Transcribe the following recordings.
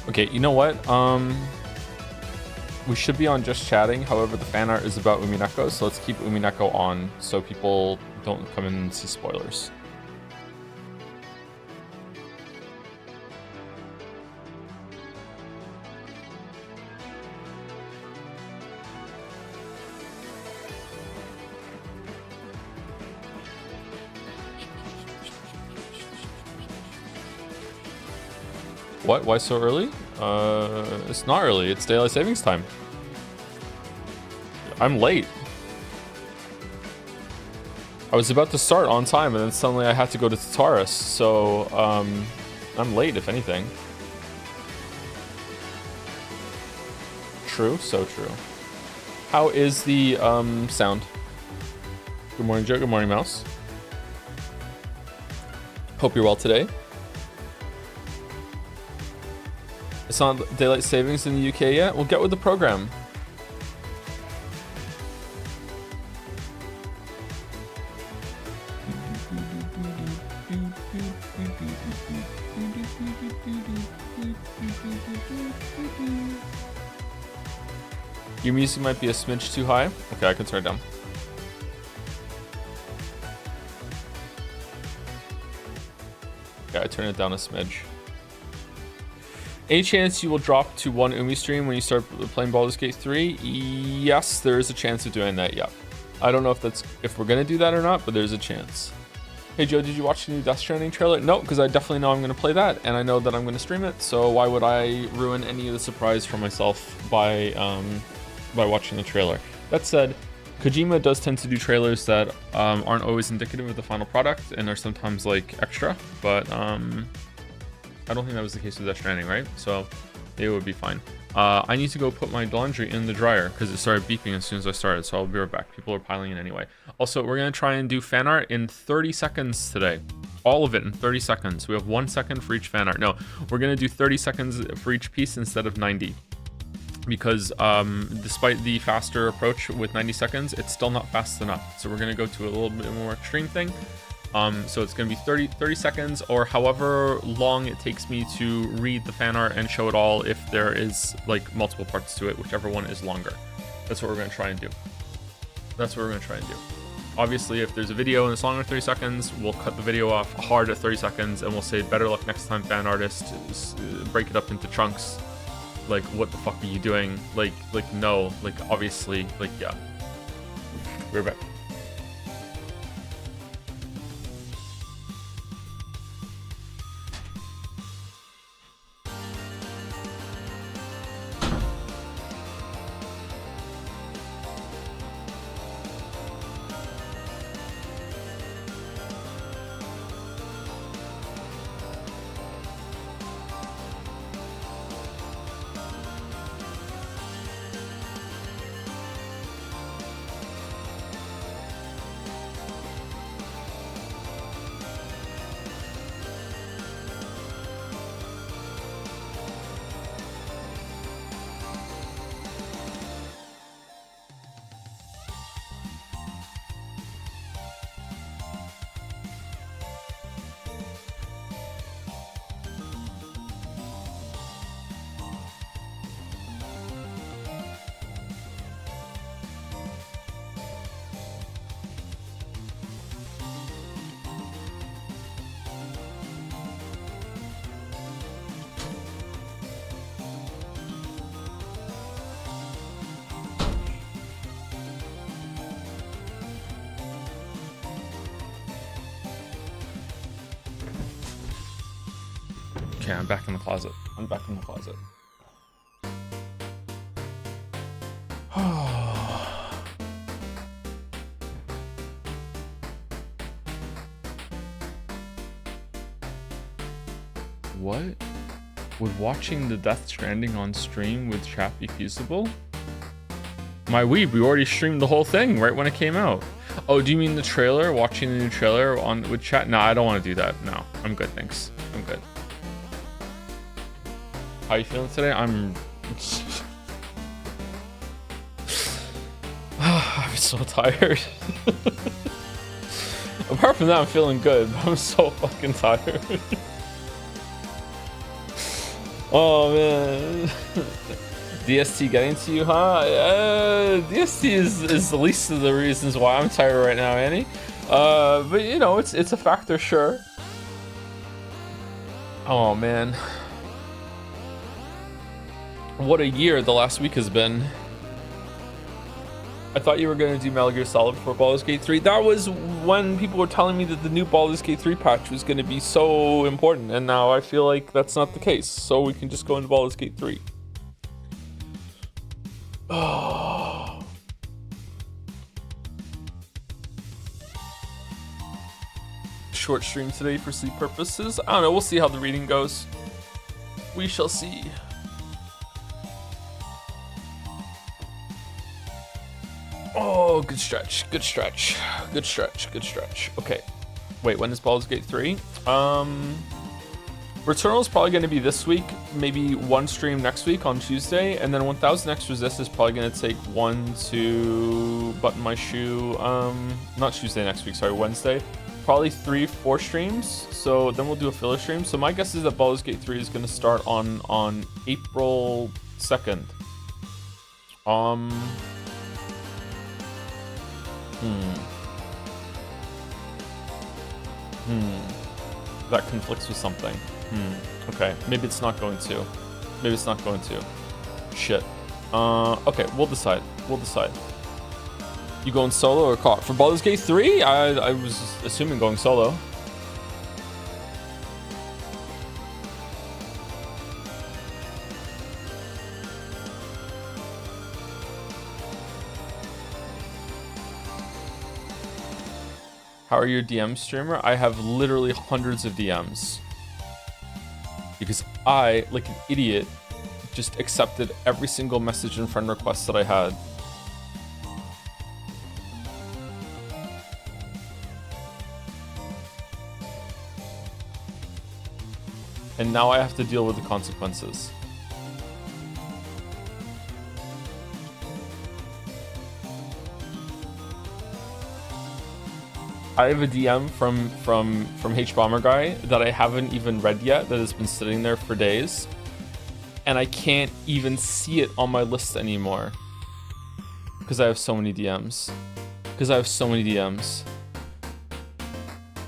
Okay, you know what? We should be on just chatting. However, the fan art is about Umineko, so let's keep Umineko on so people don't come in and see spoilers. What? Why so early? It's not early. It's daylight savings time. I'm late. I was about to start on time, and then suddenly I had to go to Tataris, so I'm late, if anything. True, so true. How is the sound? Good morning, Joe. Good morning, Mouse. Hope you're well today. It's not daylight savings in the UK yet? We'll get with the program. Your music might be a smidge too high. Okay, I can turn it down. Yeah, I turn it down a smidge. Any chance you will drop to one Umi stream when you start playing Baldur's Gate 3? Yes, there is a chance of doing that, yeah. I don't know if we're gonna do that or not, but there's a chance. Hey Joe, did you watch the new Death Stranding trailer? No, because I definitely know I'm gonna play that, and I know that I'm gonna stream it, so why would I ruin any of the surprise for myself by watching the trailer? That said, Kojima does tend to do trailers that aren't always indicative of the final product and are sometimes like extra, but I don't think that was the case with Death Stranding, right? So it would be fine. I need to go put my laundry in the dryer because it started beeping as soon as I started, so I'll be right back. People are piling in anyway. Also, we're going to try and do fan art in 30 seconds today. All of it in 30 seconds. We have 1 second for each fan art. No, we're going to do 30 seconds for each piece instead of 90. Because despite the faster approach with 90 seconds, it's still not fast enough. So we're going to go to a little bit more extreme thing. So it's going to be 30 seconds or however long it takes me to read the fan art and show it all if there is like multiple parts to it, whichever one is longer. That's what we're going to try and do. Obviously, if there's a video and it's longer than 30 seconds, we'll cut the video off hard at 30 seconds and we'll say better luck next time, fan artist. Break it up into chunks. Like, what the fuck are you doing? Like no, like obviously, like yeah. We're back. Okay, I'm back in the closet. What? Would watching the Death Stranding on stream with chat be feasible? My weeb, we already streamed the whole thing right when it came out. Oh, do you mean the trailer? Watching the new trailer on with chat? No, I don't want to do that. No, I'm good, thanks. I'm good. How you feeling today? I'm I'm so tired. Apart from that, I'm feeling good, but I'm so fucking tired. Oh man. DST getting to you, huh? DST is the least of the reasons why I'm tired right now, Annie. But you know, it's a factor, sure. Oh man. What a year the last week has been. I thought you were going to do Metal Gear Solid before Baldur's Gate 3. That was when people were telling me that the new Baldur's Gate 3 patch was going to be so important, and now I feel like that's not the case, so we can just go into Baldur's Gate 3. Oh. Short stream today for sleep purposes. I don't know, we'll see how the reading goes. We shall see. Oh, good stretch, good stretch, good stretch, good stretch. Okay, wait, when is Baldur's Gate 3? Returnal is probably going to be this week, maybe one stream next week on Tuesday, and then 1000 X Resist is probably going to take 1 to button my shoe, not Tuesday next week, sorry, Wednesday. Probably 3-4 streams, so then we'll do a filler stream. So my guess is that Baldur's Gate 3 is going to start on April 2nd. That conflicts with something. Okay, maybe it's not going to. Maybe it's not going to. Shit. Okay, we'll decide. We'll decide. You going solo or co-op? For Baldur's Gate 3? I was assuming going solo. How are your DMs, streamer? I have literally hundreds of DMs. Because I, like an idiot, just accepted every single message and friend request that I had. And now I have to deal with the consequences. I have a DM from H Bomber Guy that I haven't even read yet, that has been sitting there for days, and I can't even see it on my list anymore because I have so many DMs.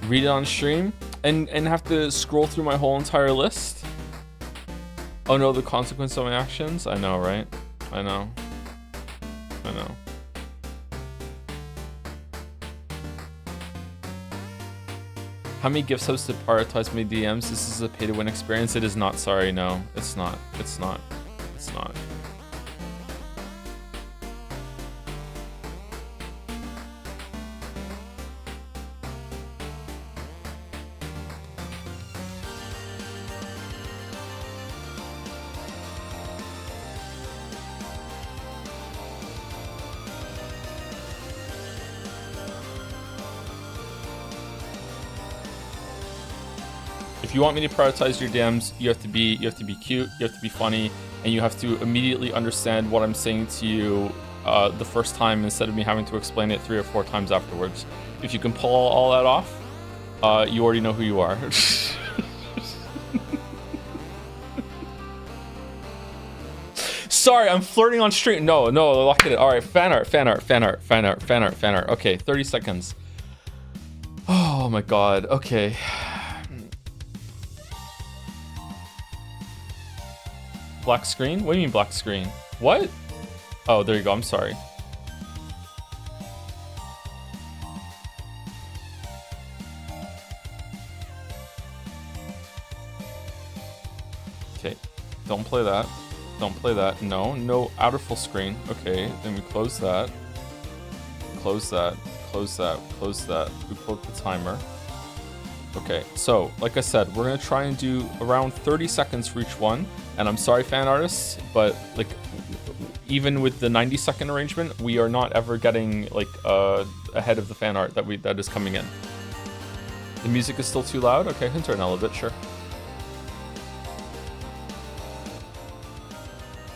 Read it on stream and have to scroll through my whole entire list. Oh no, the consequence of my actions. I know, right? I know. How many gift subs to prioritize my DMs? This is a pay-to-win experience. It is not. Sorry, no. It's not. It's not. It's not. If you want me to prioritize your DMs, you have to be cute, you have to be funny, and you have to immediately understand what I'm saying to you the first time instead of me having to explain it 3 or 4 times afterwards. If you can pull all that off, you already know who you are. Sorry, I'm flirting on stream. No, lock it. All right, Fanart. Okay, 30 seconds. Oh my god. Okay. Black screen? What do you mean black screen? What? Oh, there you go. I'm sorry. Okay. Don't play that. Don't play that. No, out of full screen. Okay, then we close that. Close that. We put the timer. Okay, so like I said, we're gonna try and do around 30 seconds for each one. And I'm sorry, fan artists, but like even with the 90-second arrangement, we are not ever getting like ahead of the fan art that is coming in. The music is still too loud. Okay, I can turn it a little bit, sure.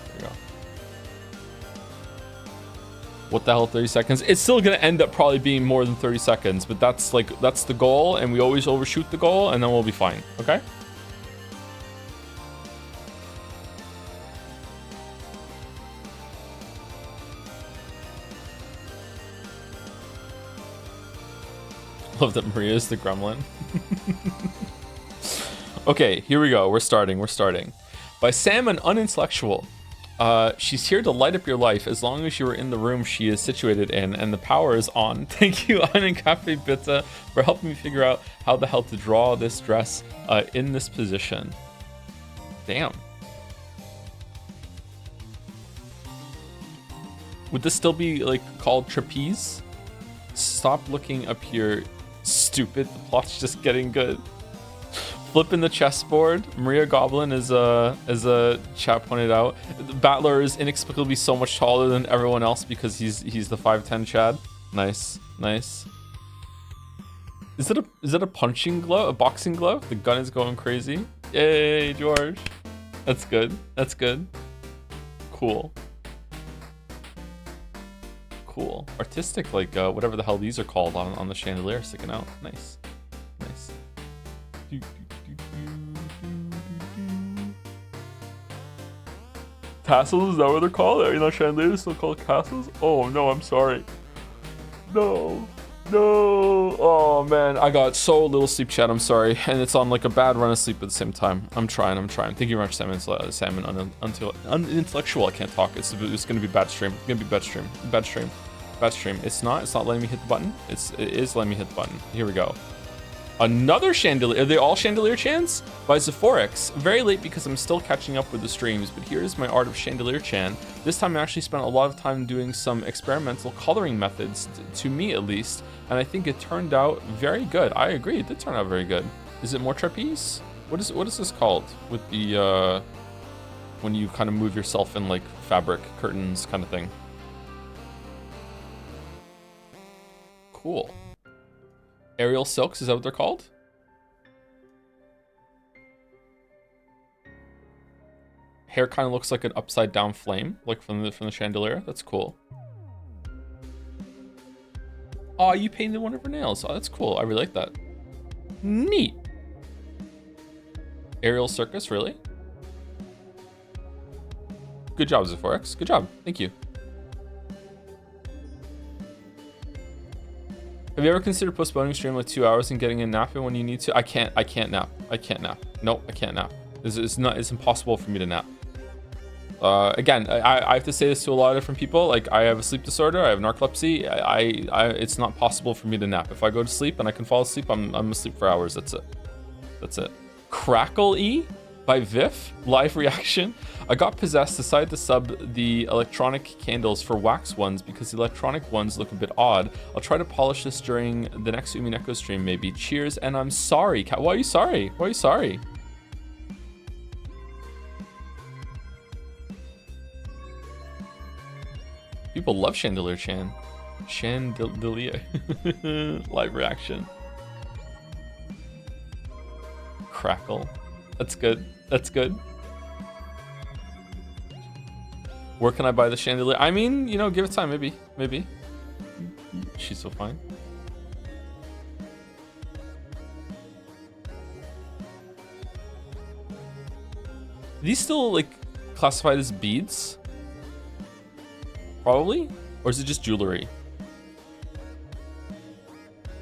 There we go. What the hell, 30 seconds? It's still gonna end up probably being more than 30 seconds, but that's the goal, and we always overshoot the goal, and then we'll be fine. Okay. Love that Maria is the gremlin. Okay, here we go. We're starting. By Sam, an unintellectual. She's here to light up your life as long as you are in the room she is situated in and the power is on. Thank you, An and Cafe Pizza, for helping me figure out how the hell to draw this dress in this position. Damn. Would this still be like called trapeze? Stop looking up here. Stupid. The plot's just getting good. Flipping the chessboard. Maria Goblin is a chat pointed out. The Battler is inexplicably so much taller than everyone else because he's the 5'10" Chad. Nice. Is it a punching glove? A boxing glove? The gun is going crazy. Yay, George. That's good. Cool. Artistic, like whatever the hell these are called on the chandelier sticking out. Nice. Tassels, is that what they're called? Are you not chandeliers still called castles? Oh no, I'm sorry. No. Oh man, I got so little sleep, chat. I'm sorry, and it's on like a bad run of sleep at the same time. I'm trying. Thank you very much, Salmon. Unintellectual. I can't talk. It's gonna be bad stream. Bad stream. It's not letting me hit the button. It is letting me hit the button. Here we go. Another chandelier. Are they all chandelier chants? By Zephorix. Very late because I'm still catching up with the streams, but here's my art of chandelier chan. This time I actually spent a lot of time doing some experimental coloring methods, to me at least, and I think it turned out very good. I agree, it did turn out very good. Is it more trapeze? What is this called? With the when you kind of move yourself in like fabric curtains kind of thing. Cool. Aerial silks, is that what they're called? Hair kind of looks like an upside down flame, like from the chandelier. That's cool. Oh, you painted one of her nails. Oh, that's cool. I really like that. Neat. Aerial circus, really? Good job, Zephorix. Good job. Thank you. Have you ever considered postponing stream like 2 hours and getting a nap in when you need to? I can't nap. Nope, I can't nap. It's impossible for me to nap. Again, I have to say this to a lot of different people. Like, I have a sleep disorder. I have narcolepsy. It's not possible for me to nap. If I go to sleep and I can fall asleep, I'm asleep for hours. That's it. Crackle E by Viff. Live reaction. I got possessed, decided to sub the electronic candles for wax ones because the electronic ones look a bit odd. I'll try to polish this during the next Umineko stream maybe. Cheers, and I'm sorry. Why are you sorry? People love Chandelier Chan. Chandelier. Live reaction. Crackle. That's good. Where can I buy the chandelier? I mean, give it time, maybe. She's so fine. Are these still like classified as beads? Probably? Or is it just jewelry?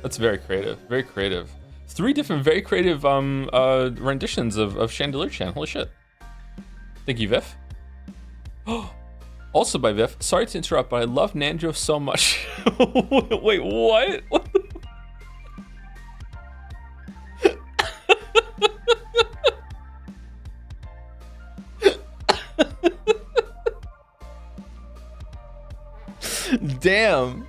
That's very creative. 3 different very creative renditions of Chandelier Chan. Holy shit. Thank you, Viff. Also by Viff. Sorry to interrupt, but I love Nanjo so much. Wait, what? What Damn.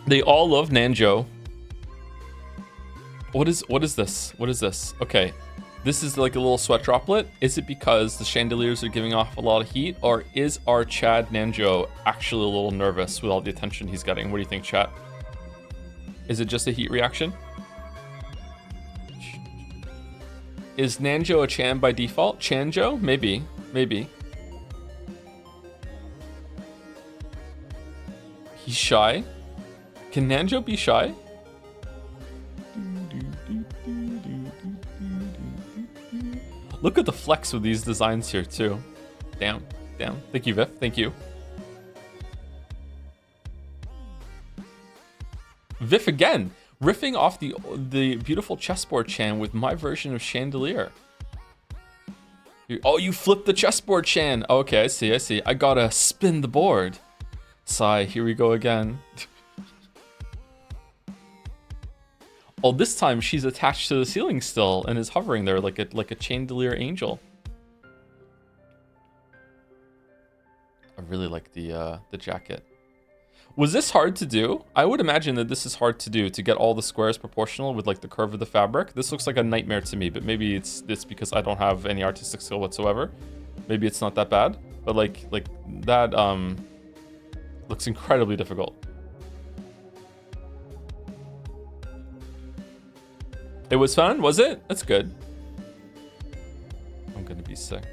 They all love Nanjo. What is this? Okay. This is like a little sweat droplet. Is it because the chandeliers are giving off a lot of heat, or is our Chad Nanjo actually a little nervous with all the attention he's getting? What do you think, chat? Is it just a heat reaction? Is Nanjo a Chan by default? Chanjo? Maybe. Maybe. He's shy? Can Nanjo be shy? Look at the flex with these designs here too. Damn, damn. Thank you, Viv. Thank you. Viv again, riffing off the beautiful chessboard Chan with my version of Chandelier. Oh, you flipped the chessboard Chan. Okay, I see, I see. I gotta spin the board. Sigh, here we go again. Oh, this time she's attached to the ceiling still and is hovering there like a chandelier angel. I really like the jacket. Was this hard to do? I would imagine that this is hard to do, to get all the squares proportional with like the curve of the fabric. This looks like a nightmare to me, but maybe it's because I don't have any artistic skill whatsoever. Maybe it's not that bad, but like that looks incredibly difficult. It was fun, was it? That's good. I'm gonna be sick.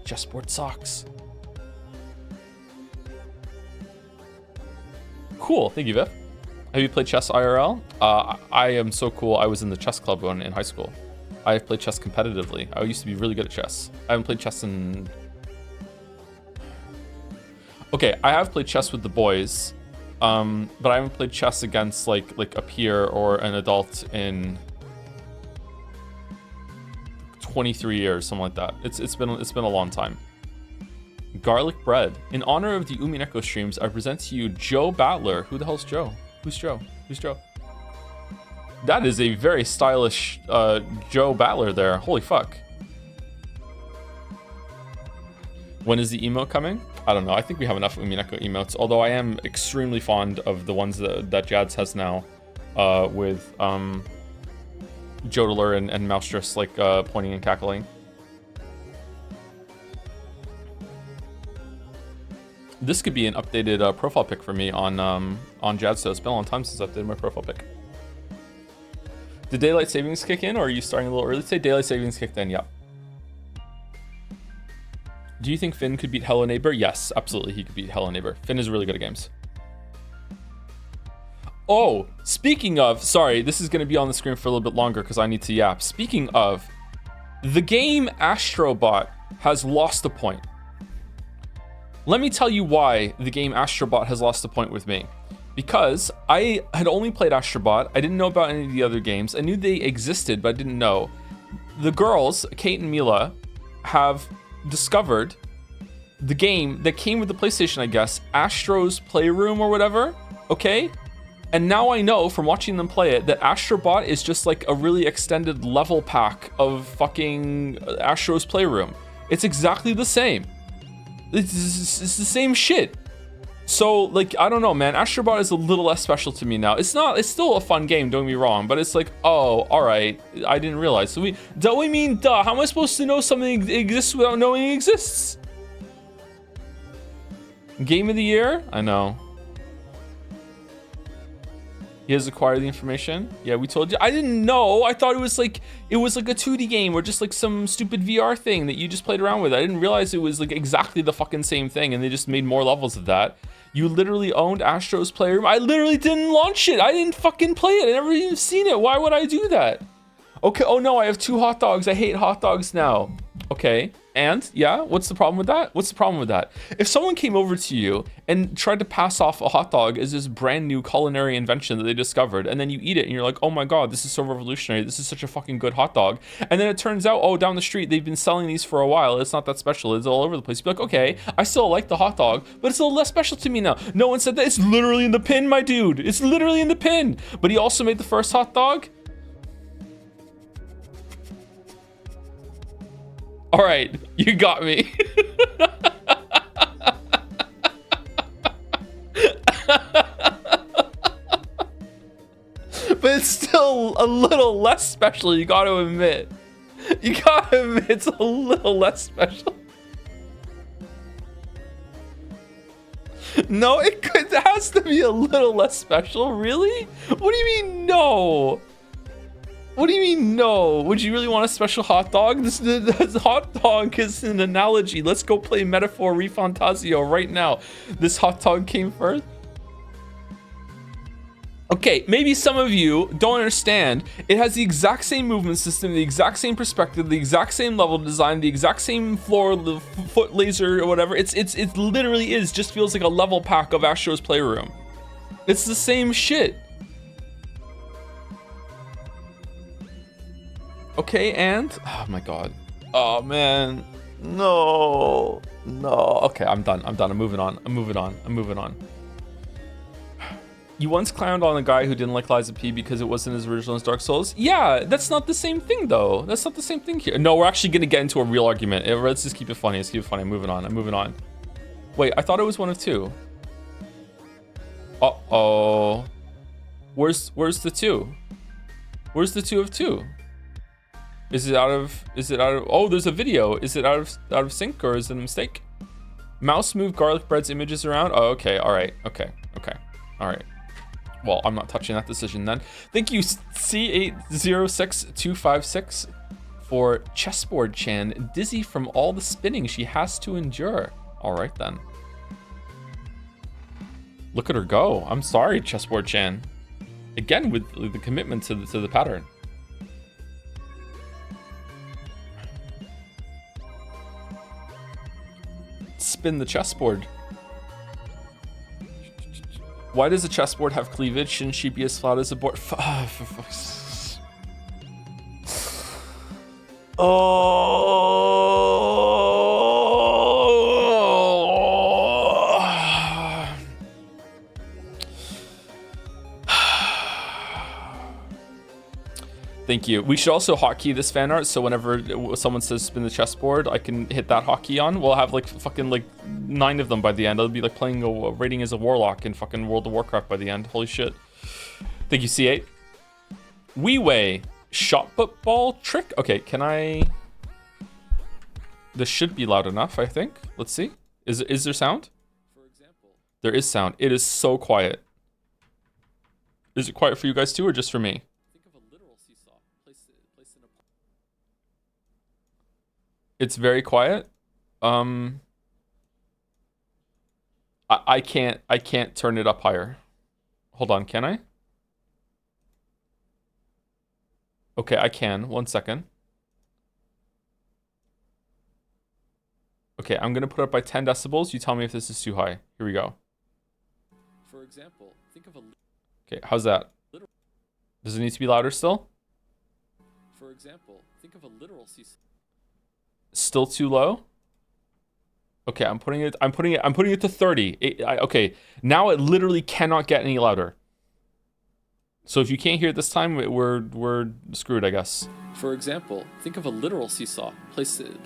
Chessboard socks. Cool, thank you, Viv. Have you played chess IRL? I am so cool. I was in the chess club when in high school. I have played chess competitively. I used to be really good at chess. I haven't played chess in... Okay, I have played chess with the boys. But I haven't played chess against like a peer or an adult in 23 years, something like that. It's been a long time. Garlic bread. In honor of the Umineko streams, I present to you Joe Battler. Who the hell's Joe? Who's Joe? Who's Joe? That is a very stylish Joe Battler there. Holy fuck. When is the emote coming? I don't know. I think we have enough Umineko emotes, although I am extremely fond of the ones that Jads has now with Jodler and Moustress like pointing and cackling. This could be an updated profile pic for me on Jads, so it's been a long time since I updated my profile pic. Did daylight savings kick in, or are you starting a little early? Say daylight savings kicked in, yeah. Do you think Finn could beat Hello Neighbor? Yes, absolutely he could beat Hello Neighbor. Finn is really good at games. Oh, speaking of, sorry, this is going to be on the screen for a little bit longer because I need to yap. Speaking of, the game Astrobot has lost a point. Let me tell you why the game Astrobot has lost a point with me. Because I had only played Astrobot, I didn't know about any of the other games. I knew they existed, but I didn't know. The girls, Kate and Mila, have discovered the game that came with the PlayStation, I guess, Astro's Playroom or whatever, okay? And now I know from watching them play it that Astrobot is just like a really extended level pack of fucking Astro's Playroom. It's exactly the same. It's the same shit. So, like, I don't know, man. Astrobot is a little less special to me now. It's still a fun game, don't get me wrong, but it's like, oh, all right, I didn't realize. So we mean, duh, how am I supposed to know something exists without knowing it exists? Game of the year? I know. He has acquired the information. Yeah, we told you. I didn't know. I thought it was like a 2D game or just like some stupid VR thing that you just played around with. I didn't realize it was like exactly the fucking same thing, and they just made more levels of that. You literally owned Astro's Playroom. I literally didn't launch it. I didn't fucking play it. I never even seen it. Why would I do that? Okay. Oh no, I have 2 hot dogs. I hate hot dogs now. Okay. And yeah, what's the problem with that? What's the problem with that? If someone came over to you and tried to pass off a hot dog as this brand new culinary invention that they discovered, and then you eat it and you're like, oh my God, this is so revolutionary. This is such a fucking good hot dog. And then it turns out, oh, down the street, they've been selling these for a while. It's not that special. It's all over the place. You'd be like, okay, I still like the hot dog, but it's a little less special to me now. No one said that. It's literally in the pin, my dude. It's literally in the pin. But he also made the first hot dog. All right, you got me. But it's still a little less special, you gotta admit. You gotta admit it's a little less special. No, it has to be a little less special, really? What do you mean, no? What do you mean, no? Would you really want a special hot dog? This hot dog is an analogy. Let's go play Metaphor Refantasio right now. This hot dog came first. Okay, maybe some of you don't understand. It has the exact same movement system, the exact same perspective, the exact same level design, the exact same floor, the foot laser or whatever. It literally is, just feels like a level pack of Astro's Playroom. It's the same shit. Okay, and oh my god. Oh man. No. Okay, I'm done. I'm moving on. You once clowned on a guy who didn't like Lies of P because it wasn't as original as Dark Souls. Yeah, that's not the same thing though. That's not the same thing here. No, we're actually gonna get into a real argument. Let's just keep it funny. I'm moving on. Wait, I thought it was one of two. Uh-oh. Where's the two? Where's the two of two? Is it out of, oh, there's a video. Is it out of sync or is it a mistake? Mouse move garlic bread's images around. Oh, okay, all right, okay, all right. Well, I'm not touching that decision then. Thank you, C806256 for Chessboard Chan. Dizzy from all the spinning she has to endure. All right then. Look at her go. I'm sorry, Chessboard Chan. Again, with the commitment to the pattern. Spin the chessboard. Why does a chessboard have cleavage? Shouldn't she be as flat as a board? Thank you. We should also hotkey this fan art, so whenever someone says spin the chessboard, I can hit that hotkey on. We'll have like fucking like 9 of them by the end. It'll be like playing a rating as a warlock in fucking World of Warcraft by the end. Holy shit. Thank you, C8. Wee shot football trick. Okay, can I? This should be loud enough, I think. Let's see. Is there sound? For example. There is sound. It is so quiet. Is it quiet for you guys too, or just for me? It's very quiet. I can't turn it up higher. Hold on, can I? Okay, I can. 1 second. Okay, I'm gonna put it up by 10 decibels. You tell me if this is too high. Here we go. For example, think of a. Okay, how's that? Does it need to be louder still? For example, think of a literal seesaw. Still too low? Okay, I'm putting it to 30. Okay, now it literally cannot get any louder. So if you can't hear it this time, we're screwed, I guess. For example, think of a literal seesaw. Place it.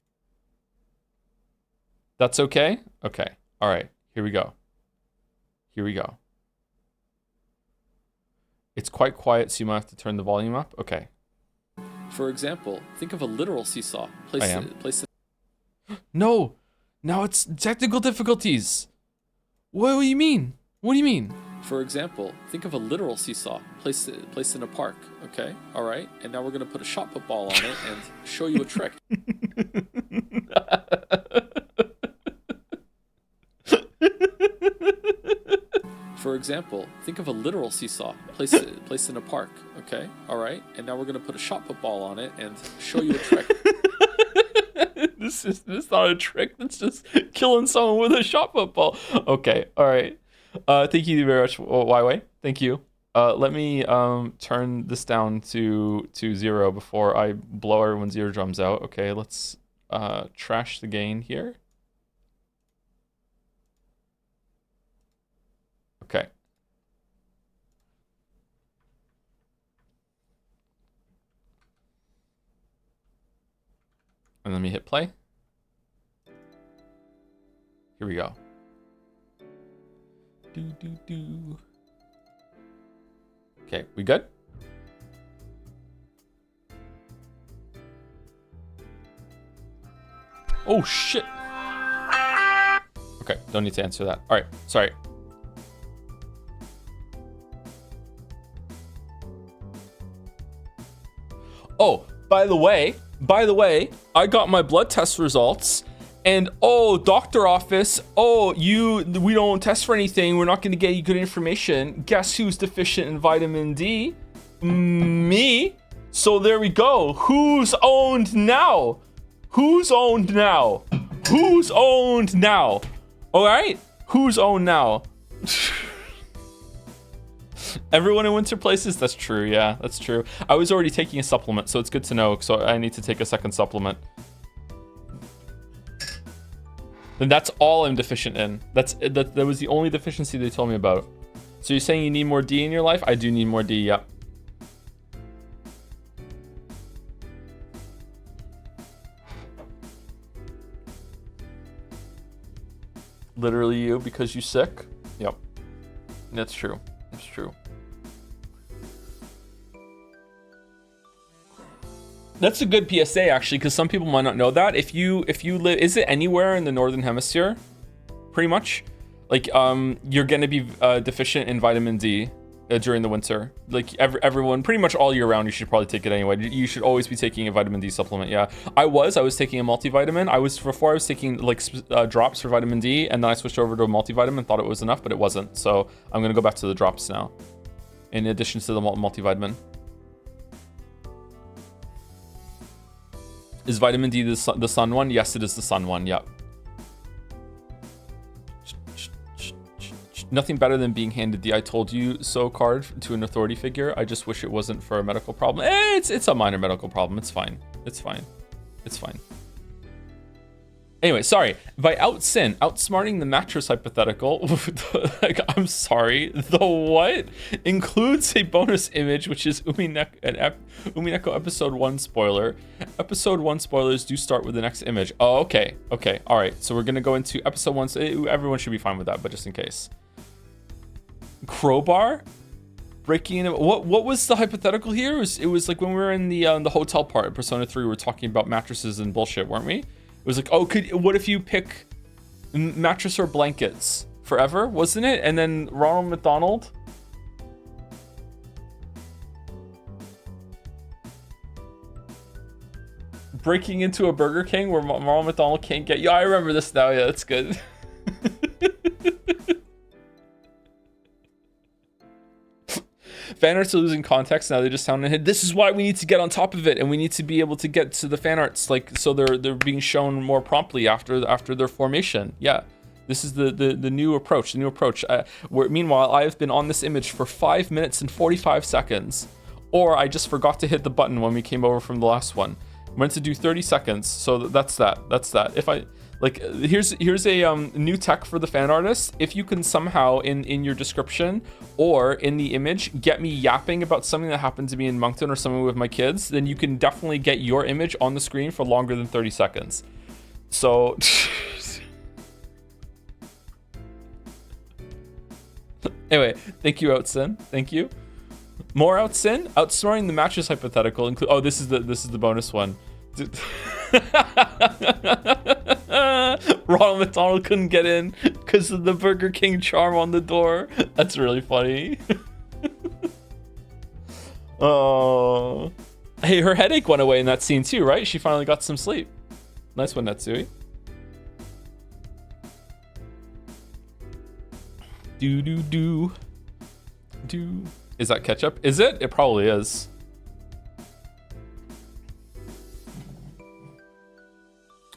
That's okay? Okay. All right. Here we go. It's quite quiet, so you might have to turn the volume up. Okay. For example, think of a literal seesaw. Place it. No! Now it's technical difficulties. What do you mean? For example, think of a literal seesaw. Place it in a park. Okay, all right. And now we're gonna put a shot put ball on it and show you a trick. For example, think of a literal seesaw. Place it in a park. Okay, all right. And now we're gonna put a shot put ball on it and show you a trick. This is not a trick. That's just killing someone with a shot put ball. Okay, all right. Thank you very much, Wai. Thank you. Let me turn this down to 0 before I blow everyone's eardrums out. Okay, let's trash the gain here. Okay. And let me hit play. Here we go. Okay, we good? Oh, shit. Okay, don't need to answer that. All right, sorry. Oh, by the way, I got my blood test results, and oh, doctor office, we don't test for anything. We're not going to get you good information. Guess who's deficient in vitamin D? Me. So there we go. Who's owned now? Who's owned now? Who's owned now? All right, who's owned now? Everyone in winter places? That's true, yeah, that's true. I was already taking a supplement, so it's good to know, so I need to take a second supplement. And that's all I'm deficient in. That was the only deficiency they told me about. So you're saying you need more D in your life? I do need more D, yep. Literally you, because you sick? Yep. That's true. That's true. That's a good PSA actually, because some people might not know that. If you live, is it anywhere in the northern hemisphere? Pretty much, like you're gonna be deficient in vitamin D during the winter. Like everyone, pretty much all year round, you should probably take it anyway. You should always be taking a vitamin D supplement. Yeah, I was taking a multivitamin. Before I was taking like drops for vitamin D, and then I switched over to a multivitamin. Thought it was enough, but it wasn't. So I'm gonna go back to the drops now, in addition to the multivitamin. Is vitamin D the sun one? Yes, it is the sun one. Yep. Nothing better than being handed the "I told you so" card to an authority figure. I just wish it wasn't for a medical problem. It's a minor medical problem. It's fine. It's fine. It's fine. Anyway, sorry. By outsmarting the mattress hypothetical, like, I'm sorry, the what? Includes a bonus image, which is Umineko episode 1 spoiler. Episode 1 spoilers do start with the next image. Oh, okay. Okay. All right. So we're going to go into episode 1. So everyone should be fine with that, but just in case. Crowbar? Breaking in. What was the hypothetical here? It was like when we were in the hotel part of Persona 3, we were talking about mattresses and bullshit, weren't we? It was like, oh, what if you pick mattress or blankets forever, wasn't it? And then Ronald McDonald. Breaking into a Burger King where Ronald McDonald can't get you. I remember this now. Yeah, that's good. Fan arts are losing context now. They just sound ahead. This is why we need to get on top of it, and we need to be able to get to the fan arts, like, so they're being shown more promptly after their formation. Yeah, this is the new approach. Meanwhile, I have been on this image for 5 minutes and 45 seconds, or I just forgot to hit the button when we came over from the last one. I meant to do 30 seconds, so that's that. If I like, here's a new tech for the fan artist. If you can somehow in your description or in the image get me yapping about something that happened to me in Moncton or something with my kids, then you can definitely get your image on the screen for longer than 30 seconds. So anyway, thank you, Outsin. Thank you. More Outsin. Outsmarting the mattress hypothetical. Oh, this is the bonus one. Ronald McDonald couldn't get in because of the Burger King charm on the door. That's really funny. Oh, hey, her headache went away in that scene too, right? She finally got some sleep. Nice one, Natsui. Do. Is that ketchup? Is it? It probably is.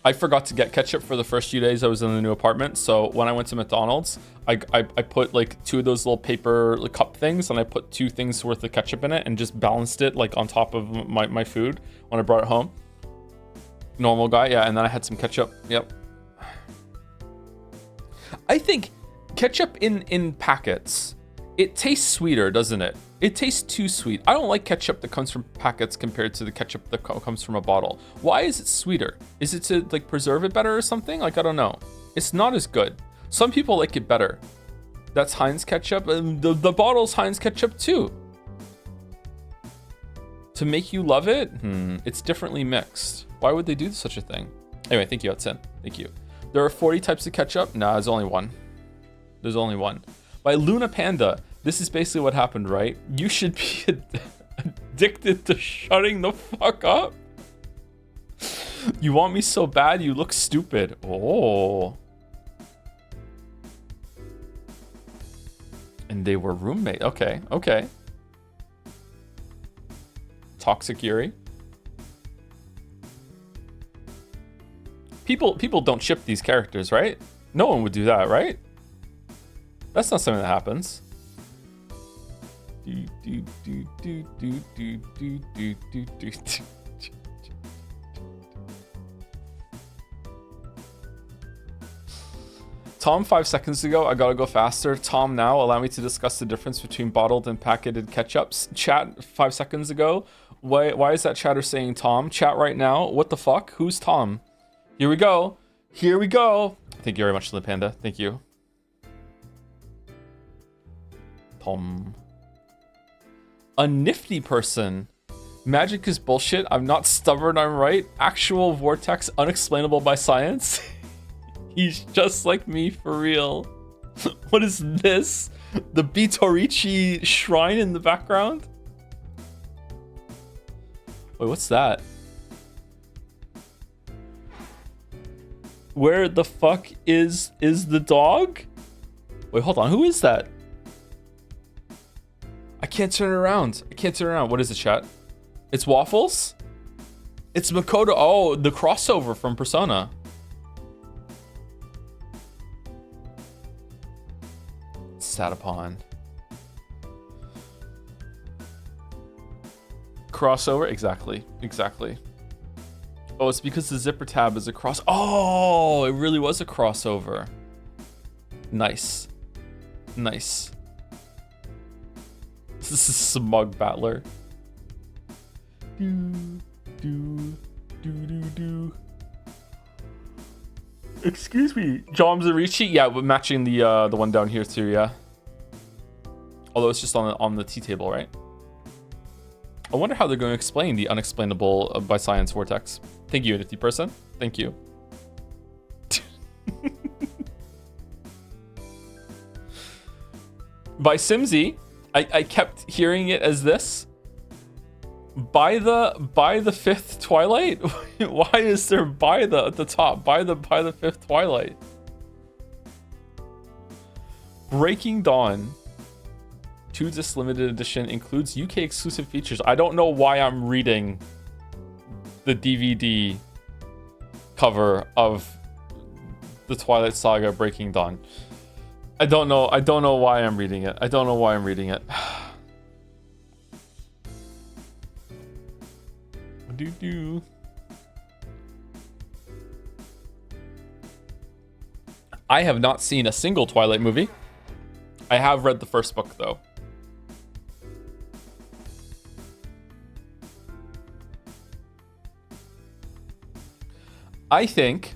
I forgot to get ketchup for the first few days I was in the new apartment. So when I went to McDonald's, I put like 2 of those little paper cup things, and I put 2 things worth of ketchup in it and just balanced it like on top of my food when I brought it home. Normal guy, yeah. And then I had some ketchup. Yep. I think ketchup in packets, it tastes sweeter, doesn't it? It tastes too sweet. I don't like ketchup that comes from packets compared to the ketchup that comes from a bottle. Why is it sweeter? Is it to like preserve it better or something? Like, I don't know. It's not as good. Some people like it better. That's Heinz ketchup. And the bottle's Heinz ketchup too. To make you love it? It's differently mixed. Why would they do such a thing? Anyway, thank you, Hudson. Thank you. There are 40 types of ketchup. Nah, there's only one. There's only one. By Luna Panda, this is basically what happened, right? You should be addicted to shutting the fuck up. You want me so bad, you look stupid. Oh. And they were roommate. Okay, okay. Toxic Yuri. People don't ship these characters, right? No one would do that, right? That's not something that happens. Tom, 5 seconds ago, I gotta go faster. Tom, now, allow me to discuss the difference between bottled and packaged ketchups. Chat, 5 seconds ago. Why is that chatter saying Tom? Chat right now. What the fuck? Who's Tom? Here we go. Here we go. Thank you very much, Lil Panda. Thank you. Tom. A nifty person. Magic is bullshit. I'm not stubborn, I'm right. Actual vortex, unexplainable by science. He's just like me for real. What is this? The Bitorichi shrine in the background? Wait, what's that? Where the fuck is the dog? Wait, hold on. Who is that? I can't turn it around. I can't turn it around. What is it, chat? It's Waffles? It's Makoto. Oh, the crossover from Persona. Sat upon. Crossover? Exactly. Exactly. Oh, it's because the zipper tab is a cross. Oh, it really was a crossover. Nice. Nice. This is Smug Battler. Excuse me. John Zarichi? Yeah, but matching the one down here too, yeah. Although it's just on the T table, right? I wonder how they're going to explain the unexplainable by science vortex. Thank you, nifty person. Thank you. By Simsy, I kept hearing it as this. By the fifth Twilight? Why is there by the at the top? By the fifth Twilight. Breaking Dawn. 2 disc limited edition includes UK exclusive features. I don't know why I'm reading the DVD cover of the Twilight Saga Breaking Dawn. I don't know why I'm reading it. I don't know why I'm reading it. I have not seen a single Twilight movie. I have read the first book though. I think,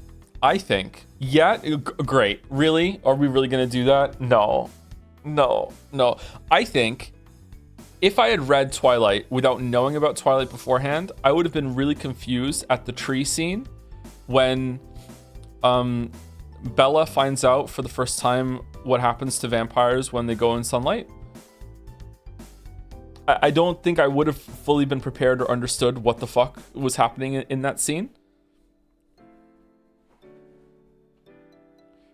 yeah, great. Really? Are we really gonna do that? No. I think if I had read Twilight without knowing about Twilight beforehand, I would have been really confused at the tree scene when Bella finds out for the first time what happens to vampires when they go in sunlight. I don't think I would have fully been prepared or understood what the fuck was happening in that scene.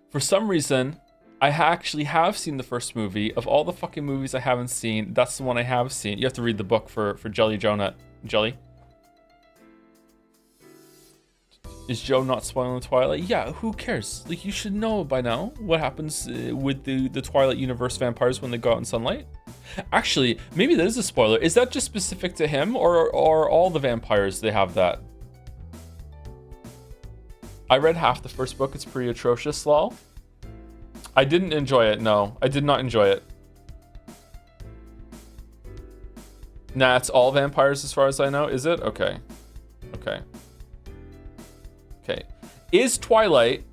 For some reason, I actually have seen the first movie. Of all the fucking movies I haven't seen, that's the one I have seen. You have to read the book for Jelly Jonah. Jelly? Is Joe not spoiling Twilight? Yeah, who cares? Like, you should know by now what happens with the Twilight universe vampires when they go out in sunlight. Actually, maybe that is a spoiler. Is that just specific to him, or all the vampires, they have that? I read half the first book. It's pretty atrocious, lol. I didn't enjoy it. No, I did not enjoy it. Nah, it's all vampires as far as I know. Is it? Okay. Okay. Okay. Is Twilight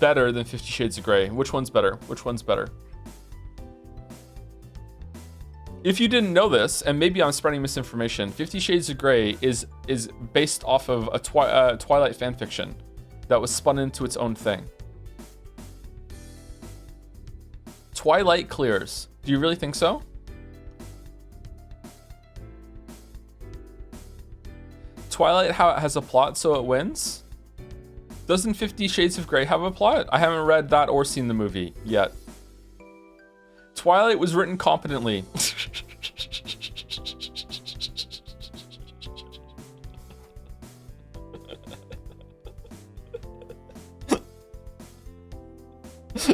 better than 50 Shades of Grey? Which one's better? Which one's better? If you didn't know this, and maybe I'm spreading misinformation, 50 Shades of Grey is based off of a Twilight fanfiction that was spun into its own thing. Twilight clears. Do you really think so? Twilight has a plot, so it wins? Doesn't 50 Shades of Grey have a plot? I haven't read that or seen the movie yet. Twilight was written competently.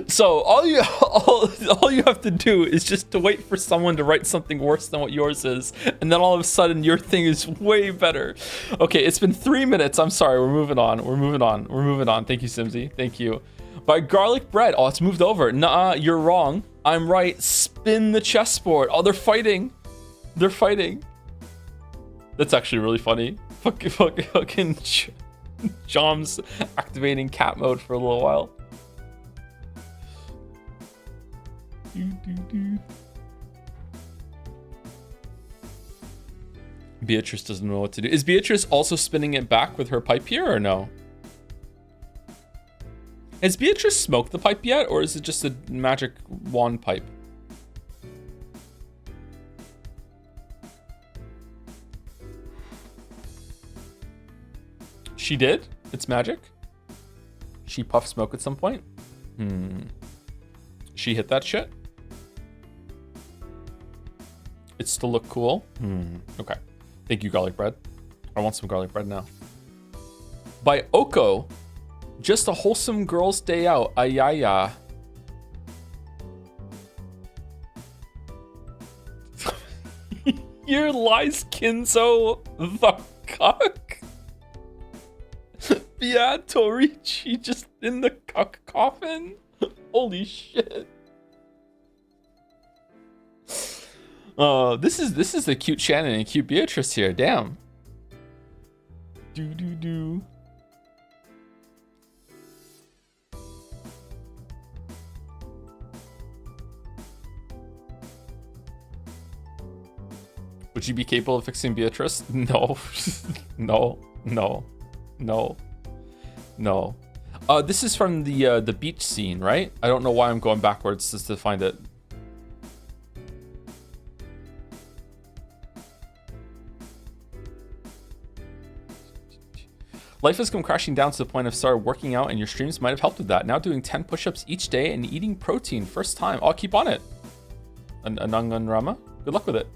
So all you have to do is just to wait for someone to write something worse than what yours is, and then all of a sudden your thing is way better. Okay, it's been 3 minutes. I'm sorry. We're moving on. Thank you, Simsy. Thank you. By Garlic Bread. Oh, it's moved over. Nuh-uh, you're wrong. I'm right. Spin the chessboard. Oh, they're fighting. That's actually really funny. Fucking Jom's activating cat mode for a little while. Beatrice doesn't know what to do. Is Beatrice also spinning it back with her pipe here or no? Has Beatrice smoked the pipe yet, or is it just a magic wand pipe? She did? It's magic? She puffed smoke at some point? She hit that shit? It still look cool? Okay. Thank you, garlic bread. I want some garlic bread now. By Oko. Just a wholesome girl's day out. Ayaya. Here lies Kinzo the cuck. Beatorici just in the cuck coffin. Holy shit. This is the cute Shannon and cute Beatrice here. Damn. Do. Would you be capable of fixing Beatrice? No. No. This is from the beach scene, right? I don't know why I'm going backwards just to find it. Life has come crashing down to the point of started working out, and your streams might have helped with that. Now doing 10 push-ups each day and eating protein. First time. I'll keep on it. Anangan Rama. Good luck with it.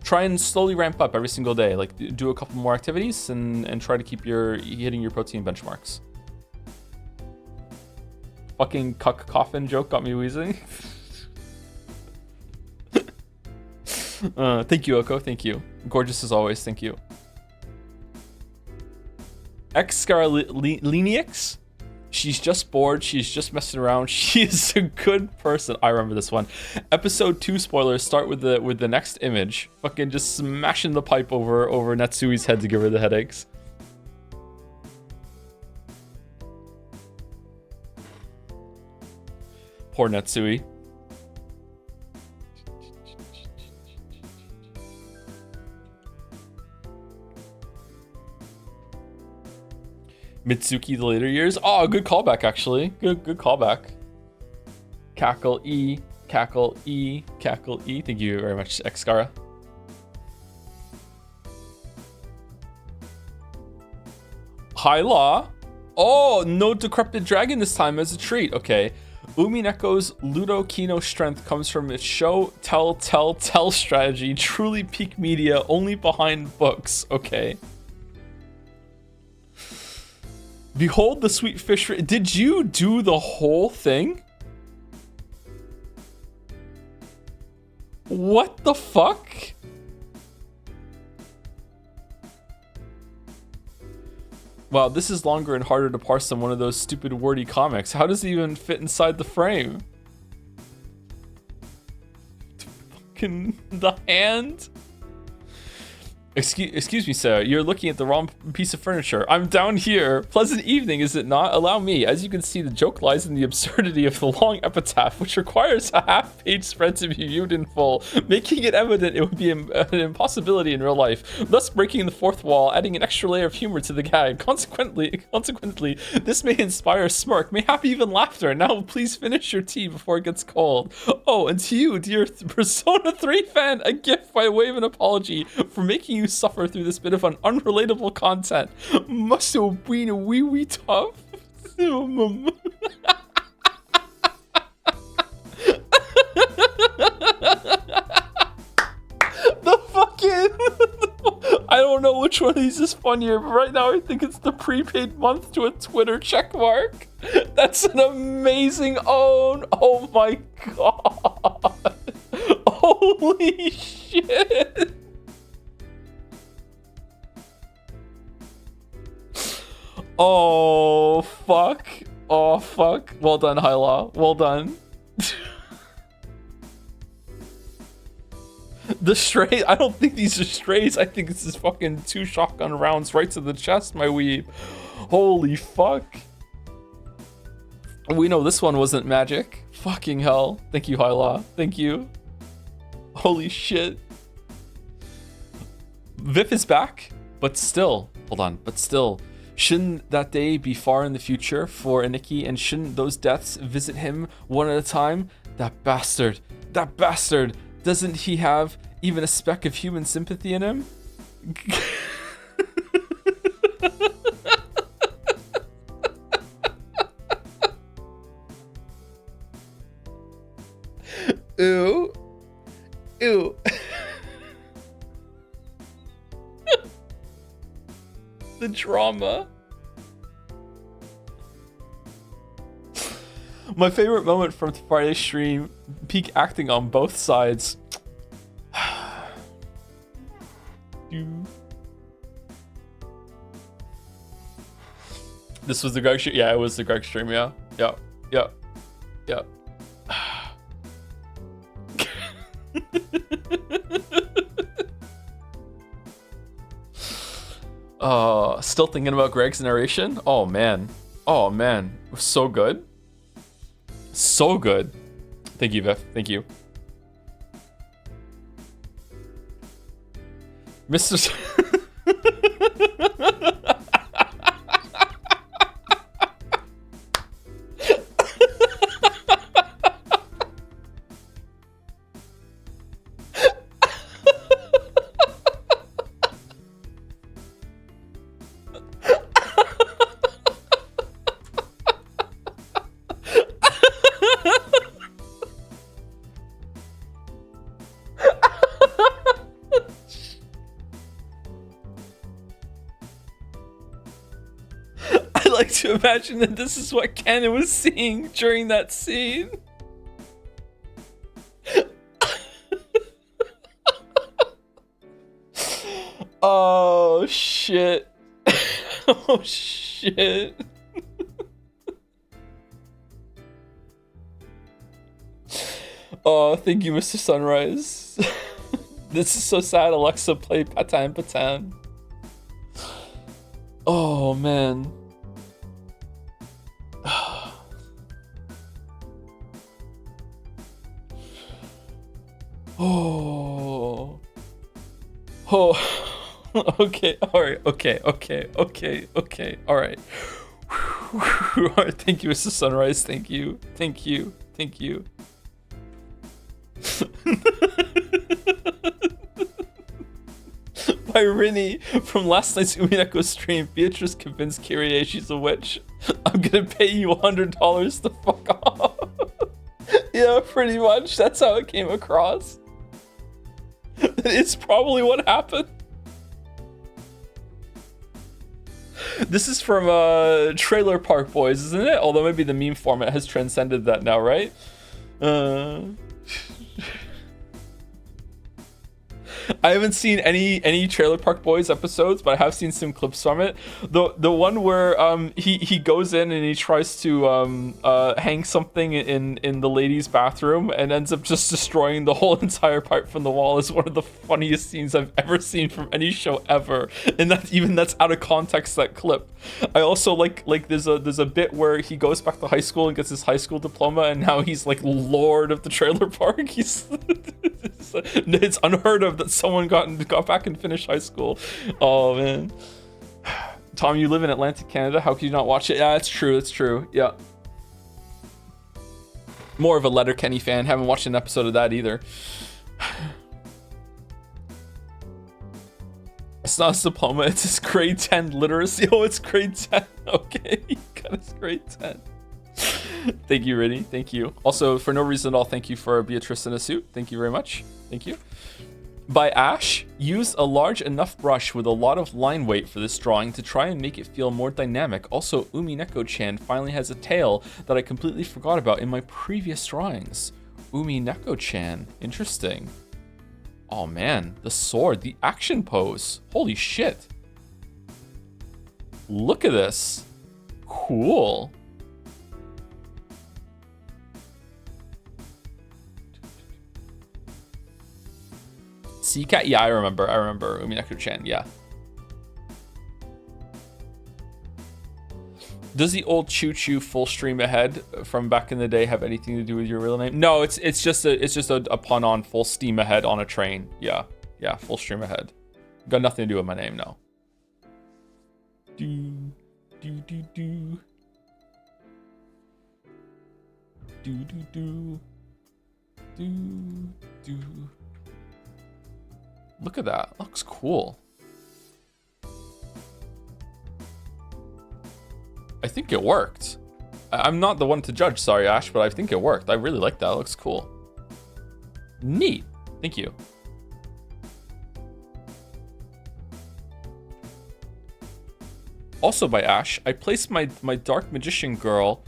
Try and slowly ramp up every single day. Like do a couple more activities and try to keep hitting your protein benchmarks. Fucking cuck coffin joke got me wheezing. Thank you, Oko. Thank you. Gorgeous as always. Thank you. Excarlinix. She's just bored. She's just messing around. She is a good person. I remember this one. Episode 2 spoilers start with the next image. Fucking just smashing the pipe over Natsui's head to give her the headaches. Poor Natsui. Mitsuki the later years. Oh, good callback actually. Good callback. Cackle E. Thank you very much, Excara. High Law. Oh, no decrepit dragon this time as a treat. Okay. Umineko's Ludo Kino strength comes from its show, tell strategy. Truly peak media, only behind books. Okay. Behold the sweet fish. Did you do the whole thing? What the fuck? Wow, this is longer and harder to parse than one of those stupid wordy comics. How does it even fit inside the frame? Fucking the hand. Excuse me, sir. You're looking at the wrong piece of furniture. I'm down here. Pleasant evening, is it not? Allow me. As you can see, the joke lies in the absurdity of the long epitaph, which requires a half-page spread to be viewed in full, making it evident it would be an impossibility in real life, thus breaking the fourth wall, adding an extra layer of humor to the gag. Consequently, this may inspire a smirk, mayhap even laughter. Now, please finish your tea before it gets cold. Oh, and to you, dear Persona 3 fan, a gift by way of an apology for making you suffer through this bit of unrelatable content. Must have been a wee tough. The fucking I don't know which one of these is funnier, but right now I think it's the prepaid month to a Twitter checkmark. That's an amazing own. Oh my god. Holy shit. Oh fuck. Oh fuck. Well done, Hyla. Well done. The stray, I don't think these are strays. I think this is fucking 2 shotgun rounds right to the chest, my weeb. Holy fuck. We know this one wasn't magic. Fucking hell. Thank you, Hyla. Thank you. Holy shit. Vif is back, but still, hold on, but still, shouldn't that day be far in the future for Aniki, and shouldn't those deaths visit him one at a time? That bastard, doesn't he have even a speck of human sympathy in him? Ew. Ew. The drama. My favorite moment from Friday's stream, peak acting on both sides. This was the Greg stream? Yeah, it was the Greg stream, yeah. Yeah. Still thinking about Greg's narration? Oh man, it was so good. So good. Thank you, Vif. Thank you. Mr. to imagine that this is what Ken was seeing during that scene. Oh shit. Oh shit. Oh, thank you, Mr. Sunrise. This is so sad. Alexa, play Patan Patan. Oh man. Oh. Okay, alright, okay, alright. Alright, thank you, Mr. Sunrise, thank you. By Rini from last night's Umineko stream, Beatrice convinced Kyrie she's a witch. I'm gonna pay you $100 to fuck off. Yeah, pretty much, that's how it came across. It's probably what happened. This is from Trailer Park Boys, isn't it? Although maybe the meme format has transcended that now, right? I haven't seen any Trailer Park Boys episodes, but I have seen some clips from it. The one where he goes in and he tries to hang something in the ladies' bathroom and ends up just destroying the whole entire part from the wall is one of the funniest scenes I've ever seen from any show ever. And that's out of context, that clip. I also like there's a bit where he goes back to high school and gets his high school diploma, and now he's like lord of the trailer park. He's it's unheard of that someone got back and finished high school. Oh man. Tom, you live in Atlantic Canada, how can you not watch it? Yeah, it's true. Yeah, more of a Letterkenny fan. Haven't watched an episode of that either. It's not his diploma, it's his grade 10 literacy. Oh, it's grade 10. Okay, he got his grade 10. Thank you, Riddy. Thank you. Also, for no reason at all, thank you for Beatrice in a suit. Thank you very much. Thank you. By Ash, use a large enough brush with a lot of line weight for this drawing to try and make it feel more dynamic. Also, Umineko-chan finally has a tail that I completely forgot about in my previous drawings. Umineko-chan. Interesting. Oh man, the sword, the action pose. Holy shit. Look at this. Cool. Sea Cat? Yeah, I remember Umineko-chan, yeah. Does the old Choo Choo full stream ahead from back in the day have anything to do with your real name? No, it's just a pun on full steam ahead on a train. Yeah, full stream ahead. Got nothing to do with my name, no. Do. Look at that. Looks cool. I think it worked. I'm not the one to judge, sorry Ash, but I think it worked. I really like that. It looks cool. Neat. Thank you. Also by Ash, I placed my Dark Magician girl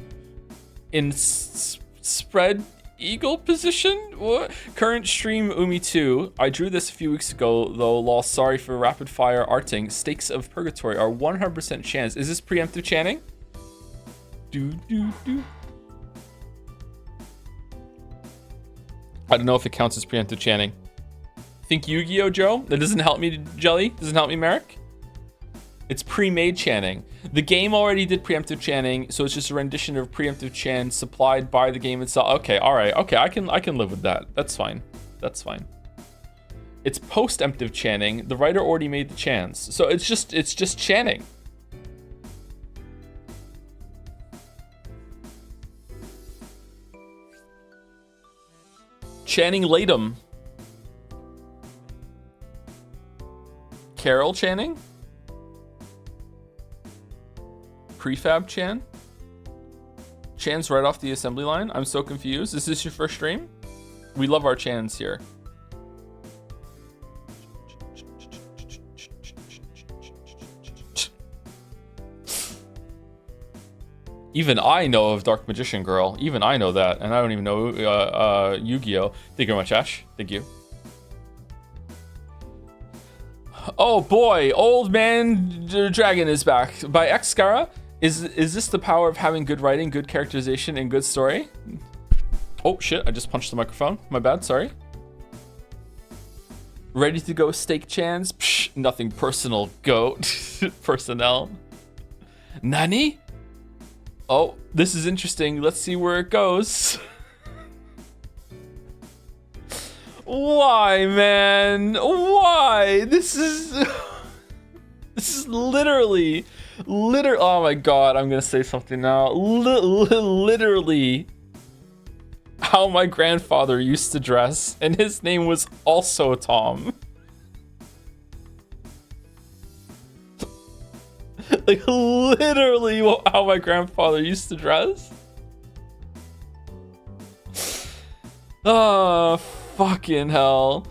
in spread eagle position? What? Current stream Umi 2. I drew this a few weeks ago, though. Lol, sorry for rapid fire arting. Stakes of Purgatory are 100% chance. Is this preemptive chanting? I don't know if it counts as preemptive chanting. Think Yu-Gi-Oh, Joe? That doesn't help me, Jelly? Doesn't help me, Merrick? It's pre-made chanting. The game already did preemptive chanting, so it's just a rendition of preemptive chant supplied by the game itself. Okay, all right. Okay, I can live with that. That's fine. That's fine. It's post-emptive chanting. The writer already made the chants, so it's just chanting. Channing Latum. Carol Channing? Prefab Chan? Chan's right off the assembly line? I'm so confused. Is this your first stream? We love our Chans here. Even I know of Dark Magician Girl. Even I know that. And I don't even know Yu-Gi-Oh! Thank you very much, Ash. Thank you. Oh boy, Old Man Dragon is back. By Xcara. Is this the power of having good writing, good characterization, and good story? Oh shit, I just punched the microphone. My bad, sorry. Ready to go steak chans? Psh, nothing personal, goat. Personnel. Nani? Oh, this is interesting. Let's see where it goes. Why, man? Why? This is literally, oh my god, I'm gonna say something now. Literally how my grandfather used to dress, and his name was also Tom. Like literally how my grandfather used to dress. Oh, fucking hell.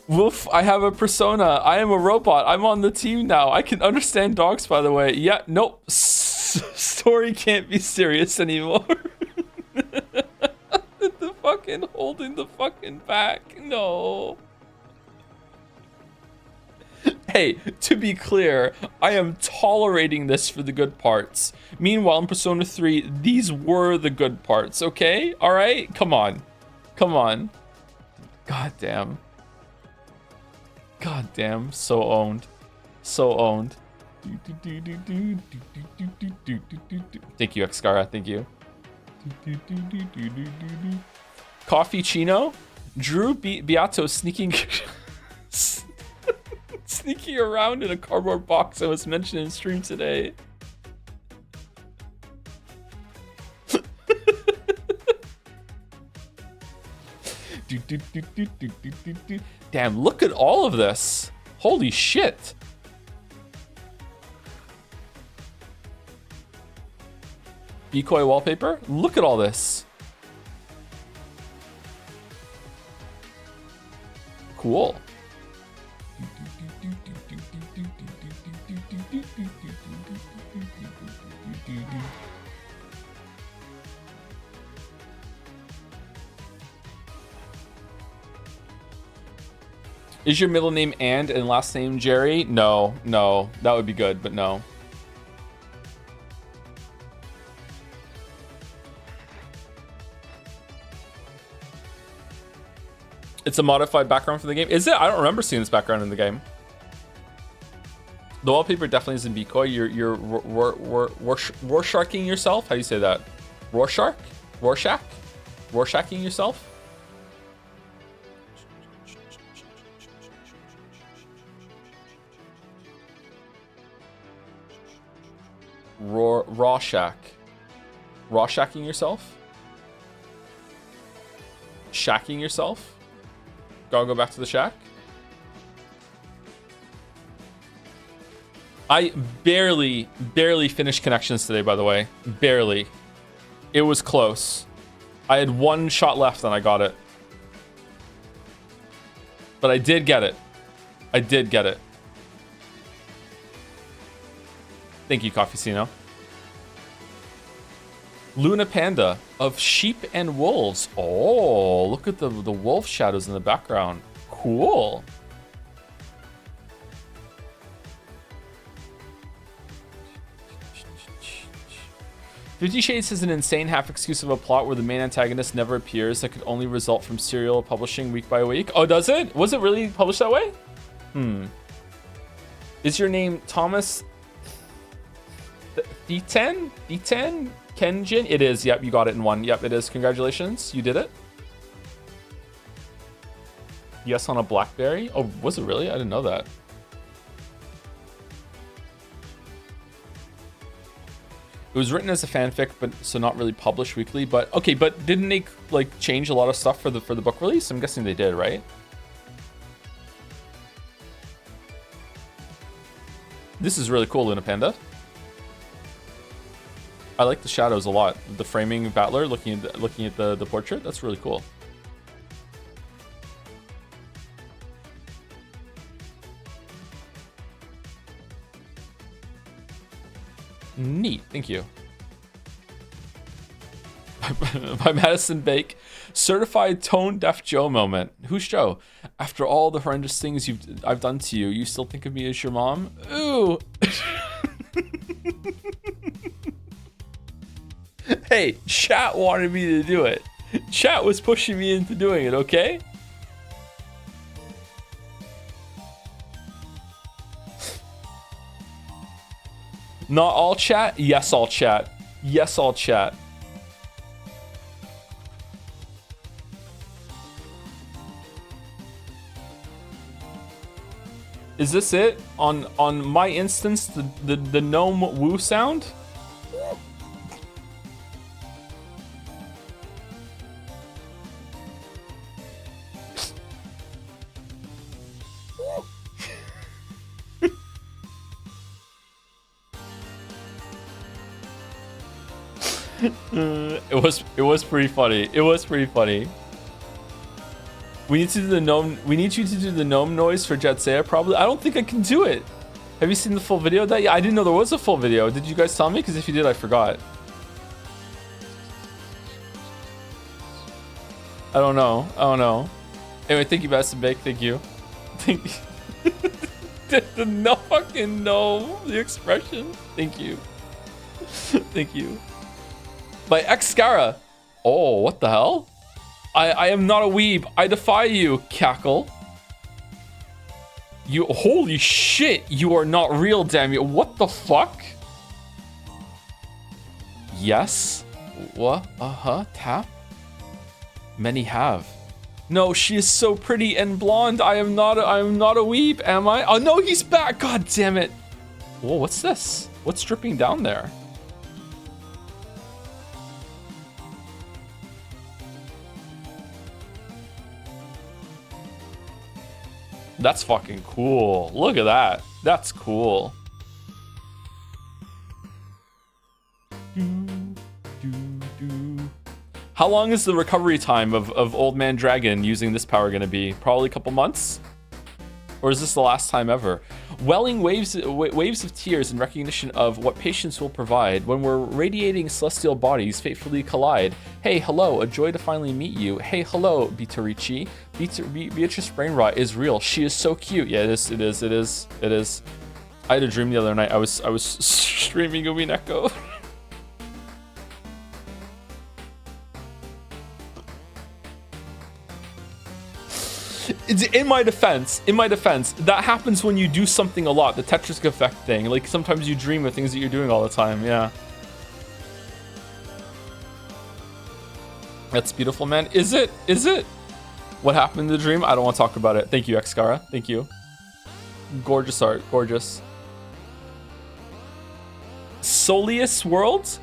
Woof, I have a persona. I am a robot. I'm on the team now. I can understand dogs, by the way. Yeah, nope. Story can't be serious anymore. The fucking holding the fucking back. No. Hey, to be clear, I am tolerating this for the good parts. Meanwhile, in Persona 3, these were the good parts, okay? All right? Come on. Come on. God damn. God damn. So owned. So owned. Thank you, Xcara. Thank you. Coffee Chino? Drew Beato sneaking... sneaking around in a cardboard box that was mentioned in stream today. Damn, look at all of this. Holy shit. Decoy wallpaper? Look at all this. Cool. Is your middle name and last name Jerry? No, no. That would be good, but no. It's a modified background for the game. Is it? I don't remember seeing this background in the game. The wallpaper definitely isn't Decoy. You're Rorsharking yourself? How do you say that? Rorschach? Rorschach? Rorschaching yourself? Rorschach. Rorschaching yourself? Shacking yourself? Gotta go back to the shack? I barely finished connections today, by the way. Barely. It was close. I had one shot left and I got it. But I did get it. I did get it. Thank you, Coffeecino. Luna Panda of Sheep and Wolves. Oh, look at the wolf shadows in the background. Cool. Fifty Shades has an insane half excuse of a plot where the main antagonist never appears that could only result from serial publishing week by week. Oh, does it? Was it really published that way? Is your name Thomas D10? D10? Kenjin? It is. Yep, you got it in one. Yep, it is. Congratulations. You did it. Yes on a Blackberry? Oh, was it really? I didn't know that. It was written as a fanfic, but so not really published weekly. But okay, but didn't they like change a lot of stuff for the book release? I'm guessing they did, right? This is really cool, Luna Panda. I like the shadows a lot. The framing battler looking at the portrait. That's really cool. Neat. Thank you. By Madison Bake. Certified tone deaf Joe moment. Who's Joe? After all the horrendous things I've done to you, you still think of me as your mom? Ooh. Hey, chat wanted me to do it. Chat was pushing me into doing it, okay? Not all chat? Yes, all chat. Yes, all chat. Is this it? On my instance, the gnome woo sound? It was pretty funny. It was pretty funny. We need to do the gnome. We need you to do the gnome noise for Jetsaya. Probably. I don't think I can do it. Have you seen the full video of that? Yeah, I didn't know there was a full video. Did you guys tell me? Because if you did, I forgot. I don't know. I don't know. Anyway, thank you, Best and Bake. Thank you. Thank you. No fucking no. The expression. Thank you. Thank you. By Xscara. Oh, what the hell? I am not a weeb. I defy you, Cackle. You, holy shit, you are not real, damn you. What the fuck? Yes. What? Tap? Many have. No, she is so pretty and blonde. I am not a weeb, am I? Oh no, he's back. God damn it. Whoa, what's this? What's dripping down there? That's fucking cool. Look at that. That's cool. How long is the recovery time of Old Man Dragon using this power gonna be? Probably a couple months? Or is this the last time ever? Welling waves of tears in recognition of what patience will provide when we're radiating celestial bodies fatefully collide. Hey, hello, a joy to finally meet you. Hey, hello, Beatrice. Beatrice Brainrot is real. She is so cute. Yeah, it is. I had a dream the other night. I was streaming Umineko. In my defense, that happens when you do something a lot, the Tetris effect thing. Like, sometimes you dream of things that you're doing all the time, yeah. That's beautiful, man. Is it? What happened in the dream? I don't want to talk about it. Thank you, Xscara. Thank you. Gorgeous art, gorgeous. Soleus World?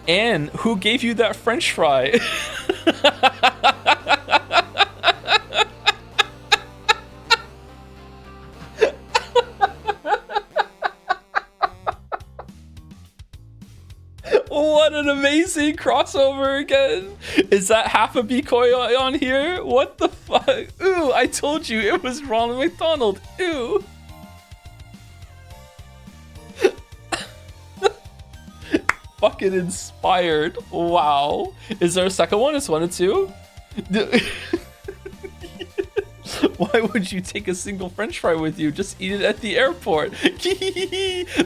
Anne, who gave you that French fry? What an amazing crossover again. Is that half a Bikoi on here? What the fuck? Ooh, I told you it was Ronald McDonald. Ooh. Fucking inspired. Wow. Is there a second one? It's 1 and 2? Why would you take a single French fry with you? Just eat it at the airport.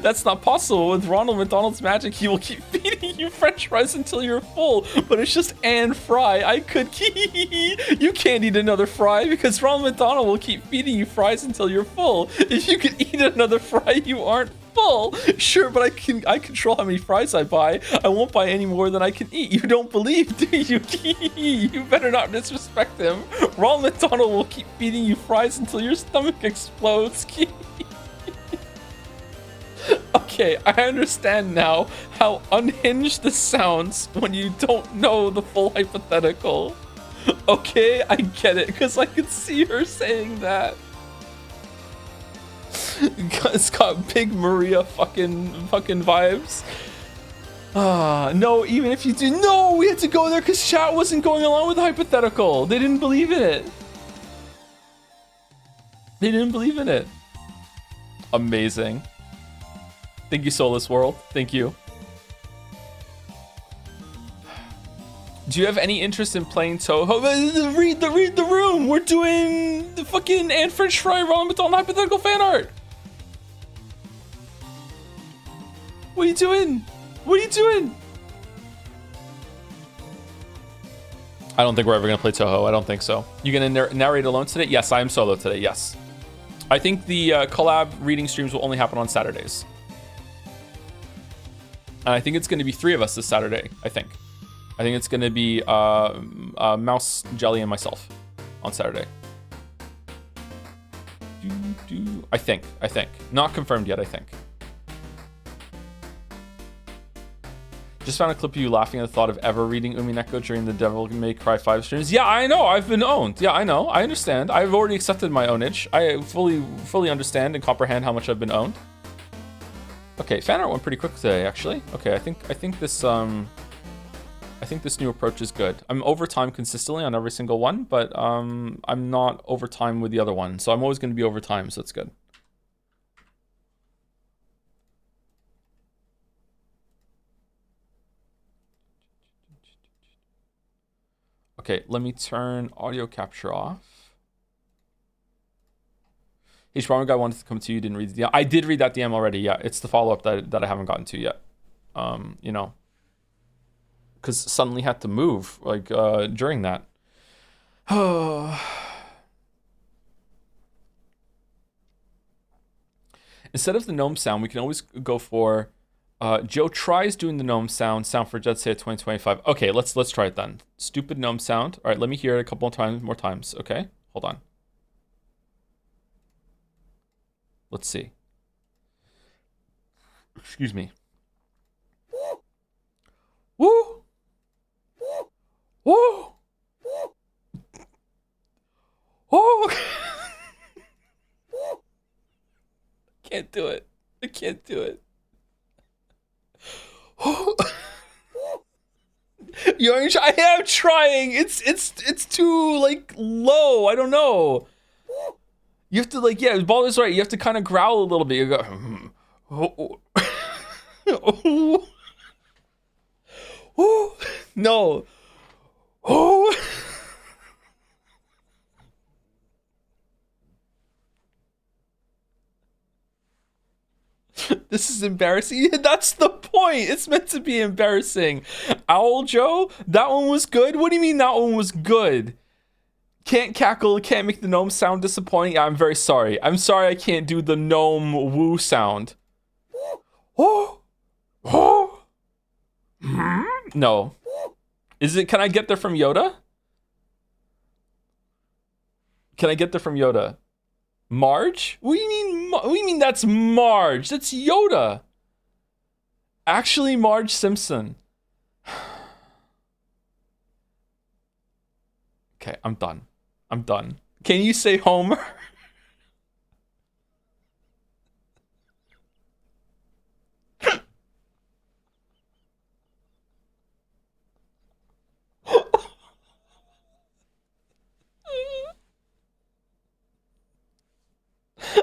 That's not possible. With Ronald McDonald's magic, he will keep feeding you French fries until you're full. But it's just Anne Fry. I could. You can't eat another fry because Ronald McDonald will keep feeding you fries until you're full. If you could eat another fry, you aren't full. Sure, but I control how many fries I buy. I won't buy any more than I can eat. You don't believe, do you? You better not disrespect him. Ronald McDonald will keep feeding you fries until your stomach explodes. Okay, I understand now how unhinged this sounds when you don't know the full hypothetical. Okay, I get it, because I could see her saying that. It's got big Maria fucking vibes. No, even if you do, no, we had to go there because chat wasn't going along with the hypothetical. They didn't believe in it. They didn't believe in it. Amazing. Thank you, Soulless World. Thank you. Do you have any interest in playing Toho? Read the room. We're doing the fucking Anne French Fry Ronald McDonald hypothetical fan art. What are you doing? What are you doing? I don't think we're ever gonna play Toho. I don't think so. You gonna narrate alone today? Yes, I am solo today. Yes. I think the collab reading streams will only happen on Saturdays. And I think it's gonna be 3 of us this Saturday. I think it's gonna be Mouse, Jelly, and myself on Saturday. I think. Not confirmed yet, I think. Just found a clip of you laughing at the thought of ever reading Umineko during the Devil May Cry 5 streams. Yeah, I know. I've been owned. Yeah, I know. I understand. I've already accepted my ownage. I fully understand and comprehend how much I've been owned. Okay, fan art went pretty quick today, actually. Okay, I think this new approach is good. I'm over time consistently on every single one, but I'm not over time with the other one. So I'm always going to be over time, so it's good. Okay, let me turn audio capture off. Hey, Shawarma guy wanted to come to you. Didn't read the DM. I did read that DM already. Yeah, it's the follow up that I haven't gotten to yet. You know, because suddenly had to move like during that. Instead of the gnome sound, we can always go for Joe tries doing the gnome sound for Jet Set 2025. Okay, let's try it then. Stupid gnome sound. All right, let me hear it a couple of more times. Okay, hold on. Let's see. Excuse me. Woo! Woo! Woo! Can't do it. I can't do it. I am trying. It's too like low. I don't know. You have to like Ball is right. You have to kind of growl a little bit. You go. No. This is embarrassing. That's the point. It's meant to be embarrassing. Owl Joe, that one was good. What do you mean that one was good? Can't cackle, can't make the gnome sound disappointing. Yeah, I'm very sorry. I'm sorry I can't do the gnome woo sound. No. Can I get there from Yoda? Can I get there from Yoda? Marge? What do you mean that's Marge? That's Yoda. Actually, Marge Simpson. Okay, I'm done. Can you say Homer?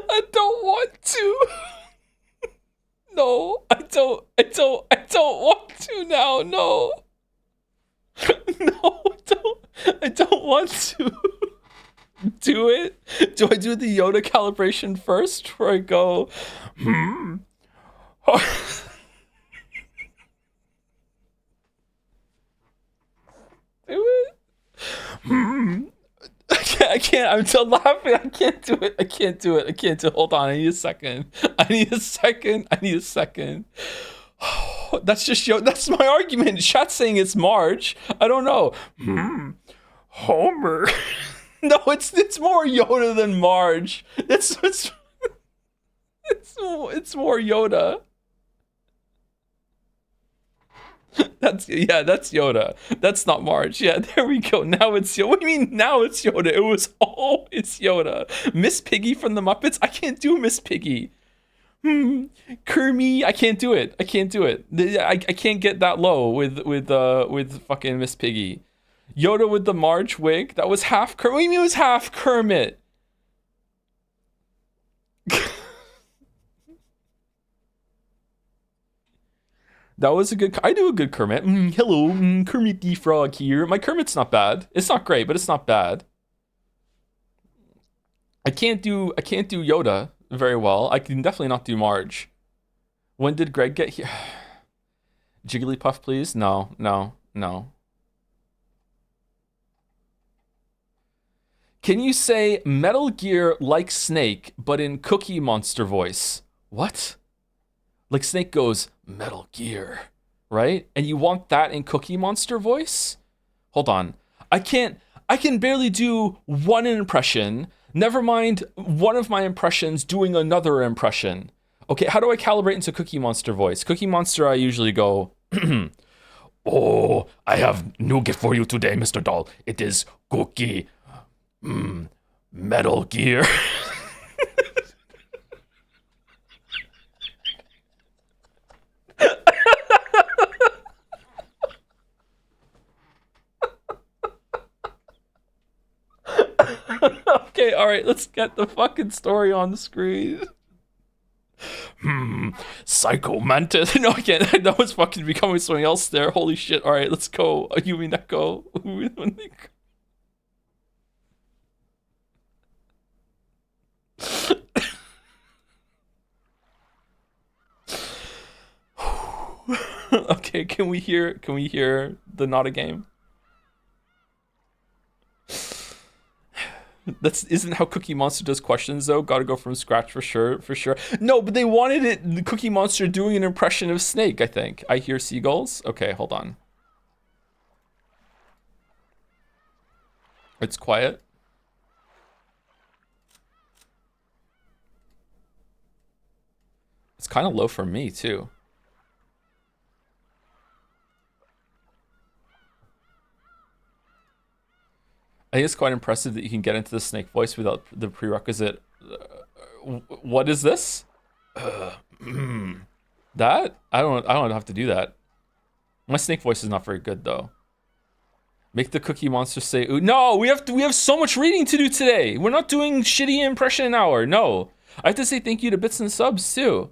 I don't want to. No, I don't want to now. No. No, I don't want to. Do it. Do I do the Yoda calibration first where I go, Do it. I can't. I'm still laughing. I can't do it. Hold on. I need a second. That's just that's my argument. Chat's saying it's Marge. I don't know. Homer. No, it's more Yoda than Marge. It's more Yoda. That's Yoda. That's not Marge. Yeah, there we go. Now it's Yoda. What do you mean now it's Yoda? It was always Yoda. Miss Piggy from the Muppets? I can't do Miss Piggy. Kermie, I can't do it. I can't get that low with fucking Miss Piggy. Yoda with the Marge wig. That was half Kermit. What do you mean it was half Kermit? That was a good. I do a good Kermit. Hello, Kermit the Frog here. My Kermit's not bad. It's not great, but it's not bad. I can't do Yoda very well. I can definitely not do Marge. When did Greg get here? Jigglypuff, please. No. Can you say Metal Gear like Snake, but in Cookie Monster voice? What? Like Snake goes, Metal Gear, right? And you want that in Cookie Monster voice? Hold on. I can barely do one impression. Never mind one of my impressions doing another impression. Okay, how do I calibrate into Cookie Monster voice? Cookie Monster, I usually go, oh, I have new gift for you today, Mr. Doll. It is Cookie Metal Gear. Okay, alright, let's get the fucking story on the screen. Psycho Mantis. No, I can't. That was fucking becoming something else there. Holy shit. Alright, let's go. Umineko. Okay, can we hear the not a game? Isn't how Cookie Monster does questions though. Gotta go from scratch for sure. No, but they wanted it, the Cookie Monster doing an impression of Snake, I think. I hear seagulls. Okay, hold on. It's quiet. It's kind of low for me too. I think it's quite impressive that you can get into the Snake voice without the prerequisite. What is this? That? I don't have to do that. My Snake voice is not very good though. Make the Cookie Monster say, ooh. No, we have so much reading to do today. We're not doing shitty impression hour. No. I have to say thank you to bits and subs too.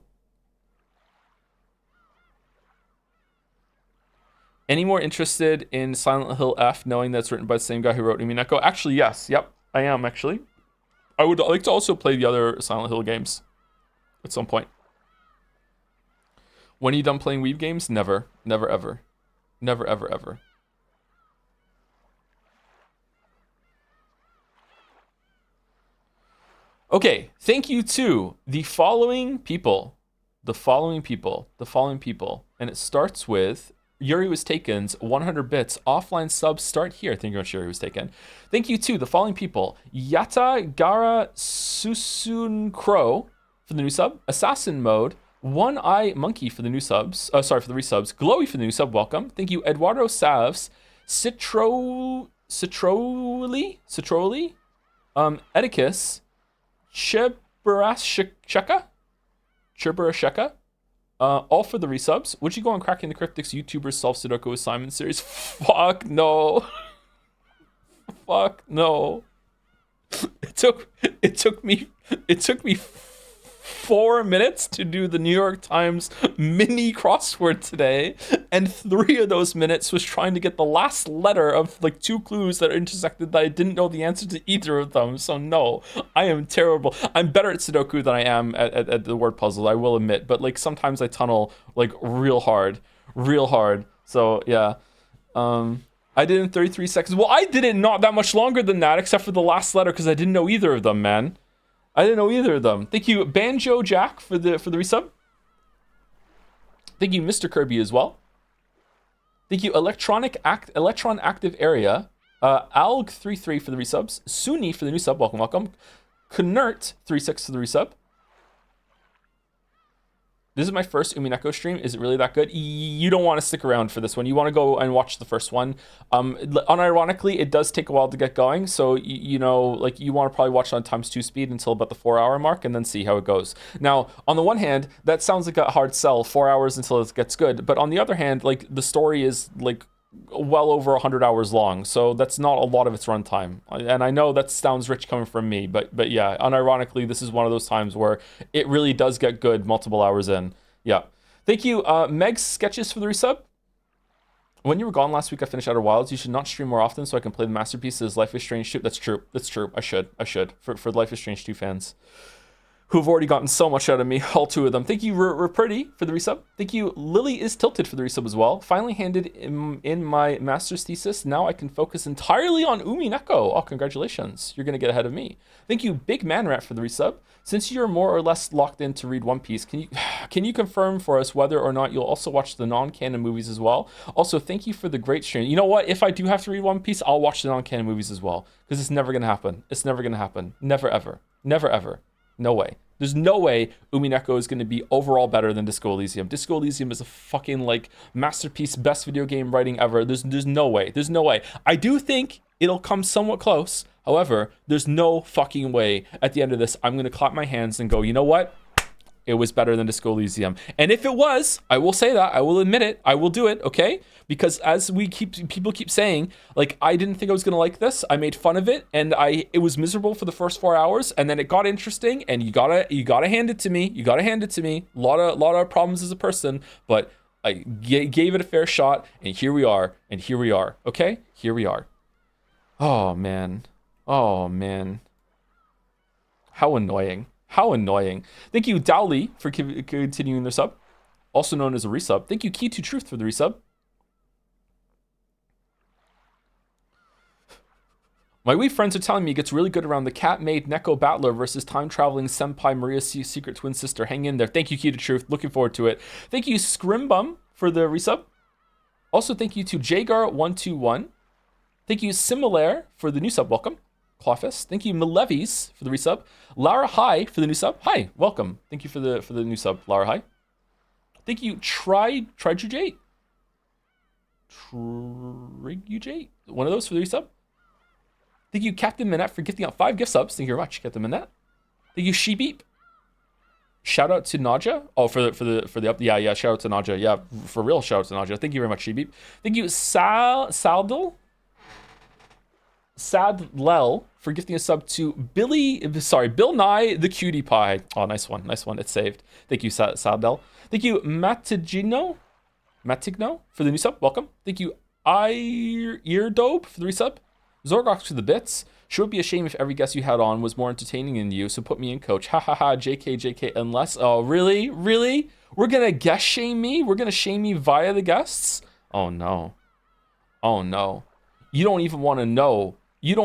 Any more interested in Silent Hill F, knowing that's written by the same guy who wrote Umineko? Actually, yes. Yep, I am actually. I would like to also play the other Silent Hill games at some point. When are you done playing Weeb games? Never. Never, ever. Never, ever, ever. Okay, thank you to the following people. And it starts with Yuri Was Taken's 100 bits offline subs start here. Thank you very much, Yuri Was Taken. Thank you to the following people: Yata Gara Susun Crow for the new sub, Assassin Mode, One Eye Monkey for the new subs. For the resubs. Glowy for the new sub. Welcome. Thank you, Eduardo Savs, Citroli, Edicus, Chibarasheka, all for the resubs. Would you go on Cracking the Cryptics YouTuber self Sudoku assignment series? Fuck no. Fuck no. It took me 4 minutes to do the New York Times mini crossword today, and 3 of those minutes was trying to get the last letter of like 2 clues that are intersected that I didn't know the answer to either of them. So no, I am terrible. I'm better at Sudoku than I am at the word puzzle, I will admit, but like sometimes I tunnel like real hard. So yeah. I did in 33 seconds. Well, I did it not that much longer than that, except for the last letter, because I didn't know either of them, man. I didn't know either of them. Thank you, Banjo Jack, for the resub. Thank you, Mr. Kirby, as well. Thank you, Electron Active Area. Alg33 for the resubs. Sunni for the new sub. Welcome. Knert36 for the resub. This is my first Umineko stream. Is it really that good? You don't want to stick around for this one. You want to go and watch the first one. Unironically, it does take a while to get going. So, you know, like you want to probably watch it on ×2 speed until about the 4-hour mark and then see how it goes. Now, on the one hand, that sounds like a hard sell, 4 hours until it gets good. But on the other hand, like the story is like well over 100 hours long, so that's not a lot of its runtime. And I know that sounds rich coming from me, but yeah, unironically, this is one of those times where it really does get good multiple hours in. Yeah. Thank you, Meg's Sketches, for the resub. When you were gone last week, I finished Outer Wilds. You should not stream more often so I can play the masterpieces. Life is Strange 2. That's true. I should. For Life is Strange 2 fans who've already gotten so much out of me, all 2 of them. Thank you, Pretty, for the resub. Thank you, Lily is Tilted, for the resub as well. Finally handed in my master's thesis. Now I can focus entirely on Umineko. Oh, congratulations. You're going to get ahead of me. Thank you, Big Man Rat, for the resub. Since you're more or less locked in to read One Piece, can you confirm for us whether or not you'll also watch the non-canon movies as well? Also, thank you for the great stream. You know what? If I do have to read One Piece, I'll watch the non-canon movies as well. Because it's never going to happen. It's never going to happen. Never, ever. Never, ever. No way. There's no way Umineko is going to be overall better than Disco Elysium. Disco Elysium is a fucking like masterpiece, best video game writing ever. There's no way. There's no way. I do think it'll come somewhat close. However, there's no fucking way at the end of this I'm going to clap my hands and go, you know what? It was better than Disco Elysium. And if it was, I will say that. I will admit it. I will do it, okay? Because as people keep saying, like, I didn't think I was going to like this. I made fun of it, and it was miserable for the first 4 hours, and then it got interesting, and you gotta hand it to me. You gotta hand it to me. A lot of problems as a person, but I gave it a fair shot, and here we are, okay? Here we are. Oh, man. How annoying. Thank you, Dowley, for continuing this up. also known as a resub. Thank you, Key to Truth, for the resub. My wee friends are telling me it gets really good around the cat-made Neko Battler versus time-traveling Senpai Maria's secret twin sister. Hang in there. Thank you, Key to Truth. Looking forward to it. Thank you, Scrimbum, for the resub. Also, thank you to Jagar121. Thank you, Similar, for the new sub. Welcome. Clawfist. Thank you, Malevis, for the resub. Lara High for the new sub. Hi, welcome. Thank you for the new sub, Lara High. Thank you, Trijujate. Trigujate. One of those for the resub. Thank you, Captain Minette, for gifting out 5 gift subs. Thank you very much, Captain Minette. Thank you, Shebeep. Shout out to Naja. Oh, for the up. Yeah. Shout out to Naja. Yeah, for real. Shout out to Naja. Thank you very much, Shebeep. Thank you, Sadlel, for gifting a sub to Bill Nye the Cutie Pie. Oh, nice one. It's saved. Thank you, Sadlel. Thank you, Matigno, for the new sub. Welcome. Thank you, Eardobe, for the resub. Zorgox for the bits. Sure would be a shame if every guest you had on was more entertaining than you, so put me in, coach. Ha ha ha, JK, unless... Oh, really? We're gonna guest shame me? We're gonna shame me via the guests? Oh, no. You don't even want to know. The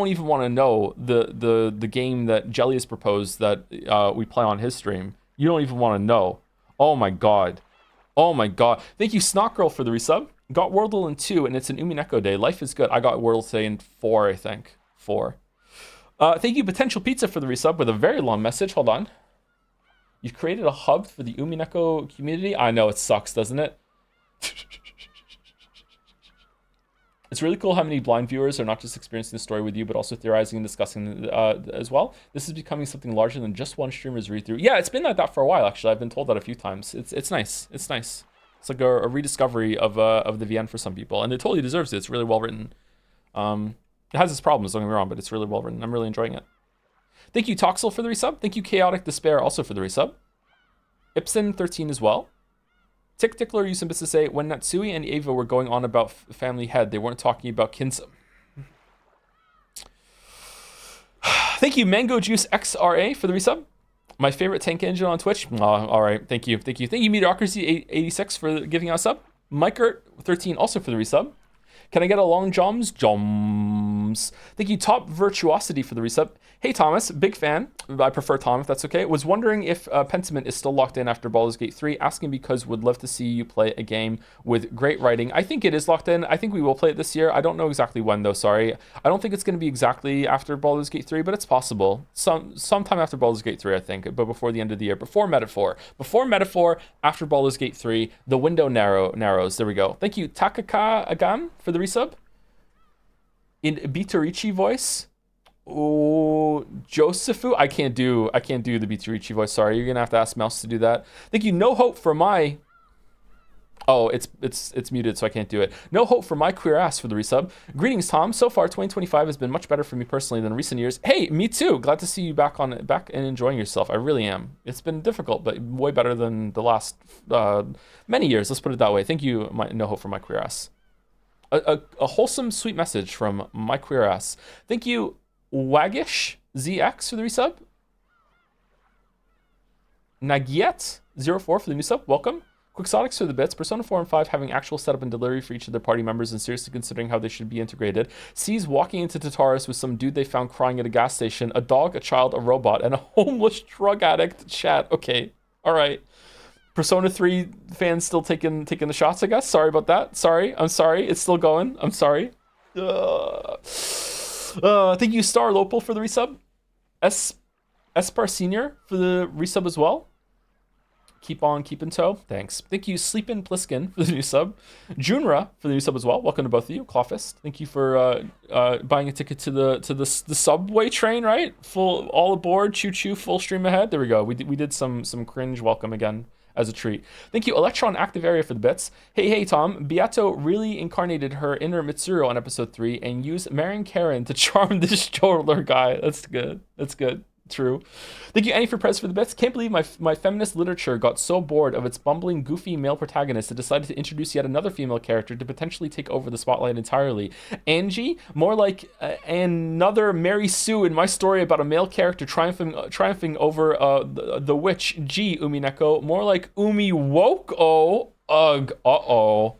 game that Jelly has proposed that we play on his stream. You don't even want to know. Oh, my God. Thank you, Snot Girl, for the resub. Got Wordle in 2, and it's an Umineko day. Life is good. I got Wordle today in 4, I think. 4. Thank you, Potential Pizza, for the resub with a very long message. Hold on. You've created a hub for the Umineko community? I know, it sucks, doesn't it? It's really cool how many blind viewers are not just experiencing the story with you, but also theorizing and discussing as well. This is becoming something larger than just one streamer's read-through. Yeah, it's been like that for a while, actually. I've been told that a few times. It's nice. It's like a rediscovery of the VN for some people, and it totally deserves it. It's really well written. It has its problems, don't get me wrong, but it's really well written. I'm really enjoying it. Thank you, Toxel, for the resub. Thank you, Chaotic Despair, also for the resub. Ipsen13 as well. Tick Tickler used to say, when Natsui and Ava were going on about Family Head, they weren't talking about Kinsa. Thank you, Mango Juice XRA, for the resub. My favorite tank engine on Twitch. Oh, all right, thank you. Thank you, Mediocrity 86 for giving us a sub. Mikert13 also for the resub. Can I get a long joms? Thank you, Top Virtuosity, for the resub. Hey, Thomas, big fan. I prefer Tom, if that's okay. Was wondering if Pentiment is still locked in after Baldur's Gate 3. Asking because would love to see you play a game with great writing. I think it is locked in. I think we will play it this year. I don't know exactly when, though, sorry. I don't think it's going to be exactly after Baldur's Gate 3, but it's possible. Sometime after Baldur's Gate 3, I think, but before the end of the year. Before Metaphor, after Baldur's Gate 3, the window narrows. There we go. Thank you, Takaka Agam, for the resub. In Bitorichi voice. Oh, Josephu, I can't do the Bitorichi voice. Sorry, you're gonna have to ask Mouse to do that. Thank you. No hope for my. Oh, it's muted, so I can't do it. No hope for my queer ass for the resub. Greetings, Tom. So far, 2025 has been much better for me personally than recent years. Hey, me too. Glad to see you back and enjoying yourself. I really am. It's been difficult, but way better than the last many years. Let's put it that way. Thank you. No hope for my queer ass. A wholesome, sweet message from my queer ass. Thank you, Waggish ZX, for the resub. Nagiet04 for the new sub. Welcome. Quixotics for the bits. Persona 4 and 5 having actual setup and delivery for each of their party members and seriously considering how they should be integrated. C's walking into Tataris with some dude they found crying at a gas station, a dog, a child, a robot, and a homeless drug addict. Chat. Okay. All right. Persona 3 fans still taking the shots, I guess. Sorry about that. I'm sorry. It's still going. I'm sorry. Thank you, Star Lopal, for the resub. Espar Senior for the resub as well. Keep on keeping toe. Thanks. Thank you, Sleepin' Pliskin, for the new sub. Junra for the new sub as well. Welcome to both of you. Clawfist. Thank you for buying a ticket to the subway train, right? Full all aboard, choo choo, full stream ahead. There we go. We did some cringe welcome again as a treat. Thank you, Electron Active Area, for the bits. Hey, Tom. Beato really incarnated her inner Mitsuru on episode 3 and used Marin Karen to charm this Jorler guy. That's good. True. Thank you, Annie, for press for the bits. Can't believe my feminist literature got so bored of its bumbling, goofy male protagonist it decided to introduce yet another female character to potentially take over the spotlight entirely. Angie, more like another Mary Sue in my story about a male character triumphing over the witch. G Umineko, more like Umi woke. Oh, ugh, uh-oh.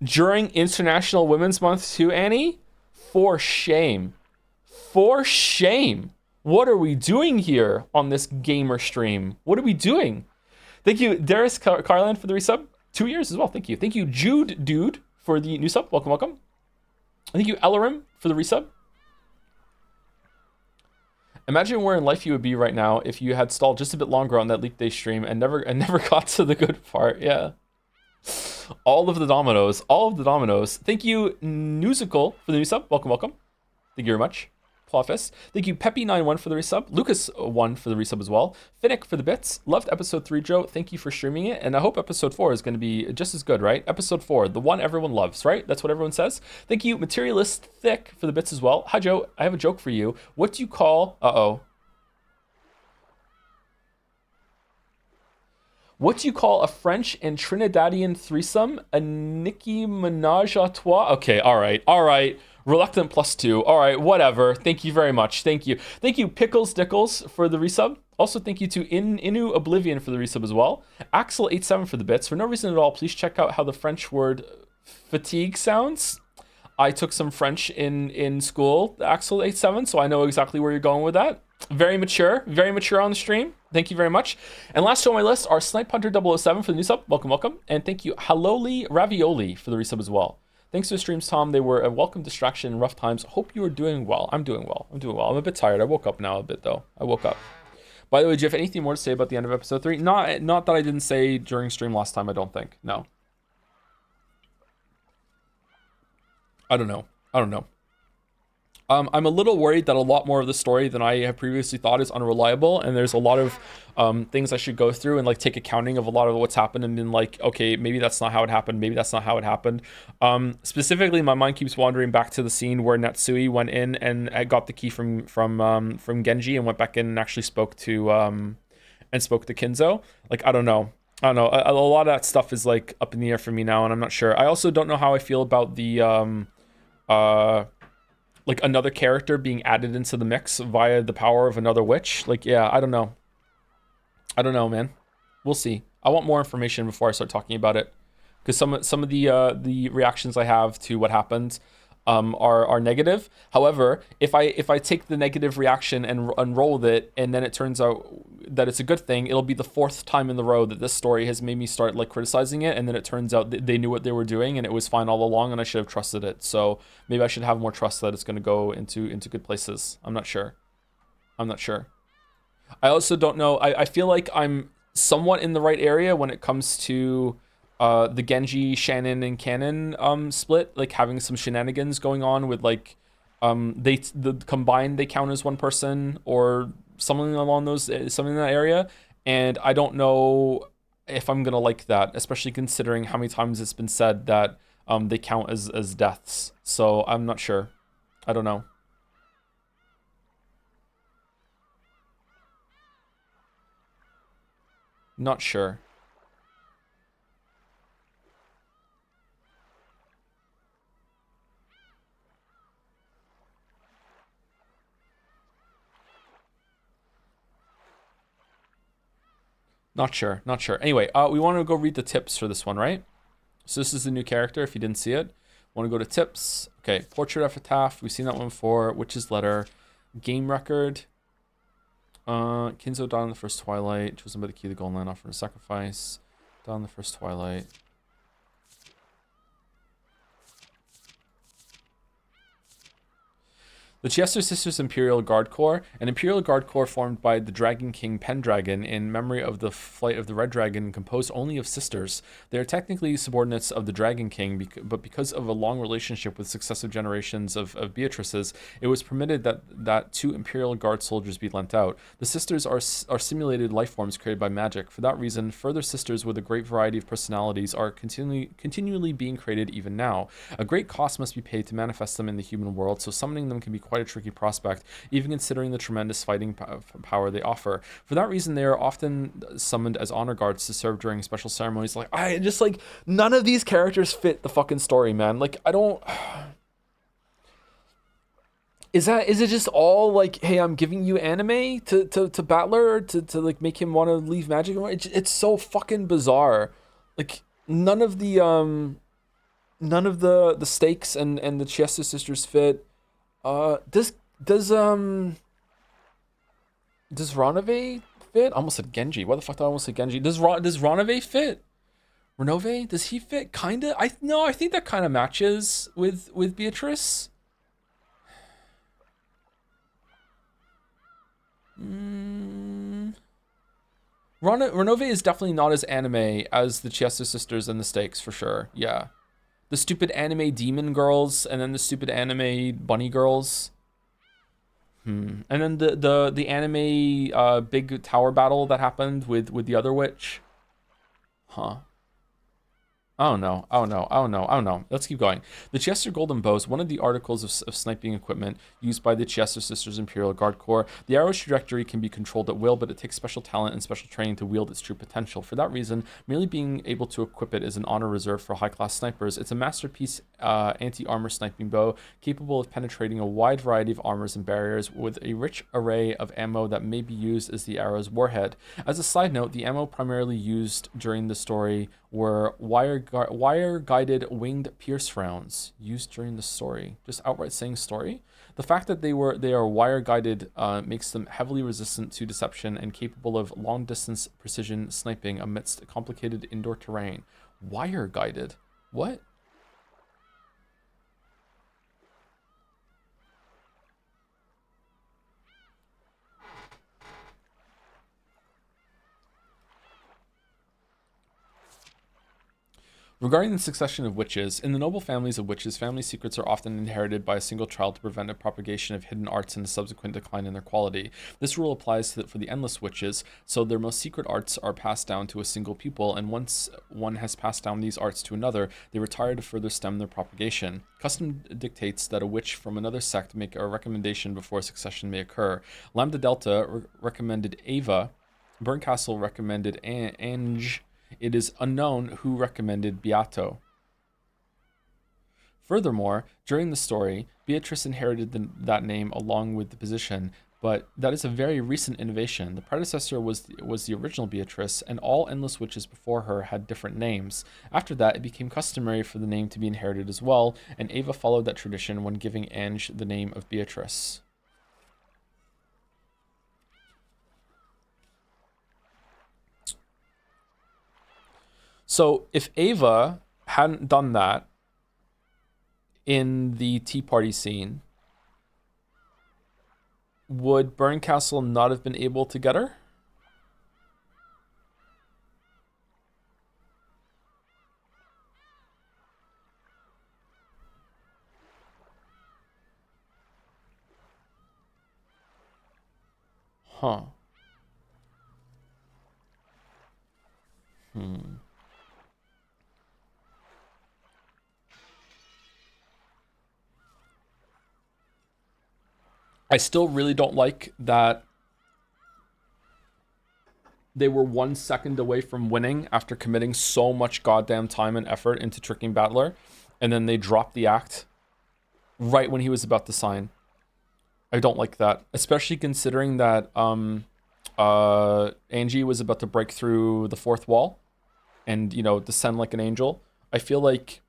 During International Women's Month too, Annie? For shame. For shame. What are we doing here on this gamer stream? What are we doing? Thank you, Darius Carland, for the resub. 2 years as well. Thank you. Thank you, Jude Dude, for the new sub. Welcome, welcome. Thank you, Ellerim, for the resub. Imagine where in life you would be right now if you had stalled just a bit longer on that leak day stream and never got to the good part. Yeah. All of the dominoes. All of the dominoes. Thank you, Newsical, for the new sub. Welcome, welcome. Thank you very much. Plofus. Thank you, Peppy91 for the resub. Lucas1 for the resub as well. Finnick for the bits. Loved episode 3, Joe. Thank you for streaming it. And I hope episode 4 is going to be just as good, right? Episode 4, the one everyone loves, right? That's what everyone says. Thank you, Materialist Thick, for the bits as well. Hi, Joe. I have a joke for you. What do you call... What do you call a French and Trinidadian threesome? A Nicki Minaj à trois? Okay, all right. Reluctant +2. All right, whatever. Thank you very much. Thank you. Thank you, Pickles Dickles, for the resub. Also, thank you to Inu Oblivion for the resub as well. Axel87 for the bits. For no reason at all, please check out how the French word fatigue sounds. I took some French in school, Axel87, so I know exactly where you're going with that. Very mature on the stream. Thank you very much. And last two on my list are Snipe Hunter 007 for the new sub. Welcome, welcome. And thank you, Haloli Ravioli, for the resub as well. Thanks to the streams, Tom. They were a welcome distraction in rough times. Hope you are doing well. I'm doing well. I'm a bit tired. I woke up now a bit, though. I woke up. By the way, do you have anything more to say about the end of episode 3? Not that I didn't say during stream last time, I don't think. No. I don't know. I'm a little worried that a lot more of the story than I have previously thought is unreliable, and there's a lot of things I should go through and like take accounting of a lot of what's happened, and then like, okay, maybe that's not how it happened. Maybe that's not how it happened. Specifically, my mind keeps wandering back to the scene where Natsui went in and got the key from Genji and went back in and actually spoke to Kinzo. Like, I don't know. A lot of that stuff is like up in the air for me now, and I'm not sure. I also don't know how I feel about the like another character being added into the mix via the power of another witch. Like, yeah, I don't know, man. We'll see. I want more information before I start talking about it, because some of the reactions I have to what happened are negative. However, if I take the negative reaction and roll with it, and then it turns out that it's a good thing, it'll be the 4th time in the row that this story has made me start like criticizing it, and then it turns out they knew what they were doing and it was fine all along, and I should have trusted it. So maybe I should have more trust that it's going to go into good places. I'm not sure. I also don't know. I feel like I'm somewhat in the right area when it comes to the Genji, Shannon, and Canon split, like having some shenanigans going on with like the combined they count as one person or something along something in that area, and I don't know if I'm gonna like that, especially considering how many times it's been said that they count as deaths. So I'm not sure. I don't know. Not sure. Not sure. Anyway, we want to go read the tips for this one, right? So this is the new character, if you didn't see it. Want to go to tips. Okay, Portrait Epitaph. We've seen that one before. Witch's Letter. Game Record. Kinzo died in the first twilight. Chosen by the key of the golden land, offered a sacrifice. Died in the first twilight. The Chiesto Sisters Imperial Guard Corps, an Imperial Guard Corps formed by the Dragon King Pendragon in memory of the flight of the Red Dragon, composed only of sisters. They are technically subordinates of the Dragon King, but because of a long relationship with successive generations of Beatrices, it was permitted that 2 Imperial Guard soldiers be lent out. The sisters are simulated life forms created by magic. For that reason, further sisters with a great variety of personalities are continually being created even now. A great cost must be paid to manifest them in the human world, so summoning them can be quite quite a tricky prospect, even considering the tremendous fighting power they offer. For that reason, they are often summoned as honor guards to serve during special ceremonies. Like, I just, like, none of these characters fit the fucking story, man. Like, I don't... Is it just all like, hey, I'm giving you anime to Battler to like make him want to leave Magic? It's so fucking bizarre. Like, none of the stakes and the Chiesto sisters fit. Does Ranove fit? I almost said Genji. Why the fuck did I almost say Genji? Does Ranove fit? Renove, does he fit? Kinda. I think that kind of matches with Beatrice. Renove is definitely not as anime as the Chiesto sisters and the Stakes, for sure. Yeah. The stupid anime demon girls and then the stupid anime bunny girls. And then the anime big tower battle that happened with the other witch. Huh. I don't know. Let's keep going. The Chester Golden Bow is one of the articles of sniping equipment used by the Chester Sisters Imperial Guard Corps. The arrow's trajectory can be controlled at will, but it takes special talent and special training to wield its true potential. For that reason, merely being able to equip it is an honor reserved for high-class snipers. It's a masterpiece anti-armor sniping bow, capable of penetrating a wide variety of armors and barriers with a rich array of ammo that may be used as the arrow's warhead. As a side note, the ammo primarily used during the story were wire-guided winged pierce rounds used during the story. Just outright saying story. The fact that they are wire-guided makes them heavily resistant to deception and capable of long-distance precision sniping amidst complicated indoor terrain. Wire-guided? What? Regarding the succession of witches, in the noble families of witches, family secrets are often inherited by a single child to prevent a propagation of hidden arts and a subsequent decline in their quality. This rule applies for the endless witches, so their most secret arts are passed down to a single pupil, and once one has passed down these arts to another, they retire to further stem their propagation. Custom dictates that a witch from another sect make a recommendation before succession may occur. Lambda Delta recommended Ava, Burncastle recommended Ange. It is unknown who recommended Beato. Furthermore, during the story, Beatrice inherited that name along with the position, but that is a very recent innovation. The predecessor was the original Beatrice, and all endless witches before her had different names. After that, it became customary for the name to be inherited as well, and Ava followed that tradition when giving Ange the name of Beatrice. So if Ava hadn't done that in the Tea Party scene, would Burncastle not have been able to get her? Huh. I still really don't like that they were 1 second away from winning after committing so much goddamn time and effort into tricking Battler, and then they dropped the act right when he was about to sign. I don't like that, especially considering that Angie was about to break through the fourth wall and, you know, descend like an angel. I feel like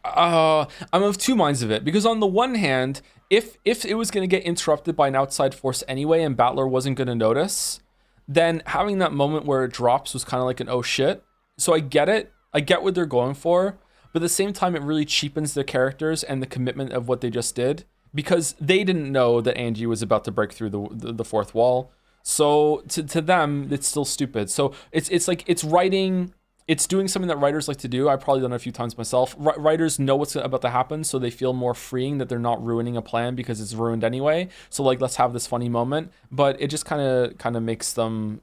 I'm of two minds of it, because on the one hand, if it was going to get interrupted by an outside force anyway and Battler wasn't going to notice, then having that moment where it drops was kind of like an oh shit. So I get it. I get what they're going for, but at the same time, it really cheapens their characters and the commitment of what they just did, because they didn't know that Angie was about to break through the fourth wall. So to them, it's still stupid. So it's like it's writing. It's doing something that writers like to do. I've probably done it a few times myself. Writers know what's about to happen, so they feel more freeing that they're not ruining a plan because it's ruined anyway. So like, let's have this funny moment, but it just kind of makes them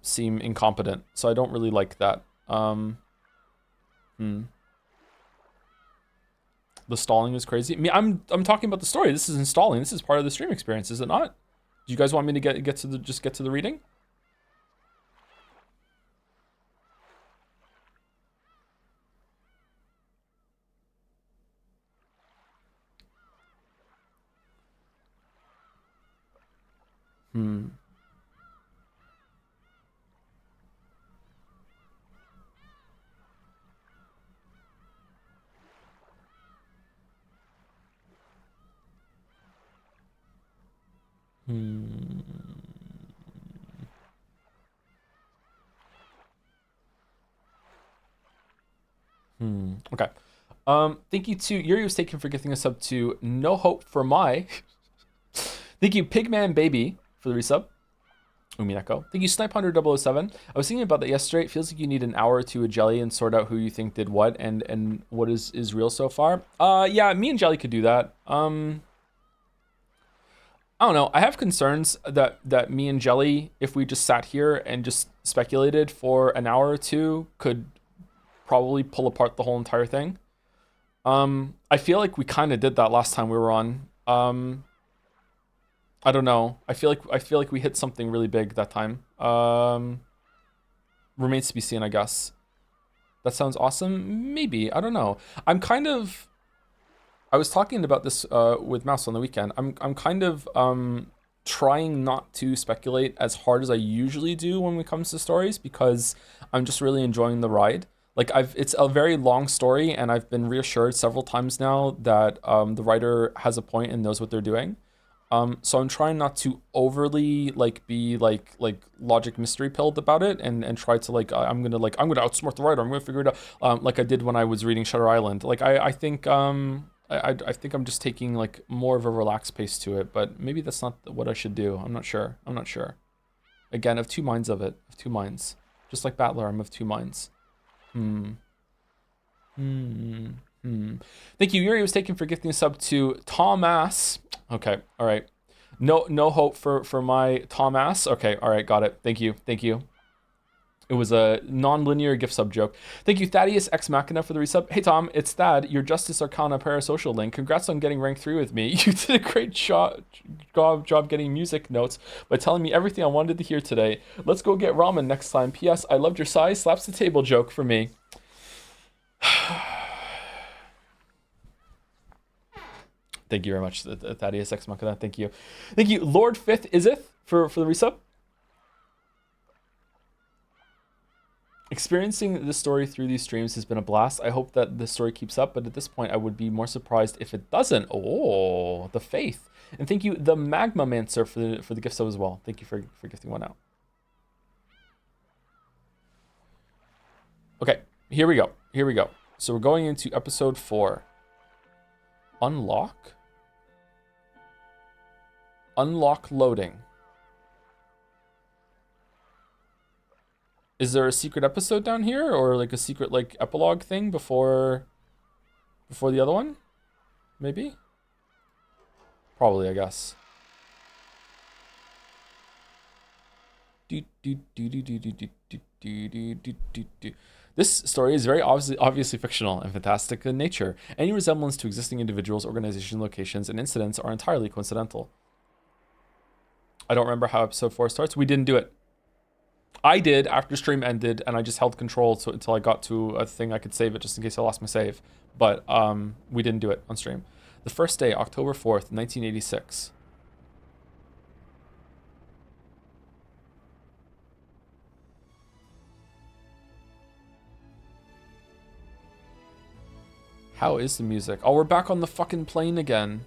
seem incompetent. So I don't really like that. The stalling is crazy. I mean, I'm talking about the story. This is installing. This is part of the stream experience, is it not? Do you guys want me to get to the reading? Hmm. Hmm. Okay. Thank you to Yuri was taken for gifting us up to No Hope for My. Thank you, Pigman Baby, for the resub. Umineko. Thank you, Snipe Hunter 007. I was thinking about that yesterday. It feels like you need an hour or two of Jelly and sort out who you think did what and what is real so far. Yeah, me and Jelly could do that. I don't know. I have concerns that me and Jelly, if we just sat here and just speculated for an hour or two, could probably pull apart the whole entire thing. I feel like we kind of did that last time we were on. I don't know. I feel like we hit something really big that time. Remains to be seen, I guess. That sounds awesome. Maybe. I don't know. I was talking about this with Mouse on the weekend. I'm kind of trying not to speculate as hard as I usually do when it comes to stories, because I'm just really enjoying the ride. Like it's a very long story, and I've been reassured several times now that the writer has a point and knows what they're doing. So I'm trying not to overly be logic mystery pilled about it, and try to I'm gonna outsmart the writer. I'm gonna figure it out, like I did when I was reading Shutter Island. I think I think I'm just taking more of a relaxed pace to it, but maybe that's not what I should do. I'm not sure. Again, of two minds of it. Of two minds. Just like Battler, I'm of two minds. Thank you. Yuri was taken for gifting a sub to Thomas. Okay, all right. No hope for my Thomas. Okay, all right, got it. Thank you. It was a non-linear gift sub joke. Thank you, Thaddeus Ex Machina, for the resub. Hey Tom, it's Thad, your Justice Arcana Parasocial link. Congrats on getting rank 3 with me. You did a great job getting music notes by telling me everything I wanted to hear today. Let's go get ramen next time. P.S. I loved your size. Slaps the table joke for me. Thank you very much, Thaddeus Ex Machina. Thank you. Lord Fifth Isith for the resub. Experiencing this story through these streams has been a blast. I hope that the story keeps up, but at this point I would be more surprised if it doesn't. Oh, the faith. And thank you, the Magma Mancer, for the gift sub as well. Thank you for gifting one out. Okay, here we go. So we're going into episode 4. Unlock loading. Is there a secret episode down here, or a secret epilogue thing before the other one? Maybe? Probably, I guess. This story is very obviously fictional and fantastic in nature. Any resemblance to existing individuals, organizations, locations, and incidents are entirely coincidental. I don't remember how episode 4 starts. We didn't do it. I did after stream ended, and I just held control until I got to a thing I could save it, just in case I lost my save. But we didn't do it on stream. The first day, October 4th, 1986. How is the music? Oh, we're back on the fucking plane again.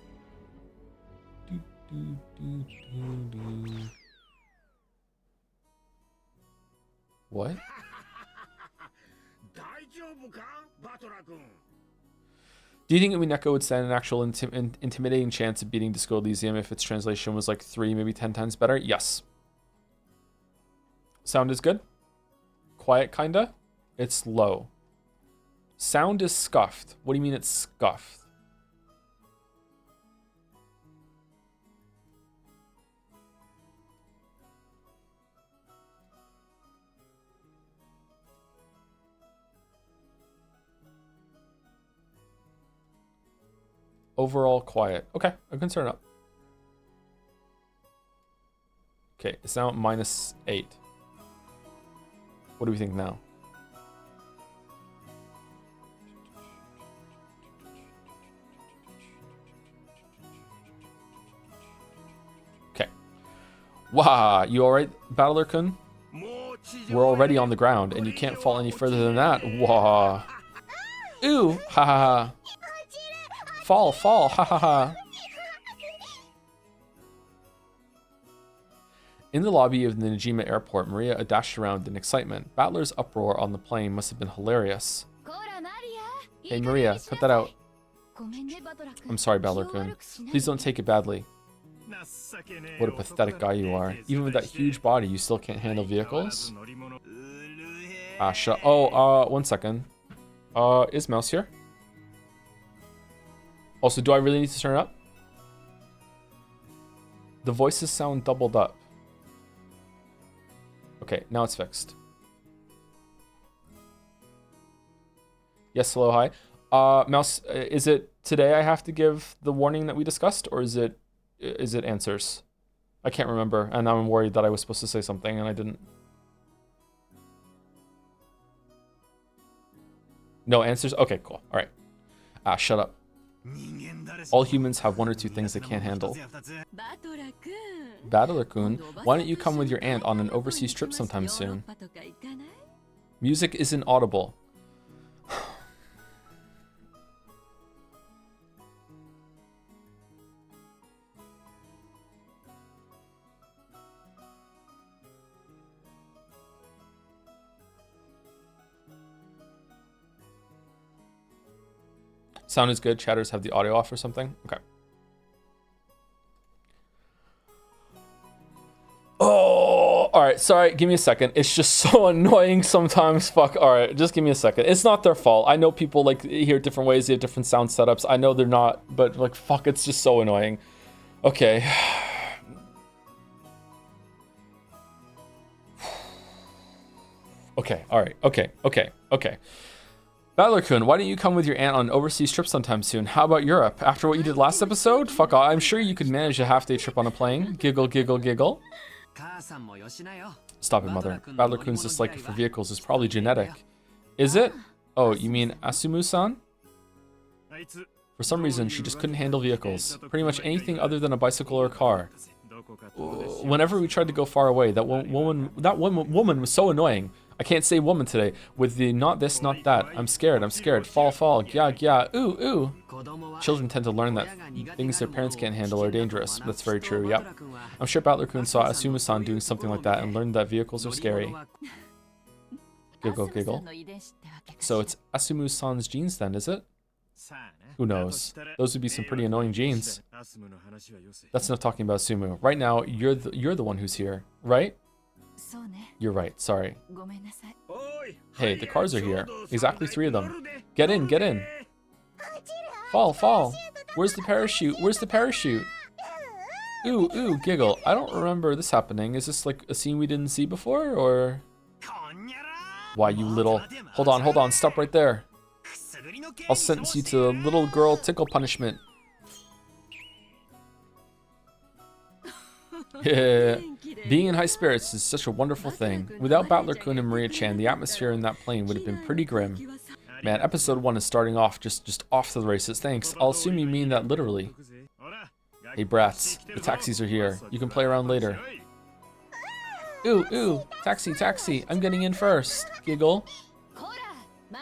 What? Do you think Umineko would stand an actual intimidating chance of beating Disco Elysium if its translation was 3, maybe 10 times better? Yes. Sound is good. Quiet, kinda. It's low. Sound is scuffed. What do you mean it's scuffed? Overall quiet. Okay, I can turn it up. Okay, it's now at -8. What do we think now? Okay. Wow, you alright, Battler-kun? We're already on the ground, and you can't fall any further than that. Wow. Ooh, ha ha ha. Fall, fall, ha ha ha. In the lobby of the Najima airport, Maria dashed around in excitement. Battler's uproar on the plane must have been hilarious. Hey Maria, cut that out. I'm sorry, Battler-kun. Please don't take it badly. What a pathetic guy you are. Even with that huge body, you still can't handle vehicles? Ah, shut. Oh, 1 second. Is Mouse here? Also, do I really need to turn it up? The voices sound doubled up. Okay, now it's fixed. Yes, hello, hi. Mouse, is it today I have to give the warning that we discussed, or is it answers? I can't remember, and now I'm worried that I was supposed to say something and I didn't. No answers? Okay, cool. All right. Ah, shut up. All humans have 1 or 2 things they can't handle. Battler-kun, why don't you come with your aunt on an overseas trip sometime soon? Music isn't audible. Sound is good. Chatters have the audio off or something. Okay. Oh, all right. Sorry. Give me a second. It's just so annoying sometimes. Fuck. All right. Just give me a second. It's not their fault. I know people like hear different ways. They have different sound setups. I know they're not, but like, fuck, it's just so annoying. Okay. Okay. All right. Okay. Battler-kun, why don't you come with your aunt on an overseas trip sometime soon? How about Europe? After what you did last episode? Fuck off. I'm sure you could manage a half-day trip on a plane. Giggle, giggle, giggle. Stop it, mother. Battler-kun's dislike for vehicles is probably genetic. Is it? Oh, you mean Asumu-san? For some reason, she just couldn't handle vehicles. Pretty much anything other than a bicycle or a car. Whenever we tried to go far away, that woman was so annoying. I can't say woman today. With the not this, not that. I'm scared. Fall, fall. Gya, gya. Ooh, ooh. Children tend to learn that things their parents can't handle are dangerous. That's very true, yep. I'm sure Battler-kun saw Asuma-san doing something like that and learned that vehicles are scary. Giggle, giggle. So it's Asumu-san's genes then, is it? Who knows? Those would be some pretty annoying genes. That's enough talking about Asumu. Right now, you're the one who's here, right? You're right, sorry. Hey, the cars are here. Exactly 3 of them. Get in, get in. Fall, fall. Where's the parachute? Where's the parachute? Ooh, ooh, giggle. I don't remember this happening. Is this like a scene we didn't see before, or? Why, you little... Hold on, stop right there. I'll sentence you to little girl tickle punishment. Being in high spirits is such a wonderful thing. Without Battler-kun and Maria-chan, the atmosphere in that plane would have been pretty grim. Man, episode 1 is starting off just off to the races. Thanks. I'll assume you mean that literally. Hey brats, the taxis are here. You can play around later. Ooh, ooh, taxi, taxi. I'm getting in first. Giggle.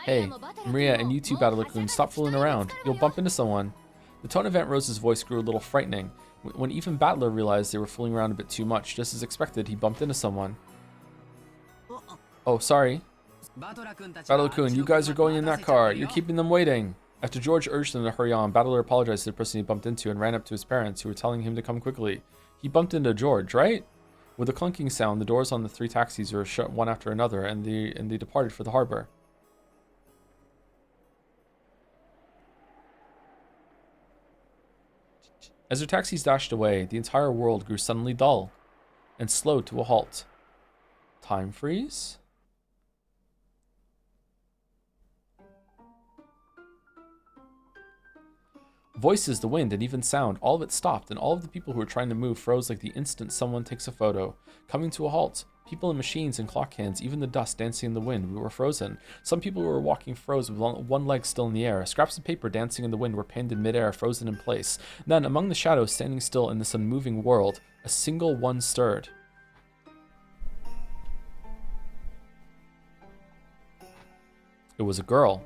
Hey, Maria and you two, Battler-kun, stop fooling around. You'll bump into someone. The tone of Aunt Rose's voice grew a little frightening. When even Battler realized they were fooling around a bit too much, just as expected, he bumped into someone. Oh, sorry. Battler-kun, you guys are going in that car. You're keeping them waiting. After George urged them to hurry on, Battler apologized to the person he bumped into and ran up to his parents, who were telling him to come quickly. He bumped into George, right? With a clunking sound, the doors on the 3 taxis were shut one after another, and they departed for the harbor. As their taxis dashed away, the entire world grew suddenly dull and slowed to a halt. Time freeze? Voices, the wind, and even sound, all of it stopped, and all of the people who were trying to move froze like the instant someone takes a photo. Coming to a halt. People and machines and clock hands, even the dust dancing in the wind, we were frozen. Some people who were walking froze with one leg still in the air. Scraps of paper dancing in the wind were pinned in midair, frozen in place. Then, among the shadows standing still in this unmoving world, a single one stirred. It was a girl.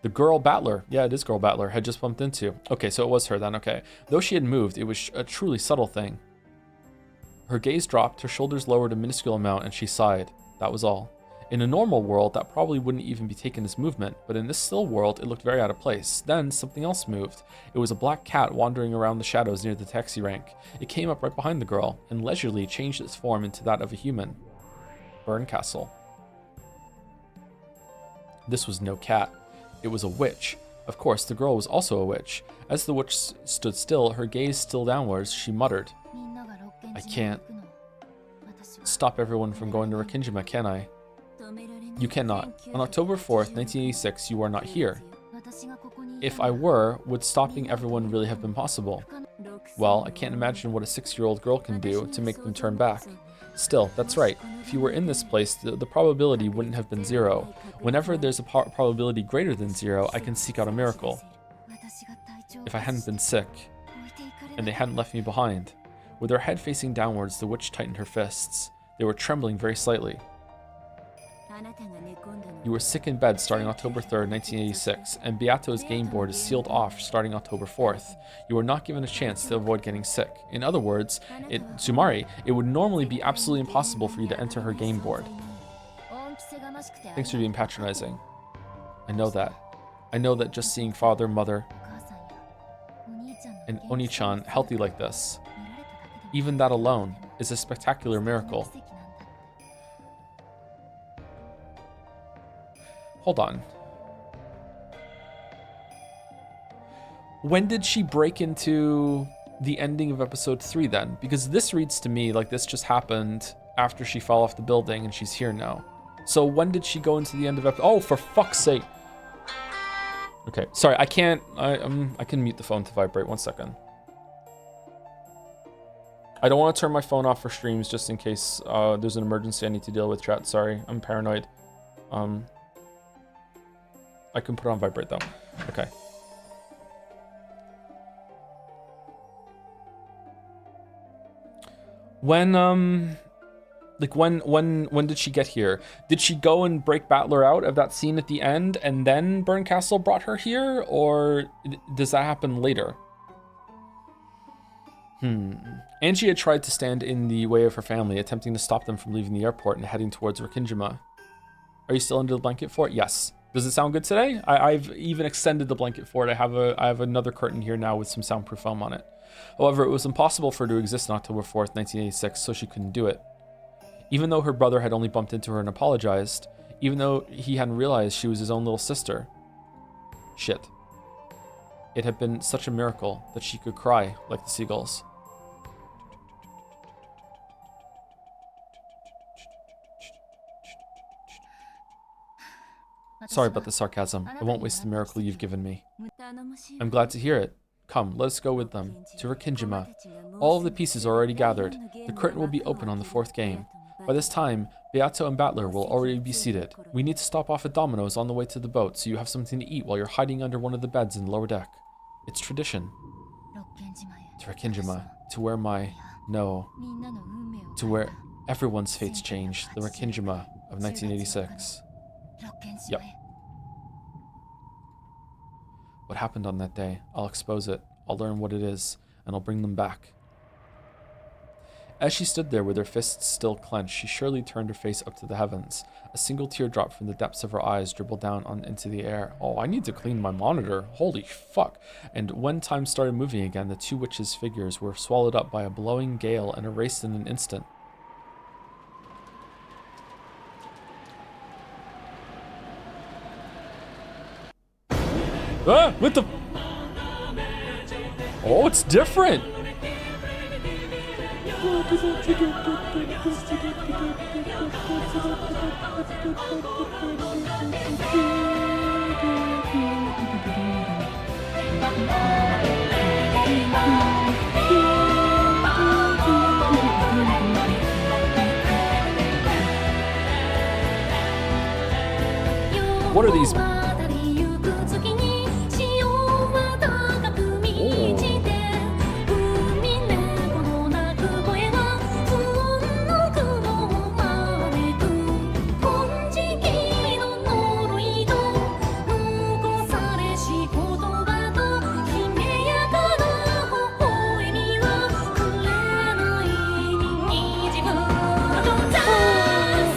The girl Battler, yeah, it is girl Battler, had just bumped into. Okay, so it was her then, okay. Though she had moved, it was a truly subtle thing. Her gaze dropped, her shoulders lowered a minuscule amount, and she sighed. That was all. In a normal world, that probably wouldn't even be taken as movement, but in this still world, it looked very out of place. Then, something else moved. It was a black cat wandering around the shadows near the taxi rank. It came up right behind the girl, and leisurely changed its form into that of a human. Berncastle. This was no cat. It was a witch. Of course, the girl was also a witch. As the witch stood still, her gaze still downwards, she muttered, I can't stop everyone from going to Rikinjima, can I? You cannot. On October 4th, 1986, you are not here. If I were, would stopping everyone really have been possible? Well, I can't imagine what a 6-year-old girl can do to make them turn back. Still, that's right. If you were in this place, the probability wouldn't have been 0. Whenever there's a probability greater than 0, I can seek out a miracle. If I hadn't been sick, and they hadn't left me behind. With her head facing downwards, the witch tightened her fists. They were trembling very slightly. You were sick in bed starting October 3rd, 1986, and Beato's game board is sealed off starting October 4th. You were not given a chance to avoid getting sick. In other words, Tsumari, it would normally be absolutely impossible for you to enter her game board. Thanks for being patronizing. I know that. I know that just seeing father, mother, and Oni-chan healthy like this, even that alone, is a spectacular miracle. Hold on. When did she break into the ending of episode 3 then? Because this reads to me like this just happened after she fell off the building and she's here now. So when did she go into the end of episode? Oh, for fuck's sake. Okay, sorry, I can mute the phone to vibrate. 1 second. I don't want to turn my phone off for streams just in case there's an emergency I need to deal with, chat. Sorry, I'm paranoid. I can put it on vibrate though. Okay. When did she get here? Did she go and break Battler out of that scene at the end and then Berncastle brought her here, or does that happen later? Angie had tried to stand in the way of her family, attempting to stop them from leaving the airport and heading towards Rikinjima. Are you still under the blanket fort? Yes. Does it sound good today? I've even extended the blanket fort. I have another curtain here now with some soundproof foam on it. However, it was impossible for her to exist on October 4th, 1986, so she couldn't do it. Even though her brother had only bumped into her and apologized, even though he hadn't realized she was his own little sister. Shit. It had been such a miracle that she could cry like the seagulls. Sorry about the sarcasm. I won't waste the miracle you've given me. I'm glad to hear it. Come, let us go with them. To Rikinjima. All of the pieces are already gathered. The curtain will be open on the 4th game. By this time, Beato and Battler will already be seated. We need to stop off at Domino's on the way to the boat so you have something to eat while you're hiding under one of the beds in the lower deck. It's tradition. To Rikinjima. To where to where everyone's fates change. The Rikinjima of 1986. Yep. What happened on that day? I'll expose it. I'll learn what it is, and I'll bring them back. As she stood there with her fists still clenched, she surely turned her face up to the heavens. A single teardrop from the depths of her eyes dribbled down into the air. Oh, I need to clean my monitor. Holy fuck. And when time started moving again, the two witches' figures were swallowed up by a blowing gale and erased in an instant. Ah, what the? Oh, it's different. What are these?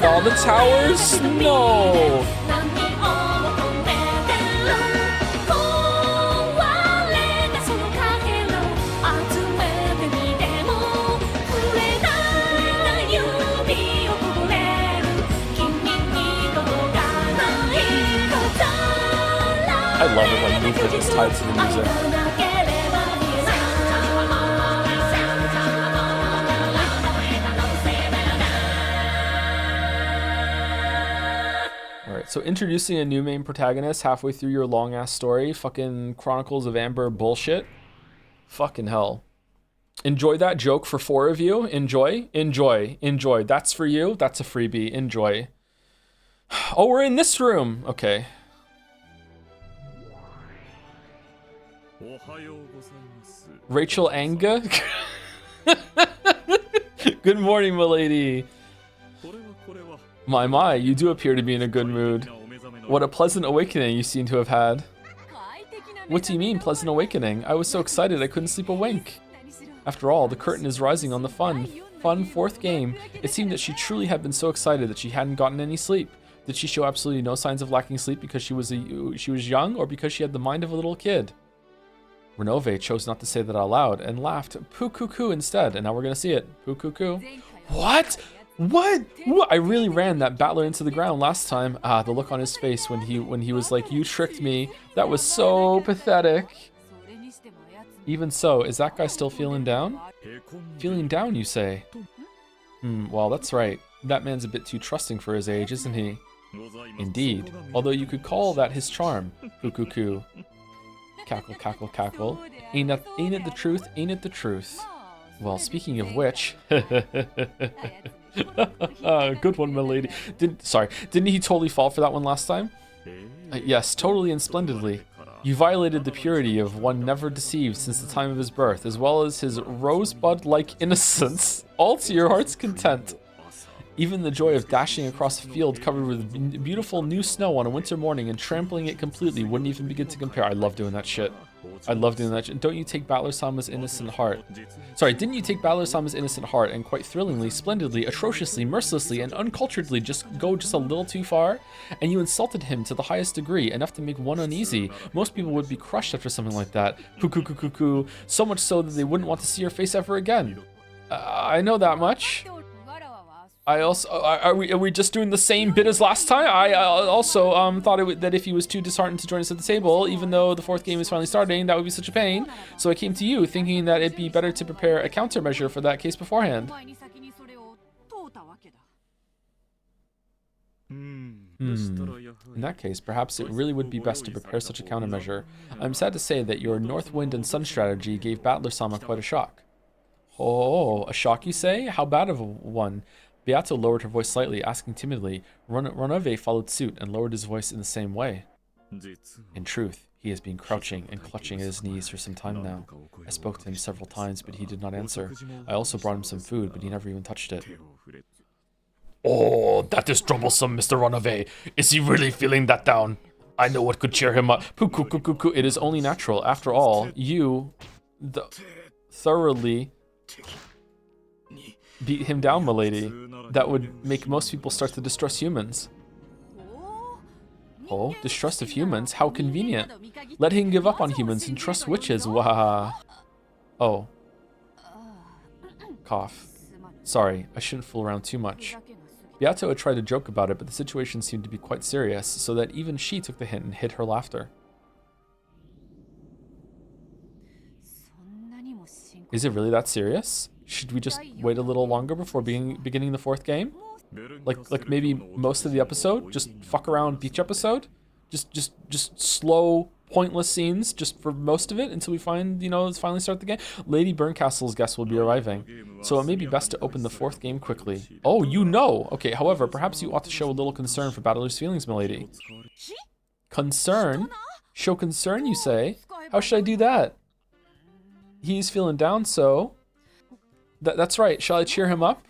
All the towers? No! I love it when movement is tied to the music. Alright, so introducing a new main protagonist halfway through your long-ass story. Fucking Chronicles of Amber bullshit. Fucking hell. Enjoy that joke for 4 of you. Enjoy, enjoy, enjoy. That's for you. That's a freebie. Enjoy. Oh, we're in this room. Okay. Rachel Anga? Good morning, milady. My, you do appear to be in a good mood. What a pleasant awakening you seem to have had. What do you mean, pleasant awakening? I was so excited I couldn't sleep a wink. After all, the curtain is rising on the fun 4th game. It seemed that she truly had been so excited that she hadn't gotten any sleep. Did she show absolutely no signs of lacking sleep because she was young, or because she had the mind of a little kid? Renove chose not to say that out loud and laughed poo coo coo instead, and now we're gonna see it. Poo coo coo. What? What? I really ran that battler into the ground last time. Ah, the look on his face when he was like, you tricked me. That was so pathetic. Even so, is that guy still feeling down? Feeling down, you say? Well, that's right. That man's a bit too trusting for his age, isn't he? Indeed. Although you could call that his charm. Poo coo coo. Cackle, cackle, cackle. Ain't it the truth? Ain't it the truth? Well, speaking of which... good one, milady. Didn't he totally fall for that one last time? Yes, totally and splendidly. You violated the purity of one never deceived since the time of his birth, as well as his rosebud-like innocence, all to your heart's content. Even the joy of dashing across a field covered with beautiful new snow on a winter morning and trampling it completely wouldn't even begin to compare. I love doing that shit. I love doing that shit. Don't you take Battler-sama's innocent heart? Sorry, didn't you take Battler-sama's innocent heart and quite thrillingly, splendidly, atrociously, mercilessly, and unculturedly just a little too far? And you insulted him to the highest degree, enough to make one uneasy. Most people would be crushed after something like that. Poo coo coo coo coo. So much so that they wouldn't want to see your face ever again. I know that much. I also, are we just doing the same bit as last time? I also thought that if he was too disheartened to join us at the table, even though the 4th game is finally starting, that would be such a pain. So I came to you, thinking that it'd be better to prepare a countermeasure for that case beforehand. In that case, perhaps it really would be best to prepare such a countermeasure. I'm sad to say that your North Wind and Sun strategy gave Battler-sama quite a shock. Oh, a shock you say? How bad of a one? Beato lowered her voice slightly, asking timidly. Renove followed suit and lowered his voice in the same way. In truth, he has been crouching and clutching at his knees for some time now. I spoke to him several times, but he did not answer. I also brought him some food, but he never even touched it. Oh, that is troublesome, Mr. Renove. Is he really feeling that down? I know what could cheer him up. Poo-coo-coo-coo-coo. It is only natural. After all, you... thoroughly... beat him down, milady. That would make most people start to distrust humans. Oh, distrust of humans? How convenient. Let him give up on humans and trust witches. Wahaha. Oh. Cough. Sorry, I shouldn't fool around too much. Beato had tried to joke about it, but the situation seemed to be quite serious, so that even she took the hint and hid her laughter. Is it really that serious? Should we just wait a little longer before beginning the 4th game? Like maybe most of the episode? Just fuck around beach episode? Just slow pointless scenes just for most of it until we find, let's finally start the game. Lady Burncastle's guest will be arriving, so it may be best to open the 4th game quickly. Oh, Okay, however, perhaps you ought to show a little concern for Battler's feelings, milady. Concern? Show concern, you say? How should I do that? He's feeling down, so... That's right, shall I cheer him up?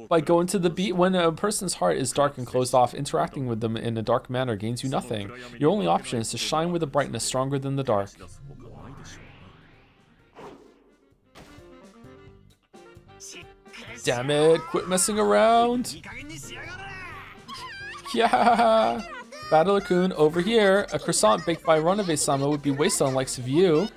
By going to the beat. When a person's heart is dark and closed off, interacting with them in a dark manner gains you nothing. Your only option is to shine with a brightness stronger than the dark. Damn it, quit messing around. Yeah. Battler-kun, over here. A croissant baked by Ranave-sama would be wasted on likes of you.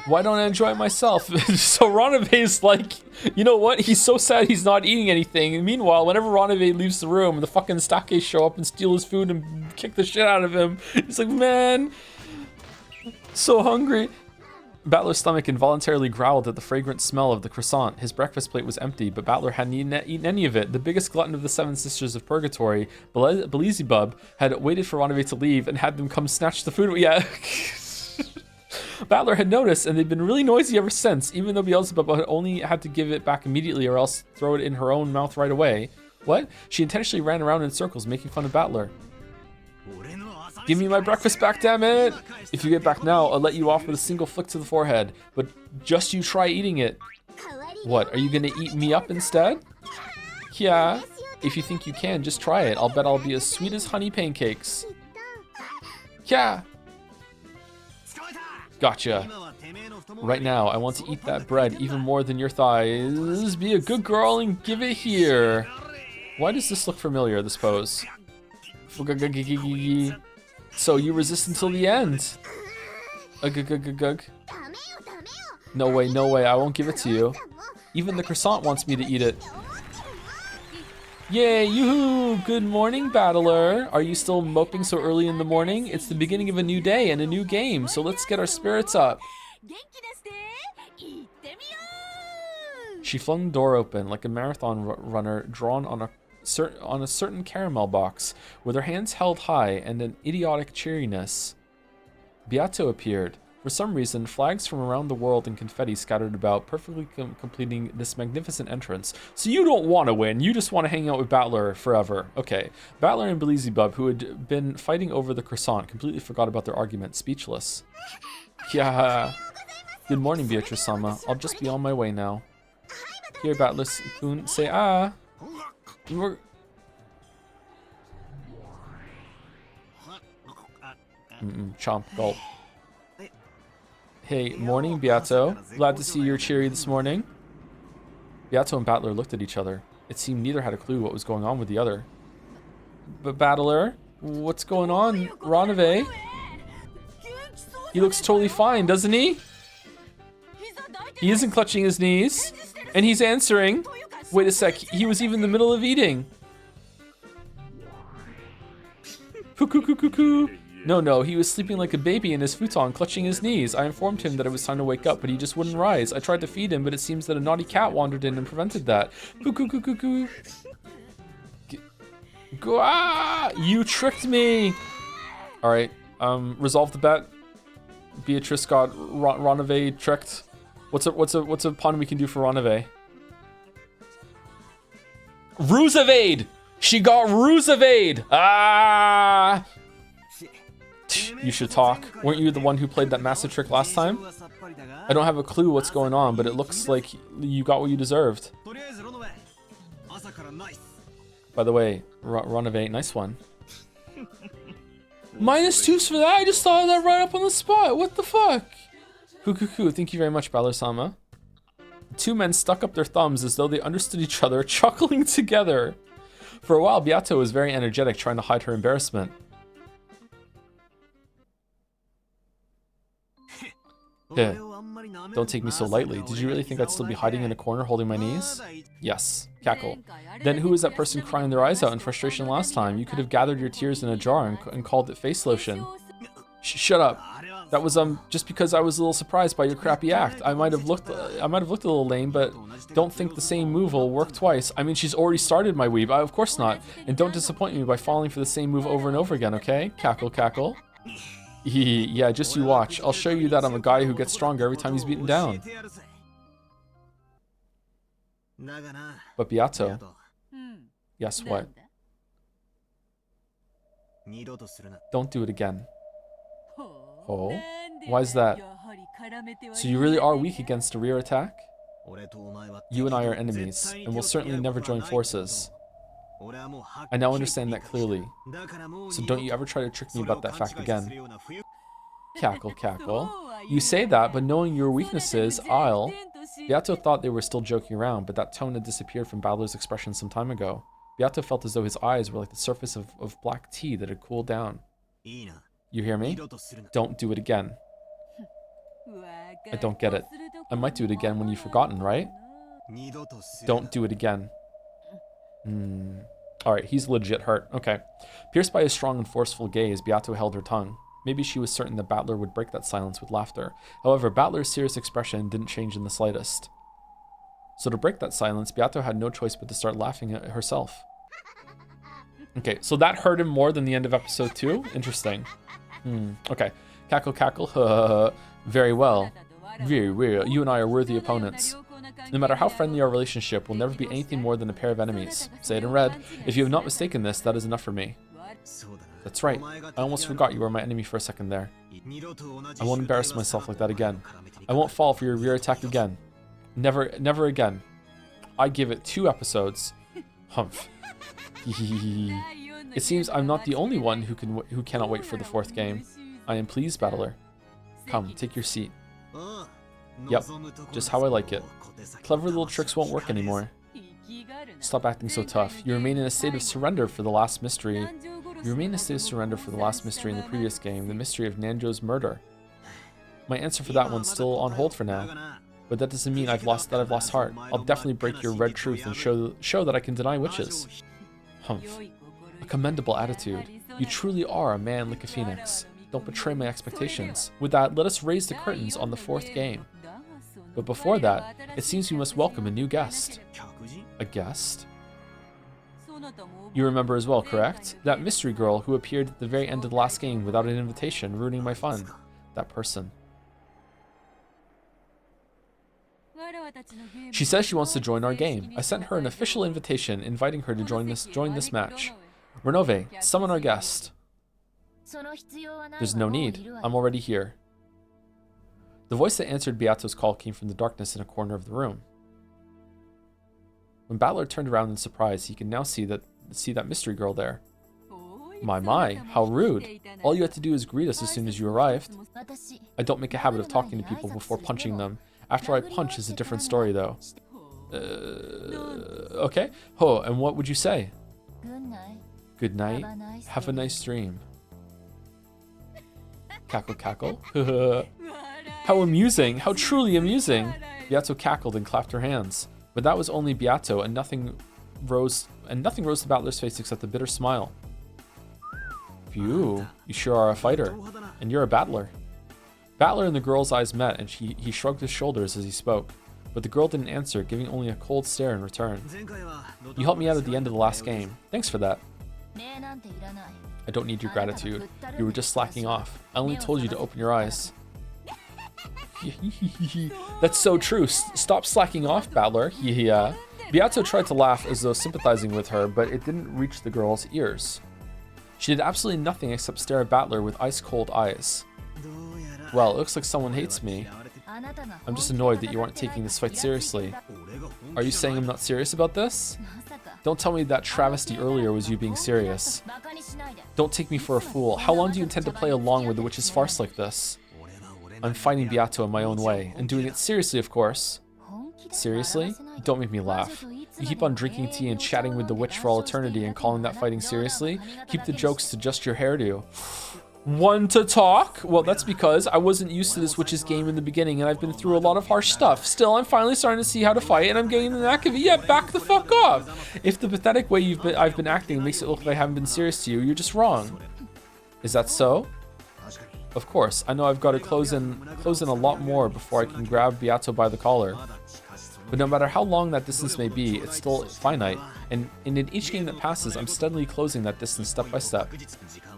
Why don't I enjoy it myself? So Ranave's like, you know what? He's so sad he's not eating anything. And meanwhile, whenever Ranave leaves the room, the fucking Stake show up and steal his food and kick the shit out of him. He's like, man, so hungry. Battler's stomach involuntarily growled at the fragrant smell of the croissant. His breakfast plate was empty, but Battler hadn't eaten any of it. The biggest glutton of the 7 Sisters of Purgatory, Belzebub, had waited for Ranave to leave and had them come snatch the food. Yeah. Battler had noticed, and they'd been really noisy ever since, even though Beelzebub had only had to give it back immediately or else throw it in her own mouth right away. What? She intentionally ran around in circles, making fun of Battler. Give me my breakfast back, damn it! If you get back now, I'll let you off with a single flick to the forehead, but just you try eating it. What, are you gonna eat me up instead? Yeah, if you think you can, just try it. I'll bet I'll be as sweet as honey pancakes. Yeah. Gotcha. Right now, I want to eat that bread even more than your thighs. Be a good girl and give it here. Why does this look familiar, this pose? So you resist until the end. No way, I won't give it to you. Even the croissant wants me to eat it. Yay, yoo-hoo! Good morning, Battler. Are you still moping so early in the morning? It's the beginning of a new day and a new game, so let's get our spirits up. She flung the door open like a marathon runner drawn on a certain caramel box, with her hands held high and an idiotic cheeriness. Beato appeared. For some reason, flags from around the world and confetti scattered about, perfectly completing this magnificent entrance. So you don't want to win, you just want to hang out with Battler forever. Okay. Battler and Belzebub, who had been fighting over the croissant, completely forgot about their argument, speechless. Yeah. Good morning, Beatrice-sama. I'll just be on my way now. Here, Battler-kun, say ah. Chomp, gulp. Hey, morning, Beato. Glad to see you're cheery this morning. Beato and Battler looked at each other. It seemed neither had a clue what was going on with the other. But Battler, what's going on, Ranave? He looks totally fine, doesn't he? He isn't clutching his knees. And he's answering. Wait a sec, he was even in the middle of eating. Cuckoo. No, he was sleeping like a baby in his futon, clutching his knees. I informed him that it was time to wake up, but he just wouldn't rise. I tried to feed him, but it seems that a naughty cat wandered in and prevented that. Cuckoo. You tricked me! Alright, resolve the bet. Beatrice got Ranave tricked. What's a pun we can do for Ranave? Ruse evade! She got ruse evade! Ah! You should talk. Weren't you the one who played that massive trick last time? I don't have a clue what's going on, but it looks like you got what you deserved. By the way, Ranave, nice one. -2 for that? I just thought of that right up on the spot. What the fuck? Cuckoo, thank you very much, Battler-sama. The two men stuck up their thumbs as though they understood each other, chuckling together. For a while, Beato was very energetic, trying to hide her embarrassment. Yeah. Don't take me so lightly. Did you really think I'd still be hiding in a corner holding my knees? Yes. Cackle. Then who was that person crying their eyes out in frustration last time? You could have gathered your tears in a jar and called it face lotion. Shut up. That was just because I was a little surprised by your crappy act. I might have looked a little lame, but don't think the same move will work twice. I mean, she's already started my weeb. Of course not. And don't disappoint me by falling for the same move over and over again, okay? Cackle. Yeah, just you watch. I'll show you that I'm a guy who gets stronger every time he's beaten down. But Beato, yes, what? Don't do it again. Oh? Why is that? So you really are weak against a rear attack? You and I are enemies, and we'll certainly never join forces. I now understand that clearly. So don't you ever try to trick me about that fact again. Cackle, cackle. You say that, but knowing your weaknesses, I'll... Beato thought they were still joking around, but that tone had disappeared from Battler's expression some time ago. Beato felt as though his eyes were like the surface of black tea that had cooled down. You hear me? Don't do it again. I don't get it. I might do it again when you've forgotten, right? Don't do it again. Alright, he's legit hurt. Okay. Pierced by his strong and forceful gaze, Beato held her tongue. Maybe she was certain that Battler would break that silence with laughter. However, Battler's serious expression didn't change in the slightest. So to break that silence, Beato had no choice but to start laughing at herself. Okay, so that hurt him more than the end of episode 2? Interesting. Okay. Cackle, cackle. Very well. Very well. You and I are worthy opponents. No matter how friendly our relationship, we'll never be anything more than a pair of enemies. Say it in red. If you have not mistaken this, that is enough for me. That's right. I almost forgot you were my enemy for a second there. I won't embarrass myself like that again. I won't fall for your rear attack again. Never, never again. I give it 2 episodes. Humph. It seems I'm not the only one who cannot wait for the 4th game. I am pleased, Battler. Come, take your seat. Yep, just how I like it. Clever little tricks won't work anymore. Stop acting so tough. You remain in a state of surrender for the last mystery. You remain in a state of surrender for the last mystery in the previous game, the mystery of Nanjo's murder. My answer for that one's still on hold for now. But that doesn't mean I've lost heart. I'll definitely break your red truth and show that I can deny witches. Humph. A commendable attitude. You truly are a man like a phoenix. Don't betray my expectations. With that, let us raise the curtains on the 4th game. But before that, it seems we must welcome a new guest. A guest? You remember as well, correct? That mystery girl who appeared at the very end of the last game without an invitation, ruining my fun. That person. She says she wants to join our game. I sent her an official invitation inviting her to join this match. Renove, summon our guest. There's no need. I'm already here. The voice that answered Beato's call came from the darkness in a corner of the room. When Battler turned around in surprise, he could now see that mystery girl there. My, how rude. All you had to do is greet us as soon as you arrived. I don't make a habit of talking to people before punching them. After I punch is a different story, though. Okay. Oh, and what would you say? Good night. Have a nice dream. Cackle, cackle. How amusing. How truly amusing. Beato cackled and clapped her hands. But that was only Beato, and nothing rose to Battler's face except a bitter smile. Phew, you sure are a fighter. And you're a battler. Battler and the girl's eyes met, and he shrugged his shoulders as he spoke. But the girl didn't answer, giving only a cold stare in return. You helped me out at the end of the last game. Thanks for that. I don't need your gratitude. You were just slacking off. I only told you to open your eyes. That's so true. Stop slacking off, Battler. Yeah. Beato tried to laugh as though sympathizing with her, but it didn't reach the girl's ears. She did absolutely nothing except stare at Battler with ice-cold eyes. Well, it looks like someone hates me. I'm just annoyed that you aren't taking this fight seriously. Are you saying I'm not serious about this? Don't tell me that travesty earlier was you being serious. Don't take me for a fool. How long do you intend to play along with the witch's farce like this? I'm fighting Beato in my own way, and doing it seriously, of course. Seriously? Don't make me laugh. You keep on drinking tea and chatting with the witch for all eternity and calling that fighting seriously? Keep the jokes to just your hairdo. One to talk? Well, that's because I wasn't used to this witch's game in the beginning, and I've been through a lot of harsh stuff. Still, I'm finally starting to see how to fight, and I'm getting the knack of it. Yeah, back the fuck off! If the pathetic way I've been acting makes it look like I haven't been serious to you, you're just wrong. Is that so? Of course, I know I've got to close in a lot more before I can grab Beato by the collar. But no matter how long that distance may be, it's still finite, and in each game that passes, I'm steadily closing that distance step by step.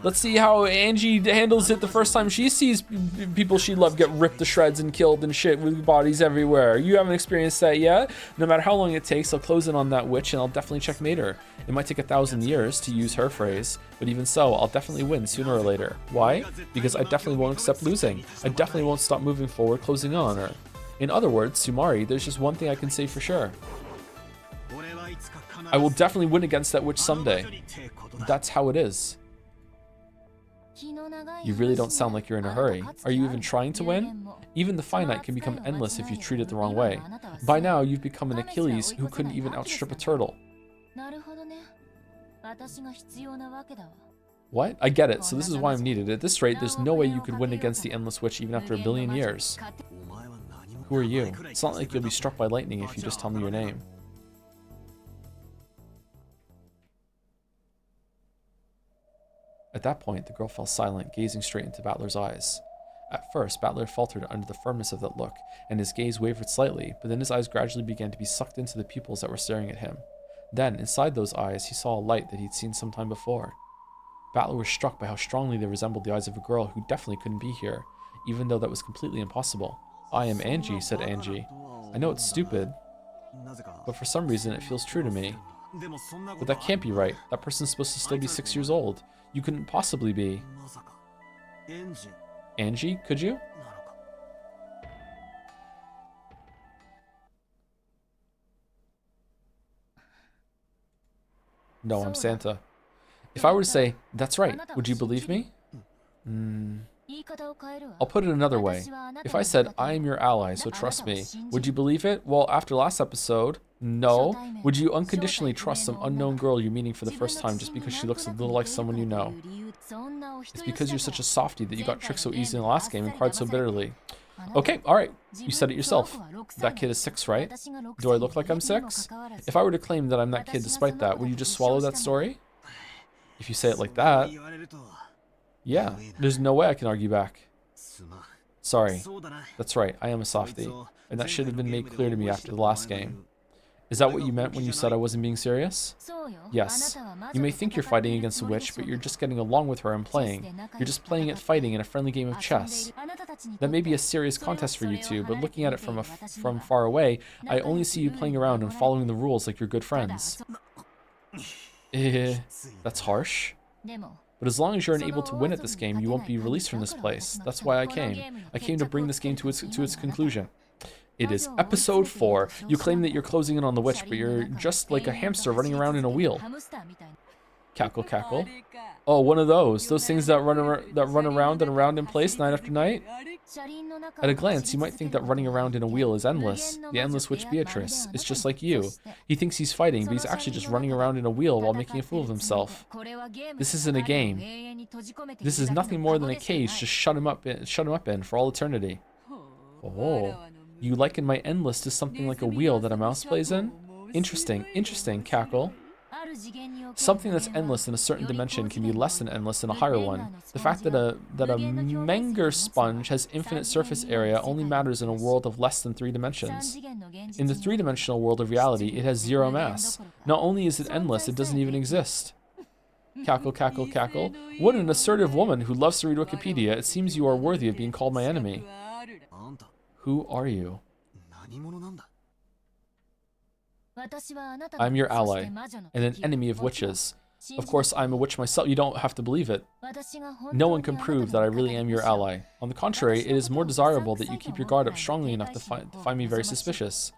Let's see how Angie handles it the first time she sees people she loved get ripped to shreds and killed and shit with bodies everywhere. You haven't experienced that yet? No matter how long it takes, I'll close in on that witch and I'll definitely checkmate her. It might take 1,000 years, to use her phrase, but even so, I'll definitely win sooner or later. Why? Because I definitely won't accept losing. I definitely won't stop moving forward, closing on her. In other words, Sumari, there's just one thing I can say for sure. I will definitely win against that witch someday. That's how it is. You really don't sound like you're in a hurry. Are you even trying to win? Even the finite can become endless if you treat it the wrong way. By now, you've become an Achilles who couldn't even outstrip a turtle. What? I get it, so this is why I'm needed. At this rate, there's no way you could win against the Endless Witch even after 1 billion years. Who are you? It's not like you'll be struck by lightning if you just tell me your name. At that point, the girl fell silent, gazing straight into Battler's eyes. At first, Battler faltered under the firmness of that look, and his gaze wavered slightly, but then his eyes gradually began to be sucked into the pupils that were staring at him. Then, inside those eyes, he saw a light that he'd seen some time before. Battler was struck by how strongly they resembled the eyes of a girl who definitely couldn't be here, even though that was completely impossible. I am Angie, said Angie. I know it's stupid, but for some reason it feels true to me. But that can't be right. That person's supposed to still be 6 years old. You couldn't possibly be. Angie, could you? No, I'm Santa. If I were to say, that's right, would you believe me? I'll put it another way. If I said, I am your ally, so trust me, would you believe it? Well, after last episode, no. Would you unconditionally trust some unknown girl you're meeting for the first time just because she looks a little like someone you know? It's because you're such a softie that you got tricked so easy in the last game and cried so bitterly. Okay, alright, you said it yourself. That kid is 6, right? Do I look like I'm 6? If I were to claim that I'm that kid despite that, would you just swallow that story? If you say it like that, yeah, there's no way I can argue back. Sorry, that's right, I am a softie, and that should have been made clear to me after the last game. Is that what you meant when you said I wasn't being serious? Yes. You may think you're fighting against a witch, but you're just getting along with her and playing. You're just playing at fighting in a friendly game of chess. That may be a serious contest for you two, but looking at it from far away, I only see you playing around and following the rules like you're good friends. That's harsh. But as long as you're unable to win at this game, you won't be released from this place. That's why I came. I came to bring this game to its conclusion. It is episode 4. You claim that you're closing in on the witch, but you're just like a hamster running around in a wheel. Cackle, cackle. Oh, one of those. Those things that run around and around in place night after night? At a glance, you might think that running around in a wheel is endless. The endless witch Beatrice is just like you. He thinks he's fighting, but he's actually just running around in a wheel while making a fool of himself. This isn't a game. This is nothing more than a cage. Just shut him up in for all eternity. Oh. You liken my endless to something like a wheel that a mouse plays in? Interesting, interesting, cackle. Something that's endless in a certain dimension can be less than endless in a higher one. The fact that a Menger sponge has infinite surface area only matters in a world of less than 3 dimensions. In the 3-dimensional world of reality, it has 0 mass. Not only is it endless, it doesn't even exist. Cackle, cackle, cackle. What an assertive woman who loves to read Wikipedia. It seems you are worthy of being called my enemy. Who are you? I'm your ally, and an enemy of witches. Of course, I'm a witch myself. You don't have to believe it. No one can prove that I really am your ally. On the contrary, it is more desirable that you keep your guard up strongly enough to find me very suspicious.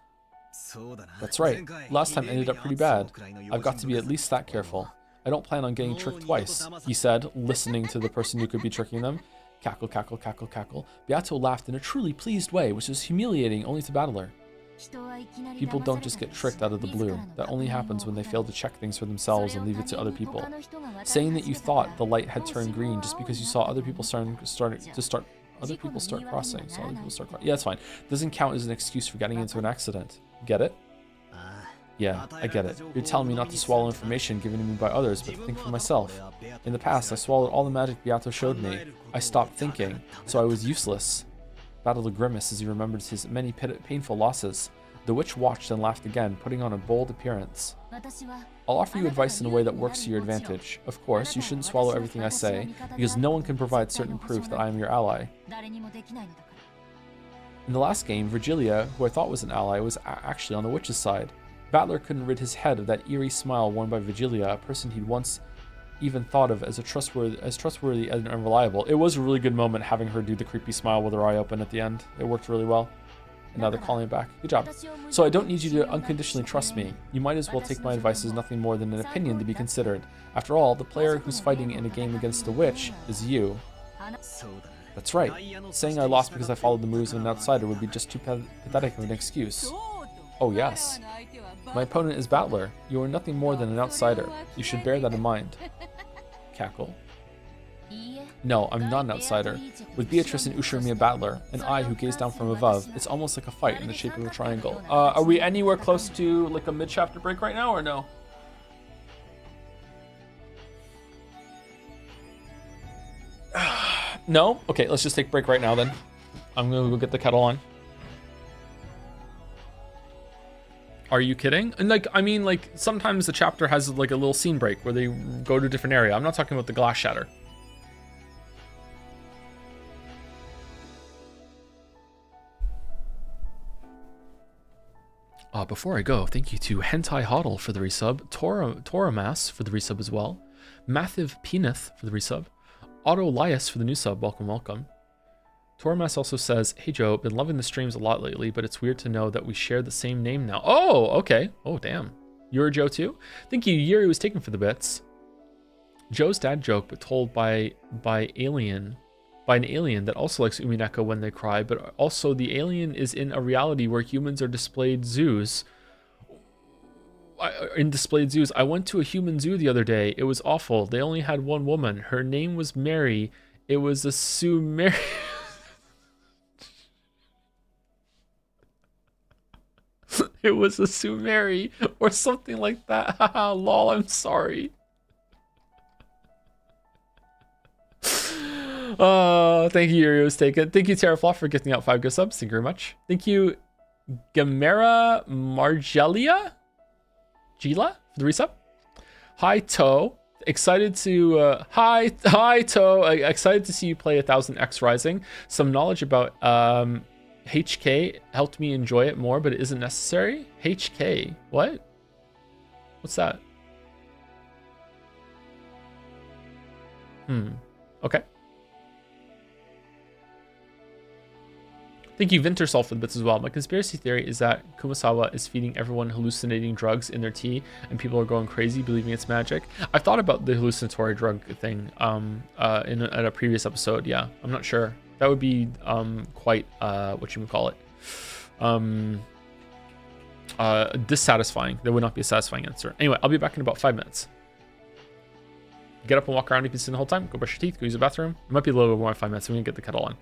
That's right. Last time ended up pretty bad. I've got to be at least that careful. I don't plan on getting tricked twice, he said, listening to the person who could be tricking them. Cackle, cackle, cackle, cackle. Beato laughed in a truly pleased way, which was humiliating only to Battler. People don't just get tricked out of the blue. That only happens when they fail to check things for themselves and leave it to other people. Saying that you thought the light had turned green just because you saw other people start crossing. Yeah, it's fine. Doesn't count as an excuse for getting into an accident. Get it? Yeah, I get it. You're telling me not to swallow information given to me by others, but to think for myself. In the past, I swallowed all the magic Beato showed me. I stopped thinking, so I was useless. Battler grimaced as he remembered his many painful losses. The witch watched and laughed again, putting on a bold appearance. I'll offer you advice in a way that works to your advantage. Of course, you shouldn't swallow everything I say, because no one can provide certain proof that I am your ally. In the last game, Virgilia, who I thought was an ally, was actually on the witch's side. Battler couldn't rid his head of that eerie smile worn by Virgilia, a person he'd once even thought of as trustworthy and unreliable. It was a really good moment having her do the creepy smile with her eye open at the end. It worked really well. And now they're calling it back. Good job. So I don't need you to unconditionally trust me. You might as well take my advice as nothing more than an opinion to be considered. After all, the player who's fighting in a game against the witch is you. That's right. Saying I lost because I followed the moves of an outsider would be just too pathetic of an excuse. Oh yes. My opponent is Battler. You are nothing more than an outsider. You should bear that in mind. Cackle. No, I'm not an outsider. With Beatrice and Ushiromiya Battler, an eye who gazed down from above, it's almost like a fight in the shape of a triangle. Are we anywhere close to like a mid-chapter break right now, or no? No? Okay, let's just take a break right now then. I'm gonna go get the kettle on. Are you kidding? And like, I mean, like, sometimes the chapter has like a little scene break where they go to a different area. I'm not talking about the glass shatter. Before I go, thank you to Hentai Hoddle for the resub, Toramas for the resub as well, Mathiv Penith for the resub, Otto Lias for the new sub, welcome, welcome. Toramas also says, hey Joe, been loving the streams a lot lately, but it's weird to know that we share the same name now. Oh, okay. Oh, damn. You're a Joe too? Thank you, Yuri was taken for the bits. Joe's dad joke, but told by an alien that also likes Umineko when they cry, but also the alien is in a reality where humans are displayed zoos. In displayed zoos. I went to a human zoo the other day. It was awful. They only had one woman. Her name was Mary. It was a Sumerian. It was a Sumeri or something like that. Haha, lol, I'm sorry. Thank you, Yuri was taken. Thank you, Terraflop, for gifting out 5 gift subs. Thank you very much. Thank you, Gamera Margelia Gila for the resub. Hi, Toe. Excited to hi Toe. Excited to see you play 1000X Rising. Some knowledge about HK helped me enjoy it more, but it isn't necessary. HK, what? What's that? Okay. Thank you, Vintersol, for the bits as well. My conspiracy theory is that Kumasawa is feeding everyone hallucinating drugs in their tea, and people are going crazy believing it's magic. I've thought about the hallucinatory drug thing at a previous episode. Yeah, I'm not sure. That would be quite what you would call it, dissatisfying. There would not be a satisfying answer. Anyway, I'll be back in about 5 minutes. Get up and walk around if you've been the whole time. Go brush your teeth. Go use the bathroom. It might be a little bit more than 5 minutes. I'm gonna get the kettle on.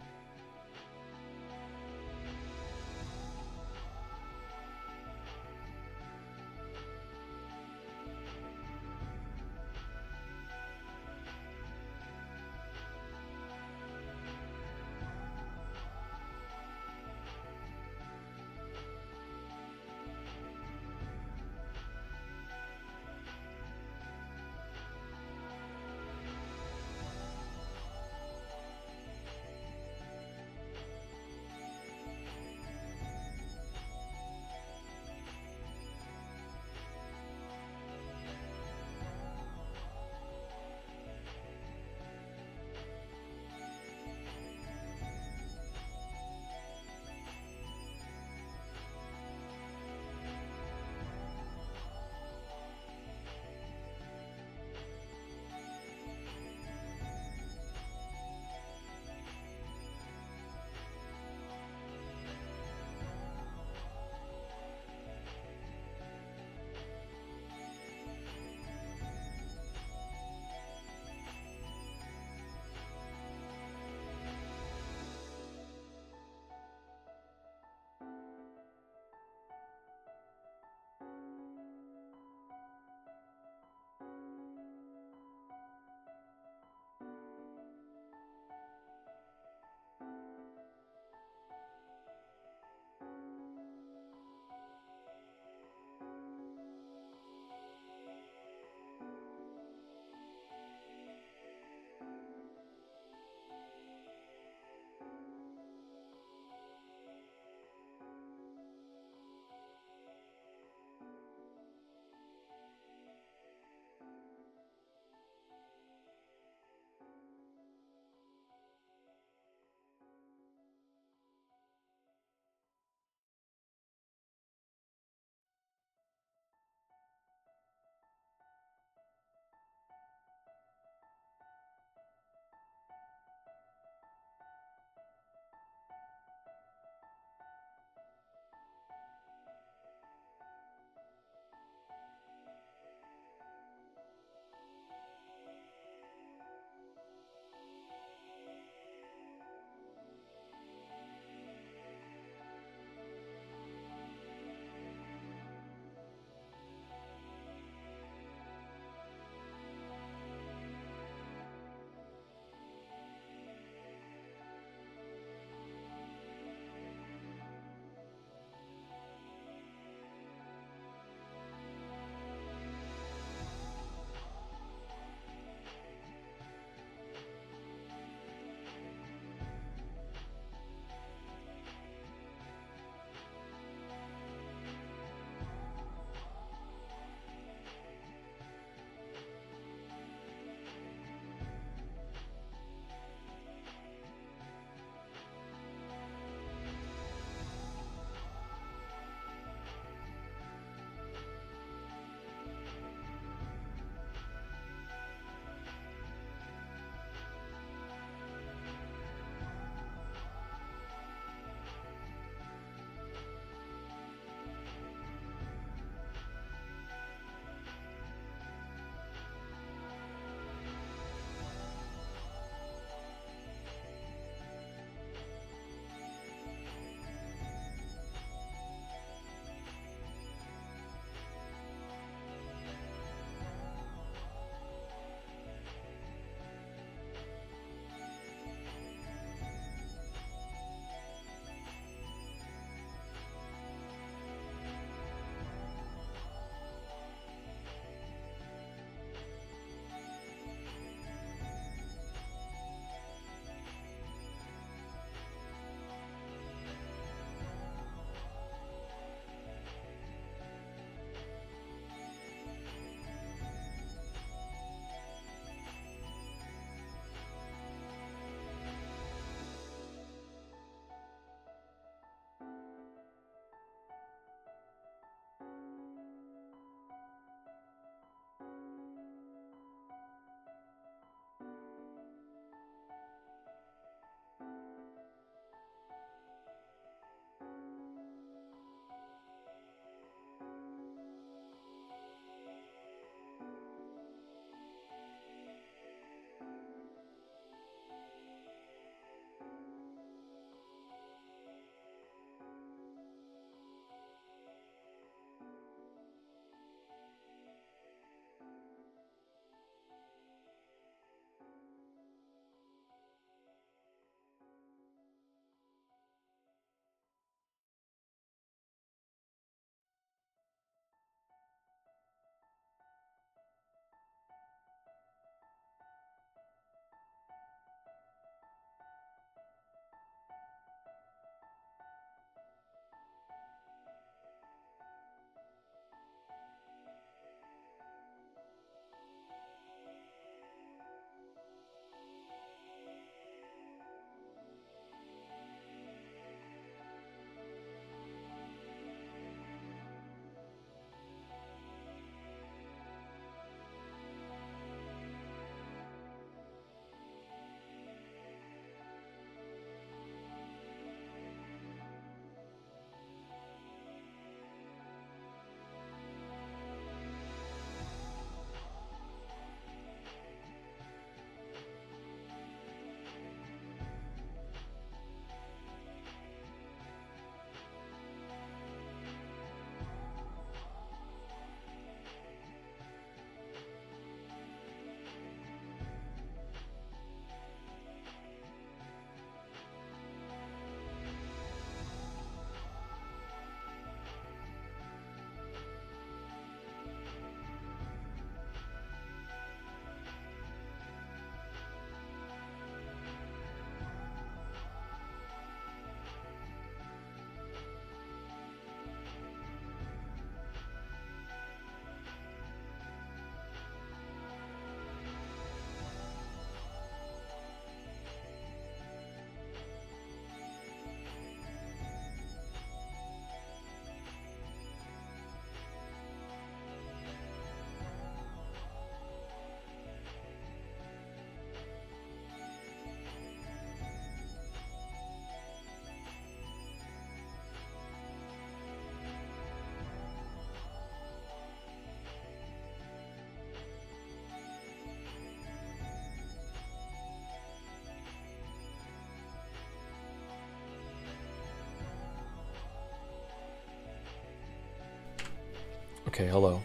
Okay, hello.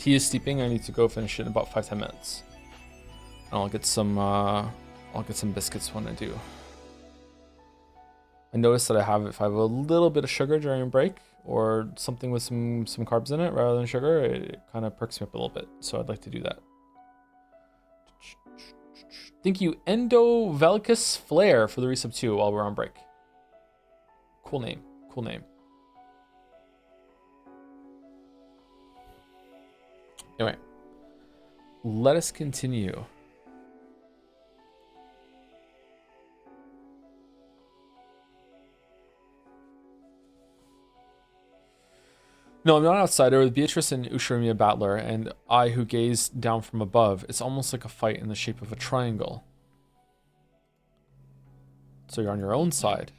Tea is steeping. I need to go finish it in about 5-10 minutes. And I'll get some biscuits when I do. I noticed that if I have a little bit of sugar during break or something with some carbs in it rather than sugar, it kind of perks me up a little bit. So I'd like to do that. Thank you, Endovelcus Flare, for the resub 2 while we're on break. Cool name. Cool name. Anyway, let us continue. No, I'm not an outsider. With Beatrice and Ushiromi battler, and I who gaze down from above, it's almost like a fight in the shape of a triangle. So you're on your own side.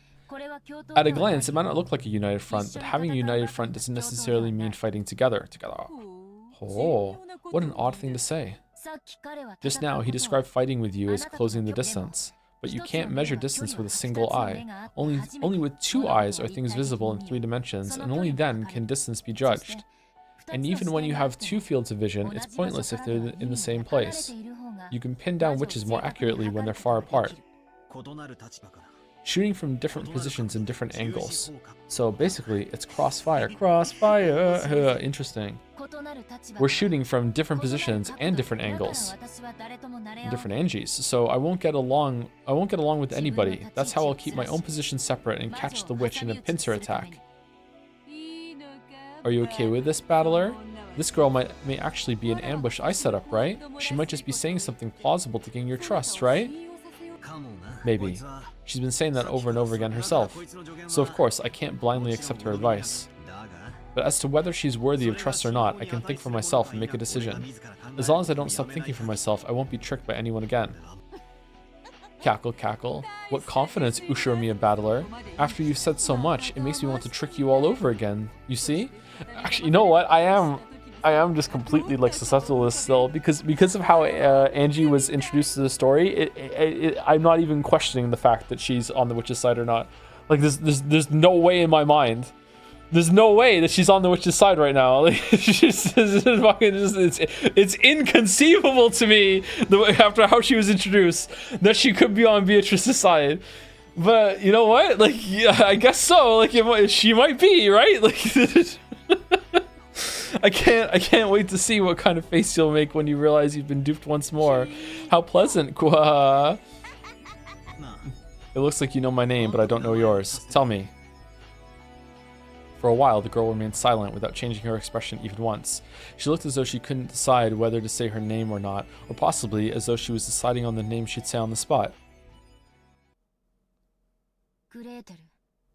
At a glance, it might not look like a united front, but having a united front doesn't necessarily mean fighting together. Oh, what an odd thing to say. Just now, he described fighting with you as closing the distance. But you can't measure distance with a single eye. Only with 2 eyes are things visible in 3 dimensions, and only then can distance be judged. And even when you have 2 fields of vision, it's pointless if they're in the same place. You can pin down witches more accurately when they're far apart, shooting from different positions and different angles. So basically, it's crossfire. Crossfire! Interesting. We're shooting from different positions and different angles, different Angies. So I won't get along with anybody. That's how I'll keep my own position separate and catch the witch in a pincer attack. Are you okay with this, battler? This girl may actually be an ambush I set up, right? She might just be saying something plausible to gain your trust, right? Maybe. She's been saying that over and over again herself. So of course, I can't blindly accept her advice. But as to whether she's worthy of trust or not, I can think for myself and make a decision. As long as I don't stop thinking for myself, I won't be tricked by anyone again. Cackle, cackle. What confidence, Ushiromi battler. After you've said so much, it makes me want to trick you all over again. You see? Actually, you know what? I am just completely like susceptible to this still because of how Angie was introduced to the story. I'm not even questioning the fact that she's on the witch's side or not. Like there's no way in my mind. There's no way that she's on the witch's side right now. Like, it's inconceivable to me after how she was introduced that she could be on Beatrice's side. But you know what? Like, yeah, I guess so. Like, she might be, right? Like, I can't wait to see what kind of face you'll make when you realize you've been duped once more. How pleasant, Kwa. It looks like you know my name, but I don't know yours. Tell me. For a while, the girl remained silent without changing her expression even once. She looked as though she couldn't decide whether to say her name or not, or possibly as though she was deciding on the name she'd say on the spot.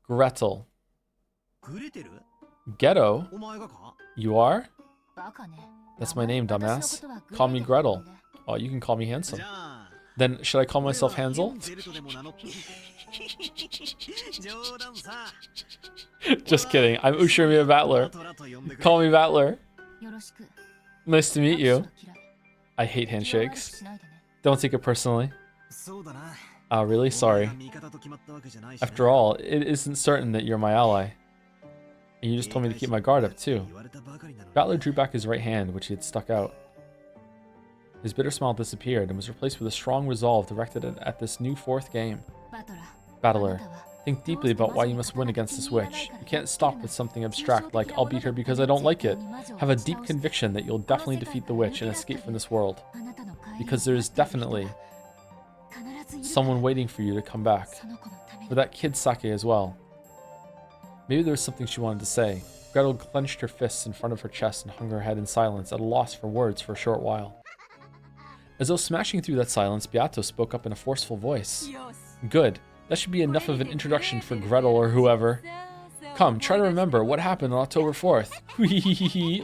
Gretel. Ghetto? You are? That's my name, dumbass. Call me Gretel. Oh, you can call me Handsome. Then, should I call myself Hansel? Just kidding. I'm Ushiromi Battler. Call me Battler. Nice to meet you. I hate handshakes. Don't take it personally. Oh, really? Sorry. After all, it isn't certain that you're my ally. And you just told me to keep my guard up, too. Battler drew back his right hand, which he had stuck out. His bitter smile disappeared and was replaced with a strong resolve directed at this new 4th game. Battler, think deeply about why you must win against this witch. You can't stop with something abstract like, I'll beat her because I don't like it. Have a deep conviction that you'll definitely defeat the witch and escape from this world. Because there is definitely someone waiting for you to come back. For that kid Sake as well. Maybe there was something she wanted to say. Gretel clenched her fists in front of her chest and hung her head in silence, at a loss for words for a short while. As though smashing through that silence, Beato spoke up in a forceful voice. Good. That should be enough of an introduction for Gretel or whoever. Come, try to remember what happened on October 4th.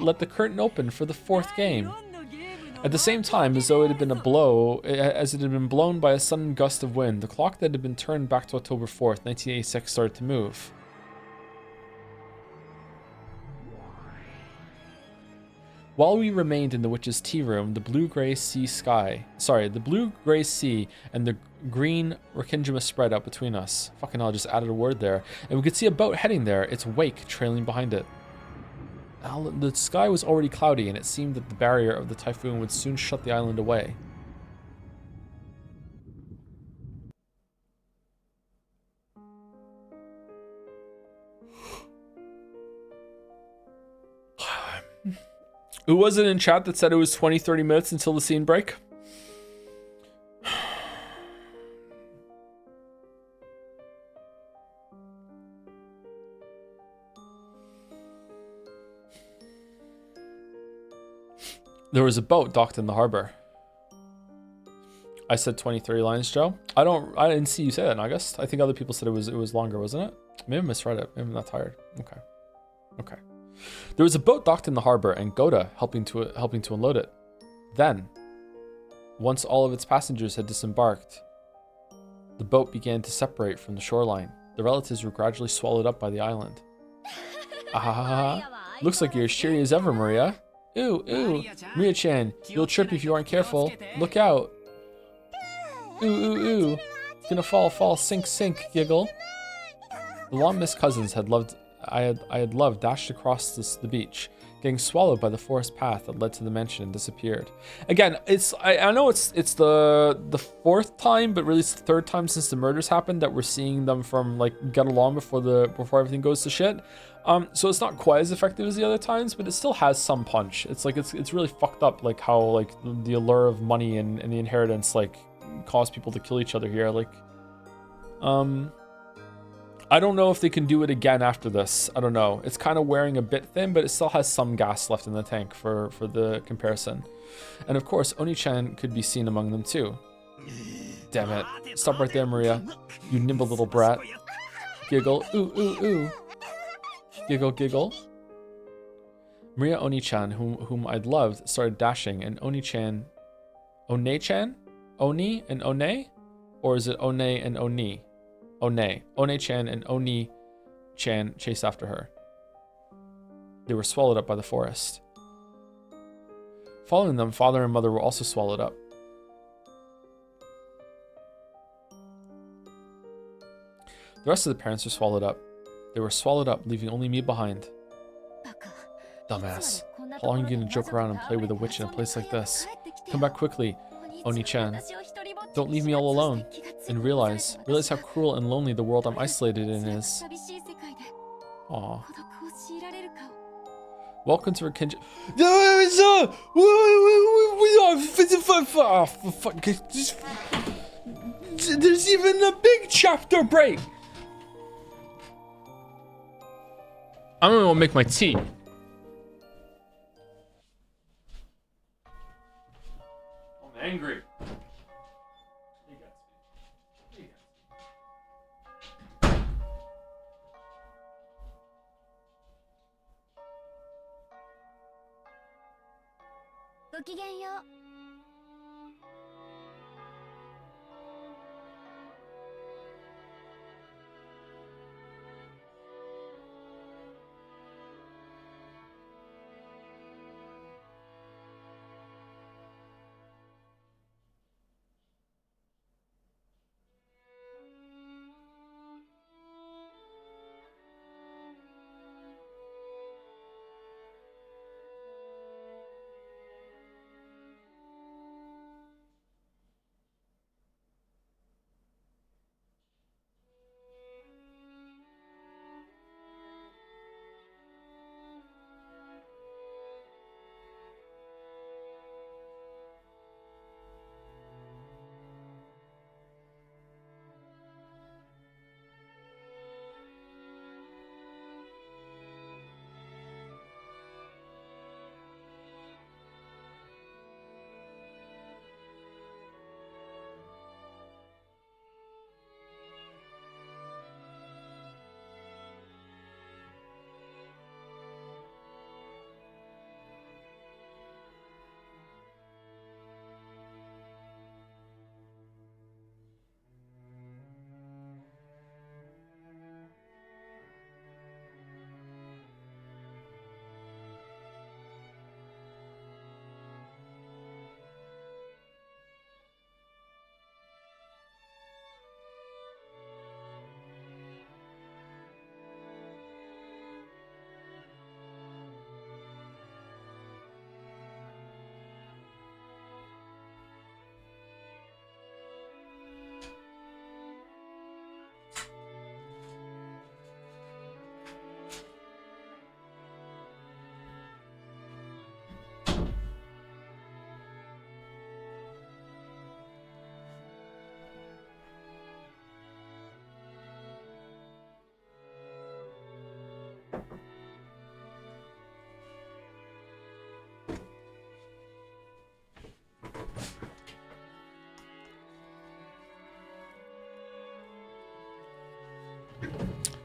Let the curtain open for the 4th game. At the same time, as though it had been blown by a sudden gust of wind, the clock that had been turned back to October 4th, 1986 started to move. While we remained in the witch's tea room, the blue-gray sea and the green Rikindrima spread out between us. Fucking hell, I just added a word there. And we could see a boat heading there, its wake trailing behind it. The sky was already cloudy, and it seemed that the barrier of the typhoon would soon shut the island away. Who was it in chat that said it was 20-30 minutes until the scene break? There was a boat docked in the harbor. I said 23 lines, Joe. I didn't see you say that in August. I think other people said it was longer, wasn't it? Maybe I misread it. Maybe I'm not tired. Okay. There was a boat docked in the harbor and Goda helping to unload it. Then, once all of its passengers had disembarked, the boat began to separate from the shoreline. The relatives were gradually swallowed up by the island. Looks like you're as cheery as ever, Maria. Ooh. Maria-chan, you'll trip if you aren't careful. Look out. Ooh. Gonna fall, sink, giggle. The long-missed cousins I had loved dashed across the beach, getting swallowed by the forest path that led to the mansion and disappeared. Again, I know it's the fourth time, but really it's the third time since the murders happened that we're seeing them from like get along before everything goes to shit. So it's not quite as effective as the other times, but it still has some punch. It's like it's really fucked up, like how like the allure of money and the inheritance like cause people to kill each other here. Like, I don't know if they can do it again after this. I don't know. It's kind of wearing a bit thin, but it still has some gas left in the tank for the comparison. And of course, Oni-chan could be seen among them too. Damn it. Stop right there, Maria. You nimble little brat. Giggle. Ooh. Giggle. Maria Oni-chan, whom I'd loved, started dashing, and Oni-chan... One-chan? Oni and One? Or is it One and Oni? One-chan and Oni-chan chased after her. They were swallowed up by the forest. Following them, father and mother were also swallowed up. The rest of the parents were swallowed up. They were swallowed up, leaving only me behind. Dumbass. How long are you gonna joke around and play with a witch in a place like this? Come back quickly, Oni-chan. Don't leave me all alone. And realize how cruel and lonely the world I'm isolated in is. Aww. Welcome to Rakinja. There's even a big chapter break. I'm gonna make my tea. I'm angry.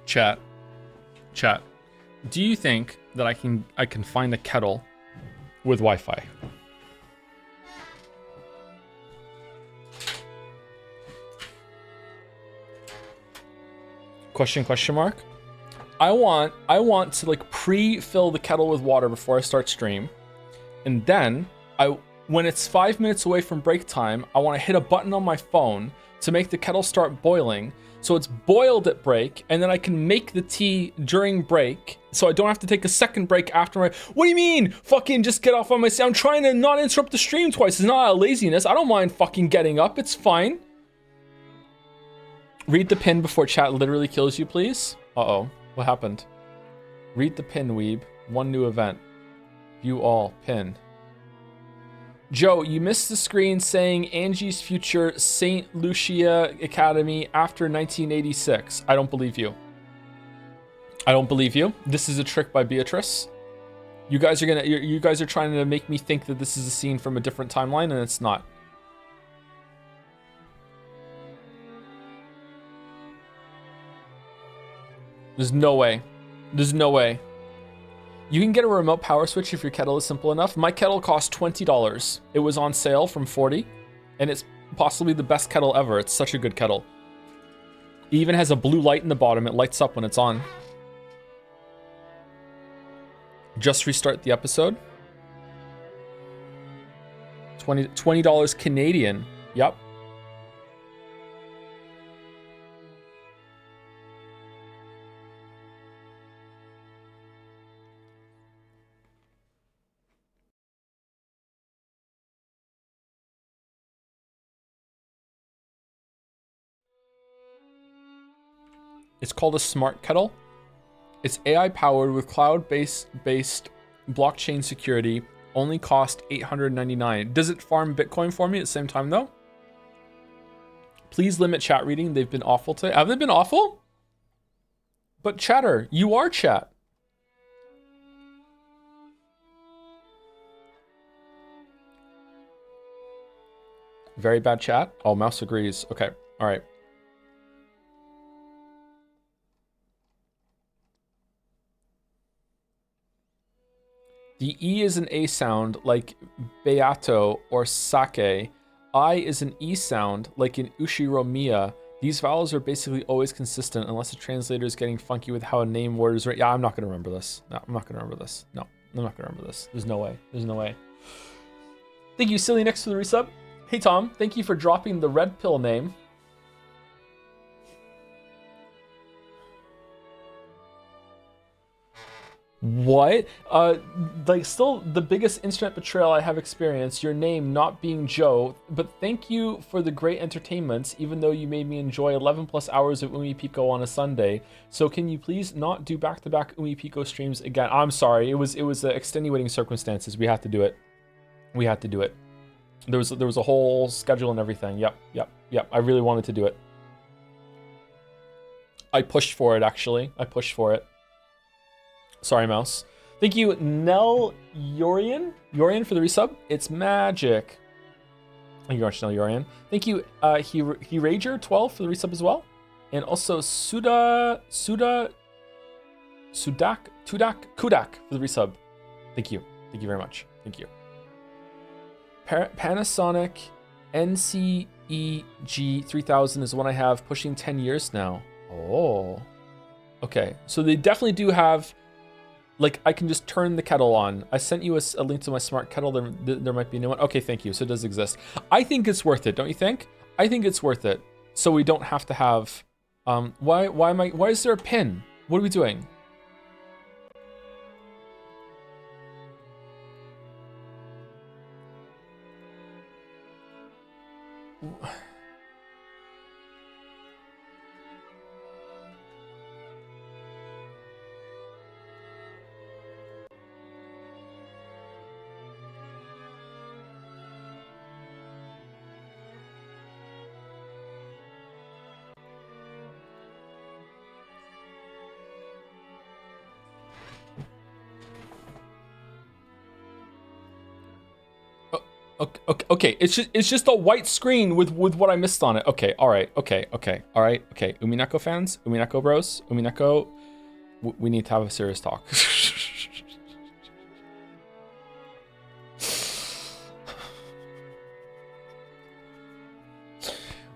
Chat. Do you think that I can find a kettle with Wi-Fi? Question mark. I want to like pre-fill the kettle with water before I start stream. And then when it's 5 minutes away from break time, I want to hit a button on my phone to make the kettle start boiling. So it's boiled at break, and then I can make the tea during break, so I don't have to take a second break after my... What do you mean? Fucking just get off on my... I'm trying to not interrupt the stream twice. It's not a laziness. I don't mind fucking getting up. It's fine. Read the pin before chat literally kills you, please. Uh-oh. What happened? Read the pin, weeb. One new event. View all. Pin. Joe, you missed the screen saying Angie's future St. Lucia Academy after 1986. I don't believe you. I don't believe you. This is a trick by Beatrice. You guys are trying to make me think that this is a scene from a different timeline, and it's not. There's no way. There's no way. You can get a remote power switch if your kettle is simple enough. My kettle cost $20. It was on sale from $40, and it's possibly the best kettle ever. It's such a good kettle. It even has a blue light in the bottom. It lights up when it's on. Just restart the episode. $20 Canadian. Yep. It's called a smart kettle. It's AI powered with cloud-based blockchain security. Only cost $899. Does it farm Bitcoin for me at the same time though? Please limit chat reading. They've been awful today. Have they been awful? But chatter, you are chat. Very bad chat. Oh, mouse agrees. Okay. All right. The E is an A sound like Beato or Sake. I is an E sound like in Ushiromiya. These vowels are basically always consistent unless the translator is getting funky with how a name word is written. Yeah, I'm not going to remember this. No, I'm not going to remember this. No, I'm not going to remember this. There's no way. There's no way. Thank you, Silly Next for the resub. Hey, Tom. Thank you for dropping the red pill name. What? Like, still the biggest internet betrayal I have experienced, your name not being Joe, but thank you for the great entertainment, even though you made me enjoy 11 plus hours of Umipiko on a Sunday. So can you please not do back-to-back Umipiko streams again? I'm sorry, it was extenuating circumstances. We had to do it. We had to do it. There was a whole schedule and everything. Yep. I really wanted to do it. I pushed for it, actually. I pushed for it. Sorry, mouse. Thank you, Nell Yorian for the resub. It's magic. Thank you very much, Nell Yorian. Thank you, Rager12 for the resub as well. And also Tudak Kudak for the resub. Thank you. Thank you very much. Thank you. Panasonic NCEG 3000 is the one I have, pushing 10 years now. Oh. Okay, so they definitely do have... Like, I can just turn the kettle on. I sent you a link to my smart kettle. There might be a new one. Okay, thank you. So it does exist. I think it's worth it, don't you think? I think it's worth it. So we don't have to have... Why is there a pin? What are we doing? Okay. It's just a white screen with what I missed on it. Okay, all right. Okay. Umineko fans, Umineko bros, Umineko, we need to have a serious talk.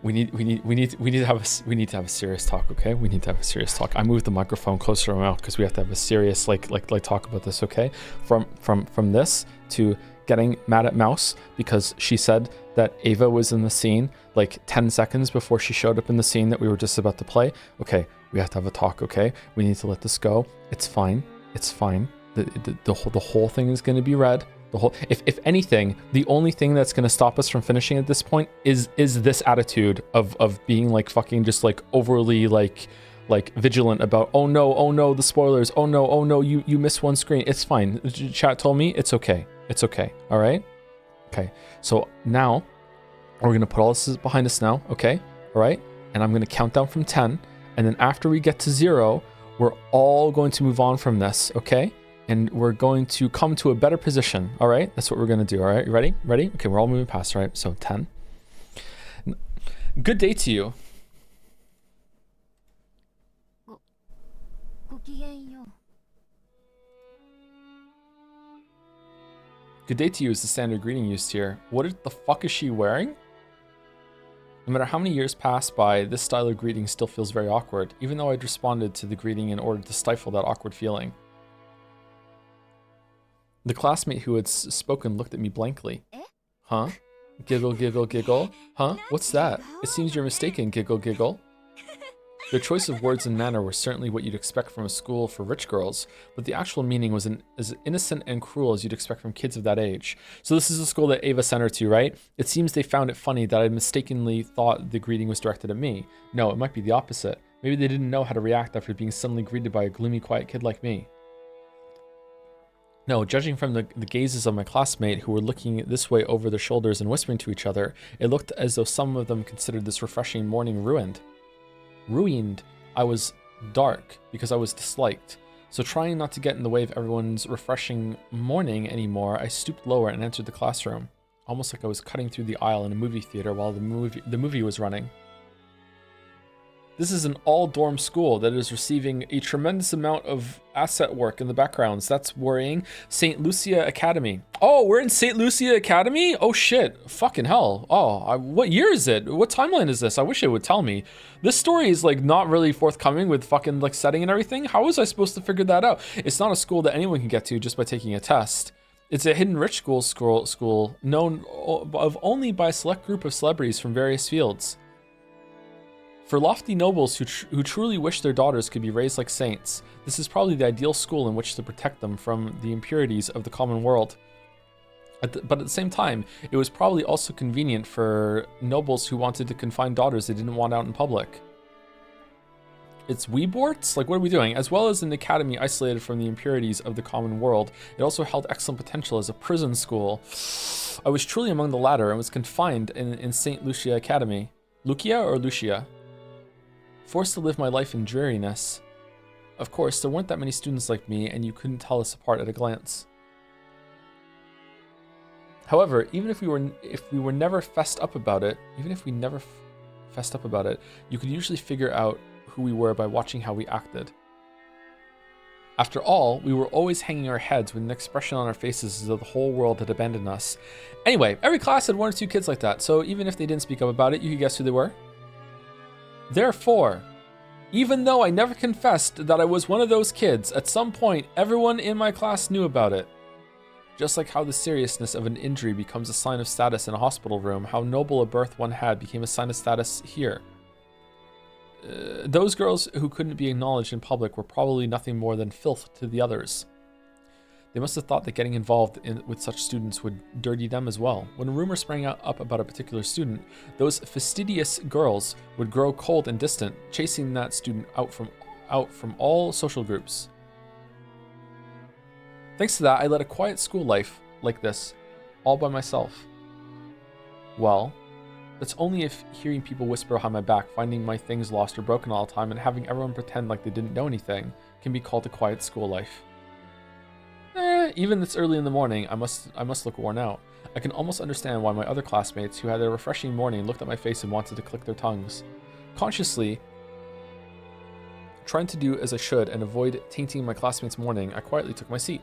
We need to have a serious talk, okay? We need to have a serious talk. I moved the microphone closer to my mouth because we have to have a serious like talk about this, okay? From this to getting mad at Mouse because she said that Ava was in the scene like 10 seconds before she showed up in the scene that we were just about to play. Okay, we have to have a talk, okay? We need to let this go. It's fine. It's fine. The whole thing is going to be read. If anything, the only thing that's going to stop us from finishing at this point is this attitude of being like fucking just like overly like vigilant about, oh no, the spoilers, oh no, you missed one screen. It's fine. Chat told me it's okay. All right. Okay. So now we're going to put all this behind us now. Okay. All right. And I'm going to count down from 10. And then after we get to 0, we're all going to move on from this. Okay. And we're going to come to a better position. All right. That's what we're going to do. All right. You ready? Okay. We're all moving past. All right. So 10. Good day to you. Good day to you is the standard greeting used here. What the fuck is she wearing? No matter how many years pass by, this style of greeting still feels very awkward, even though I'd responded to the greeting in order to stifle that awkward feeling. The classmate who had spoken looked at me blankly. Huh? Giggle, giggle, giggle. Huh? What's that? It seems you're mistaken, giggle, giggle. Their choice of words and manner were certainly what you'd expect from a school for rich girls, but the actual meaning was as innocent and cruel as you'd expect from kids of that age. So this is a school that Ava sent her to, right? It seems they found it funny that I mistakenly thought the greeting was directed at me. No, it might be the opposite. Maybe they didn't know how to react after being suddenly greeted by a gloomy, quiet kid like me. No, judging from the gazes of my classmate who were looking this way over their shoulders and whispering to each other, it looked as though some of them considered this refreshing morning ruined. I was dark because I was disliked. So trying not to get in the way of everyone's refreshing morning anymore, I stooped lower and entered the classroom, almost like I was cutting through the aisle in a movie theater while the movie was running. This is an all-dorm school that is receiving a tremendous amount of asset work in the backgrounds. That's worrying. St. Lucia Academy. Oh, we're in St. Lucia Academy? Oh shit, fucking hell. Oh, what year is it? What timeline is this? I wish it would tell me. This story is like not really forthcoming with fucking like setting and everything. How was I supposed to figure that out? It's not a school that anyone can get to just by taking a test. It's a hidden rich school known of only by a select group of celebrities from various fields. For lofty nobles who truly wish their daughters could be raised like saints, this is probably the ideal school in which to protect them from the impurities of the common world. But at the same time, it was probably also convenient for nobles who wanted to confine daughters they didn't want out in public. It's Weeborts? Like, what are we doing? As well as an academy isolated from the impurities of the common world, it also held excellent potential as a prison school. I was truly among the latter and was confined in St. Lucia Academy. Lucia or Lucia? Forced to live my life in dreariness. Of course, there weren't that many students like me, and you couldn't tell us apart at a glance. However, even if we were never fessed up about it, you could usually figure out who we were by watching how we acted. After all, we were always hanging our heads with an expression on our faces as though the whole world had abandoned us. Anyway, every class had 1 or 2 kids like that, so even if they didn't speak up about it, you could guess who they were. Therefore, even though I never confessed that I was one of those kids, at some point everyone in my class knew about it. Just like how the seriousness of an injury becomes a sign of status in a hospital room, how noble a birth one had became a sign of status here. Those girls who couldn't be acknowledged in public were probably nothing more than filth to the others. They must have thought that getting involved with such students would dirty them as well. When a rumor sprang up about a particular student, those fastidious girls would grow cold and distant, chasing that student out from all social groups. Thanks to that, I led a quiet school life like this, all by myself. Well, that's only if hearing people whisper behind my back, finding my things lost or broken all the time, and having everyone pretend like they didn't know anything can be called a quiet school life. even this early in the morning, I must look worn out. I can almost understand why my other classmates who had a refreshing morning looked at my face and wanted to click their tongues. Consciously, trying to do as I should and avoid tainting my classmates' morning, I quietly took my seat.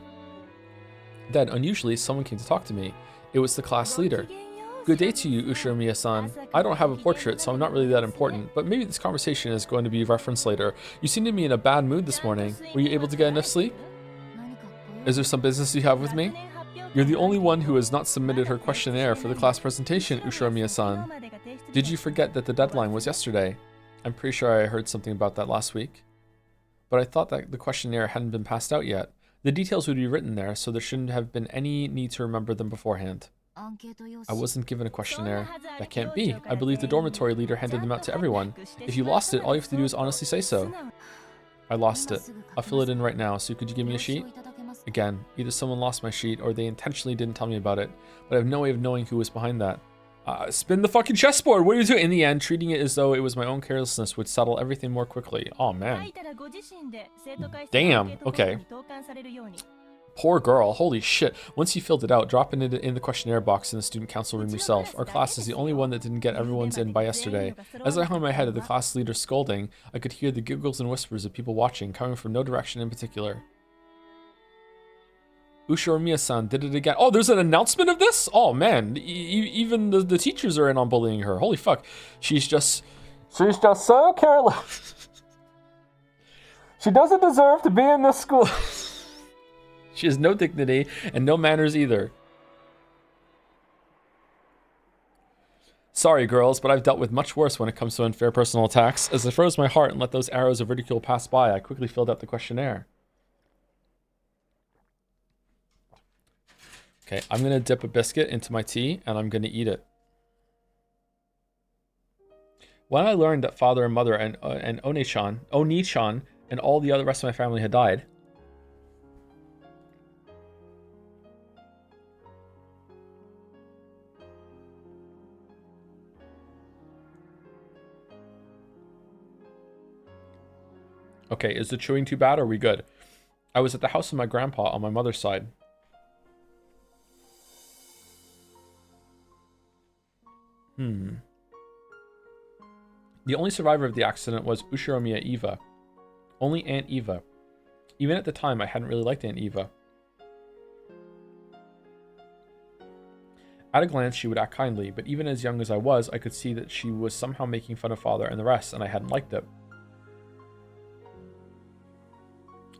Then, unusually, someone came to talk to me. It was the class leader. Good day to you, Ushiramiya-san. I don't have a portrait, so I'm not really that important, but maybe this conversation is going to be referenced later. You seem to be in a bad mood this morning. Were you able to get enough sleep? Is there some business you have with me? You're the only one who has not submitted her questionnaire for the class presentation, Ushiramiya-san. Did you forget that the deadline was yesterday? I'm pretty sure I heard something about that last week. But I thought that the questionnaire hadn't been passed out yet. The details would be written there, so there shouldn't have been any need to remember them beforehand. I wasn't given a questionnaire. That can't be. I believe the dormitory leader handed them out to everyone. If you lost it, all you have to do is honestly say so. I lost it. I'll fill it in right now, so could you give me a sheet? Again, either someone lost my sheet or they intentionally didn't tell me about it, but I have no way of knowing who was behind that. Spin the fucking chessboard! What are you doing? In the end, treating it as though it was my own carelessness would settle everything more quickly. Oh man. Damn, okay. Poor girl, holy shit. Once you filled it out, drop it in the questionnaire box in the student council room yourself. Our class is the only one that didn't get everyone's in by yesterday. As I hung my head at the class leader scolding, I could hear the giggles and whispers of people watching, coming from no direction in particular. Ushiramiya-san did it again. Oh, there's an announcement of this? Oh man, even the teachers are in on bullying her. Holy fuck. She's just so careless. She doesn't deserve to be in this school. She has no dignity and no manners either. Sorry, girls, but I've dealt with much worse when it comes to unfair personal attacks. As I froze my heart and let those arrows of ridicule pass by, I quickly filled out the questionnaire. Okay, I'm going to dip a biscuit into my tea, and I'm going to eat it. When I learned that father and mother and Oni-chan, and all the other rest of my family had died, okay, is the chewing too bad or are we good? I was at the house of my grandpa on my mother's side. The only survivor of the accident was Ushiramiya Eva. Only Aunt Eva. Even at the time, I hadn't really liked Aunt Eva. At a glance, she would act kindly, but even as young as I was, I could see that she was somehow making fun of father and the rest, and I hadn't liked it.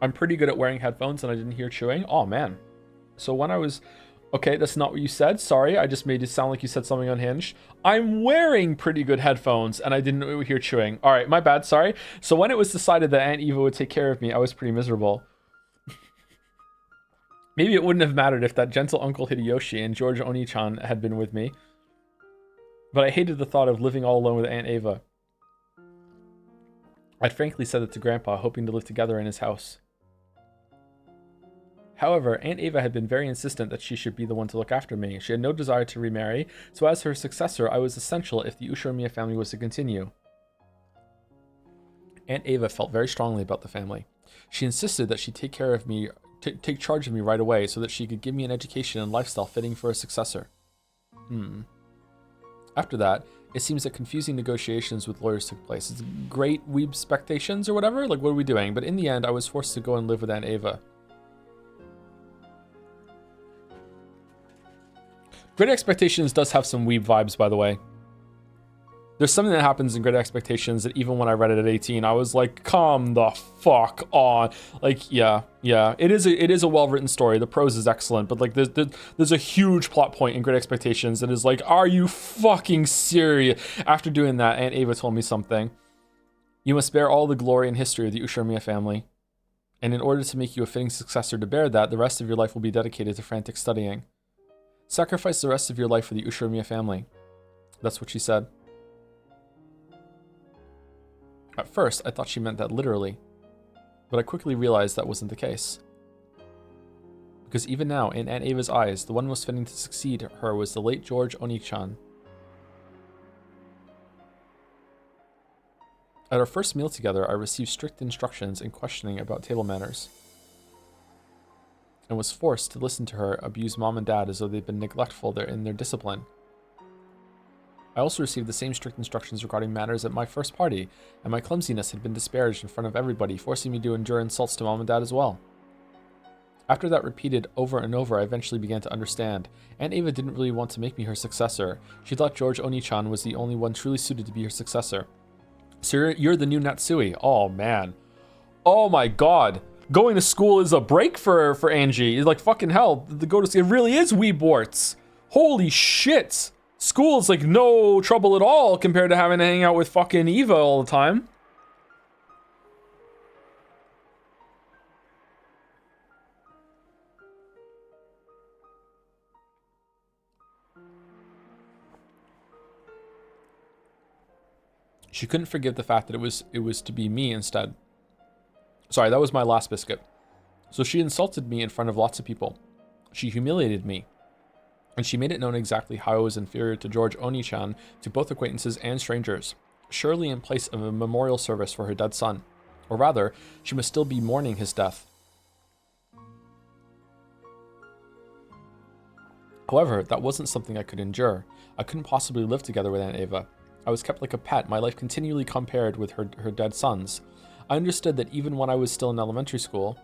I'm pretty good at wearing headphones and I didn't hear chewing. Oh man. So when I was... Okay, that's not what you said. Sorry, I just made it sound like you said something unhinged. I'm wearing pretty good headphones and I didn't hear chewing. All right, my bad, sorry. So when it was decided that Aunt Eva would take care of me, I was pretty miserable. Maybe it wouldn't have mattered if that gentle Uncle Hideyoshi and George Oni-chan had been with me. But I hated the thought of living all alone with Aunt Eva. I'd frankly said it to Grandpa, hoping to live together in his house. However, Aunt Eva had been very insistent that she should be the one to look after me. She had no desire to remarry, so as her successor, I was essential if the Ushiramiya family was to continue. Aunt Eva felt very strongly about the family. She insisted that she take care of me, take charge of me right away, so that she could give me an education and lifestyle fitting for a successor. After that, it seems that confusing negotiations with lawyers took place. It's great weeb expectations or whatever. Like, what are we doing? But in the end, I was forced to go and live with Aunt Eva. Great Expectations does have some weeb vibes, by the way. There's something that happens in Great Expectations that even when I read it at 18, I was like, come the fuck on. Like, yeah. It is a well-written story. The prose is excellent, but like there's a huge plot point in Great Expectations that is like, are you fucking serious? After doing that, Aunt Eva told me something. You must bear all the glory and history of the Ushiramiya family. And in order to make you a fitting successor to bear that, the rest of your life will be dedicated to frantic studying. Sacrifice the rest of your life for the Ushiramiya family. That's what she said. At first, I thought she meant that literally, but I quickly realized that wasn't the case. Because even now, in Aunt Ava's eyes, the one most fitting to succeed her was the late George Oni-chan. At our first meal together, I received strict instructions and questioning about table manners. and was forced to listen to her abuse mom and dad as though they'd been neglectful in their discipline. I also received the same strict instructions regarding manners at my first party, and my clumsiness had been disparaged in front of everybody, forcing me to endure insults to mom and dad as well. After that repeated over and over, I eventually began to understand. Aunt Ava didn't really want to make me her successor. She thought George Oni-chan was the only one truly suited to be her successor. So you're the new Natsui. Oh, man. Oh, my God. Going to school is a break for Angie. It's like, fucking hell. It really is Weeborts. Holy shit. School is like no trouble at all compared to having to hang out with fucking Eva all the time. She couldn't forgive the fact that it was to be me instead. Sorry, that was my last biscuit. So she insulted me in front of lots of people. She humiliated me. And she made it known exactly how I was inferior to George Oni-chan to both acquaintances and strangers, surely in place of a memorial service for her dead son. Or rather, she must still be mourning his death. However, that wasn't something I could endure. I couldn't possibly live together with Aunt Ava. I was kept like a pet, my life continually compared with her dead son's. I understood that even when I was still in elementary school...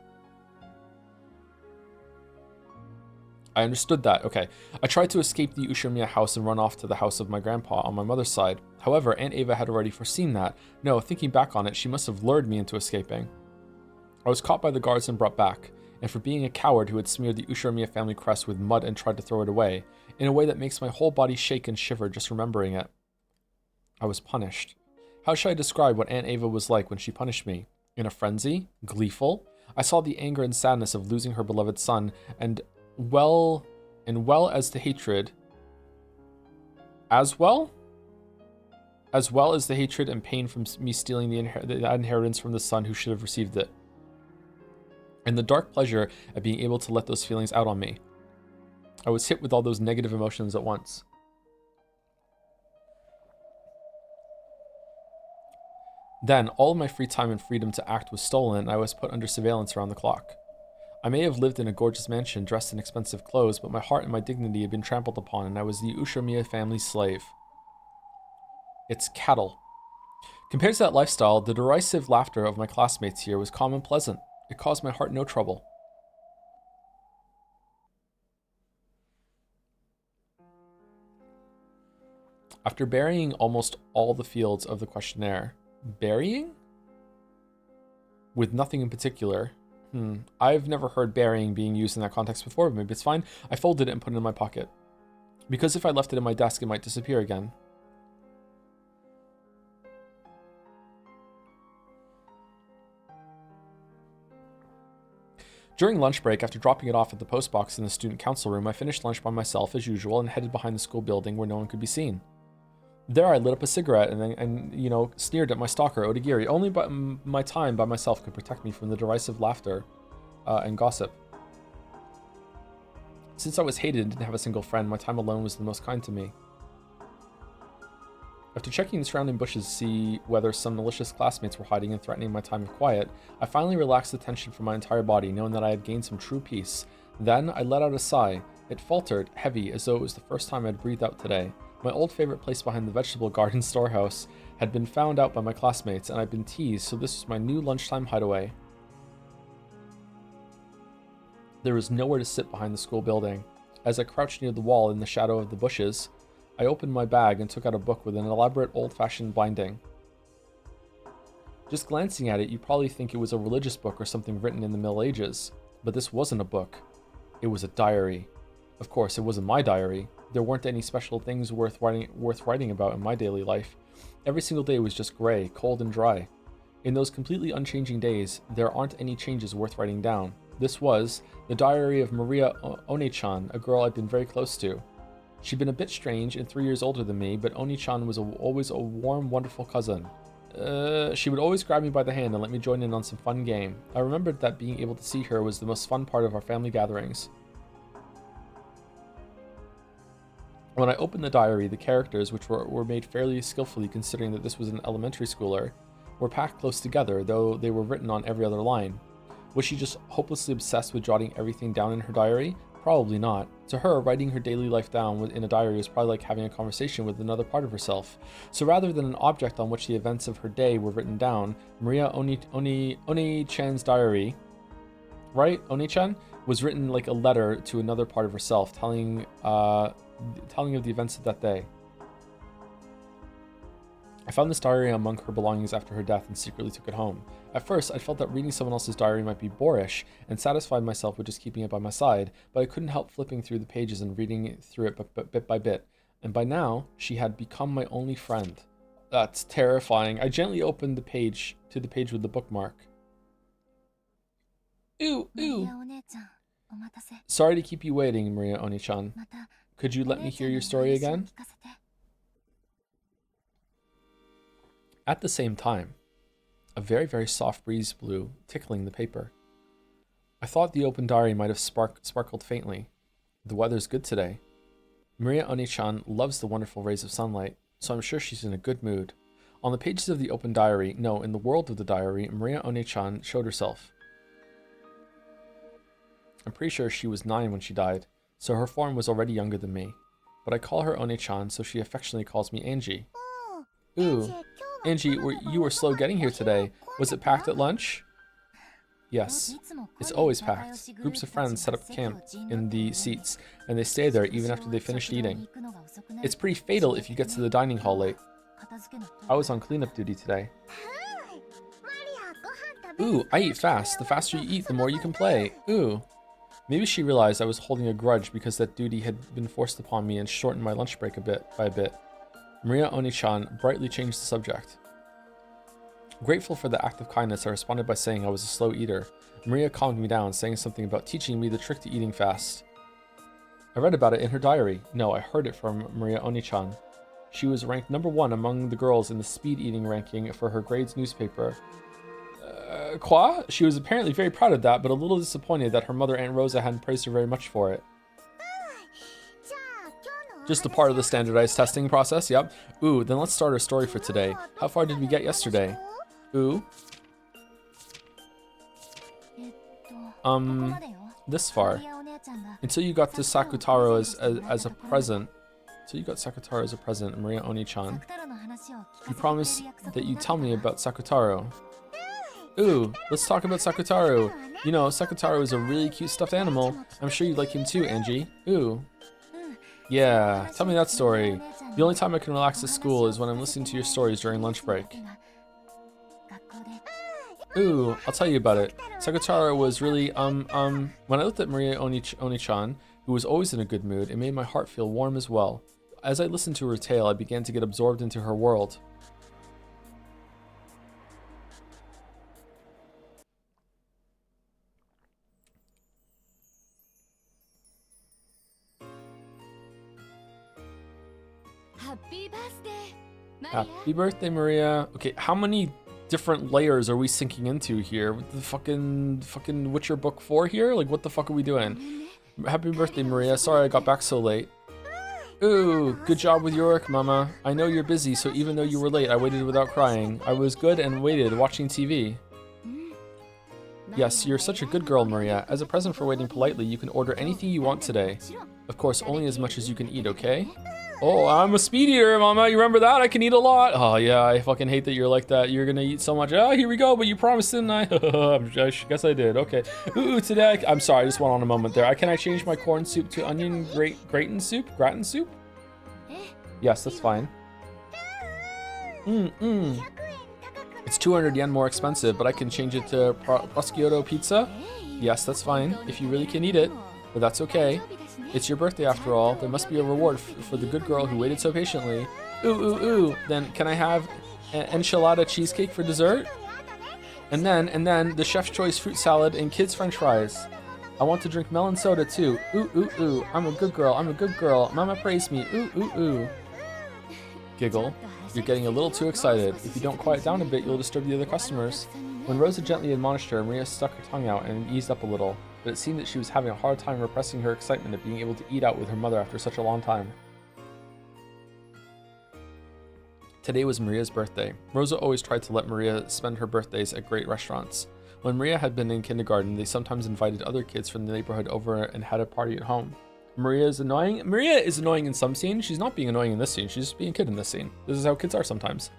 I understood that, okay. I tried to escape the Ushiromiya house and run off to the house of my grandpa on my mother's side. However, Aunt Ava had already foreseen that. No, thinking back on it, she must have lured me into escaping. I was caught by the guards and brought back, and for being a coward who had smeared the Ushiromiya family crest with mud and tried to throw it away, in a way that makes my whole body shake and shiver just remembering it. I was punished. How should I describe what Aunt Ava was like when she punished me? In a frenzy? Gleeful? I saw the anger and sadness of losing her beloved son, and well as the hatred as well as the hatred and pain from me stealing the inheritance from the son who should have received it, and the dark pleasure at being able to let those feelings out on me. I was hit with all those negative emotions at once. Then all of my free time and freedom to act was stolen, and I was put under surveillance around the clock. I may have lived in a gorgeous mansion dressed in expensive clothes, but my heart and my dignity had been trampled upon, and I was the Ushiromiya family's slave. It's cattle. Compared to that lifestyle, the derisive laughter of my classmates here was calm and pleasant. It caused my heart no trouble. After burying almost all the fields of the questionnaire, burying? With nothing in particular. I've never heard burying being used in that context before, but maybe it's fine. I folded it and put it in my pocket. Because if I left it in my desk, it might disappear again. During lunch break, after dropping it off at the post box in the student council room, I finished lunch by myself as usual and headed behind the school building where no one could be seen. There I lit up a cigarette and sneered at my stalker, Odagiri. Only my time by myself could protect me from the derisive laughter and gossip. Since I was hated and didn't have a single friend, my time alone was the most kind to me. After checking the surrounding bushes to see whether some malicious classmates were hiding and threatening my time of quiet, I finally relaxed the tension from my entire body, knowing that I had gained some true peace. Then I let out a sigh. It faltered, heavy, as though it was the first time I'd breathed out today. My old favorite place behind the vegetable garden storehouse had been found out by my classmates, and I'd been teased, so this was my new lunchtime hideaway. There was nowhere to sit behind the school building. As I crouched near the wall in the shadow of the bushes, I opened my bag and took out a book with an elaborate old-fashioned binding. Just glancing at it, you'd probably think it was a religious book or something written in the Middle Ages, but this wasn't a book. It was a diary. Of course, it wasn't my diary. There weren't any special things worth writing about in my daily life. Every single day was just gray, cold, and dry. In those completely unchanging days, there aren't any changes worth writing down. This was the diary of Maria One-chan, a girl I'd been very close to. She'd been a bit strange and 3 years older than me, but Oni-chan was always a warm, wonderful cousin. She would always grab me by the hand and let me join in on some fun game. I remembered that being able to see her was the most fun part of our family gatherings. When I opened the diary, the characters, which were made fairly skillfully considering that this was an elementary schooler, were packed close together, though they were written on every other line. Was she just hopelessly obsessed with jotting everything down in her diary? Probably not. To her, writing her daily life down in a diary was probably like having a conversation with another part of herself. So rather than an object on which the events of her day were written down, Maria Oni-chan's diary, right? Oni-chan? Was written like a letter to another part of herself, telling of the events of that day. I found this diary among her belongings after her death and secretly took it home. At first, I felt that reading someone else's diary might be boorish and satisfied myself with just keeping it by my side, but I couldn't help flipping through the pages and reading through it bit by bit. And by now, she had become my only friend. That's terrifying. I gently opened the page with the bookmark. Ooh. Sorry to keep you waiting, Maria Oni-chan. Could you let me hear your story again? At the same time, a very, very soft breeze blew, tickling the paper. I thought the open diary might have sparkled faintly. The weather's good today. Maria Oni-chan loves the wonderful rays of sunlight, so I'm sure she's in a good mood. On the pages of the open diary, no, in the world of the diary, Maria Oni-chan showed herself. I'm pretty sure she was 9 when she died, so her form was already younger than me. But I call her Oni-chan, so she affectionately calls me Angie. Ooh. Angie, you were slow getting here today. Was it packed at lunch? Yes. It's always packed. Groups of friends set up camp in the seats, and they stay there even after they finished eating. It's pretty fatal if you get to the dining hall late. I was on cleanup duty today. Ooh, I eat fast. The faster you eat, the more you can play. Ooh. Maybe she realized I was holding a grudge because that duty had been forced upon me and shortened my lunch break by a bit. Maria Oni-chan brightly changed the subject. Grateful for the act of kindness, I responded by saying I was a slow eater. Maria calmed me down, saying something about teaching me the trick to eating fast. I read about it in her diary. No, I heard it from Maria Oni-chan. She was ranked number 1 among the girls in the speed eating ranking for her grades newspaper. Quoi? She was apparently very proud of that, but a little disappointed that her mother Aunt Rosa hadn't praised her very much for it. Just a part of the standardized testing process, yep. Ooh, then let's start our story for today. How far did we get yesterday? Ooh. This far. Until you got to Sakutaro as a present. Until you got Sakutaro as a present, Maria Oni-chan. You promised that you'd tell me about Sakutaro. Ooh, let's talk about Sakutaro. You know, Sakutaro is a really cute stuffed animal. I'm sure you'd like him too, Angie. Ooh. Yeah, tell me that story. The only time I can relax at school is when I'm listening to your stories during lunch break. Ooh, I'll tell you about it. Sakutaro was really, when I looked at Maria Oni-chan, who was always in a good mood, it made my heart feel warm as well. As I listened to her tale, I began to get absorbed into her world. Happy birthday, Maria. Okay, how many different layers are we sinking into here? With the fucking Witcher Book 4 here? Like, what the fuck are we doing? Happy birthday, Maria. Sorry I got back so late. Ooh, good job with your work, Mama. I know you're busy, so even though you were late, I waited without crying. I was good and waited, watching TV. Yes, you're such a good girl, Maria. As a present for waiting politely, you can order anything you want today. Of course, only as much as you can eat, okay? Oh, I'm a speed eater, Mama. You remember that? I can eat a lot. Oh, yeah, I fucking hate that you're like that. You're gonna eat so much. Oh, here we go, but you promised, didn't I? I guess I did. Okay. Ooh, today, I'm sorry, I just went on a moment there. Can I change my corn soup to onion gratin soup? Gratin soup? Yes, that's fine. It's 200 yen more expensive, but I can change it to prosciutto pizza? Yes, that's fine, if you really can eat it, but that's okay. It's your birthday after all. There must be a reward for the good girl who waited so patiently. Ooh. Then can I have an enchilada cheesecake for dessert? And then the chef's choice fruit salad and kids french fries. I want to drink melon soda too. Ooh. I'm a good girl. Mama praised me. Ooh. Giggle. You're getting a little too excited. If you don't quiet down a bit, you'll disturb the other customers. When Rosa gently admonished her, Maria stuck her tongue out and eased up a little, but it seemed that she was having a hard time repressing her excitement at being able to eat out with her mother after such a long time. Today was Maria's birthday. Rosa always tried to let Maria spend her birthdays at great restaurants. When Maria had been in kindergarten, they sometimes invited other kids from the neighborhood over and had a party at home. Maria is annoying. Maria is annoying in some scenes. She's not being annoying in this scene. She's just being a kid in this scene. This is how kids are sometimes.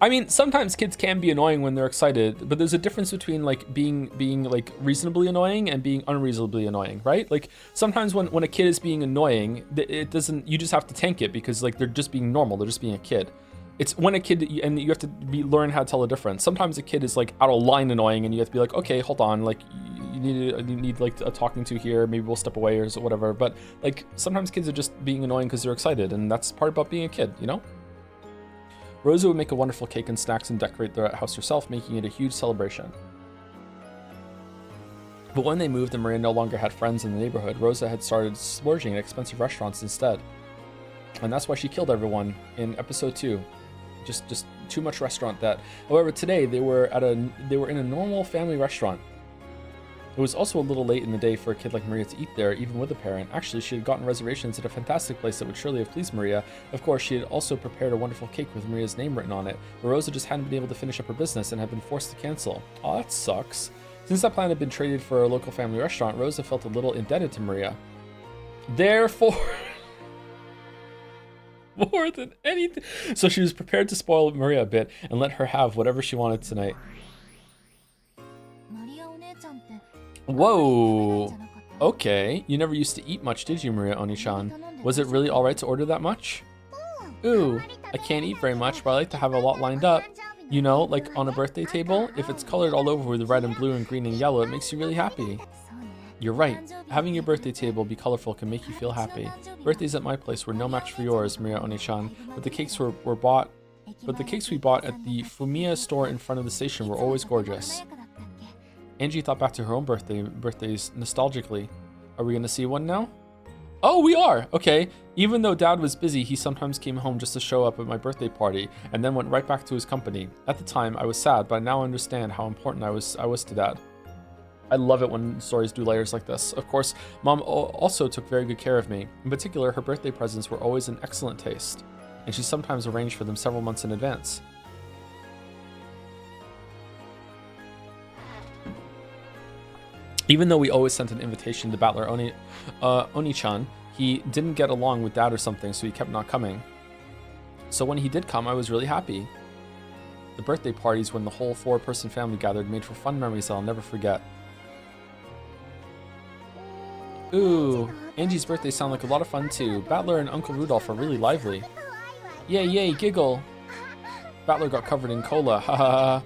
I mean, sometimes kids can be annoying when they're excited, but there's a difference between like being like reasonably annoying and being unreasonably annoying, right? Like sometimes when a kid is being annoying, it doesn't, you just have to tank it because like they're just being normal. They're just being a kid. It's when a kid, and you have to learn how to tell the difference. Sometimes a kid is like out of line annoying and you have to be like, okay, hold on. Like you need like a talking to here. Maybe we'll step away or whatever. But like sometimes kids are just being annoying because they're excited. And that's part about being a kid, you know? Rosa would make a wonderful cake and snacks and decorate the house herself, making it a huge celebration. But when they moved and Maria no longer had friends in the neighborhood, Rosa had started splurging at expensive restaurants instead. And that's why she killed everyone in episode 2. Just too much restaurant debt. However, today they were in a normal family restaurant. It was also a little late in the day for a kid like Maria to eat there, even with a parent. Actually, she had gotten reservations at a fantastic place that would surely have pleased Maria. Of course, she had also prepared a wonderful cake with Maria's name written on it, but Rosa just hadn't been able to finish up her business and had been forced to cancel. Aw, that sucks. Since that plan had been traded for a local family restaurant, Rosa felt a little indebted to Maria. Therefore, more than anything. So she was prepared to spoil Maria a bit and let her have whatever she wanted tonight. Whoa. Okay. You never used to eat much, did you, Maria Oni-chan? Was it really alright to order that much? Ooh, I can't eat very much, but I like to have a lot lined up. You know, like on a birthday table, if it's colored all over with red and blue and green and yellow, it makes you really happy. You're right. Having your birthday table be colorful can make you feel happy. Birthdays at my place were no match for yours, Maria Oni-chan, but the cakes we bought at the Fumiya store in front of the station were always gorgeous. Angie thought back to her own birthdays nostalgically. Are we gonna see one now? Oh, we are! Okay. Even though Dad was busy, he sometimes came home just to show up at my birthday party, and then went right back to his company. At the time, I was sad, but I now understand how important I was to Dad. I love it when stories do layers like this. Of course, Mom also took very good care of me. In particular, her birthday presents were always in excellent taste, and she sometimes arranged for them several months in advance. Even though we always sent an invitation to Battler Oni-chan, he didn't get along with Dad or something, so he kept not coming. So when he did come, I was really happy. The birthday parties when the whole 4-person family gathered made for fun memories that I'll never forget. Ooh, Angie's birthday sounded like a lot of fun too. Battler and Uncle Rudolph are really lively. Yay, yay, giggle. Battler got covered in cola, ha ha ha.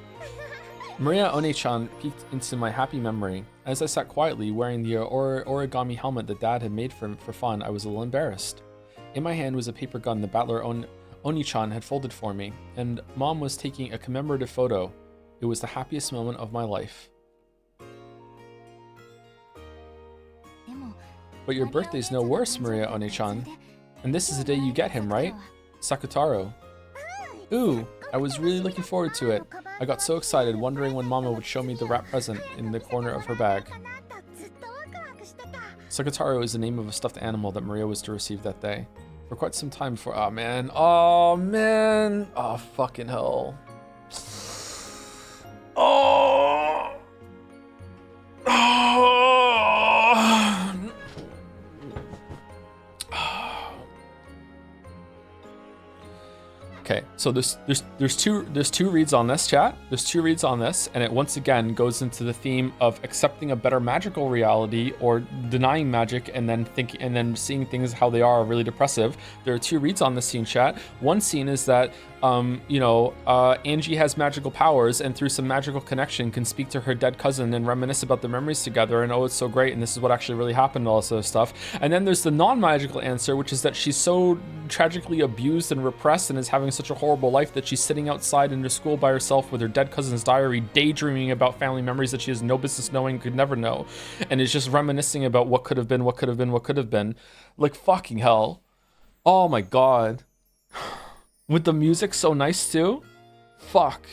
Maria Oni-chan peeked into my happy memory. As I sat quietly wearing the origami helmet that Dad had made for fun, I was a little embarrassed. In my hand was a paper gun that Battler Oni-chan had folded for me, and Mom was taking a commemorative photo. It was the happiest moment of my life. But your birthday's no worse, Maria Oni-chan. And this is the day you get him, right? Sakutaro. Ooh, I was really looking forward to it. I got so excited, wondering when Mama would show me the wrap present in the corner of her bag. Sakutaro is the name of a stuffed animal that Maria was to receive that day. For quite some time before— oh man, oh fucking hell. Oh! Okay, so there's two reads on this, chat. There's 2 reads on this, and it once again goes into the theme of accepting a better magical reality or denying magic and then seeing things how they are really depressive. There are 2 reads on this scene, chat. One scene is that Angie has magical powers and through some magical connection can speak to her dead cousin and reminisce about their memories together and oh, it's so great and this is what actually really happened and all this other stuff. And then there's the non-magical answer, which is that she's so tragically abused and repressed and is having such a horrible life that she's sitting outside in her school by herself with her dead cousin's diary, daydreaming about family memories that she has no business knowing, could never know, and is just reminiscing about what could have been, what could have been, what could have been. Like fucking hell. Oh my god. With the music so nice too? Fuck.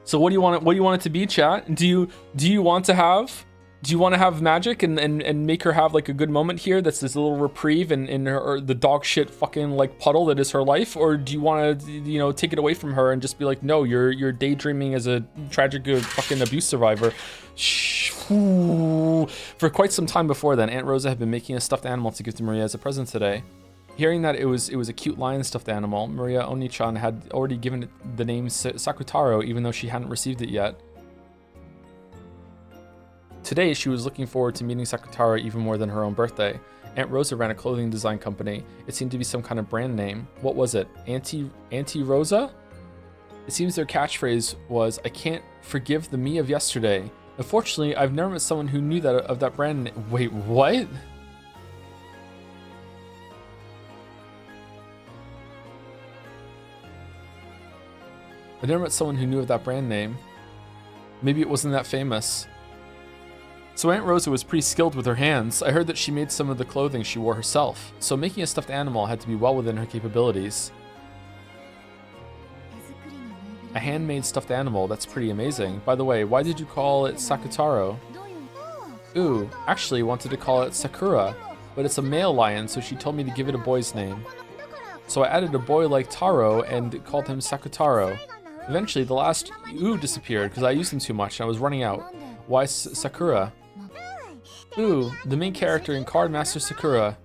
So what do you want it to be, chat? Do you want to have Do you want to have magic and make her have like a good moment here? That's this little reprieve in her the dog shit fucking like puddle that is her life, or do you want to, you know, take it away from her and just be like, no, you're daydreaming as a tragic fucking abuse survivor? For quite some time before then, Aunt Rosa had been making a stuffed animal to give to Maria as a present today. Hearing that it was a cute lion stuffed animal, Maria Oni-chan had already given it the name Sakutaro, even though she hadn't received it yet. Today, she was looking forward to meeting Sakutaro even more than her own birthday. Aunt Rosa ran a clothing design company. It seemed to be some kind of brand name. What was it? Auntie Rosa? It seems their catchphrase was, I can't forgive the me of yesterday. Unfortunately, I've never met someone who knew that of that brand name. Wait, what? I've never met someone who knew of that brand name. Maybe it wasn't that famous. So Aunt Rosa was pretty skilled with her hands. I heard that she made some of the clothing she wore herself, so making a stuffed animal had to be well within her capabilities. A handmade stuffed animal, that's pretty amazing. By the way, why did you call it Sakutaro? Ooh, actually wanted to call it Sakura, but it's a male lion, so she told me to give it a boy's name. So I added a boy like Taro and called him Sakutaro. Eventually, the last ooh disappeared because I used them too much and I was running out. Why Sakura? Ooh, the main character in Card Master Sakura.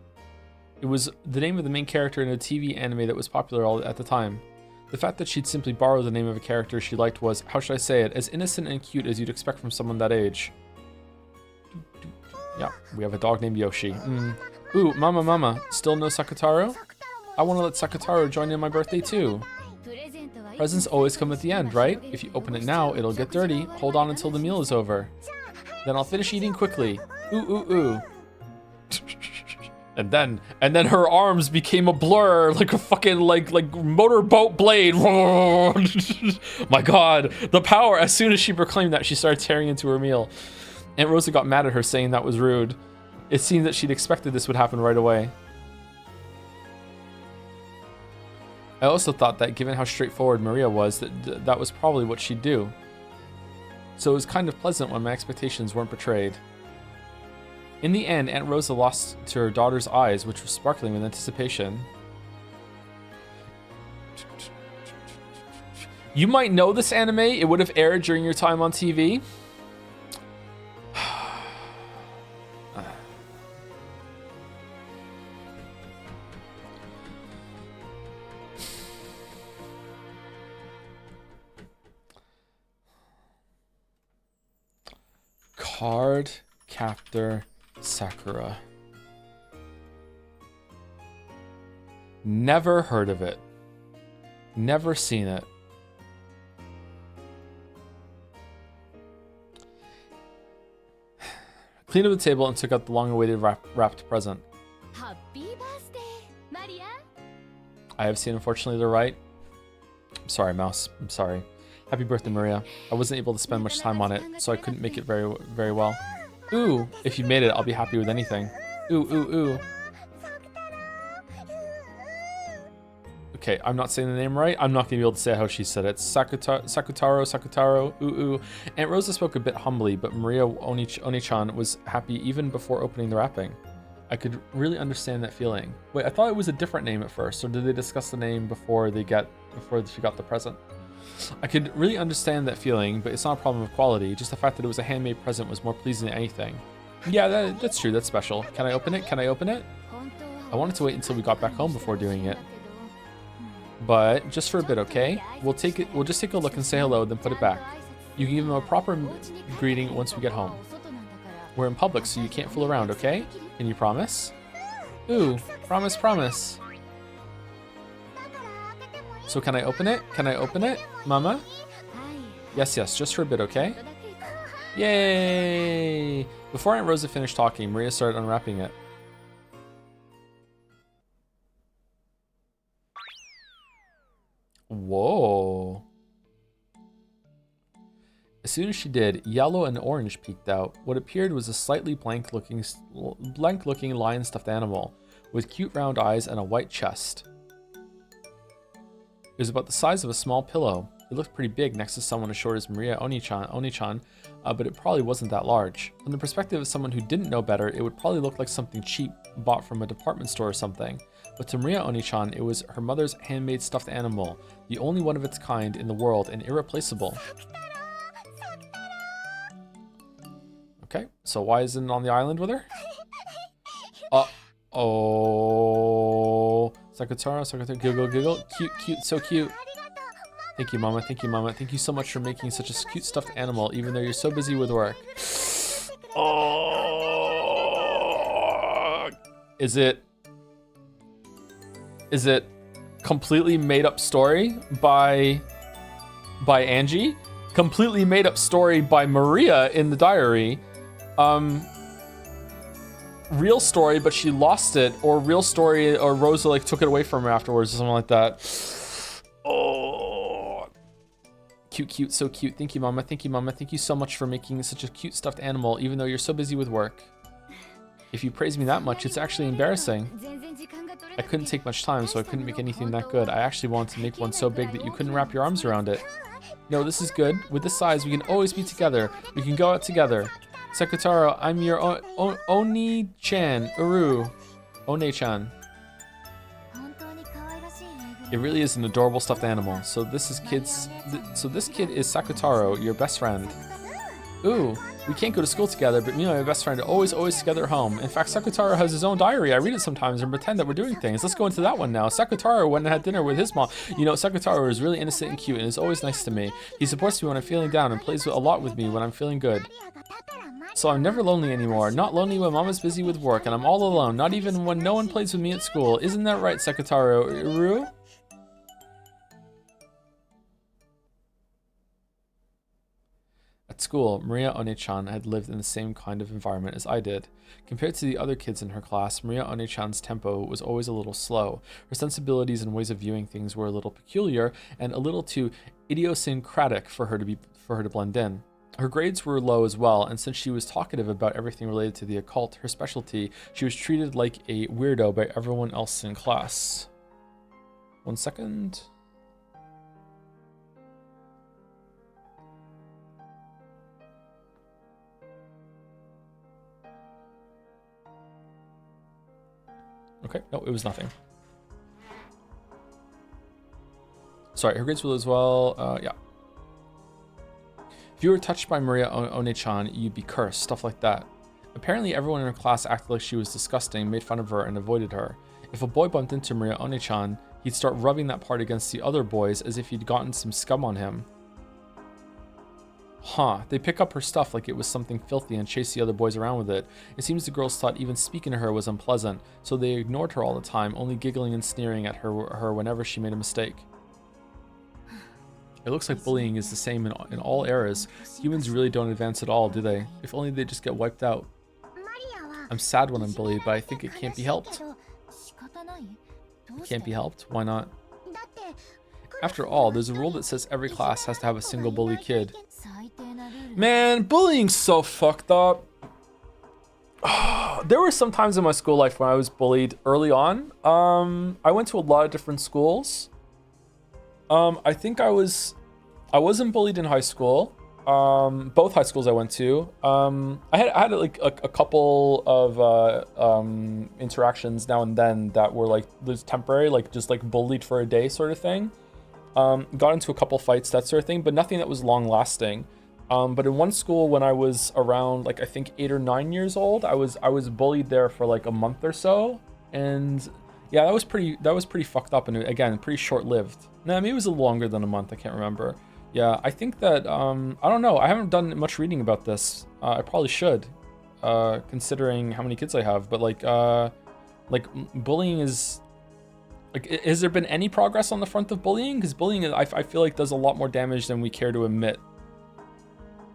It was the name of the main character in a TV anime that was popular at the time. The fact that she'd simply borrow the name of a character she liked was, how should I say it, as innocent and cute as you'd expect from someone that age. Yeah, we have a dog named Yoshi. Ooh, mama, still no Sakutaro? I want to let Sakutaro join in my birthday too. Presents always come at the end, right? If you open it now, it'll get dirty. Hold on until the meal is over. Then I'll finish eating quickly. Ooh. And then her arms became a blur, like a fucking like motorboat blade. My God, the power! As soon as she proclaimed that, she started tearing into her meal. Aunt Rosa got mad at her, saying that was rude. It seemed that she'd expected this would happen right away. I also thought that, given how straightforward Maria was, that was probably what she'd do. So it was kind of pleasant when my expectations weren't betrayed. In the end, Aunt Rosa lost to her daughter's eyes, which were sparkling with anticipation. You might know this anime. It would have aired during your time on TV. Card Captor Sakura. Never heard of it. Never seen it. Cleaned up the table and took out the long-awaited wrapped present. Happy birthday, Maria. I have seen, unfortunately, the right. I'm sorry, Mouse. I'm sorry. Happy birthday, Maria. I wasn't able to spend much time on it, so I couldn't make it very well. Ooh, if you made it, I'll be happy with anything. Ooh. Okay, I'm not saying the name right. I'm not gonna be able to say how she said it. Sakutaro, ooh. Aunt Rosa spoke a bit humbly, but Maria Oni-chan was happy even before opening the wrapping. I could really understand that feeling. Wait, I thought it was a different name at first, or did they discuss the name before she got the present? I could really understand that feeling, but it's not a problem of quality. Just the fact that it was a handmade present was more pleasing than anything. Yeah, that's true. That's special. Can I open it? I wanted to wait until we got back home before doing it. But just for a bit, okay? We'll just take a look and say hello, then put it back. You can give them a proper greeting once we get home. We're in public, so you can't fool around, okay? Can you promise? Ooh, promise. So can I open it? Mama? Yes, just for a bit, okay? Yay! Before Aunt Rosa finished talking, Maria started unwrapping it. Whoa. As soon as she did, yellow and orange peeked out. What appeared was a slightly blank-looking lion stuffed animal with cute round eyes and a white chest. It was about the size of a small pillow. It looked pretty big next to someone as short as Maria Oni-chan, but it probably wasn't that large. From the perspective of someone who didn't know better, it would probably look like something cheap bought from a department store or something. But to Maria Oni-chan, it was her mother's handmade stuffed animal, the only one of its kind in the world and irreplaceable. Okay, so why isn't it on the island with her? Oh, Sakutaro, giggle, cute, so cute. Thank you, Mama. Thank you so much for making such a cute stuffed animal, even though you're so busy with work. Oh, is it completely made up story by Angie? Completely made up story by Maria in the diary. Real story, but she lost it, or real story, or Rosa like took it away from her afterwards or something like that. Oh, cute, so cute. Thank you, Mama. Thank you so much for making such a cute stuffed animal, even though you're so busy with work. If you praise me that much, it's actually embarrassing. I couldn't take much time, so I couldn't make anything that good. I actually wanted to make one so big that you couldn't wrap your arms around it. No, this is good. With this size, we can always be together. We can go out together. Sakutaro, I'm your Oni-chan, Uru. One-chan. It really is an adorable stuffed animal. So this kid is Sakutaro, your best friend. Ooh, we can't go to school together, but me and my best friend are always together at home. In fact, Sakutaro has his own diary. I read it sometimes and pretend that we're doing things. Let's go into that one now. Sakutaro went and had dinner with his mom. You know, Sakutaro is really innocent and cute and is always nice to me. He supports me when I'm feeling down and plays a lot with me when I'm feeling good. So I'm never lonely anymore. Not lonely when Mama's busy with work and I'm all alone. Not even when no one plays with me at school. Isn't that right, Sakutaro? Uru? At school, Maria One-chan had lived in the same kind of environment as I did. Compared to the other kids in her class, Maria One-chan's tempo was always a little slow. Her sensibilities and ways of viewing things were a little peculiar and a little too idiosyncratic for her to blend in. Her grades were low as well, and since she was talkative about everything related to the occult, her specialty, she was treated like a weirdo by everyone else in class. 1 second. Okay, no, it was nothing. Sorry, her grades were low as well. Yeah. If you were touched by Maria One-chan, you'd be cursed, stuff like that. Apparently everyone in her class acted like she was disgusting, made fun of her, and avoided her. If a boy bumped into Maria One-chan, he'd start rubbing that part against the other boys as if he'd gotten some scum on him. Huh, they pick up her stuff like it was something filthy and chase the other boys around with it. It seems the girls thought even speaking to her was unpleasant, so they ignored her all the time, only giggling and sneering at her whenever she made a mistake. It looks like bullying is the same in all eras. Humans really don't advance at all, do they? If only they just get wiped out. I'm sad when I'm bullied, but I think it can't be helped. It can't be helped? Why not? After all, there's a rule that says every class has to have a single bully kid. Man, bullying's so fucked up. There were some times in my school life when I was bullied early on. I went to a lot of different schools. I think I wasn't bullied in high school. Both high schools I went to. I had like a couple of interactions now and then that were like temporary, like just like bullied for a day sort of thing. Got into a couple fights, that sort of thing, but nothing that was long lasting. But in one school when I was around like I think 8 or 9 years old, I was bullied there for like a month or so, and yeah, that was pretty fucked up, and again pretty short lived. No, maybe it was a little longer than a month. I can't remember. Yeah, I think that I don't know. I haven't done much reading about this. I probably should, considering how many kids I have. But like bullying is like, has there been any progress on the front of bullying? Because bullying, I feel like does a lot more damage than we care to admit.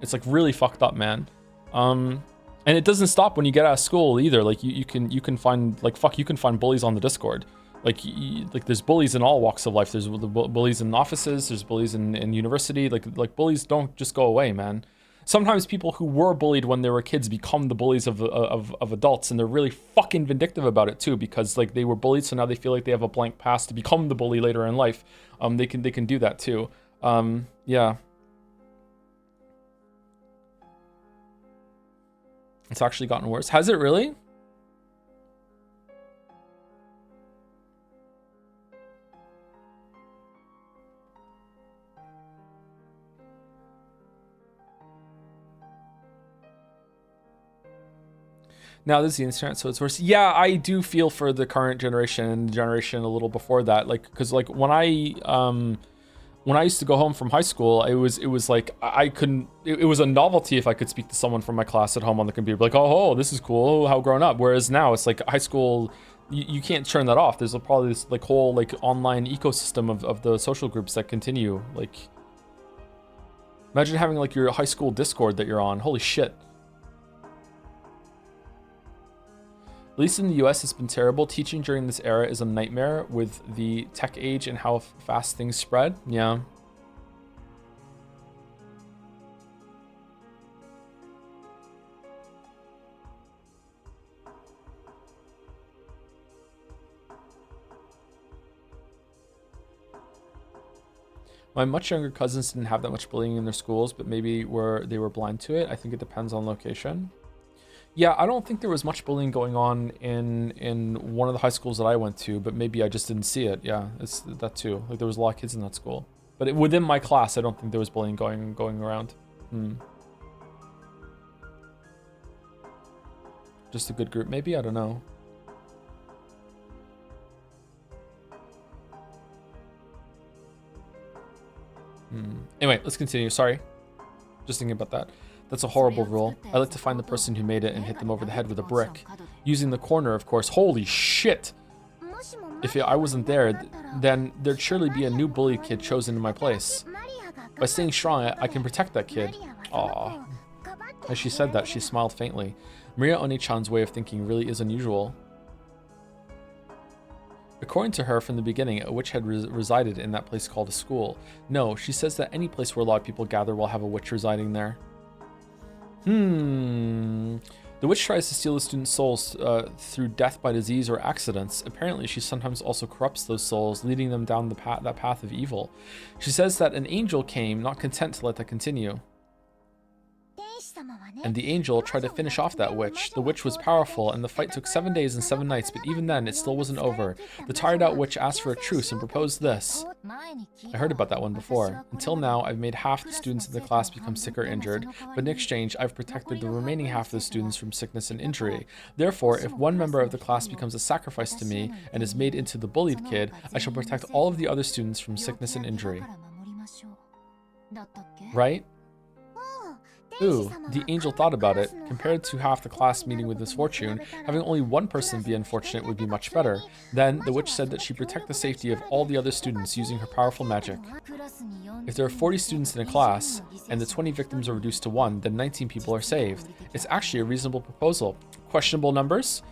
It's like really fucked up, man. And it doesn't stop when you get out of school either. Like you can find you can find bullies on the Discord. Like there's bullies in all walks of life. There's bullies in offices. There's bullies in university. Like bullies don't just go away, man. Sometimes people who were bullied when they were kids become the bullies of adults, and they're really fucking vindictive about it too, because like they were bullied, so now they feel like they have a blank past to become the bully later in life. They can do that too. Yeah. It's actually gotten worse. Has it really? Now there's the internet, so it's worse. Yeah, I do feel for the current generation and the generation a little before that. Like, because like when I used to go home from high school, it was like I couldn't. It was a novelty if I could speak to someone from my class at home on the computer, like, oh, this is cool. How grown up. Whereas now it's like high school, you can't turn that off. There's probably this like whole like online ecosystem of the social groups that continue. Like, imagine having like your high school Discord that you're on. Holy shit. At least in the US, it's been terrible. Teaching during this era is a nightmare with the tech age and how fast things spread. Yeah. My much younger cousins didn't have that much bullying in their schools, but maybe they were blind to it. I think it depends on location. Yeah, I don't think there was much bullying going on in one of the high schools that I went to, but maybe I just didn't see it. Yeah, it's that too. Like there was a lot of kids in that school, but within my class, I don't think there was bullying going around. Just a good group, maybe. I don't know. Anyway, let's continue. Sorry, just thinking about that. That's a horrible rule. I like to find the person who made it and hit them over the head with a brick. Using the corner, of course. Holy shit! If I wasn't there, then there'd surely be a new bully kid chosen in my place. By staying strong, I can protect that kid. Aww. As she said that, she smiled faintly. Maria Oni-chan's way of thinking really is unusual. According to her, from the beginning, a witch had resided in that place called a school. No, she says that any place where a lot of people gather will have a witch residing there. The witch tries to steal the student's souls through death by disease or accidents. Apparently, she sometimes also corrupts those souls, leading them down that path of evil. She says that an angel came, not content to let that continue. And the angel tried to finish off that witch. The witch was powerful, and the fight took 7 days and 7 nights, but even then, it still wasn't over. The tired-out witch asked for a truce and proposed this. I heard about that one before. Until now, I've made half the students in the class become sick or injured, but in exchange, I've protected the remaining half of the students from sickness and injury. Therefore, if one member of the class becomes a sacrifice to me and is made into the bullied kid, I shall protect all of the other students from sickness and injury. Right? Ooh, the angel thought about it. Compared to half the class meeting with misfortune, having only one person be unfortunate would be much better. Then, the witch said that she'd protect the safety of all the other students using her powerful magic. If there are 40 students in a class, and the 20 victims are reduced to 1, then 19 people are saved. It's actually a reasonable proposal. Questionable numbers?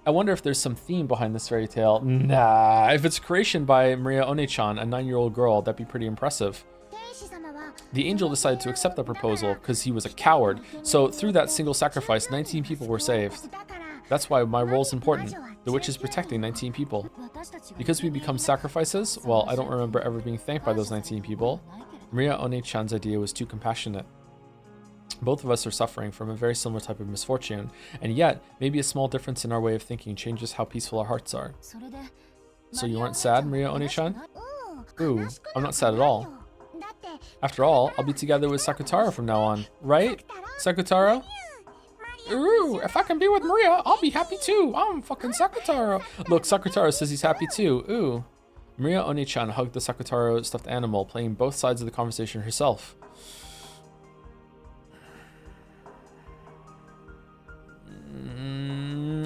I wonder if there's some theme behind this fairy tale. Nah, if it's a creation by Maria One-chan, a 9-year-old girl, that'd be pretty impressive. The angel decided to accept that proposal because he was a coward, so through that single sacrifice, 19 people were saved. That's why my role is important. The witch is protecting 19 people. Because we become sacrifices, well, I don't remember ever being thanked by those 19 people. Maria One-chan's idea was too compassionate. Both of us are suffering from a very similar type of misfortune, and yet, maybe a small difference in our way of thinking changes how peaceful our hearts are. So you aren't sad, Maria One-chan? Ooh, I'm not sad at all. After all, I'll be together with Sakutaro from now on, right, Sakutaro? Ooh, if I can be with Maria, I'll be happy too. I'm fucking Sakutaro. Look, Sakutaro says he's happy too. Ooh. Maria One-chan hugged the Sakutaro stuffed animal, playing both sides of the conversation herself.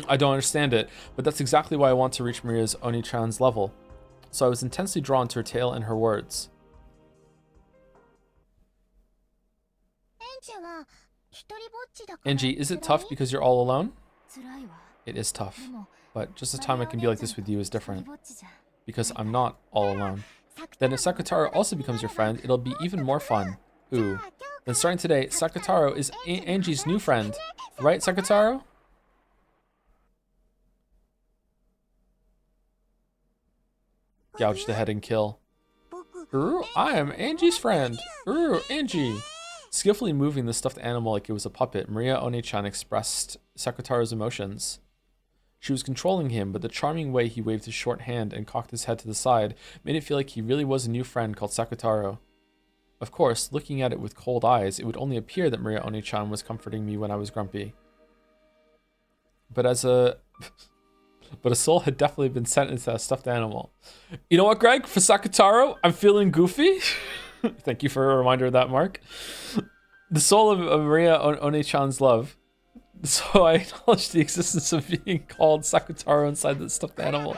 I don't understand it, but that's exactly why I want to reach Maria's Oni-chan's level. So I was intensely drawn to her tale and her words. Angie, is it tough because you're all alone? It is tough, but just the time I can be like this with you is different. Because I'm not all alone. Then if Sakutaro also becomes your friend, it'll be even more fun. Ooh. Then starting today, Sakutaro is Angie's new friend. Right, Sakutaro? Gouge the head and kill. I am Angie's friend. Angie. Skillfully moving the stuffed animal like it was a puppet, Maria One-chan expressed Sakutaro's emotions. She was controlling him, but the charming way he waved his short hand and cocked his head to the side made it feel like he really was a new friend called Sakutaro. Of course, looking at it with cold eyes, it would only appear that Maria One-chan was comforting me when I was grumpy. But a soul had definitely been sent into a stuffed animal. You know what, Greg? For Sakutaro, I'm feeling goofy. Thank you for a reminder of that, Mark. The soul of Maria One-chan's love. So I acknowledge the existence of being called Sakutaro inside the stuffed animal.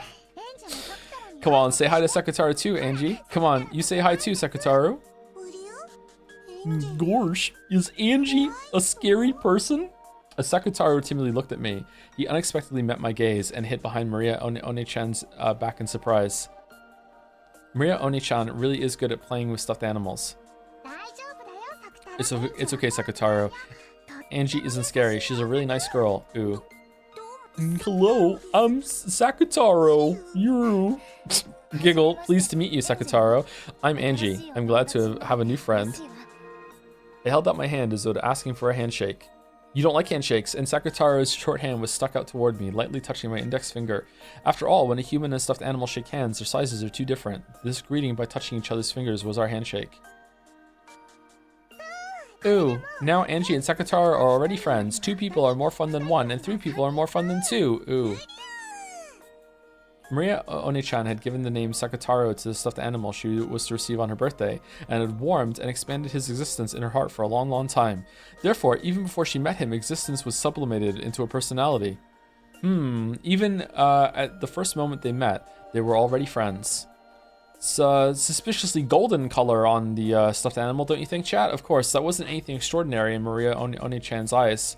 Come on, say hi to Sakutaro too, Angie. Come on, you say hi too, Sakutaro. Gosh, is Angie a scary person? As Sakutaro timidly looked at me, he unexpectedly met my gaze and hid behind Maria One-chan's back in surprise. Maria One-chan really is good at playing with stuffed animals. It's okay, Sakutaro. Angie isn't scary. She's a really nice girl. Ooh. Hello, I'm Sakutaro. You. Giggle. Pleased to meet you, Sakutaro. I'm Angie. I'm glad to have a new friend. I held out my hand as though asking for a handshake. You don't like handshakes, and Sakutaro's short hand was stuck out toward me, lightly touching my index finger. After all, when a human and a stuffed animal shake hands, their sizes are too different. This greeting by touching each other's fingers was our handshake. Ooh, now Angie and Sakutaro are already friends. 2 people are more fun than 1, and 3 people are more fun than 2. Ooh. Maria One-chan had given the name Sakutaro to the stuffed animal she was to receive on her birthday, and had warmed and expanded his existence in her heart for a long, long time. Therefore, even before she met him, existence was sublimated into a personality. Even at the first moment they met, they were already friends. It's suspiciously golden color on the stuffed animal, don't you think, chat? Of course, that wasn't anything extraordinary in Maria One-chan's eyes.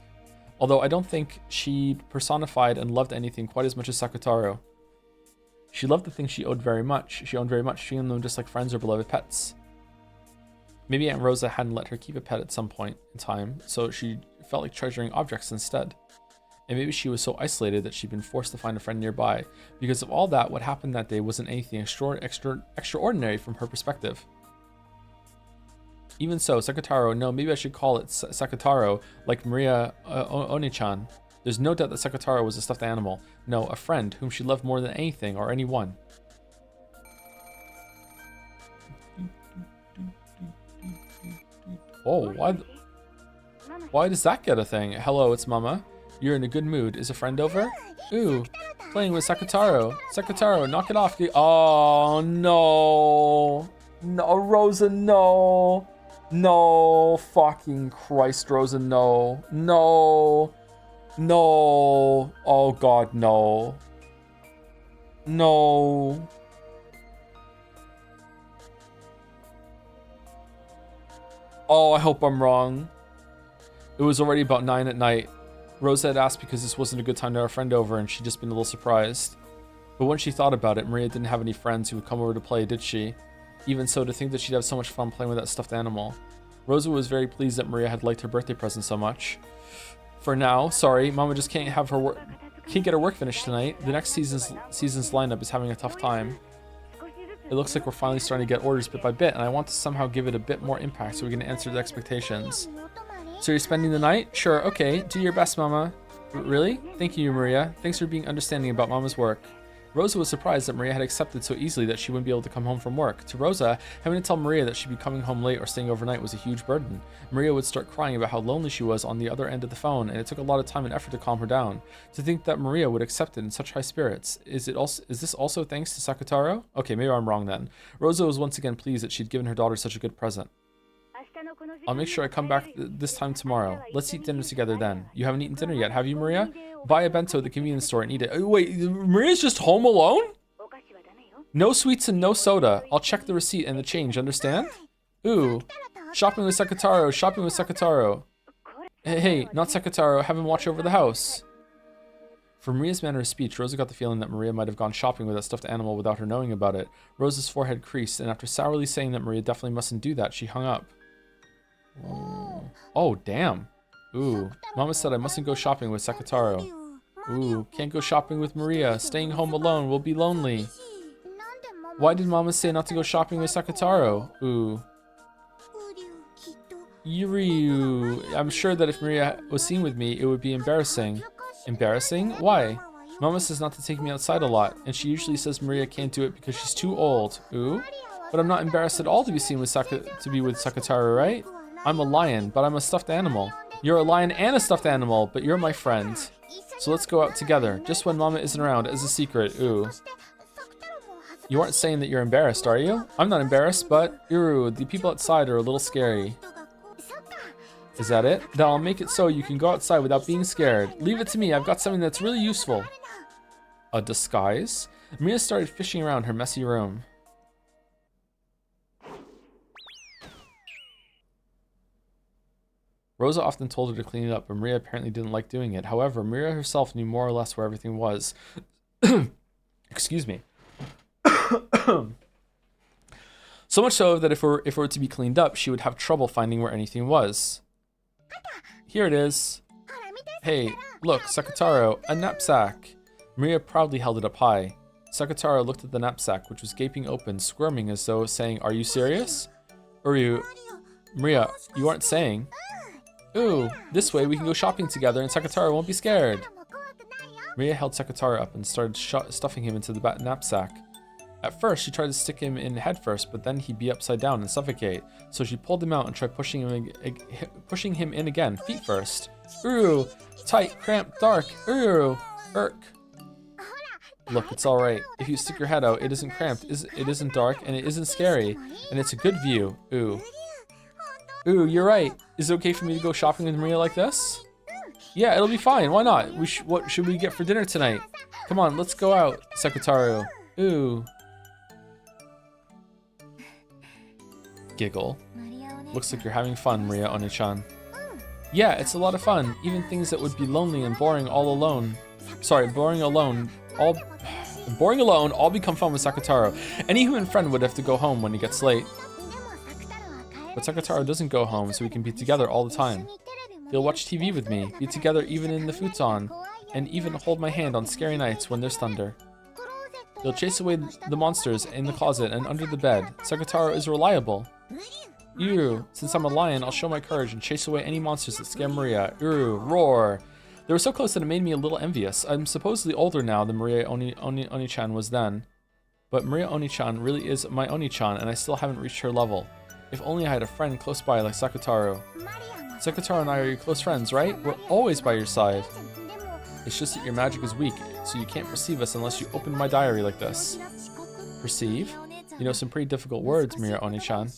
Although I don't think she personified and loved anything quite as much as Sakutaro. She loved the things she owned very much. She owned very much, treating them just like friends or beloved pets. Maybe Aunt Rosa hadn't let her keep a pet at some point in time, so she felt like treasuring objects instead. And maybe she was so isolated that she'd been forced to find a friend nearby. Because of all that, what happened that day wasn't anything extraordinary from her perspective. Even so, Sakutaro, no, maybe I should call it Sakutaro, like Maria One-chan. There's no doubt that Sakutaro was a stuffed animal. No, a friend whom she loved more than anything or anyone. Oh, why does that get a thing? Hello, it's Mama. You're in a good mood. Is a friend over? Ooh, playing with Sakutaro. Sakutaro, knock it off. Oh, no. No, Rosa, no. No, fucking Christ, Rosa, no. No. No. Oh, God, no. No. Oh, I hope I'm wrong. It was already about 9 at night. Rosa had asked because this wasn't a good time to have a friend over, and she'd just been a little surprised. But when she thought about it, Maria didn't have any friends who would come over to play, did she? Even so, to think that she'd have so much fun playing with that stuffed animal. Rosa was very pleased that Maria had liked her birthday present so much. For now, sorry, Mama just can't get her work finished tonight. The next season's lineup is having a tough time. It looks like we're finally starting to get orders bit by bit, and I want to somehow give it a bit more impact so we can answer the expectations. So you're spending the night? Sure, okay. Do your best, Mama. Really? Thank you, Maria. Thanks for being understanding about Mama's work. Rosa was surprised that Maria had accepted so easily that she wouldn't be able to come home from work. To Rosa, having to tell Maria that she'd be coming home late or staying overnight was a huge burden. Maria would start crying about how lonely she was on the other end of the phone, and it took a lot of time and effort to calm her down. To think that Maria would accept it in such high spirits. Is this also thanks to Sakutaro? Okay, maybe I'm wrong then. Rosa was once again pleased that she'd given her daughter such a good present. I'll make sure I come back this time tomorrow. Let's eat dinner together then. You haven't eaten dinner yet, have you, Maria? Buy a bento at the convenience store and eat it. Oh, wait, Maria's just home alone? No sweets and no soda. I'll check the receipt and the change, understand? Ooh, shopping with Sakutaro, shopping with Sakutaro. Hey, not Sakutaro, have him watch over the house. From Maria's manner of speech, Rosa got the feeling that Maria might have gone shopping with that stuffed animal without her knowing about it. Rosa's forehead creased, and after sourly saying that Maria definitely mustn't do that, she hung up. Oh, damn. Ooh, Mama said I mustn't go shopping with Sakutaro. Ooh, can't go shopping with Maria. Staying home alone will be lonely. Why did Mama say not to go shopping with Sakataro? Ooh. Yuryu, I'm sure that if Maria was seen with me, it would be embarrassing. Embarrassing? Why? Mama says not to take me outside a lot, and she usually says Maria can't do it because she's too old. Ooh. But I'm not embarrassed at all to be seen with Sakataro, right? I'm a lion, but I'm a stuffed animal. You're a lion and a stuffed animal, but you're my friend. So let's go out together, just when Mama isn't around, as a secret. Ooh. You aren't saying that you're embarrassed, are you? I'm not embarrassed, but the people outside are a little scary. Is that it? Then I'll make it so you can go outside without being scared. Leave it to me, I've got something that's really useful. A disguise? Maria started fishing around her messy room. Rosa often told her to clean it up, but Maria apparently didn't like doing it. However, Maria herself knew more or less where everything was. Excuse me. So much so that if it were to be cleaned up, she would have trouble finding where anything was. Here it is. Hey, look, Sakataro, a knapsack. Maria proudly held it up high. Sakataro looked at the knapsack, which was gaping open, squirming as though saying, "Are you serious?" Maria, you aren't saying. Ooh, this way we can go shopping together and Sakataro won't be scared. Maria held Sakataro up and started stuffing him into the knapsack. At first, she tried to stick him in head first, but then he'd be upside down and suffocate. So she pulled him out and tried pushing him in again, feet first. Ooh, tight, cramped, dark. Ooh, irk. Look, it's all right. If you stick your head out, it isn't cramped, it isn't dark, and it isn't scary, and it's a good view. Ooh. Ooh, you're right. Is it okay for me to go shopping with Maria like this? Yeah, it'll be fine. Why not? What should we get for dinner tonight? Come on, let's go out, Sakataro. Ooh. Giggle. Looks like you're having fun, Maria Oni-chan. Yeah, it's a lot of fun. Even things that would be lonely and boring all alone. Sorry, boring alone, all become fun with Sakataro. Any human friend would have to go home when he gets late. But Sakataro doesn't go home, so we can be together all the time. He'll watch TV with me, be together even in the futon, and even hold my hand on scary nights when there's thunder. He'll chase away the monsters in the closet and under the bed. Sakataro is reliable. Ew, since I'm a lion, I'll show my courage and chase away any monsters that scare Maria. Ew, roar. They were so close that it made me a little envious. I'm supposedly older now than Maria Oni-chan was then. But Maria Oni-chan really is my Oni-chan, and I still haven't reached her level. If only I had a friend close by like Sakataro. Sakataro and I are your close friends, right? We're always by your side. It's just that your magic is weak, so you can't perceive us unless you open my diary like this. Perceive? You know some pretty difficult words, Maria Oni-chan.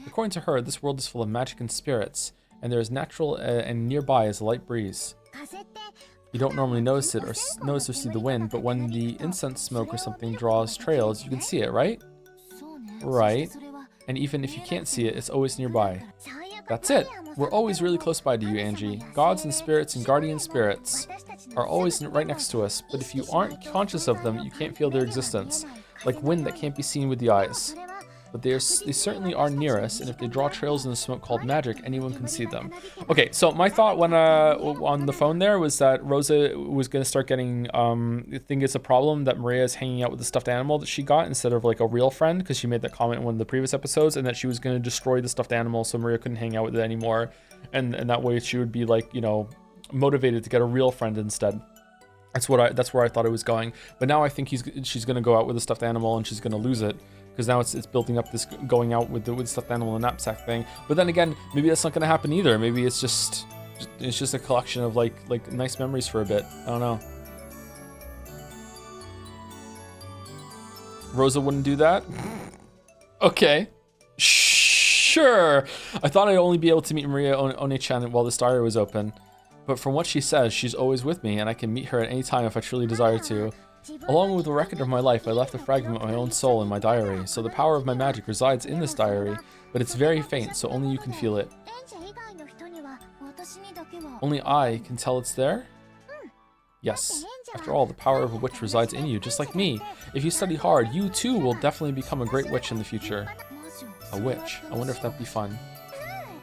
According to her, this world is full of magic and spirits, and there is natural and nearby is a light breeze. You don't normally notice it or see the wind, but when the incense smoke or something draws trails, you can see it, right? Right. And even if you can't see it, it's always nearby. That's it. We're always really close by to you, Angie. Gods and spirits and guardian spirits are always right next to us, but if you aren't conscious of them, you can't feel their existence, like wind that can't be seen with the eyes. But they certainly are near us, and if they draw trails in the smoke called magic, anyone can see them. Okay, so my thought when on the phone there was that Rosa was going to start getting, I think it's a problem that Maria is hanging out with the stuffed animal that she got instead of like a real friend, because she made that comment in one of the previous episodes, and that she was going to destroy the stuffed animal so Maria couldn't hang out with it anymore, and that way she would be like, you know, motivated to get a real friend instead. That's where I thought it was going. But now I think she's going to go out with a stuffed animal and she's going to lose it. Because now it's building up this going out with the stuffed animal and knapsack thing. But then again, maybe that's not going to happen either. Maybe it's just a collection of like nice memories for a bit. I don't know. Rosa wouldn't do that? Okay. Sure. I thought I'd only be able to meet Maria Oni-chan while this diary was open. But from what she says, she's always with me and I can meet her at any time if I truly desire to. Along with the record of my life, I left a fragment of my own soul in my diary, so the power of my magic resides in this diary, but it's very faint, so only you can feel it. Only I can tell it's there? Yes. After all, the power of a witch resides in you, just like me. If you study hard, you too will definitely become a great witch in the future. A witch. I wonder if that'd be fun.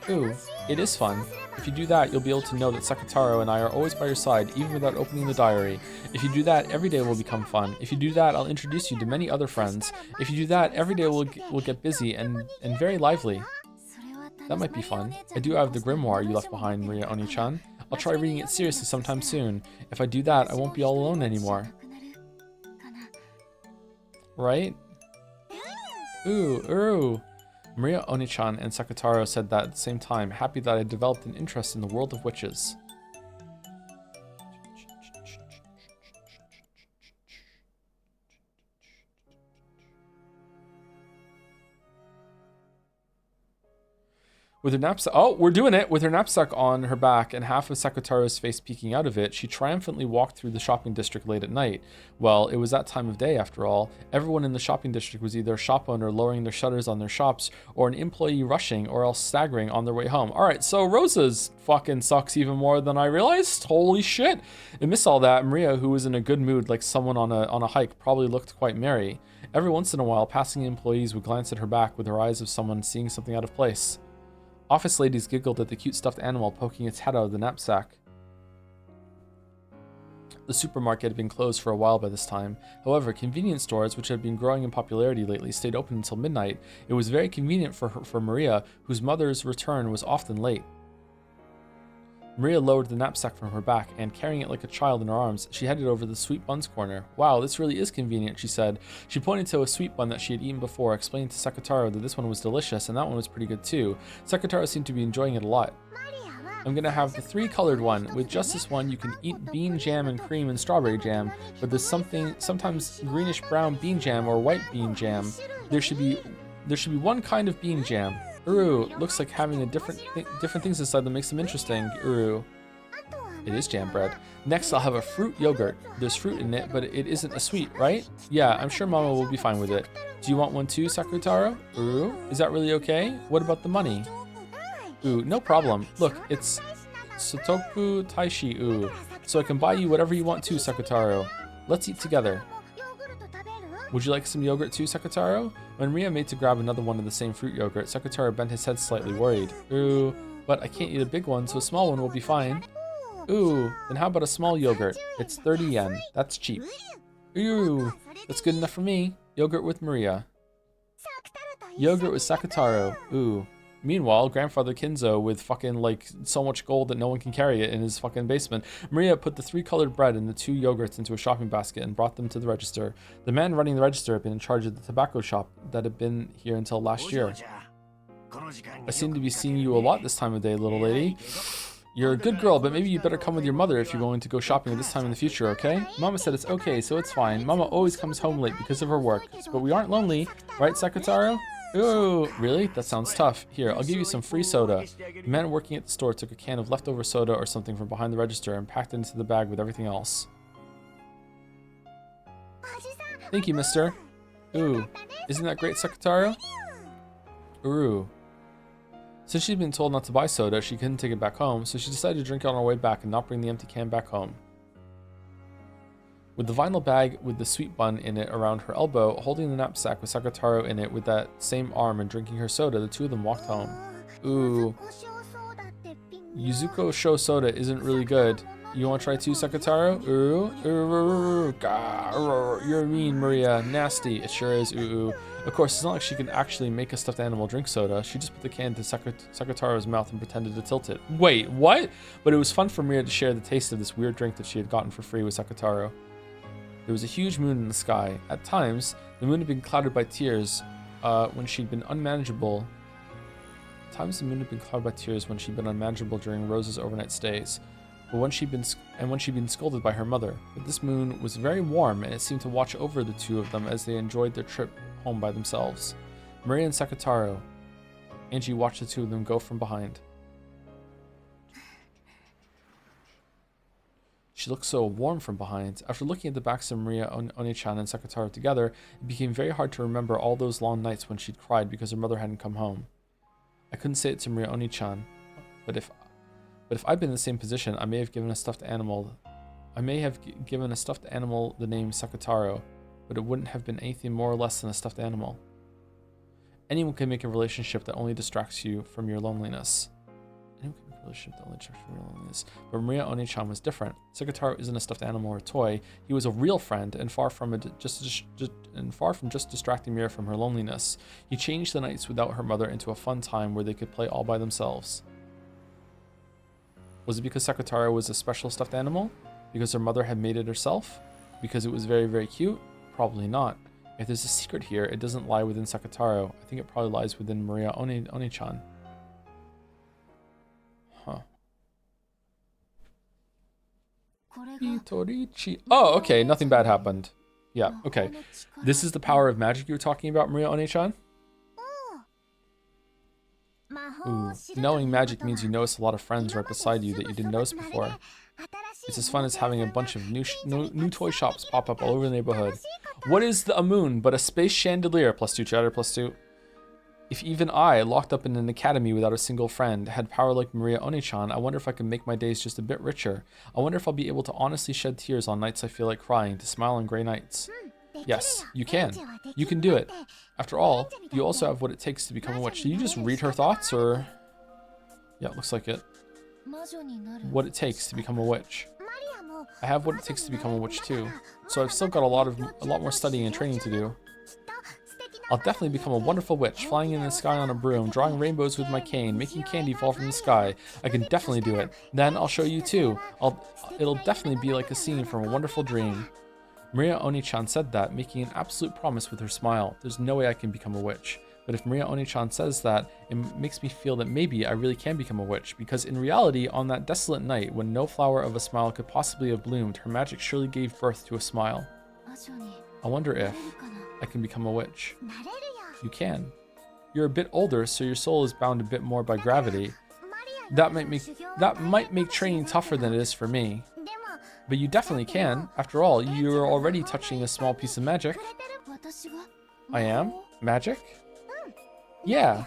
Ooh, it is fun. If you do that, you'll be able to know that Sakataro and I are always by your side, even without opening the diary. If you do that, every day will become fun. If you do that, I'll introduce you to many other friends. If you do that, every day will get busy and very lively. That might be fun. I do have the grimoire you left behind, Maria Oni-chan. I'll try reading it seriously sometime soon. If I do that, I won't be all alone anymore. Right? Ooh. Maria Oni-chan and Sakataro said that at the same time, happy that I developed an interest in the world of witches. With her knapsack, oh, we're doing it! With her knapsack on her back and half of Sakataro's face peeking out of it, she triumphantly walked through the shopping district late at night. Well, it was that time of day after all. Everyone in the shopping district was either a shop owner lowering their shutters on their shops, or an employee rushing, or else staggering on their way home. Alright, so Rosa's fucking sucks even more than I realized. Holy shit! Amidst all that, Maria, who was in a good mood like someone on a hike, probably looked quite merry. Every once in a while, passing employees would glance at her back with her eyes of someone seeing something out of place. Office ladies giggled at the cute stuffed animal poking its head out of the knapsack. The supermarket had been closed for a while by this time. However, convenience stores, which had been growing in popularity lately, stayed open until midnight. It was very convenient for Maria, whose mother's return was often late. Maria lowered the knapsack from her back, and carrying it like a child in her arms, she headed over the sweet buns corner. Wow, this really is convenient, she said. She pointed to a sweet bun that she had eaten before, explaining to Sakataro that this one was delicious, and that one was pretty good too. Sakataro seemed to be enjoying it a lot. I'm gonna have the 3-colored one. With just this one, you can eat bean jam and cream and strawberry jam, but there's sometimes greenish brown bean jam or white bean jam. There should be one kind of bean jam. Uru, looks like having a different things inside that makes them interesting. Uru. It is jam bread. Next, I'll have a fruit yogurt. There's fruit in it, but it isn't a sweet, right? Yeah, I'm sure Mama will be fine with it. Do you want one too, Sakutaro? Uru, is that really okay? What about the money? Ooh, no problem. Look, it's Sotoku Taishi, ooh. So I can buy you whatever you want too, Sakutaro. Let's eat together. Would you like some yogurt too, Sakataro? When Ria made to grab another one of the same fruit yogurt, Sakataro bent his head slightly worried. Ooh, but I can't eat a big one, so a small one will be fine. Ooh, then how about a small yogurt? It's 30 yen. That's cheap. Ooh, that's good enough for me. Yogurt with Maria. Yogurt with Sakataro. Ooh. Meanwhile, Grandfather Kinzo, with fucking like so much gold that no one can carry it in his fucking basement, Maria put the 3-colored bread and the 2 yogurts into a shopping basket and brought them to the register. The man running the register had been in charge of the tobacco shop that had been here until last year. I seem to be seeing you a lot this time of day, little lady. You're a good girl, but maybe you better come with your mother if you're going to go shopping at this time in the future, okay? Mama said it's okay, so it's fine. Mama always comes home late because of her work, but we aren't lonely, right, Sakataro? Ooh, really? That sounds tough. Here, I'll give you some free soda. The man working at the store took a can of leftover soda or something from behind the register and packed it into the bag with everything else. Thank you, mister. Ooh, isn't that great, Sakataro? Ooh. Since she'd been told not to buy soda, she couldn't take it back home, so she decided to drink it on her way back and not bring the empty can back home. With the vinyl bag with the sweet bun in it around her elbow, holding the knapsack with Sakataro in it with that same arm and drinking her soda, the two of them walked home. Ooh. Yuzuko Sho soda isn't really good. You want to try too, Sakataro? Ooh. You're mean, Maria. Nasty. It sure is. Ooh. Of course, it's not like she can actually make a stuffed animal drink soda. She just put the can into Sakataro's mouth and pretended to tilt it. Wait, what? But it was fun for Maria to share the taste of this weird drink that she had gotten for free with Sakataro. There was a huge moon in the sky. At times, the moon had been clouded by tears when she'd been unmanageable. During Rose's overnight stays, but when she'd been scolded by her mother. But this moon was very warm, and it seemed to watch over the two of them as they enjoyed their trip home by themselves. Maria and Sakataro. Angie watched the two of them go from behind. She looked so warm from behind. After looking at the backs of Maria Oni-chan and Sakataro together, it became very hard to remember all those long nights when she'd cried because her mother hadn't come home. I couldn't say it to Maria Oni-chan, but if I'd been in the same position, I may have given a stuffed animal the name Sakataro, but it wouldn't have been anything more or less than a stuffed animal. Anyone can make a relationship that only distracts you from your loneliness. relationship that only checked for loneliness. But Maria Oni-chan was different. Sekitaro isn't a stuffed animal or toy. He was a real friend, and far from just distracting Mira from her loneliness. He changed the nights without her mother into a fun time where they could play all by themselves. Was it because Sekitaro was a special stuffed animal? Because her mother had made it herself? Because it was very, very cute? Probably not. If there's a secret here, it doesn't lie within Sekitaro. I think it probably lies within Maria Oni-chan. Huh. Itorichi. Oh, okay. Nothing bad happened. Yeah, okay. This is the power of magic you were talking about, Maria Oni-chan? Ooh. Knowing magic means you notice a lot of friends right beside you that you didn't notice before. It's as fun as having a bunch of new toy shops pop up all over the neighborhood. What is a moon but a space chandelier? +2 chatter, +2. If even I, locked up in an academy without a single friend, had power like Maria Oni-chan, I wonder if I could make my days just a bit richer. I wonder if I'll be able to honestly shed tears on nights I feel like crying, to smile on gray nights. Yes, you can. You can do it. After all, you also have what it takes to become a witch. Did you just read her thoughts, or...? Yeah, it looks like it. What it takes to become a witch. I have what it takes to become a witch too, so I've still got a lot more studying and training to do. I'll definitely become a wonderful witch, flying in the sky on a broom, drawing rainbows with my cane, making candy fall from the sky. I can definitely do it. Then I'll show you too. It'll definitely be like a scene from a wonderful dream. Maria Oni-chan said that, making an absolute promise with her smile. There's no way I can become a witch. But if Maria Oni-chan says that, it makes me feel that maybe I really can become a witch, because in reality, on that desolate night, when no flower of a smile could possibly have bloomed, her magic surely gave birth to a smile. I wonder if I can become a witch. You can. You're a bit older, so your soul is bound a bit more by gravity. That might make training tougher than it is for me. But you definitely can. After all, you're already touching a small piece of magic. I am? Magic? Yeah.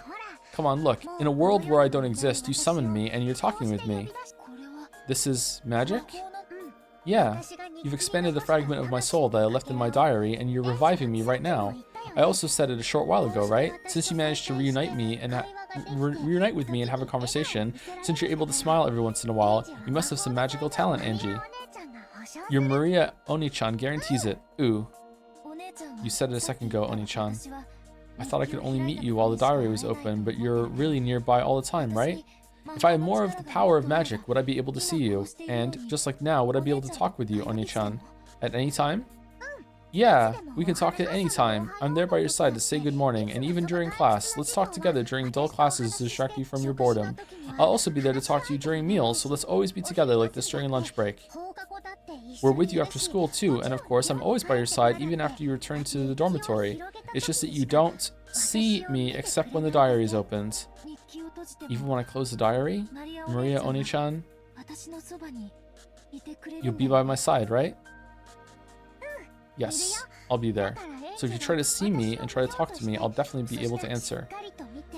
Come on, look. In a world where I don't exist, you summoned me and you're talking with me. This is magic? Yeah. You've expanded the fragment of my soul that I left in my diary, and you're reviving me right now. I also said it a short while ago, right? Since you managed to reunite with me and have a conversation, since you're able to smile every once in a while, you must have some magical talent, Angie. Your Maria Oni-chan guarantees it. Ooh. You said it a second ago, Oni-chan. I thought I could only meet you while the diary was open, but you're really nearby all the time, right? If I had more of the power of magic, would I be able to see you? And, just like now, would I be able to talk with you, Oni-chan? At any time? Yeah, we can talk at any time. I'm there by your side to say good morning, and even during class. Let's talk together during dull classes to distract you from your boredom. I'll also be there to talk to you during meals, so let's always be together like this during lunch break. We're with you after school too, and of course I'm always by your side even after you return to the dormitory. It's just that you don't see me except when the diary is opened. Even when I close the diary? Maria Oni-chan? You'll be by my side, right? Yes, I'll be there. So if you try to see me and try to talk to me, I'll definitely be able to answer.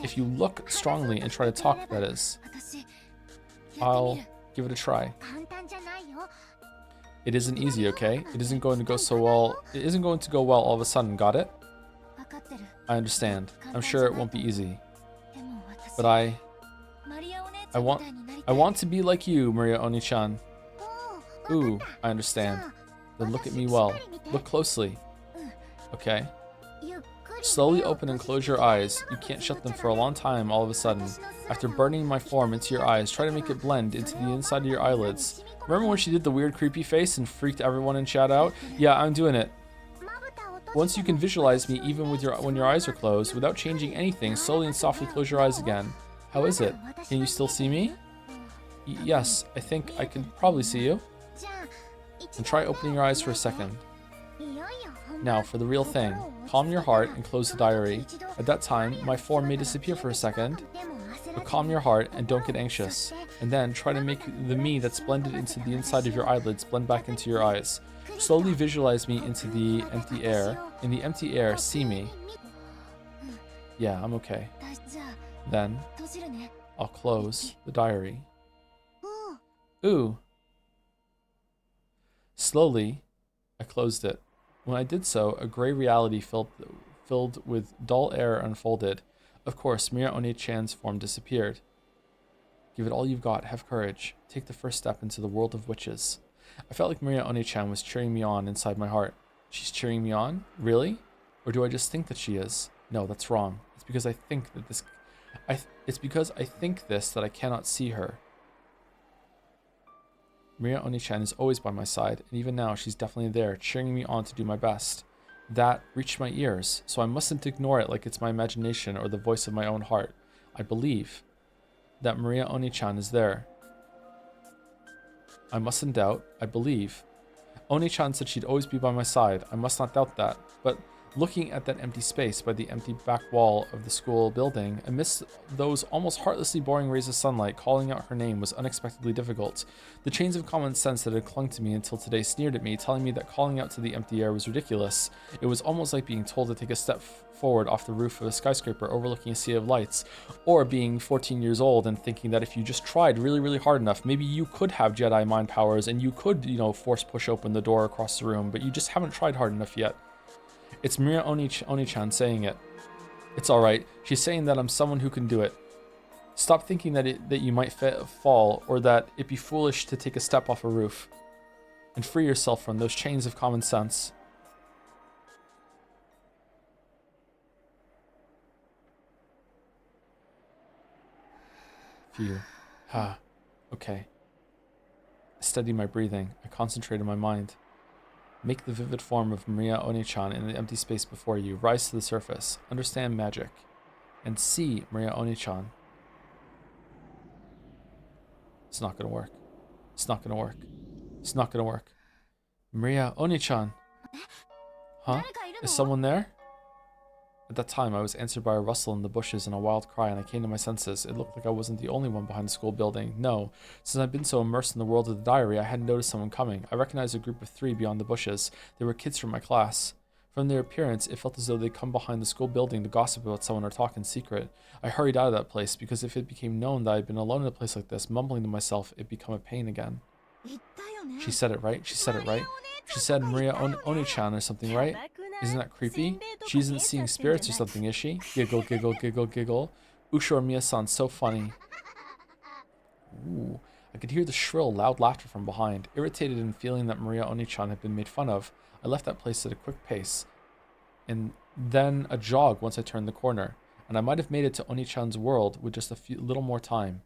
If you look strongly and try to talk, that is. I'll give it a try. It isn't easy, okay? It isn't going to go so well. It isn't going to go well all of a sudden, got it? I understand. I'm sure it won't be easy. But I want to be like you, Maria Oni-chan. Ooh, I understand. Then look at me well. Look closely. Okay. Slowly open and close your eyes. You can't shut them for a long time all of a sudden. After burning my form into your eyes, try to make it blend into the inside of your eyelids. Remember when she did the weird creepy face and freaked everyone in chat out? Yeah, I'm doing it. Once you can visualize me even with when your eyes are closed, without changing anything, slowly and softly close your eyes again. How is it? Can you still see me? Yes, I think I can probably see you. And try opening your eyes for a second. Now, for the real thing. Calm your heart and close the diary. At that time, my form may disappear for a second. But calm your heart and don't get anxious. And then try to make the me that's blended into the inside of your eyelids blend back into your eyes. Slowly visualize me into the empty air. In the empty air, see me. Yeah, I'm okay. Then, I'll close the diary. Ooh. Slowly, I closed it. When I did so, a gray reality filled with dull air unfolded. Of course, Maria Oni-chan's form disappeared. Give it all you've got. Have courage. Take the first step into the world of witches. I felt like Maria Oni-chan was cheering me on inside my heart. She's cheering me on? Really? Or do I just think that she is? No, that's wrong. It's because I think that it's because I think this that I cannot see her. Maria Oni-chan is always by my side, and even now she's definitely there, cheering me on to do my best. That reached my ears, so I mustn't ignore it like it's my imagination or the voice of my own heart. I believe that Maria Oni-chan is there. I mustn't doubt. I believe. Oni-chan said she'd always be by my side. I must not doubt that. But looking at that empty space by the empty back wall of the school building, amidst those almost heartlessly boring rays of sunlight, calling out her name was unexpectedly difficult. The chains of common sense that had clung to me until today sneered at me, telling me that calling out to the empty air was ridiculous. It was almost like being told to take a step forward off the roof of a skyscraper overlooking a sea of lights, or being 14 years old and thinking that if you just tried really, really hard enough, maybe you could have Jedi mind powers and you could, force push open the door across the room, but you just haven't tried hard enough yet. It's Maria Oni-chan saying it. It's alright. She's saying that I'm someone who can do it. Stop thinking that you might fall, or that it'd be foolish to take a step off a roof. And free yourself from those chains of common sense. Fear. Okay. I steady my breathing. I concentrate on my mind. Make the vivid form of Maria Oni-chan in the empty space before you. Rise to the surface. Understand magic. And see Maria Oni-chan. It's not gonna work. It's not gonna work. It's not gonna work. Maria Oni-chan. Huh? Is someone there? At that time, I was answered by a rustle in the bushes and a wild cry, and I came to my senses. It looked like I wasn't the only one behind the school building. No, since I've been so immersed in the world of the diary, I hadn't noticed someone coming. I recognized a group of 3 beyond the bushes. They were kids from my class. From their appearance, it felt as though they'd come behind the school building to gossip about someone or talk in secret. I hurried out of that place, because if it became known that I'd been alone in a place like this, mumbling to myself, it'd become a pain again. She said it right. She said it right. She said Maria Oni-chan or something, right? Isn't that creepy? She isn't seeing spirits or something, is she? Giggle, giggle, giggle, giggle. Ushor Miya-san's so funny. Ooh. I could hear the shrill, loud laughter from behind. Irritated and feeling that Maria Oni-chan had been made fun of, I left that place at a quick pace. And then a jog once I turned the corner. And I might have made it to Oni-chan's world with just a little more time.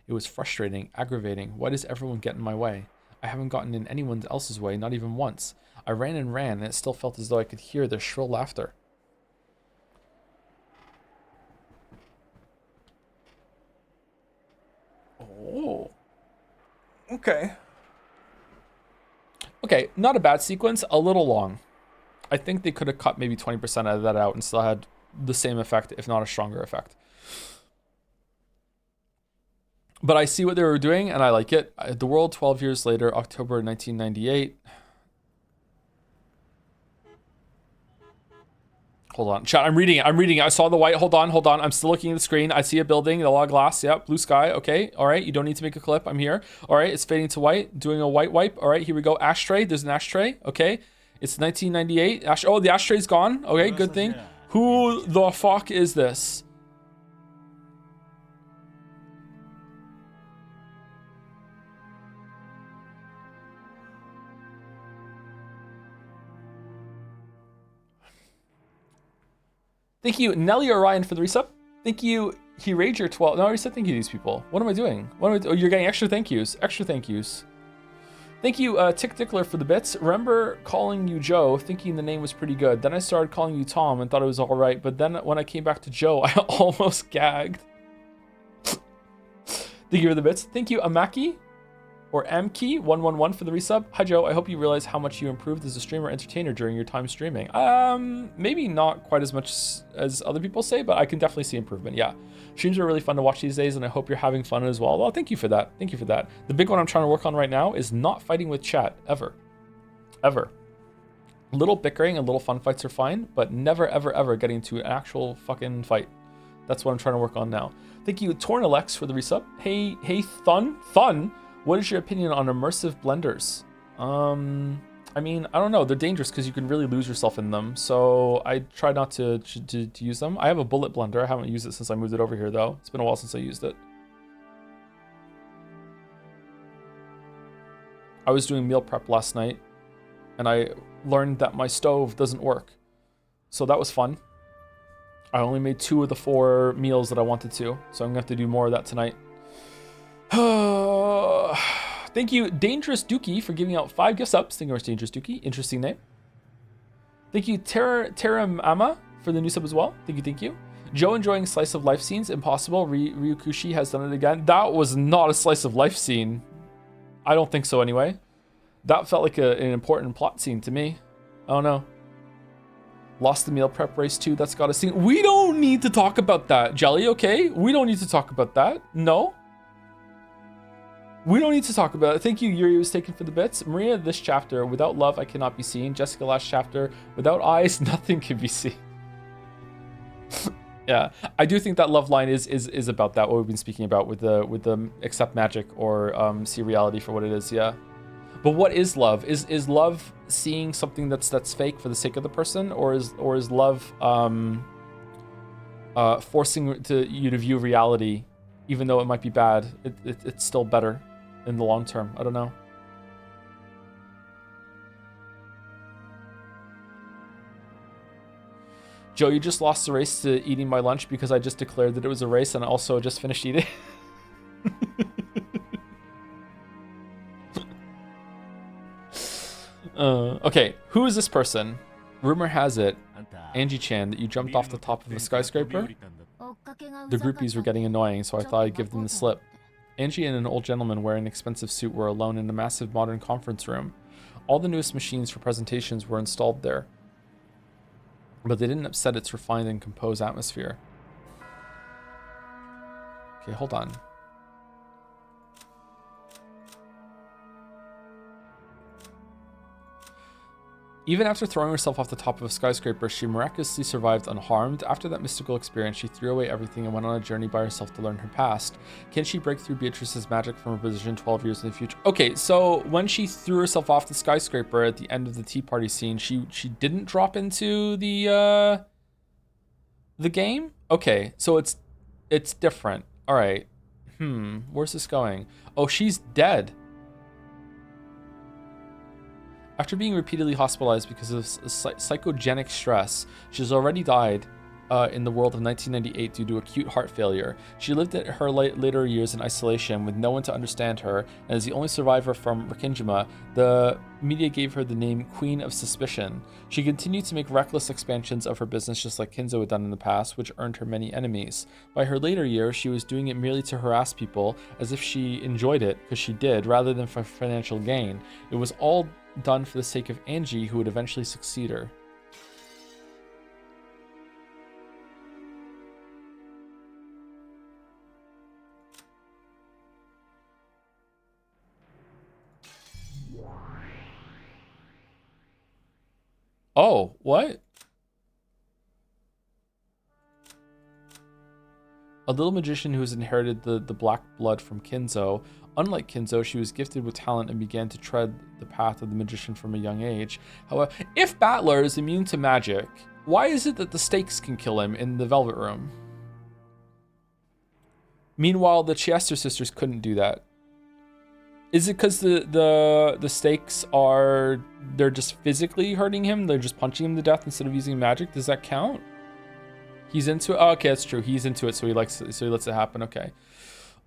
It was frustrating, aggravating. Why does everyone get in my way? I haven't gotten in anyone else's way, not even once. I ran, and it still felt as though I could hear their shrill laughter. Oh. Okay. Okay, not a bad sequence, a little long. I think they could have cut maybe 20% of that out and still had the same effect, if not a stronger effect. But I see what they were doing, and I like it. The World 12 years later, October 1998. Hold on. Chat, I'm reading it. I saw the white. Hold on. I'm still looking at the screen. I see a building, a lot of glass. Yep, blue sky. Okay. All right. You don't need to make a clip. I'm here. All right. It's fading to white. Doing a white wipe. All right. Here we go. Ashtray. There's an ashtray. Okay. It's 1998. Oh, the ashtray's gone. Okay. Good thing. Who the fuck is this? Thank you, Nelly Orion, for the resub. Thank you, Herager12. No, I already said thank you to these people. What am I doing? Oh, you're getting extra thank yous. Extra thank yous. Thank you, Tick Dickler, for the bits. Remember calling you Joe, thinking the name was pretty good. Then I started calling you Tom and thought it was all right. But then when I came back to Joe, I almost gagged. Thank you for the bits. Thank you, Amaki. Or Amkey111 for the resub. Hi Joe, I hope you realize how much you improved as a streamer entertainer during your time streaming. Maybe not quite as much as other people say, but I can definitely see improvement. Yeah, streams are really fun to watch these days, and I hope you're having fun as well. Well, thank you for that. Thank you for that. The big one I'm trying to work on right now is not fighting with chat ever. Ever. Little bickering and little fun fights are fine, but never ever ever getting to an actual fucking fight. That's what I'm trying to work on now. Thank you, Tornalex, for the resub. Hey, Thun. What is your opinion on immersive blenders? I mean, I don't know. They're dangerous because you can really lose yourself in them. So I try not to use them. I have a bullet blender. I haven't used it since I moved it over here, though. It's been a while since I used it. I was doing meal prep last night, and I learned that my stove doesn't work. So that was fun. I only made 2 of the 4 meals that I wanted to, so I'm gonna have to do more of that tonight. Thank you, Dangerous Dookie, for giving out 5 gift subs. Thank you very much, Dangerous Dookie. Interesting name. Thank you, Terra Mama, for the new sub as well. Thank you. Joe enjoying slice of life scenes. Impossible. Ryukushi has done it again. That was not a slice of life scene. I don't think so anyway. That felt like an important plot scene to me. I don't know. Lost the meal prep race too. That's got a scene. We don't need to talk about that, Jelly, okay? We don't need to talk about that. No. We don't need to talk about it. Thank you, Yuri was taken for the bits. Maria, this chapter, without love, I cannot be seen. Jessica, last chapter, without eyes, nothing can be seen. Yeah, I do think that love line is about that, what we've been speaking about with the accept magic or see reality for what it is, yeah. But what is love? Is love seeing something that's fake for the sake of the person, or is love forcing you to view reality, even though it might be bad, it's still better in the long term? I don't know. Joe, you just lost the race to eating my lunch because I just declared that it was a race and I also just finished eating. Okay, who is this person? Rumor has it, Angie-chan, that you jumped off the top of a skyscraper. The groupies were getting annoying, so I thought I'd give them the slip. Angie and an old gentleman wearing an expensive suit were alone in a massive modern conference room. All the newest machines for presentations were installed there, but they didn't upset its refined and composed atmosphere. Okay, hold on. Even after throwing herself off the top of a skyscraper, she miraculously survived unharmed. After that mystical experience, she threw away everything and went on a journey by herself to learn her past. Can she break through Beatrice's magic from her position 12 years in the future? Okay, so when she threw herself off the skyscraper at the end of the tea party scene, she didn't drop into the game? Okay, so it's different. All right. Where's this going? Oh, she's dead. After being repeatedly hospitalized because of psychogenic stress, she's already died in the world of 1998 due to acute heart failure. She lived at her later years in isolation with no one to understand her, and as the only survivor from Rikijima, the media gave her the name Queen of Suspicion. She continued to make reckless expansions of her business just like Kinzo had done in the past, which earned her many enemies. By her later years, she was doing it merely to harass people, as if she enjoyed it, because she did, rather than for financial gain. It was all done for the sake of Angie, who would eventually succeed her. Oh, what? A little magician who has inherited the black blood from Kinzo. Unlike Kinzo, she was gifted with talent and began to tread the path of the magician from a young age. However, if Battler is immune to magic, why is it that the stakes can kill him in the Velvet Room? Meanwhile, the Chester sisters couldn't do that. Is it because the stakes are, they're just physically hurting him? They're just punching him to death instead of using magic? Does that count? He's into it? Oh, okay, that's true. He's into it, so he lets it happen. Okay.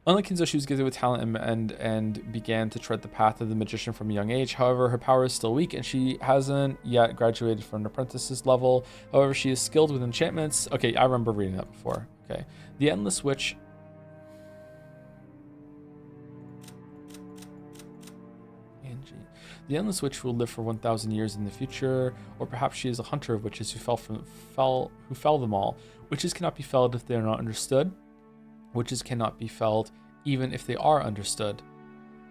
Unlike Kinzo, she was gifted with talent and began to tread the path of the magician from a young age. However, her power is still weak, and she hasn't yet graduated from an apprentice's level. However, she is skilled with enchantments. Okay, I remember reading that before. Okay. The Endless Witch. The Endless Witch will live for 1,000 years in the future, or perhaps she is a hunter of witches who fell them all. Witches cannot be felled if they are not understood. Witches cannot be felled even if they are understood.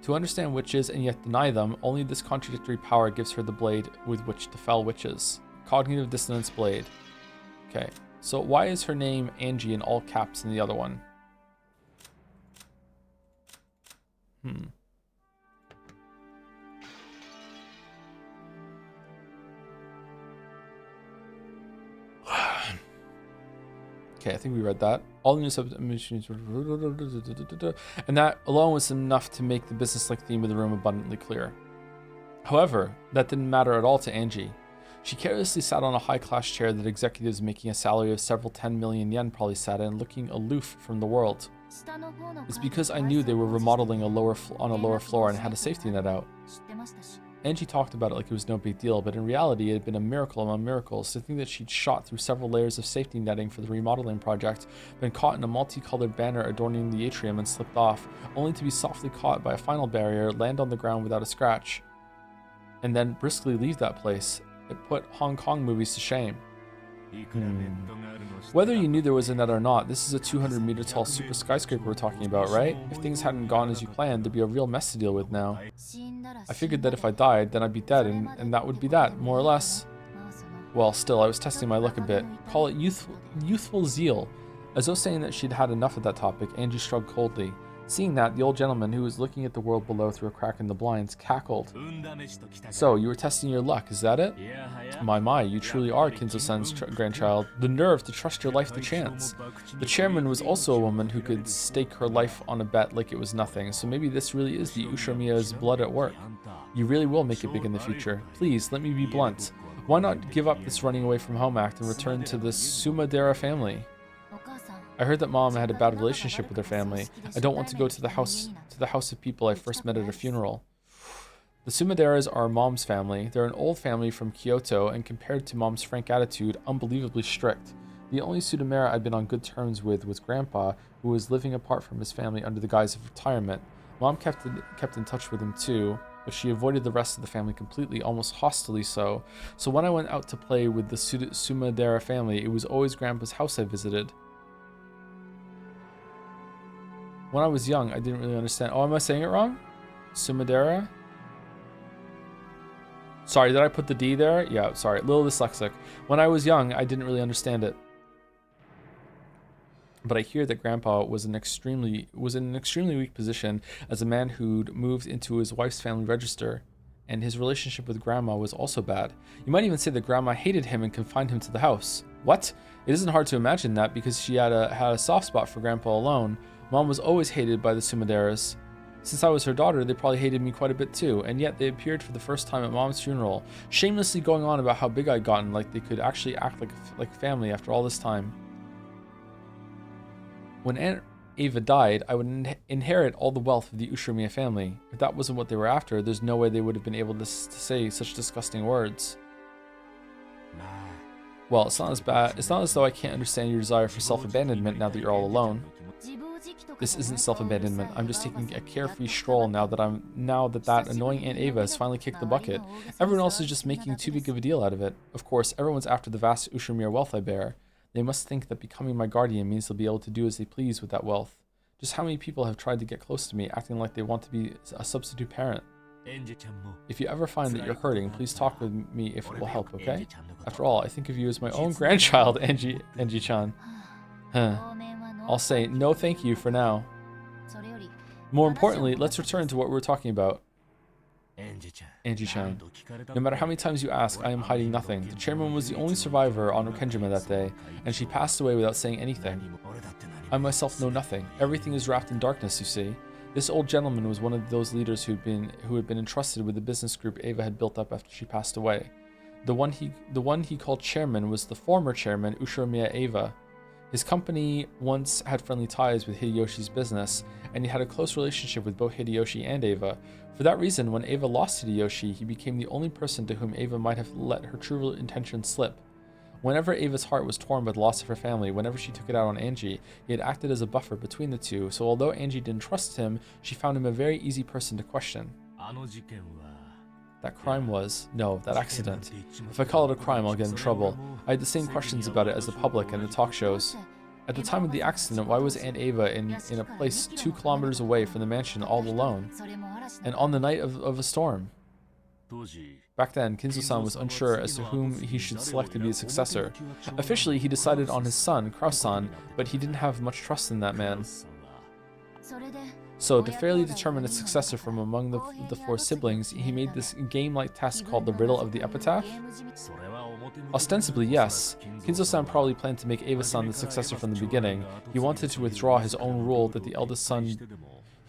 To understand witches and yet deny them, only this contradictory power gives her the blade with which to fell witches. Cognitive Dissonance Blade. Okay, so why is her name Angie in all caps in the other one? Okay, I think we read that. All the new submissions, and that alone was enough to make the business-like theme of the room abundantly clear. However, that didn't matter at all to Angie. She carelessly sat on a high-class chair that executives making a salary of several 10 million yen probably sat in, looking aloof from the world. It's because I knew they were remodeling on a lower floor and had a safety net out. Angie talked about it like it was no big deal, but in reality it had been a miracle among miracles to think that she'd shot through several layers of safety netting for the remodeling project, been caught in a multicolored banner adorning the atrium and slipped off, only to be softly caught by a final barrier, land on the ground without a scratch, and then briskly leave that place. It put Hong Kong movies to shame. Whether you knew there was a net or not, this is a 200-meter tall super skyscraper we're talking about, right? If things hadn't gone as you planned, there'd be a real mess to deal with now. I figured that if I died, then I'd be dead, and that would be that, more or less. Well, still, I was testing my luck a bit. Call it youthful zeal. As though saying that she'd had enough of that topic, Angie shrugged coldly. Seeing that, the old gentleman, who was looking at the world below through a crack in the blinds, cackled. So, you were testing your luck, is that it? My, you truly are Kinzo-san's grandchild. The nerve to trust your life to chance. The chairman was also a woman who could stake her life on a bet like it was nothing, so maybe this really is the Ushomiya's blood at work. You really will make it big in the future. Please, let me be blunt. Why not give up this running away from home act and return to the Sumadera family? I heard that Mom had a bad relationship with her family. I don't want to go to the house of people I first met at a funeral. The Sumaderas are Mom's family. They're an old family from Kyoto, and compared to Mom's frank attitude, unbelievably strict. The only Sudamera I'd been on good terms with was Grandpa, who was living apart from his family under the guise of retirement. Mom kept in touch with him too, but she avoided the rest of the family completely, almost hostilely so. So when I went out to play with the Sumadera family, it was always Grandpa's house I visited. When I was young, I didn't really understand. Oh, am I saying it wrong? Sumadera? Sorry, did I put the D there? Yeah, sorry, a little dyslexic. When I was young, I didn't really understand it. But I hear that Grandpa was in an extremely weak position as a man who'd moved into his wife's family register, and his relationship with Grandma was also bad. You might even say that Grandma hated him and confined him to the house. What? It isn't hard to imagine that because she had a soft spot for Grandpa alone. Mom was always hated by the Sumaderas. Since I was her daughter, they probably hated me quite a bit too, and yet they appeared for the first time at Mom's funeral, shamelessly going on about how big I'd gotten, like they could actually act like family after all this time. When Aunt Ava died, I would inherit all the wealth of the Ushomiya family. If that wasn't what they were after, there's no way they would have been able to say such disgusting words. Well, it's not as bad. It's not as though I can't understand your desire for self-abandonment now that you're all alone. This isn't self-abandonment. I'm just taking a carefree stroll now that that annoying Aunt Ava has finally kicked the bucket. Everyone else is just making too big of a deal out of it. Of course, everyone's after the vast Ushomiya wealth I bear. They must think that becoming my guardian means they'll be able to do as they please with that wealth. Just how many people have tried to get close to me, acting like they want to be a substitute parent? If you ever find that you're hurting, please talk with me if it will help, okay? After all, I think of you as my own grandchild, Angie-chan. I'll say no thank you for now. More importantly, let's return to what we were talking about. Angie-chan. No matter how many times you ask, I am hiding nothing. The chairman was the only survivor on Rokkenjima that day, and she passed away without saying anything. I myself know nothing. Everything is wrapped in darkness, you see. This old gentleman was one of those leaders who had been entrusted with the business group Ava had built up after she passed away. The one he called chairman was the former chairman, Ushomiya Ava. His company once had friendly ties with Hideyoshi's business, and he had a close relationship with both Hideyoshi and Ava. For that reason, when Ava lost Hideyoshi, he became the only person to whom Ava might have let her true intentions slip. Whenever Ava's heart was torn by the loss of her family, whenever she took it out on Angie, he had acted as a buffer between the two, so although Angie didn't trust him, she found him a very easy person to question. That crime was... no, that accident. If I call it a crime, I'll get in trouble. I had the same questions about it as the public and the talk shows. At the time of the accident, why was Aunt Ava in a place 2 kilometers away from the mansion all alone? And on the night of a storm? Back then, Kinzo-san was unsure as to whom he should select to be his successor. Officially, he decided on his son, Kraus-san, but he didn't have much trust in that man. So, to fairly determine a successor from among the 4 siblings, he made this game-like test called the Riddle of the Epitaph. Ostensibly, yes. Kinzo-san probably planned to make Ava-san the successor from the beginning. He wanted to withdraw his own rule that the eldest son...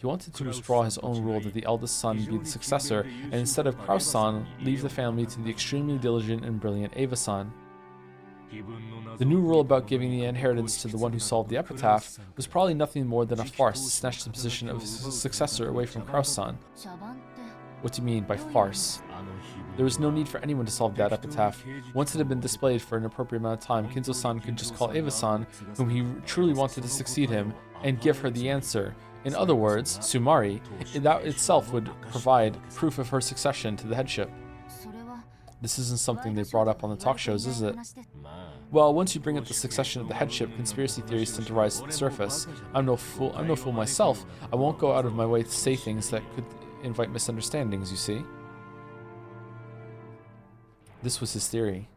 He wanted to withdraw his own rule that the eldest son be the successor, and instead of Kraus-san, leave the family to the extremely diligent and brilliant Eva-san. The new rule about giving the inheritance to the one who solved the epitaph was probably nothing more than a farce to snatch the position of his successor away from Kraus-san. What do you mean by farce? There was no need for anyone to solve that epitaph. Once it had been displayed for an appropriate amount of time, Kinzo-san could just call Eva-san, whom he truly wanted to succeed him, and give her the answer. In other words, Sumari, that itself would provide proof of her succession to the headship. This isn't something they brought up on the talk shows, is it? Well, once you bring up the succession of the headship, conspiracy theories tend to rise to the surface. I'm no fool myself. I won't go out of my way to say things that could invite misunderstandings, you see. This was his theory.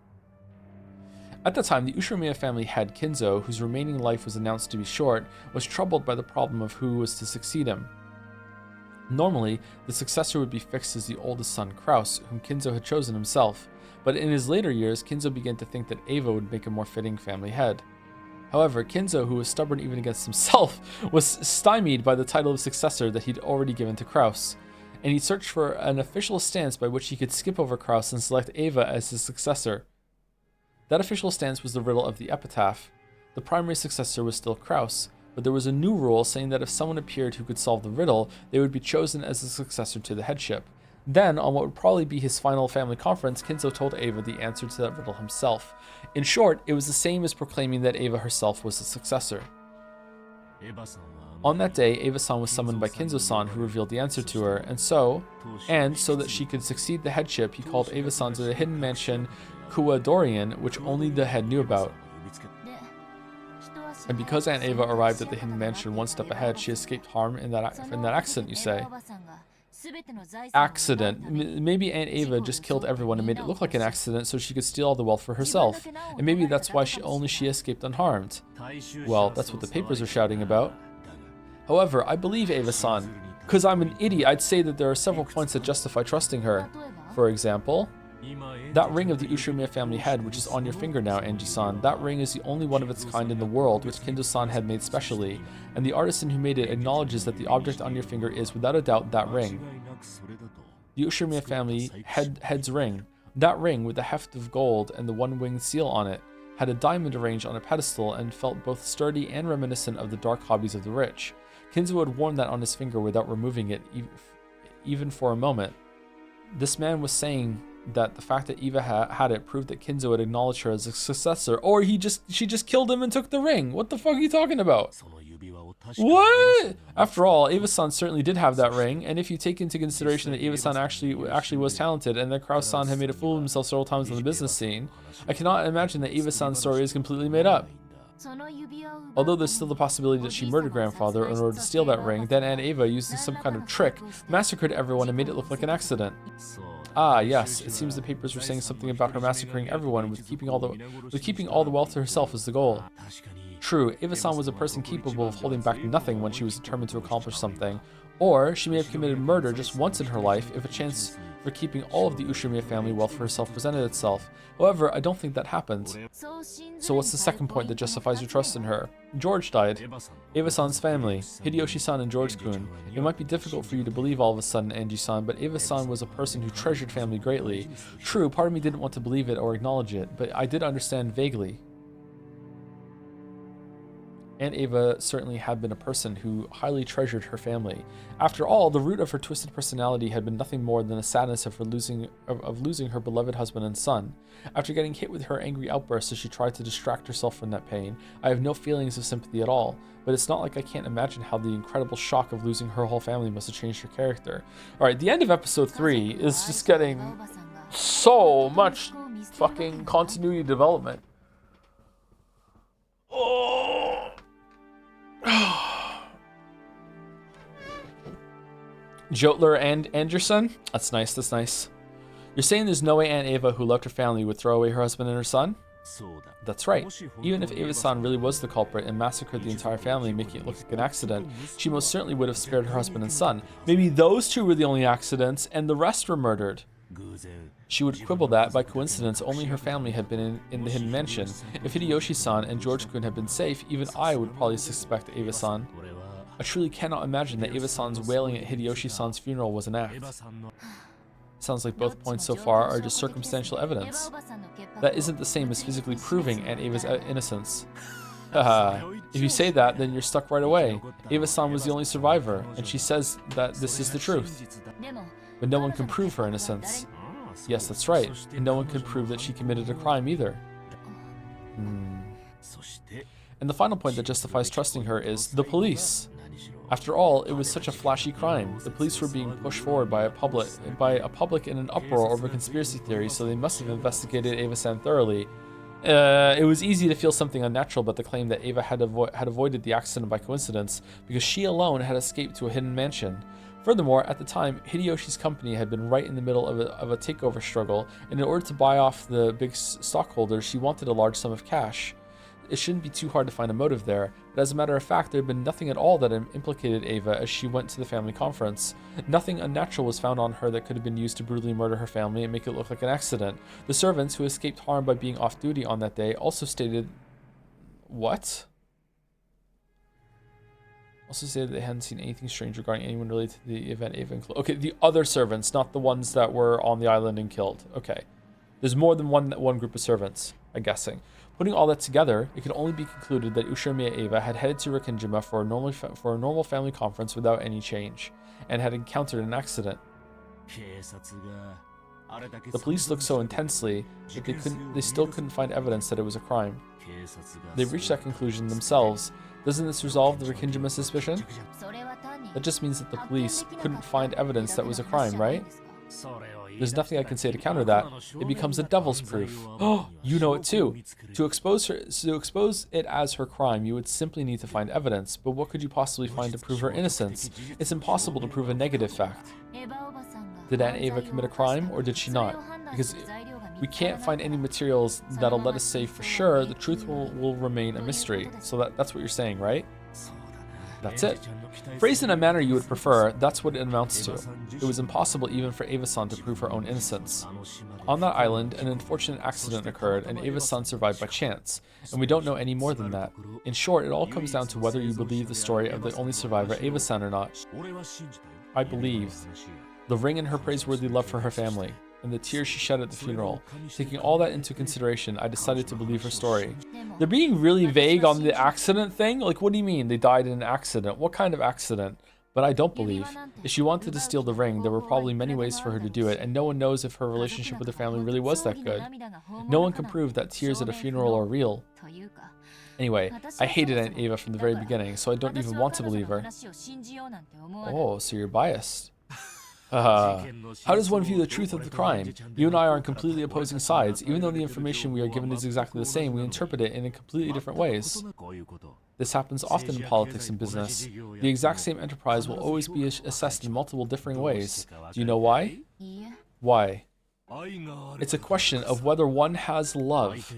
At the time, the Ushiromiya family head, Kinzo, whose remaining life was announced to be short, was troubled by the problem of who was to succeed him. Normally, the successor would be fixed as the oldest son, Kraus, whom Kinzo had chosen himself, but in his later years, Kinzo began to think that Eva would make a more fitting family head. However, Kinzo, who was stubborn even against himself, was stymied by the title of successor that he'd already given to Kraus, and he searched for an official stance by which he could skip over Kraus and select Eva as his successor. That official stance was the riddle of the epitaph. The primary successor was still Kraus, but there was a new rule saying that if someone appeared who could solve the riddle, they would be chosen as the successor to the headship. Then, on what would probably be his final family conference, Kinzo told Eva the answer to that riddle himself. In short, it was the same as proclaiming that Eva herself was the successor. On that day, Eva-san was summoned by Kinzo-san, who revealed the answer to her, and so that she could succeed the headship, he called Eva-san to the hidden mansion Kuwadorian, which only the head knew about. And because Aunt Eva arrived at the hidden mansion one step ahead, she escaped harm in that accident, you say. Accident. Maybe Aunt Eva just killed everyone and made it look like an accident so she could steal all the wealth for herself. And maybe that's why she escaped unharmed. Well, that's what the papers are shouting about. However, I believe Eva-san. Because I'm an idiot, I'd say that there are several points that justify trusting her. For example, that ring of the Ushiromiya family head, which is on your finger now, Anji-san, that ring is the only one of its kind in the world, which Kinzo-san had made specially, and the artisan who made it acknowledges that the object on your finger is, without a doubt, that ring. The Ushiromiya family head's ring. That ring, with the heft of gold and the one-winged seal on it, had a diamond arranged on a pedestal and felt both sturdy and reminiscent of the dark hobbies of the rich. Kinzo had worn that on his finger without removing it, even for a moment. This man was saying that the fact that Eva had it proved that Kinzo had acknowledged her as a successor, or she just killed him and took the ring. What the fuck are you talking about? What? After all, Eva-san certainly did have that ring, and if you take into consideration that Eva-san actually was talented, and that Kraus-san had made a fool of himself several times on the business scene, I cannot imagine that Eva-san's story is completely made up. Although there's still the possibility that she murdered grandfather in order to steal that ring, then Aunt Eva, using some kind of trick, massacred everyone and made it look like an accident. Ah, yes, it seems the papers were saying something about her massacring everyone with keeping all the wealth to herself as the goal. True, Eva-san was a person capable of holding back nothing when she was determined to accomplish something, or she may have committed murder just once in her life if a chance for keeping all of the Ushiromiya family wealth for herself presented itself. However, I don't think that happened. So what's the second point that justifies your trust in her? George died. Eva-san's family, Hideyoshi-san and George-kun. It might be difficult for you to believe all of a sudden, Anji-san, but Eva-san was a person who treasured family greatly. True, part of me didn't want to believe it or acknowledge it, but I did understand vaguely. Aunt Eva certainly had been a person who highly treasured her family. After all, the root of her twisted personality had been nothing more than the sadness of losing her beloved husband and son. After getting hit with her angry outbursts as she tried to distract herself from that pain, I have no feelings of sympathy at all, but it's not like I can't imagine how the incredible shock of losing her whole family must have changed her character. Alright, the end of episode 3 is just getting so much fucking continuity development. Oh. Jotler and Anderson? That's nice. You're saying there's no way Aunt Eva, who loved her family, would throw away her husband and her son? That's right. Even if Eva-san really was the culprit and massacred the entire family, making it look like an accident, she most certainly would have spared her husband and son. Maybe those two were the only accidents, and the rest were murdered. She would quibble that, by coincidence, only her family had been in the hidden mansion. If Hideyoshi-san and George-kun had been safe, even I would probably suspect Eva-san. I truly cannot imagine that Eva-san's wailing at Hideyoshi-san's funeral was an act. Sounds like both points so far are just circumstantial evidence. That isn't the same as physically proving Aunt Ava's innocence. Haha, if you say that, then you're stuck right away. Eva-san was the only survivor, and she says that this is the truth. But no one can prove her innocence. Yes, that's right, and no one can prove that she committed a crime either. And the final point that justifies trusting her is the police. After all, it was such a flashy crime. The police were being pushed forward by a public in an uproar over conspiracy theories, so they must have investigated Eva-san thoroughly. It was easy to feel something unnatural about the claim that Ava had avoided the accident by coincidence, because she alone had escaped to a hidden mansion. Furthermore, at the time, Hideyoshi's company had been right in the middle of a takeover struggle, and in order to buy off the big stockholders, she wanted a large sum of cash. It shouldn't be too hard to find a motive there, but as a matter of fact, there had been nothing at all that implicated Ava as she went to the family conference. Nothing unnatural was found on her that could have been used to brutally murder her family and make it look like an accident. The servants, who escaped harm by being off duty on that day, also stated... What? Also stated they hadn't seen anything strange regarding anyone related to the event Ava included. Okay, the other servants, not the ones that were on the island and killed. Okay. There's more than one group of servants, I'm guessing. Putting all that together, it could only be concluded that Ushiromiya Eva had headed to Rikkinjima for a normal family conference without any change, and had encountered an accident. The police looked so intensely that they still couldn't find evidence that it was a crime. They reached that conclusion themselves. Doesn't this resolve the Rikkinjima suspicion? That just means that the police couldn't find evidence that was a crime, right? There's nothing I can say to counter that. It becomes a devil's proof. Oh, you know it too. To expose it as her crime, you would simply need to find evidence. But what could you possibly find to prove her innocence? It's impossible to prove a negative fact. Did Aunt Ava commit a crime, or did she not? Because we can't find any materials that'll let us say for sure the truth will remain a mystery. So that's what you're saying, right? That's it. Phrased in a manner you would prefer, that's what it amounts to. It was impossible even for Ava-san to prove her own innocence. On that island, an unfortunate accident occurred, and Ava-san survived by chance, and we don't know any more than that. In short, it all comes down to whether you believe the story of the only survivor, Ava-san, or not. I believed. The ring and her praiseworthy love for her family, and the tears she shed at the funeral. Taking all that into consideration, I decided to believe her story. They're being really vague on the accident thing? Like, what do you mean they died in an accident? What kind of accident? But I don't believe. If she wanted to steal the ring, there were probably many ways for her to do it, and no one knows if her relationship with her family really was that good. No one can prove that tears at a funeral are real. Anyway, I hated Aunt Ava from the very beginning, so I don't even want to believe her. Oh, so you're biased. How does one view the truth of the crime? You and I are on completely opposing sides. Even though the information we are given is exactly the same, we interpret it in completely different ways. This happens often in politics and business. The exact same enterprise will always be assessed in multiple differing ways. Do you know why? Why? It's a question of whether one has love.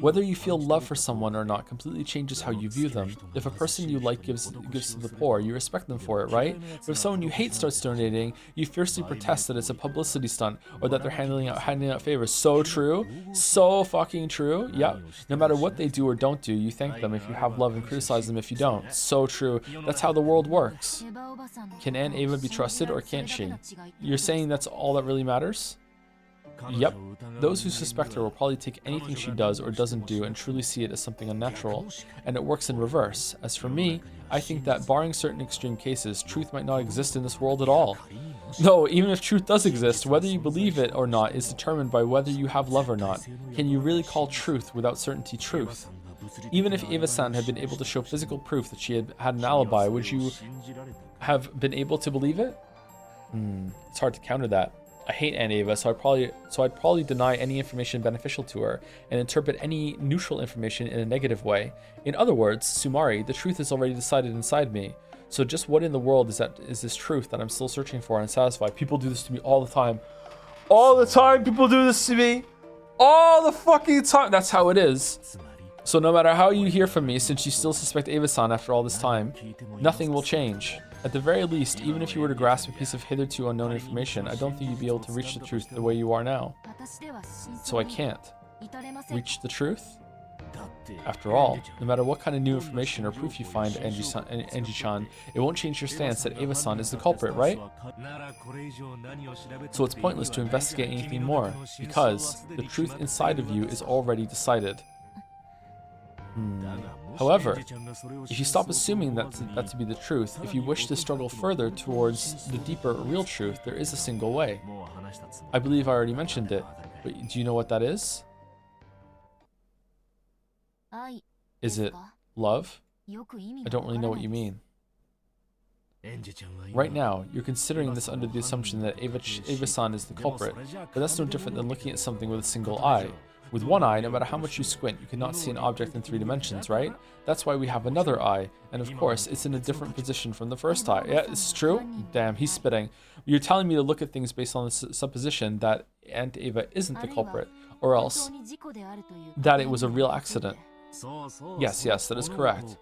Whether you feel love for someone or not completely changes how you view them. If a person you like gives to the poor, you respect them for it, right? But if someone you hate starts donating, you fiercely protest that it's a publicity stunt or that they're handing out favors. So true. So fucking true. Yep. No matter what they do or don't do, you thank them if you have love and criticize them if you don't. So true. That's how the world works. Can Aunt Ava be trusted or can't she? You're saying that's all that really matters? Yep. Those who suspect her will probably take anything she does or doesn't do and truly see it as something unnatural, and it works in reverse. As for me, I think that barring certain extreme cases, truth might not exist in this world at all. No, even if truth does exist, whether you believe it or not is determined by whether you have love or not. Can you really call truth without certainty truth? Even if Ava-san had been able to show physical proof that she had an alibi, would you have been able to believe it? It's hard to counter that. I hate Aunt Ava, so I'd probably deny any information beneficial to her and interpret any neutral information in a negative way. In other words, Sumari, the truth is already decided inside me. So just what in the world is this truth that I'm still searching for and unsatisfied? People do this to me all the time. All the time people do this to me. All the fucking time. That's how it is. So no matter how you hear from me, since you still suspect Ava-san after all this time, nothing will change. At the very least, even if you were to grasp a piece of hitherto unknown information, I don't think you'd be able to reach the truth the way you are now. So I can't. Reach the truth? After all, no matter what kind of new information or proof you find, Angie-chan, it won't change your stance that Eva-san is the culprit, right? So it's pointless to investigate anything more, because the truth inside of you is already decided. However, if you stop assuming that to be the truth, if you wish to struggle further towards the deeper, real truth, there is a single way. I believe I already mentioned it, but do you know what that is? Is it love? I don't really know what you mean. Right now, you're considering this under the assumption that Eva-san is the culprit, but that's no different than looking at something with a single eye. With one eye, no matter how much you squint, you cannot see an object in 3 dimensions, right? That's why we have another eye, and of course, it's in a different position from the first eye. Yeah, it's true? Damn, he's spitting. You're telling me to look at things based on the supposition that Aunt Eva isn't the culprit, or else that it was a real accident. Yes, that is correct.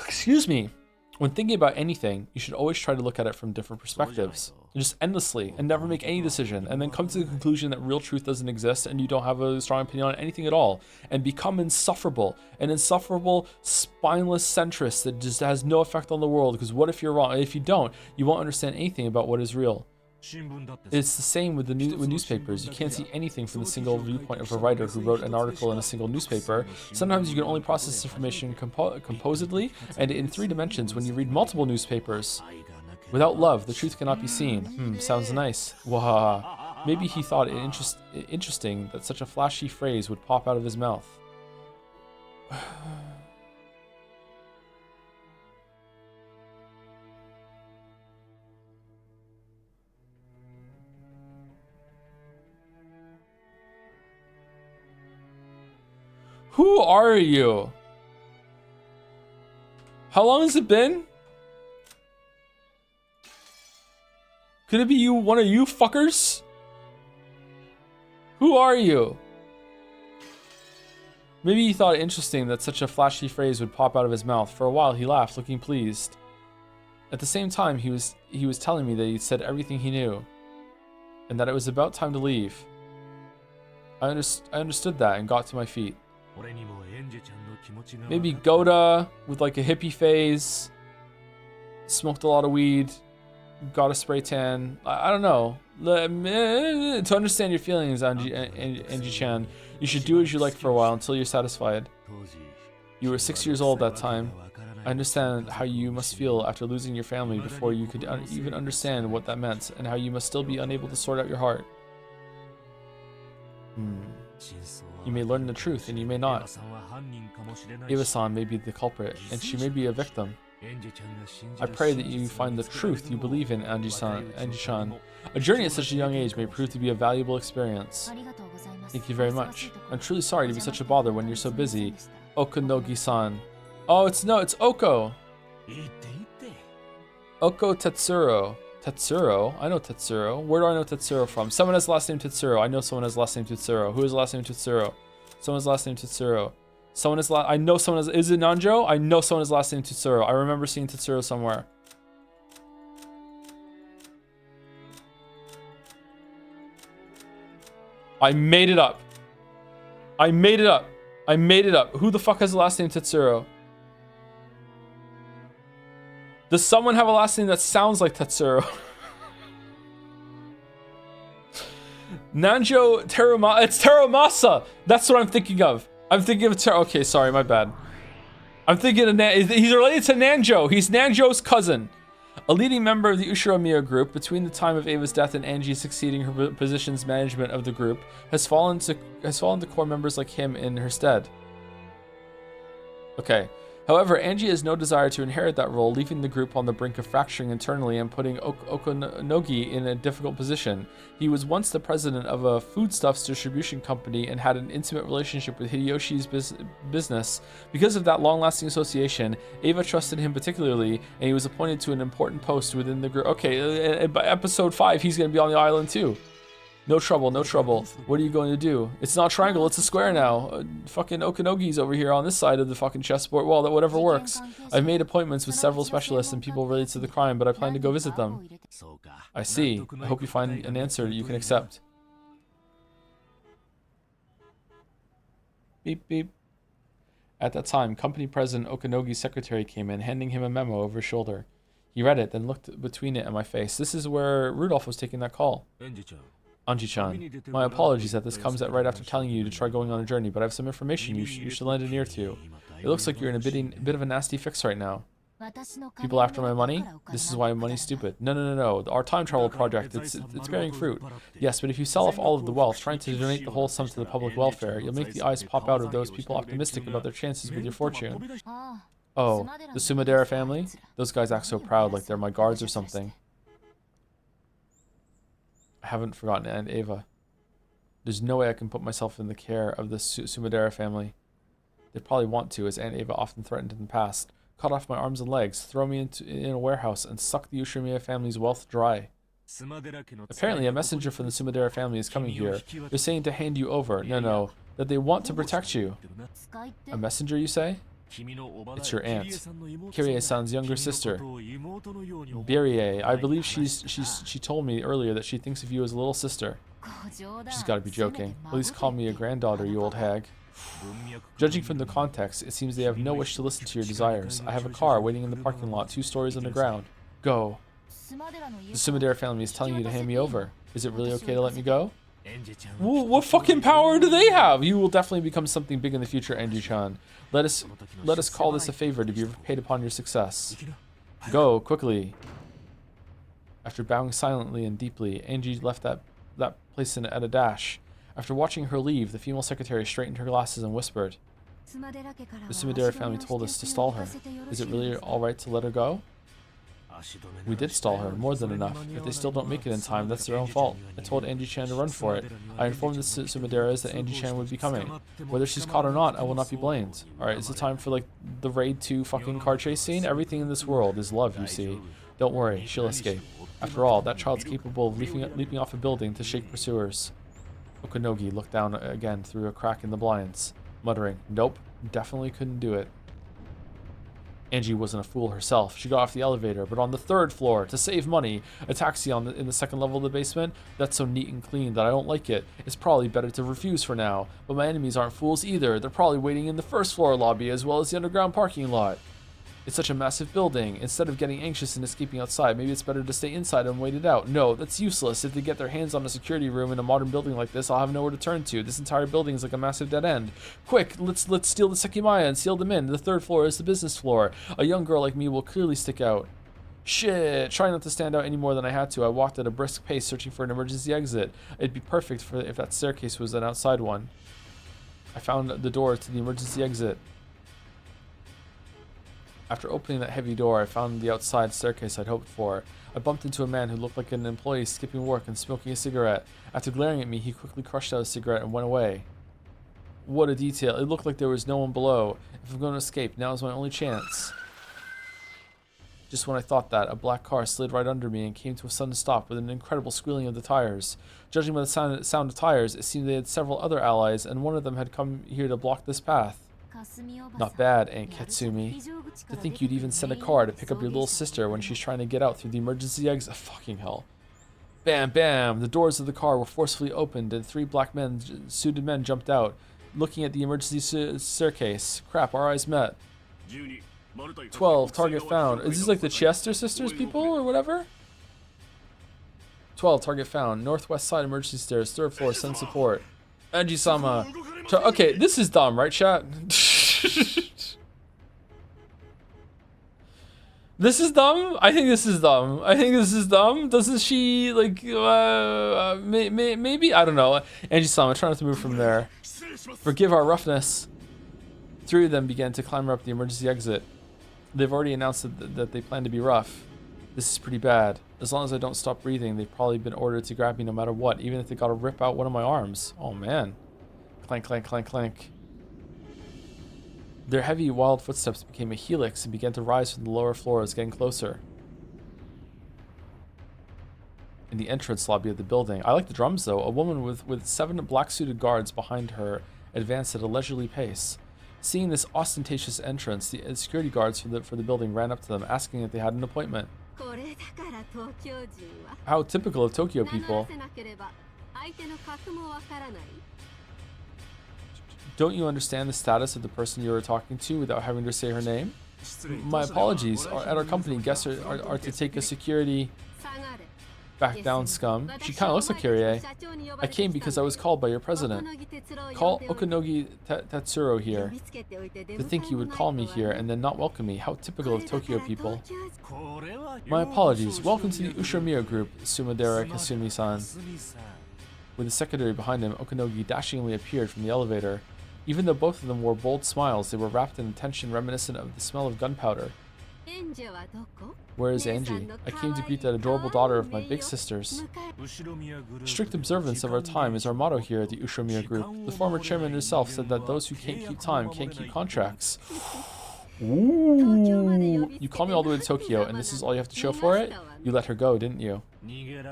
Excuse me. When thinking about anything, you should always try to look at it from different perspectives. Just endlessly, and never make any decision, and then come to the conclusion that real truth doesn't exist and you don't have a strong opinion on anything at all, and become insufferable, an insufferable, spineless centrist that just has no effect on the world, because what if you're wrong? If you don't, you won't understand anything about what is real. It's the same with newspapers. You can't see anything from the single viewpoint of a writer who wrote an article in a single newspaper. Sometimes you can only process information composedly, and in 3 dimensions when you read multiple newspapers. Without love, the truth cannot be seen. Sounds nice. Wah. Maybe he thought it interesting that such a flashy phrase would pop out of his mouth. Who are you? How long has it been? Could it be you, one of you fuckers? Who are you? Maybe he thought it interesting that such a flashy phrase would pop out of his mouth. For a while he laughed, looking pleased. At the same time, he was telling me that he'd said everything he knew, and that it was about time to leave. I understood that and got to my feet. Maybe Goda with like a hippie phase, smoked a lot of weed, got a spray tan. I don't know. To understand your feelings, Angie-chan, you should do as you like for a while until you're satisfied. You were 6 years old that time. I understand how you must feel after losing your family before you could even understand what that meant, and how you must still be unable to sort out your heart. You may learn the truth, and you may not. Eva-san may be the culprit, and she may be a victim. I pray that you find the truth you believe in, Angie-chan. A journey at such a young age may prove to be a valuable experience. Thank you very much. I'm truly sorry to be such a bother when you're so busy. Okonogi-san. Oh, it's Oko. Oko Tetsuro. Tetsuro? I know Tetsuro. Where do I know Tetsuro from? Someone has the last name Tetsuro. I know someone has the last name Tetsuro. Who has the last name Tetsuro? Someone's last name Tetsuro. Someone has I know someone has. Is it Nanjo? I know someone has last name Tetsuro. I remember seeing Tetsuro somewhere. I made it up. I made it up. I made it up. Who the fuck has the last name Tetsuro? Does someone have a last name that sounds like Tetsuro? Nanjo Terumasa. It's Terumasa. That's what I'm thinking of. I'm thinking of okay, sorry, my bad. I'm thinking of he's related to Nanjo. He's Nanjo's cousin. A leading member of the Ushiromiya group, between the time of Ava's death and Angie succeeding her position's management of the group, has fallen to core members like him in her stead. Okay. However, Angie has no desire to inherit that role, leaving the group on the brink of fracturing internally and putting Okonogi in a difficult position. He was once the president of a foodstuffs distribution company and had an intimate relationship with Hideyoshi's business. Because of that long-lasting association, Ava trusted him particularly, and he was appointed to an important post within the group. Okay, by episode 5, he's going to be on the island too. No trouble, no trouble. What are you going to do? It's not a triangle, it's a square now. Fucking Okonogi's over here on this side of the fucking chessboard. Well, that whatever works. I've made appointments with several specialists and people related to the crime, but I plan to go visit them. I see. I hope you find an answer that you can accept. Beep, beep. At that time, company president Okanogi's secretary came in, handing him a memo over his shoulder. He read it, then looked between it and my face. This is where Rudolph was taking that call. Anji-chan, my apologies that this comes at right after telling you to try going on a journey, but I have some information you should lend an ear to. It looks like you're in a bit of a nasty fix right now. People after my money? This is why money's stupid. No. Our time travel project, it's bearing fruit. Yes, but if you sell off all of the wealth, trying to donate the whole sum to the public welfare, you'll make the eyes pop out of those people optimistic about their chances with your fortune. Oh, the Sumadera family? Those guys act so proud like they're my guards or something. I haven't forgotten Aunt Ava. There's no way I can put myself in the care of the Sumadera family. They probably want to, as Aunt Ava often threatened in the past. Cut off my arms and legs, throw me in a warehouse, and suck the Ushimiya family's wealth dry. Apparently, a messenger from the Sumadera family is coming here. They're saying to hand you over. No, that they want to protect you. A messenger, you say? It's your aunt, Kirie-san's younger sister. Birie, I believe she told me earlier that she thinks of you as a little sister. She's got to be joking. At least call me a granddaughter, you old hag. Judging from the context, it seems they have no wish to listen to your desires. I have a car waiting in the parking lot, 2 stories underground. Go. The Sumadera family is telling you to hand me over. Is it really okay to let me go? What fucking power do they have? You will definitely become something big in the future, Anji-chan. Let us call this a favor to be repaid upon your success. Go, quickly. After bowing silently and deeply, Angie left that place at a dash. After watching her leave, the female secretary straightened her glasses and whispered, the Sumadera family told us to stall her. Is it really alright to let her go? We did stall her, more than enough. If they still don't make it in time, that's their own fault. I told Anji-chan to run for it. I informed the Sumaderas that Anji-chan would be coming. Whether she's caught or not, I will not be blamed. Alright, is it time for, like, the Raid 2 fucking car chase scene? Everything in this world is love, you see. Don't worry, she'll escape. After all, that child's capable of leaping off a building to shake pursuers. Okanogi looked down again through a crack in the blinds, muttering, nope, definitely couldn't do it. Angie wasn't a fool herself. She got off the elevator, but on the 3rd floor, to save money, a taxi in the 2nd level of the basement, that's so neat and clean that I don't like it. It's probably better to refuse for now, but my enemies aren't fools either. They're probably waiting in the 1st floor lobby as well as the underground parking lot. It's such a massive building. Instead of getting anxious and escaping outside, maybe it's better to stay inside and wait it out. No, that's useless. If they get their hands on a security room in a modern building like this, I'll have nowhere to turn to. This entire building is like a massive dead end. Quick, let's steal the Sekimaya and seal them in. The 3rd floor is the business floor. A young girl like me will clearly stick out. Shit, trying not to stand out any more than I had to, I walked at a brisk pace searching for an emergency exit. It'd be perfect if that staircase was an outside one. I found the door to the emergency exit. After opening that heavy door, I found the outside staircase I'd hoped for. I bumped into a man who looked like an employee skipping work and smoking a cigarette. After glaring at me, he quickly crushed out a cigarette and went away. What a detail. It looked like there was no one below. If I'm going to escape, now is my only chance. Just when I thought that, a black car slid right under me and came to a sudden stop with an incredible squealing of the tires. Judging by the sound of tires, it seemed they had several other allies, and one of them had come here to block this path. Not bad, Aunt Katsumi. To think you'd even send a car to pick up your little sister when she's trying to get out through the emergency exit. Fucking hell. Bam, bam! The doors of the car were forcefully opened and 3 black suited men jumped out, looking at the emergency staircase. Crap, our eyes met. 12, target found. Is this like the Chester sisters people or whatever? 12, target found. Northwest side emergency stairs, 3rd floor, send support. Anji-sama. Okay, this is dumb, right, chat? This is dumb? I think this is dumb. Doesn't she, like, maybe? I don't know. Anji-sama, try not to move from there. Forgive our roughness. 3 of them began to climb up the emergency exit. They've already announced that they plan to be rough. This is pretty bad. As long as I don't stop breathing, they've probably been ordered to grab me no matter what, even if they gotta rip out one of my arms. Oh, man. Clank, clank, clank, clank. Their heavy, wild footsteps became a helix and began to rise from the lower floors, getting closer. In the entrance lobby of the building, I like the drums though. A woman with 7 black-suited guards behind her advanced at a leisurely pace. Seeing this ostentatious entrance, the security guards for the building ran up to them, asking if they had an appointment. How typical of Tokyo people. Don't you understand the status of the person you are talking to without having to say her name? My apologies. At our company, guests are to take a security... Back down, scum. She kind of looks like Kyrie. I came because I was called by your president. Call Okanogi Tatsuro here. To think you would call me here and then not welcome me. How typical of Tokyo people. My apologies. Welcome to the Ushomiya group, Sumadera Kasumi-san. With the secretary behind him, Okanogi dashingly appeared from the elevator. Even though both of them wore bold smiles, they were wrapped in a tension reminiscent of the smell of gunpowder. Where is Angie? I came to greet that adorable daughter of my big sisters. Strict observance of our time is our motto here at the Ushomiya group. The former chairman herself said that those who can't keep time can't keep contracts. Ooh. You call me all the way to Tokyo, and this is all you have to show for it? You let her go, didn't you?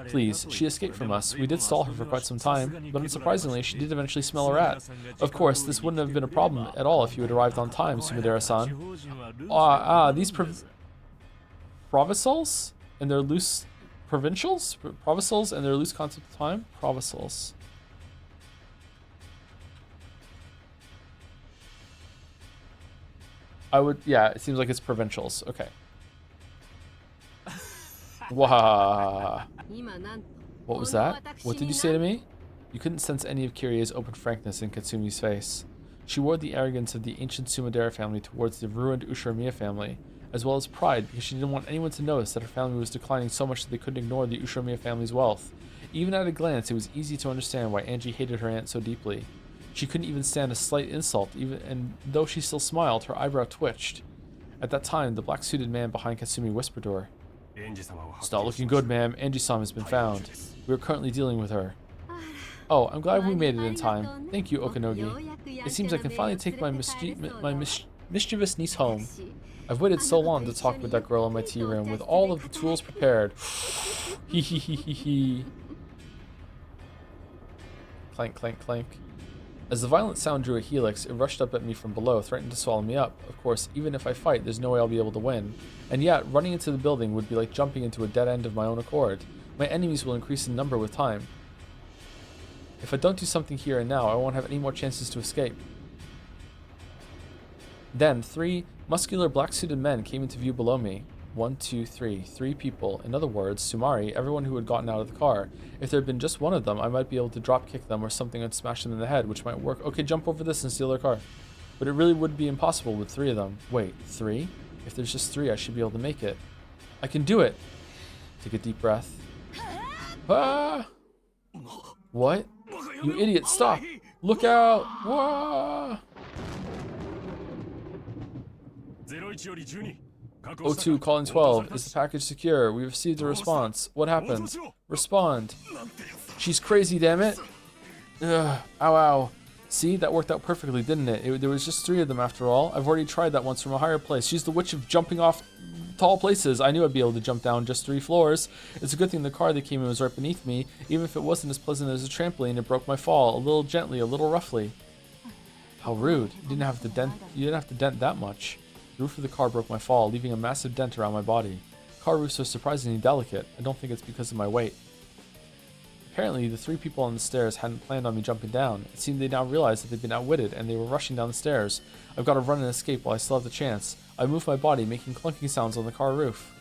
Please, she escaped from us. We did stall her for quite some time, but unsurprisingly, she did eventually smell a rat. Of course, this wouldn't have been a problem at all if you had arrived on time, Sumadera-san. These provincials and their loose provincials? Provincials and their loose concept of time? Provincials. Yeah, it seems like it's provincials. Okay. Wow. What was that? What did you say to me? You couldn't sense any of Kirie's open frankness in Katsumi's face. She wore the arrogance of the ancient Sumadera family towards the ruined Ushomiya family, as well as pride because she didn't want anyone to notice that her family was declining so much that they couldn't ignore the Ushomiya family's wealth. Even at a glance, it was easy to understand why Angie hated her aunt so deeply. She couldn't even stand a slight insult, and though she still smiled, her eyebrow twitched. At that time, the black-suited man behind Katsumi whispered to her, "It's not looking good, ma'am. Angie-san has been found. We are currently dealing with her." Oh, I'm glad we made it in time. Thank you, Okanogi. It seems I can finally take my mischievous niece home. I've waited so long to talk with that girl in my tea room with all of the tools prepared. Hee hee hee hee hee. Clank, clank, clank. As the violent sound drew a helix, it rushed up at me from below, threatening to swallow me up. Of course, even if I fight, there's no way I'll be able to win. And yet, running into the building would be like jumping into a dead end of my own accord. My enemies will increase in number with time. If I don't do something here and now, I won't have any more chances to escape. Then, 3 muscular black-suited men came into view below me. 1, 2, 3. 3 people. In other words, Sumari, everyone who had gotten out of the car. If there had been just one of them, I might be able to drop-kick them or something and smash them in the head, which might work. Okay, jump over this and steal their car. But it really would be impossible with 3 of them. Wait, 3? If there's just 3, I should be able to make it. I can do it! Take a deep breath. Ah! What? You idiot, stop! Look out! Whoa! O2, calling 12. Is the package secure? We received a response. What happened? Respond. She's crazy, damn it. Ugh. Ow, ow. See, that worked out perfectly, didn't it? There was just 3 of them after all. I've already tried that once from a higher place. She's the witch of jumping off tall places. I knew I'd be able to jump down just 3 floors. It's a good thing the car they came in was right beneath me. Even if it wasn't as pleasant as a trampoline, it broke my fall. A little gently, a little roughly. How rude. You didn't have to dent that much. The roof of the car broke my fall, leaving a massive dent around my body. Car roofs are surprisingly delicate. I don't think it's because of my weight. Apparently, the 3 people on the stairs hadn't planned on me jumping down. It seemed they now realized that they'd been outwitted, and they were rushing down the stairs. I've got to run and escape while I still have the chance. I moved my body, making clunking sounds on the car roof.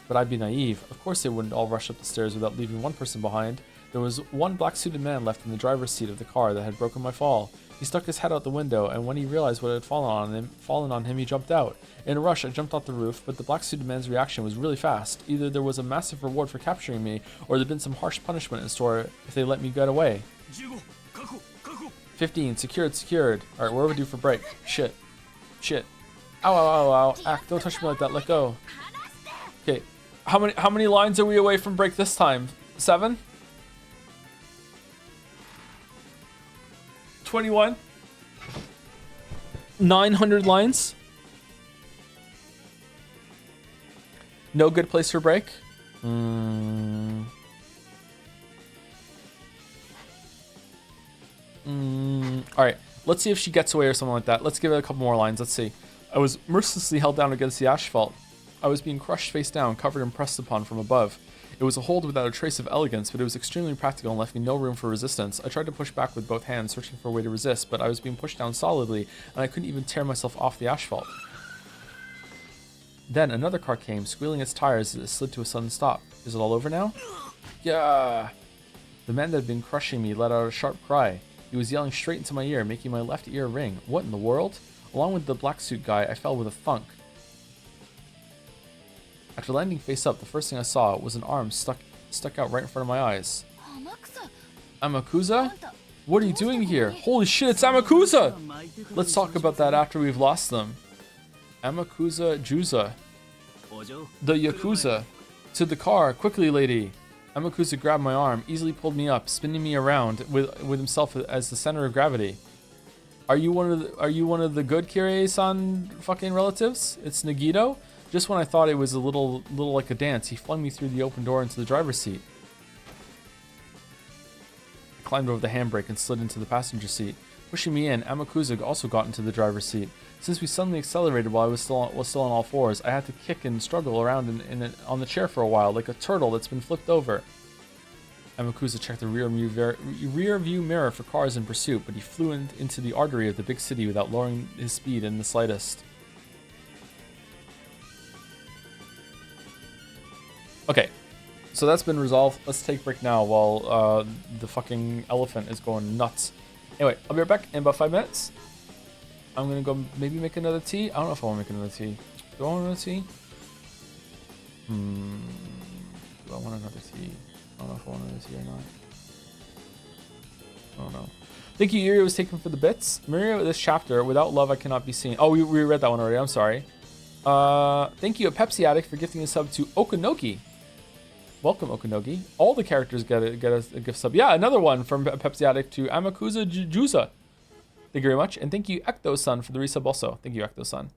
But I'd be naive. Of course they wouldn't all rush up the stairs without leaving one person behind. There was one black-suited man left in the driver's seat of the car that had broken my fall. He stuck his head out the window, and when he realized what had fallen on him, he jumped out. In a rush, I jumped off the roof, but the black-suited man's reaction was really fast. Either there was a massive reward for capturing me, or there'd been some harsh punishment in store if they let me get away. 15, secured. Alright, we're overdue for break. Shit. Ow, ow, ow, ow. Ack, don't touch me like that, let go. Okay, how many lines are we away from break this time? 7? 21? 900 lines? No good place for break? Alright, let's see if she gets away or something like that. Let's give it a couple more lines. Let's see. I was mercilessly held down against the asphalt. I was being crushed face down, covered and pressed upon from above. It was a hold without a trace of elegance, but it was extremely practical and left me no room for resistance. I tried to push back with both hands, searching for a way to resist, but I was being pushed down solidly, and I couldn't even tear myself off the asphalt. Then another car came, squealing its tires as it slid to a sudden stop. Is it all over now? Yeah. The man that had been crushing me let out a sharp cry. He was yelling straight into my ear, making my left ear ring. What in the world? Along with the black suit guy, I fell with a thunk. After landing face up, the first thing I saw was an arm stuck out right in front of my eyes. Amakusa? What are you doing here? Holy shit, it's Amakusa! Let's talk about that after we've lost them. Amakusa Juza. The Yakuza. To the car, quickly, lady. Amakusa grabbed my arm, easily pulled me up, spinning me around with himself as the center of gravity. Are you one of the good Kirie-san fucking relatives? It's Nagito? Just when I thought it was a little like a dance, he flung me through the open door into the driver's seat. I climbed over the handbrake and slid into the passenger seat. Pushing me in, Amakusa also got into the driver's seat. Since we suddenly accelerated while I was still on all fours, I had to kick and struggle around on the chair for a while, like a turtle that's been flipped over. Amakusa checked the rear view mirror for cars in pursuit, but he flew into the artery of the big city without lowering his speed in the slightest. Okay, so that's been resolved. Let's take a break now while the fucking elephant is going nuts. Anyway, I'll be right back in about 5 minutes. I'm gonna go maybe make another tea. I don't know if I want to make another tea. Do I want another tea? Do I want another tea? I don't know if I want another tea or not. I don't know. Thank you, Yuri was taken for the bits. Maria, this chapter, without love I cannot be seen. Oh, we read that one already. I'm sorry. Thank you, a Pepsi addict, for gifting a sub to Okanoki. Welcome, Okanogi. All the characters get a gift sub. Yeah, another one from Pepsi Addict to Amakusa Juza. Thank you very much. And thank you, Ecto-san, for the resub also. Thank you, Ecto-san.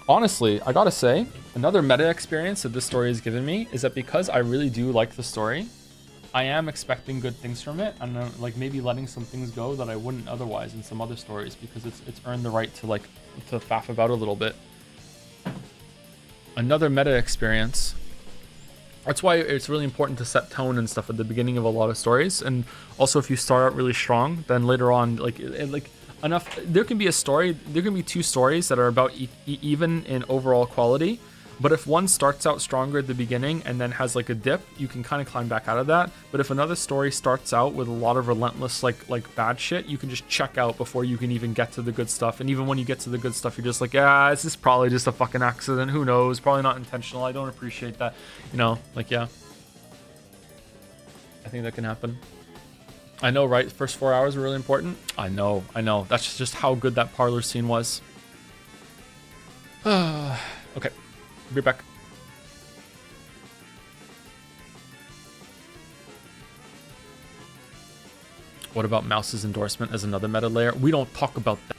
Honestly, I gotta say, another meta experience that this story has given me is that because I really do like the story, I am expecting good things from it, and like maybe letting some things go that I wouldn't otherwise in some other stories, because it's earned the right to faff about a little bit. Another meta experience. That's why it's really important to set tone and stuff at the beginning of a lot of stories, and also if you start out really strong, then later on, like enough. There can be a story. There can be two stories that are about even in overall quality. But if one starts out stronger at the beginning and then has like a dip, you can kind of climb back out of that. But if another story starts out with a lot of relentless like bad shit, you can just check out before you can even get to the good stuff. And even when you get to the good stuff, you're just like, yeah, this is probably just a fucking accident. Who knows? Probably not intentional. I don't appreciate that. You know, like, yeah. I think that can happen. I know, right? First 4 hours were really important. I know. That's just how good that parlor scene was. Okay. Be back. What about Mouse's endorsement as another meta layer? We don't talk about that.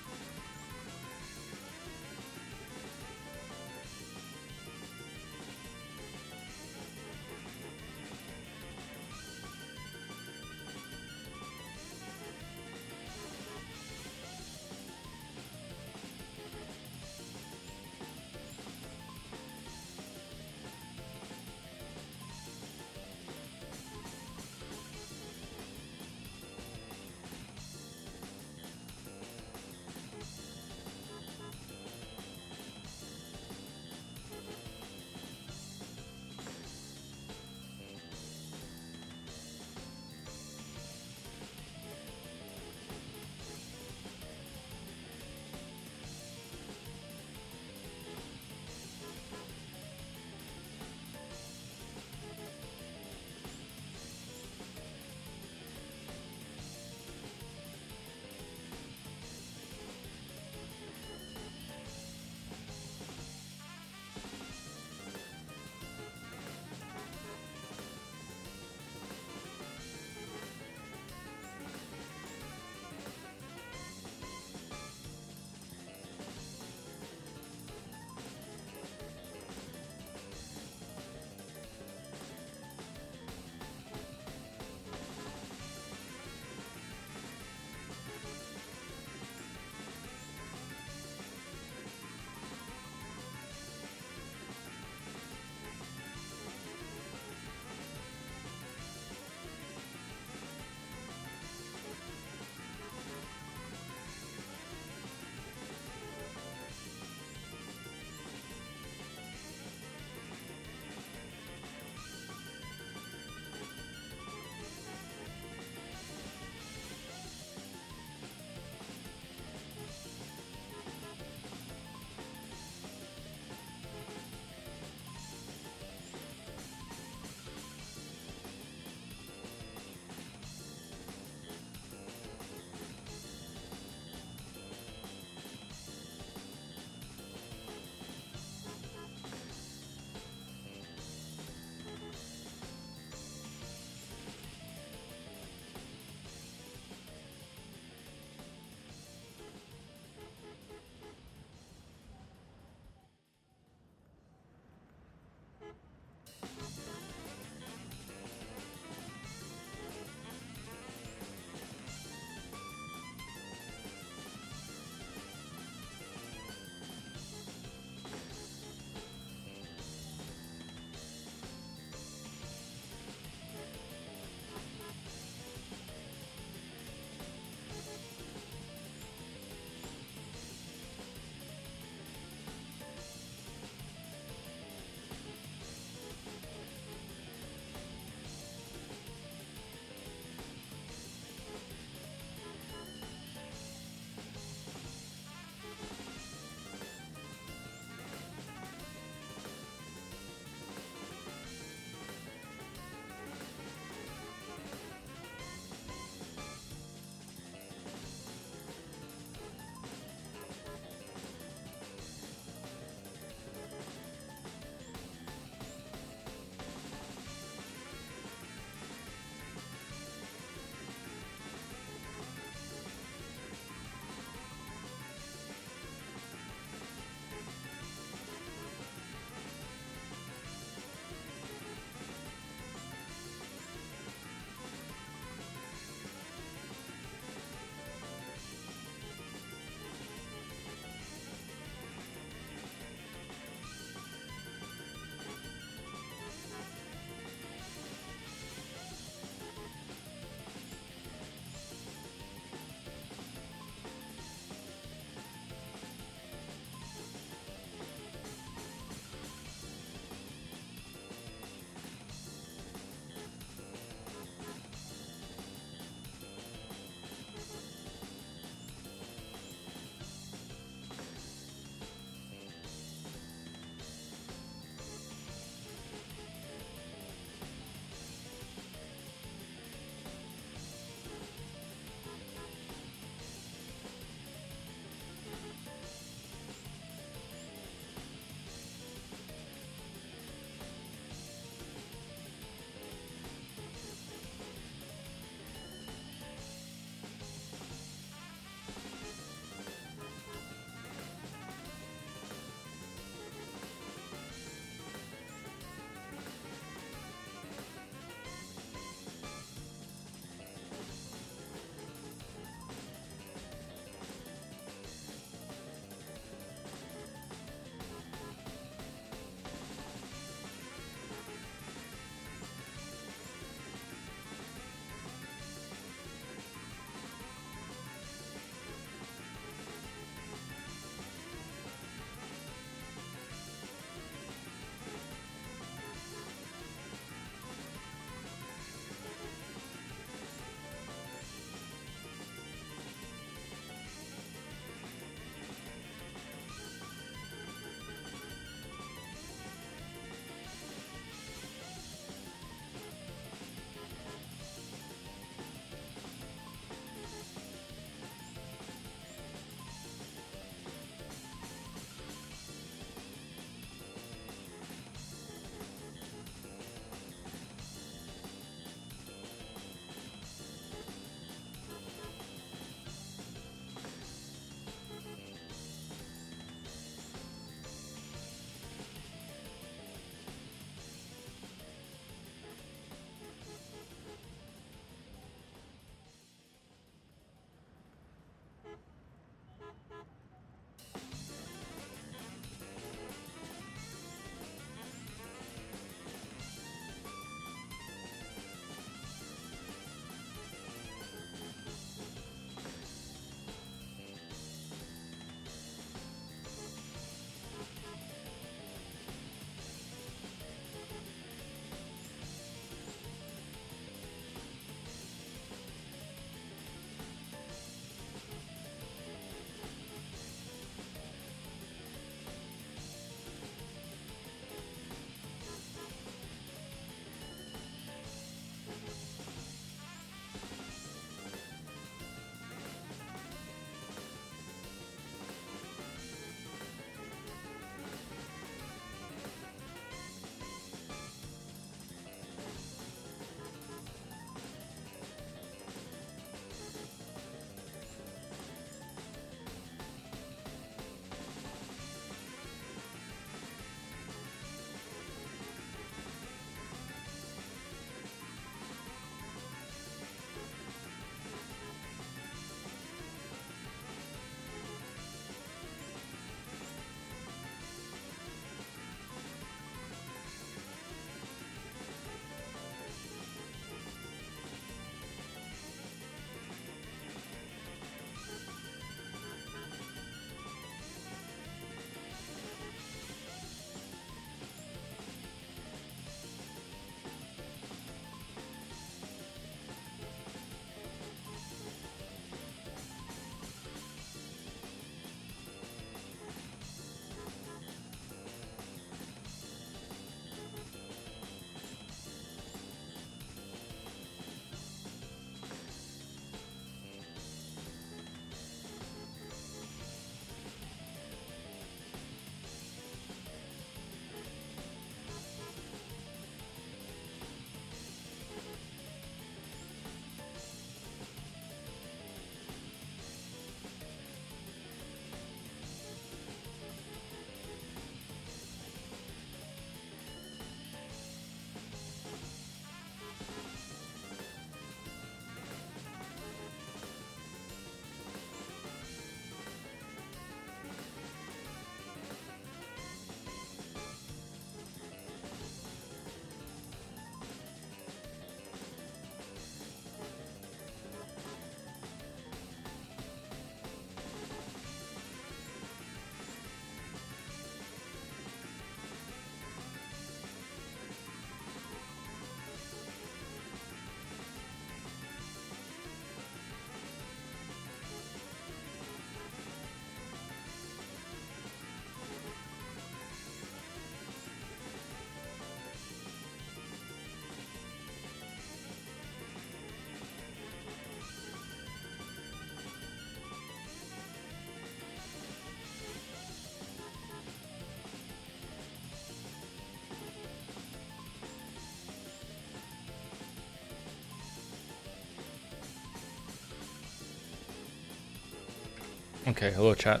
Okay, hello chat.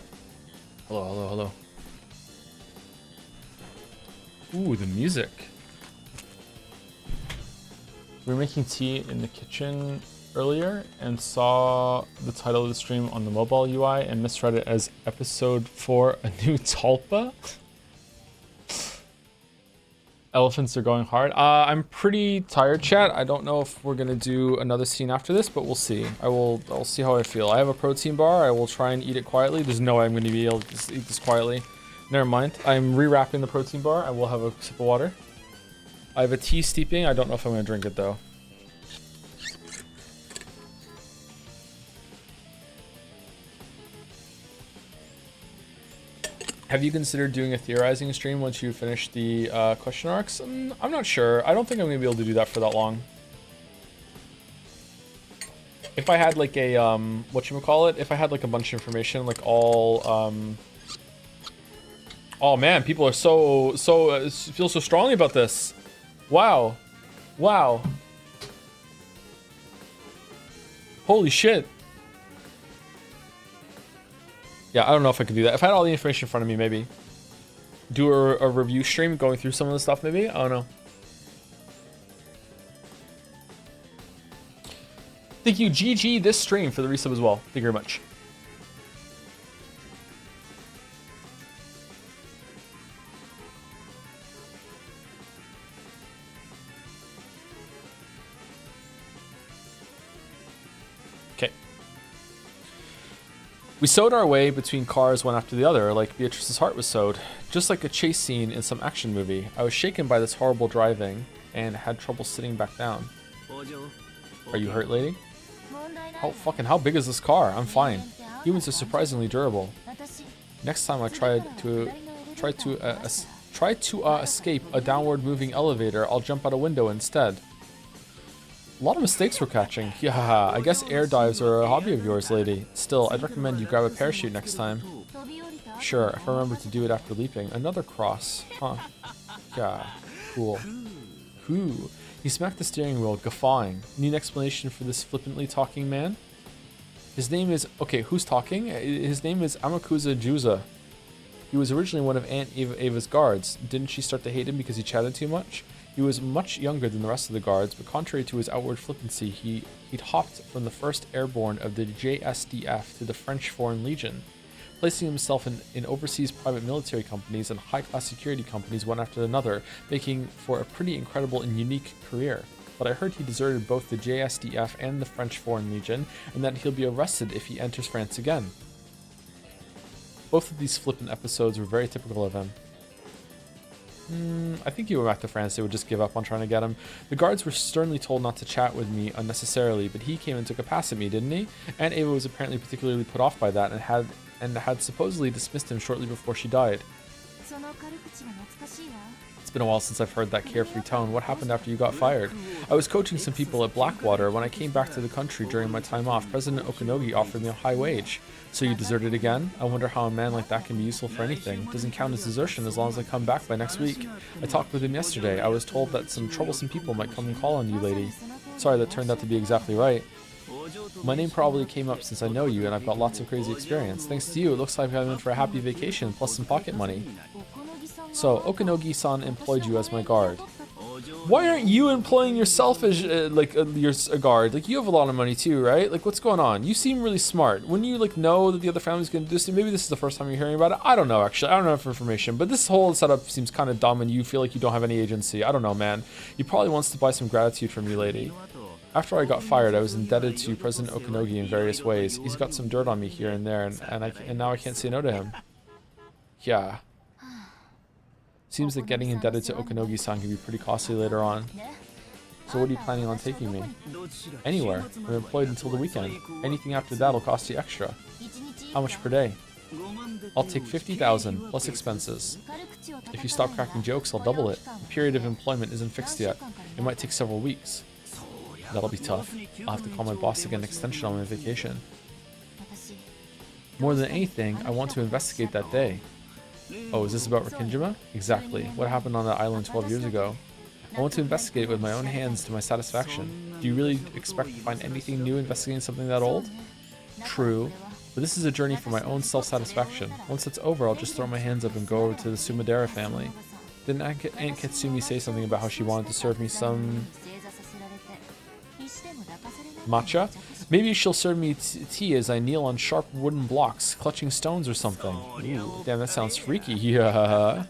Hello, hello, hello. Ooh, the music. We were making tea in the kitchen earlier and saw the title of the stream on the mobile UI and misread it as episode 4, a new Tulpa. Elephants are going hard. I'm pretty tired, chat. I don't know if we're gonna do another scene after this, but we'll see. I'll see how I feel. I have a protein bar. I will try and eat it quietly. There's no way I'm gonna be able to just eat this quietly. Never mind. I'm rewrapping the protein bar. I will have a sip of water. I have a tea steeping. I don't know if I'm gonna drink it though. Have you considered doing a theorizing stream once you finish the question arcs? I'm not sure. I don't think I'm gonna be able to do that for that long. If I had like a whatchamacallit, if I had like a bunch of information, like all oh man, people are feel so strongly about this. Wow. Wow. Holy shit. Yeah, I don't know if I could do that. If I had all the information in front of me, maybe. Do a review stream going through some of the stuff, maybe? I don't know. Thank you, GG, this stream for the resub as well. Thank you very much. Okay. We sewed our way between cars one after the other, like Beatrice's heart was sewed. Just like a chase scene in some action movie. I was shaken by this horrible driving and had trouble sitting back down. Are you hurt, lady? How big is this car? I'm fine. Humans are surprisingly durable. Next time I try to escape a downward moving elevator, I'll jump out a window instead. A lot of mistakes we're catching. Yeah, I guess air dives are a hobby of yours, lady. Still, I'd recommend you grab a parachute next time. Sure, if I remember to do it after leaping. Another cross. Huh. Yeah, cool. Whoo. He smacked the steering wheel, guffawing. Need an explanation for this flippantly talking man? His name is... Okay, who's talking? His name is Amakusa Juza. He was originally one of Aunt Ava's guards. Didn't she start to hate him because he chatted too much? He was much younger than the rest of the guards, but contrary to his outward flippancy, he'd hopped from the 1st Airborne of the JSDF to the French Foreign Legion, placing himself in overseas private military companies and high-class security companies one after another, making for a pretty incredible and unique career. But I heard he deserted both the JSDF and the French Foreign Legion, and that he'll be arrested if he enters France again. Both of these flippant episodes were very typical of him. I think he went back to France, they would just give up on trying to get him. The guards were sternly told not to chat with me unnecessarily, but he came and took a pass at me, didn't he? And Ava was apparently particularly put off by that and had supposedly dismissed him shortly before she died. It's been a while since I've heard that carefree tone. What happened after you got fired? I was coaching some people at Blackwater. When I came back to the country during my time off, President Okanogi offered me a high wage. So you deserted again? I wonder how a man like that can be useful for anything. Doesn't count as desertion as long as I come back by next week. I talked with him yesterday. I was told that some troublesome people might come and call on you, lady. Sorry, that turned out to be exactly right. My name probably came up since I know you and I've got lots of crazy experience. Thanks to you, it looks like I'm in for a happy vacation plus some pocket money. So, Okanogi-san employed you as my guard. Why aren't you employing yourself as, you're a guard? Like, you have a lot of money too, right? Like, what's going on? You seem really smart. When you, know that the other family's gonna do this, maybe this is the first time you're hearing about it. I don't know, actually. I don't know enough information. But this whole setup seems kind of dumb and you feel like you don't have any agency. I don't know, man. He probably wants to buy some gratitude from you, lady. After I got fired, I was indebted to President Okanogi in various ways. He's got some dirt on me here and there, and now I can't say no to him. Yeah. Seems that getting indebted to Okanogi-san can be pretty costly later on. So what are you planning on taking me? Anywhere. I'm employed until the weekend. Anything after that will cost you extra. How much per day? I'll take 50,000 plus expenses. If you stop cracking jokes, I'll double it. The period of employment isn't fixed yet. It might take several weeks. That'll be tough. I'll have to call my boss to get an extension on my vacation. More than anything, I want to investigate that day. Oh, is this about Rikinjima? Exactly. What happened on that island 12 years ago? I want to investigate it with my own hands to my satisfaction. Do you really expect to find anything new investigating something that old? True. But this is a journey for my own self-satisfaction. Once it's over, I'll just throw my hands up and go over to the Sumadera family. Didn't Aunt Katsumi say something about how she wanted to serve me some matcha? Maybe she'll serve me tea as I kneel on sharp wooden blocks, clutching stones or something. Ooh, damn, that sounds freaky. Yeah.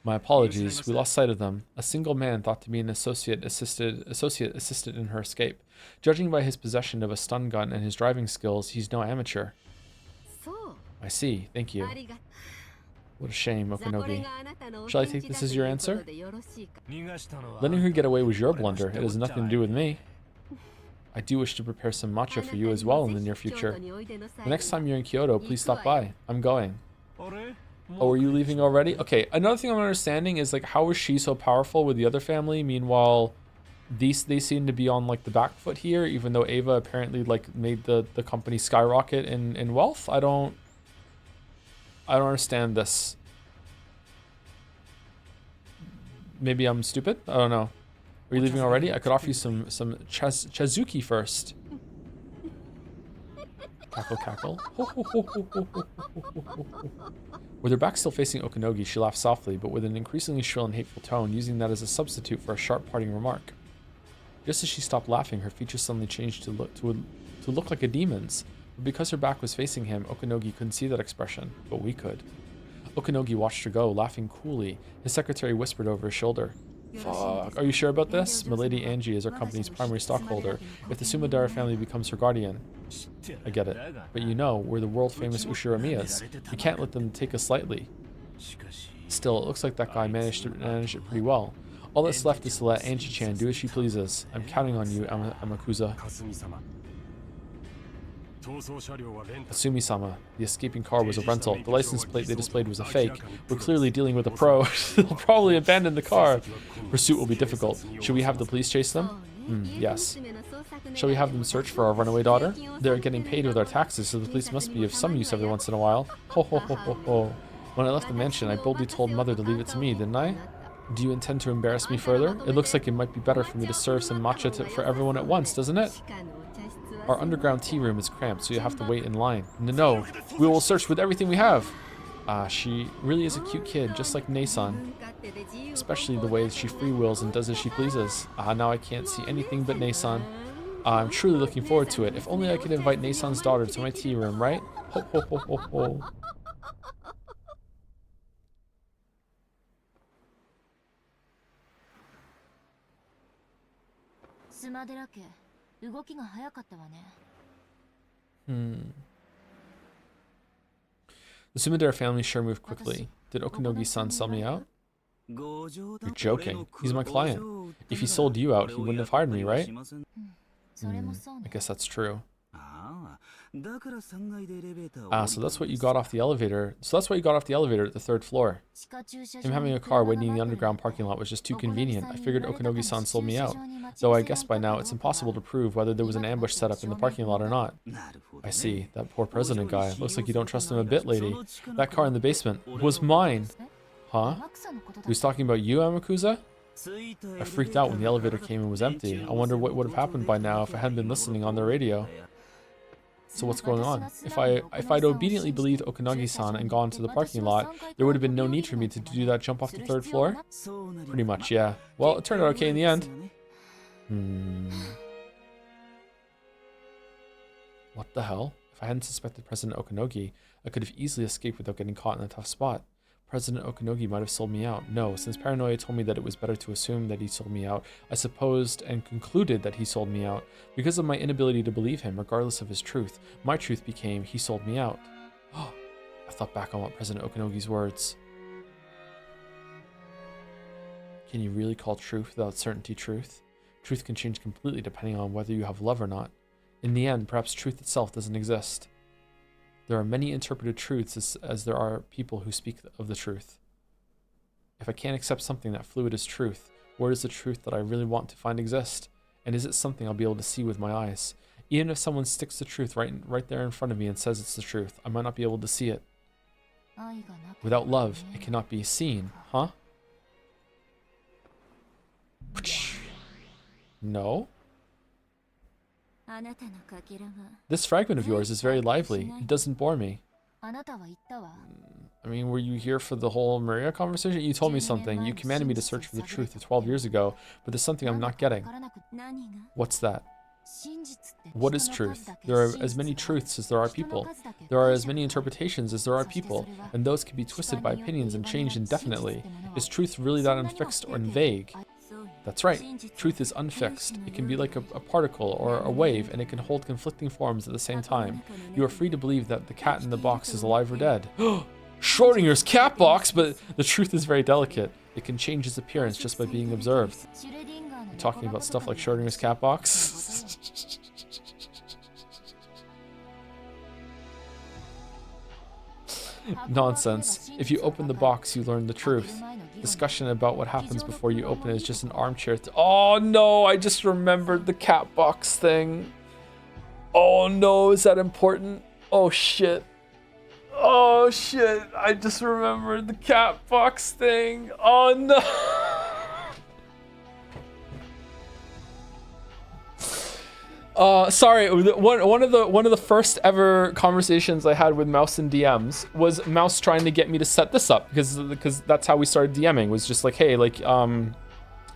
My apologies, we lost sight of them. A single man thought to be an associate assisted in her escape. Judging by his possession of a stun gun and his driving skills, he's no amateur. I see, thank you. What a shame, Okanogi. Shall I take this as your answer? Letting her get away was your blunder. It has nothing to do with me. I do wish to prepare some matcha for you as well in the near future. The next time you're in Kyoto, please stop by. I'm going. Oh, are you leaving already? Okay, another thing I'm understanding is, like, how is she so powerful with the other family? Meanwhile, they seem to be on, like, the back foot here, even though Ava apparently, like, made the company skyrocket in wealth. I don't understand this. Maybe I'm stupid? I don't know. Are you leaving already? I could offer you some chazuki first. Cackle, cackle. With her back still facing Okanogi, she laughed softly, but with an increasingly shrill and hateful tone, using that as a substitute for a sharp parting remark. Just as she stopped laughing, her features suddenly changed to look like a demon's. But because her back was facing him, Okanogi couldn't see that expression, but we could. Okanogi watched her go, laughing coolly. His secretary whispered over his shoulder, "Fuck, are you sure about this? Milady Angie is our company's primary stockholder. If the Sumadara family becomes her guardian..." I get it. But you know, we're the world-famous Ushiramiyas. We can't let them take us lightly. Still, it looks like that guy managed it pretty well. All that's left is to let Angie-chan do as she pleases. I'm counting on you, Amakusa. Asumi-sama. The escaping car was a rental. The license plate they displayed was a fake. We're clearly dealing with a pro. They'll probably abandon the car. Pursuit will be difficult. Should we have the police chase them? Yes. Shall we have them search for our runaway daughter? They're getting paid with our taxes, so the police must be of some use every once in a while. Ho ho ho ho ho. When I left the mansion, I boldly told Mother to leave it to me, didn't I? Do you intend to embarrass me further? It looks like it might be better for me to serve some matcha for everyone at once, doesn't it? Our underground tea room is cramped, so you have to wait in line. No, we will search with everything we have. She really is a cute kid, just like Nei-san. Especially the way she freewheels and does as she pleases. Now I can't see anything but Nei-san. I'm truly looking forward to it. If only I could invite Nei-san's daughter to my tea room, right? Ho ho ho ho ho. The Sumadera family sure moved quickly. Did Okanogi-san sell me out? You're joking. He's my client. If he sold you out, he wouldn't have hired me, right? I guess that's true. So that's what you got off the elevator. So that's why you got off the elevator at the 3rd floor. Him having a car waiting in the underground parking lot was just too convenient. I figured Okanogi-san sold me out. Though I guess by now it's impossible to prove whether there was an ambush set up in the parking lot or not. I see. That poor president guy. Looks like you don't trust him a bit, lady. That car in the basement was mine. Huh? He was talking about you, Amakusa? I freaked out when the elevator came and was empty. I wonder what would have happened by now if I hadn't been listening on the radio. So what's going on? If I'd obediently believed Okanogi-san and gone to the parking lot, there would have been no need for me to do that jump off the 3rd floor? Pretty much, yeah. Well, it turned out okay in the end. What the hell? If I hadn't suspected President Okanogi, I could have easily escaped without getting caught in a tough spot. President Okanogi might have sold me out. No, since Paranoia told me that it was better to assume that he sold me out, I supposed and concluded that he sold me out. Because of my inability to believe him, regardless of his truth, my truth became, he sold me out. I thought back on what President Okanogi's words. Can you really call truth without certainty truth? Truth can change completely depending on whether you have love or not. In the end, perhaps truth itself doesn't exist. There are many interpreted truths as there are people who speak of the truth. If I can't accept something that fluid as truth, where does the truth that I really want to find exist? And is it something I'll be able to see with my eyes? Even if someone sticks the truth right there in front of me and says it's the truth, I might not be able to see it. Without love, it cannot be seen, huh? No? This fragment of yours is very lively. It doesn't bore me. I mean, were you here for the whole Maria conversation? You told me something. You commanded me to search for the truth 12 years ago, but there's something I'm not getting. What's that? What is truth? There are as many truths as there are people. There are as many interpretations as there are people, and those can be twisted by opinions and changed indefinitely. Is truth really that unfixed or vague? That's right. Truth is unfixed. It can be like a particle or a wave, and it can hold conflicting forms at the same time. You are free to believe that the cat in the box is alive or dead. Schrodinger's cat box, but the truth is very delicate. It can change its appearance just by being observed. You're talking about stuff like Schrodinger's cat box? Nonsense. If you open the box, you learn the truth. Discussion about what happens before you open it is just an armchair. Oh no, I just remembered the cat box thing. Oh no, is that important? Oh shit. Oh shit, I just remembered the cat box thing. Oh no. Sorry, one of the first ever conversations I had with Mouse in DMs was Mouse trying to get me to set this up because that's how we started DMing, was just like, hey, like,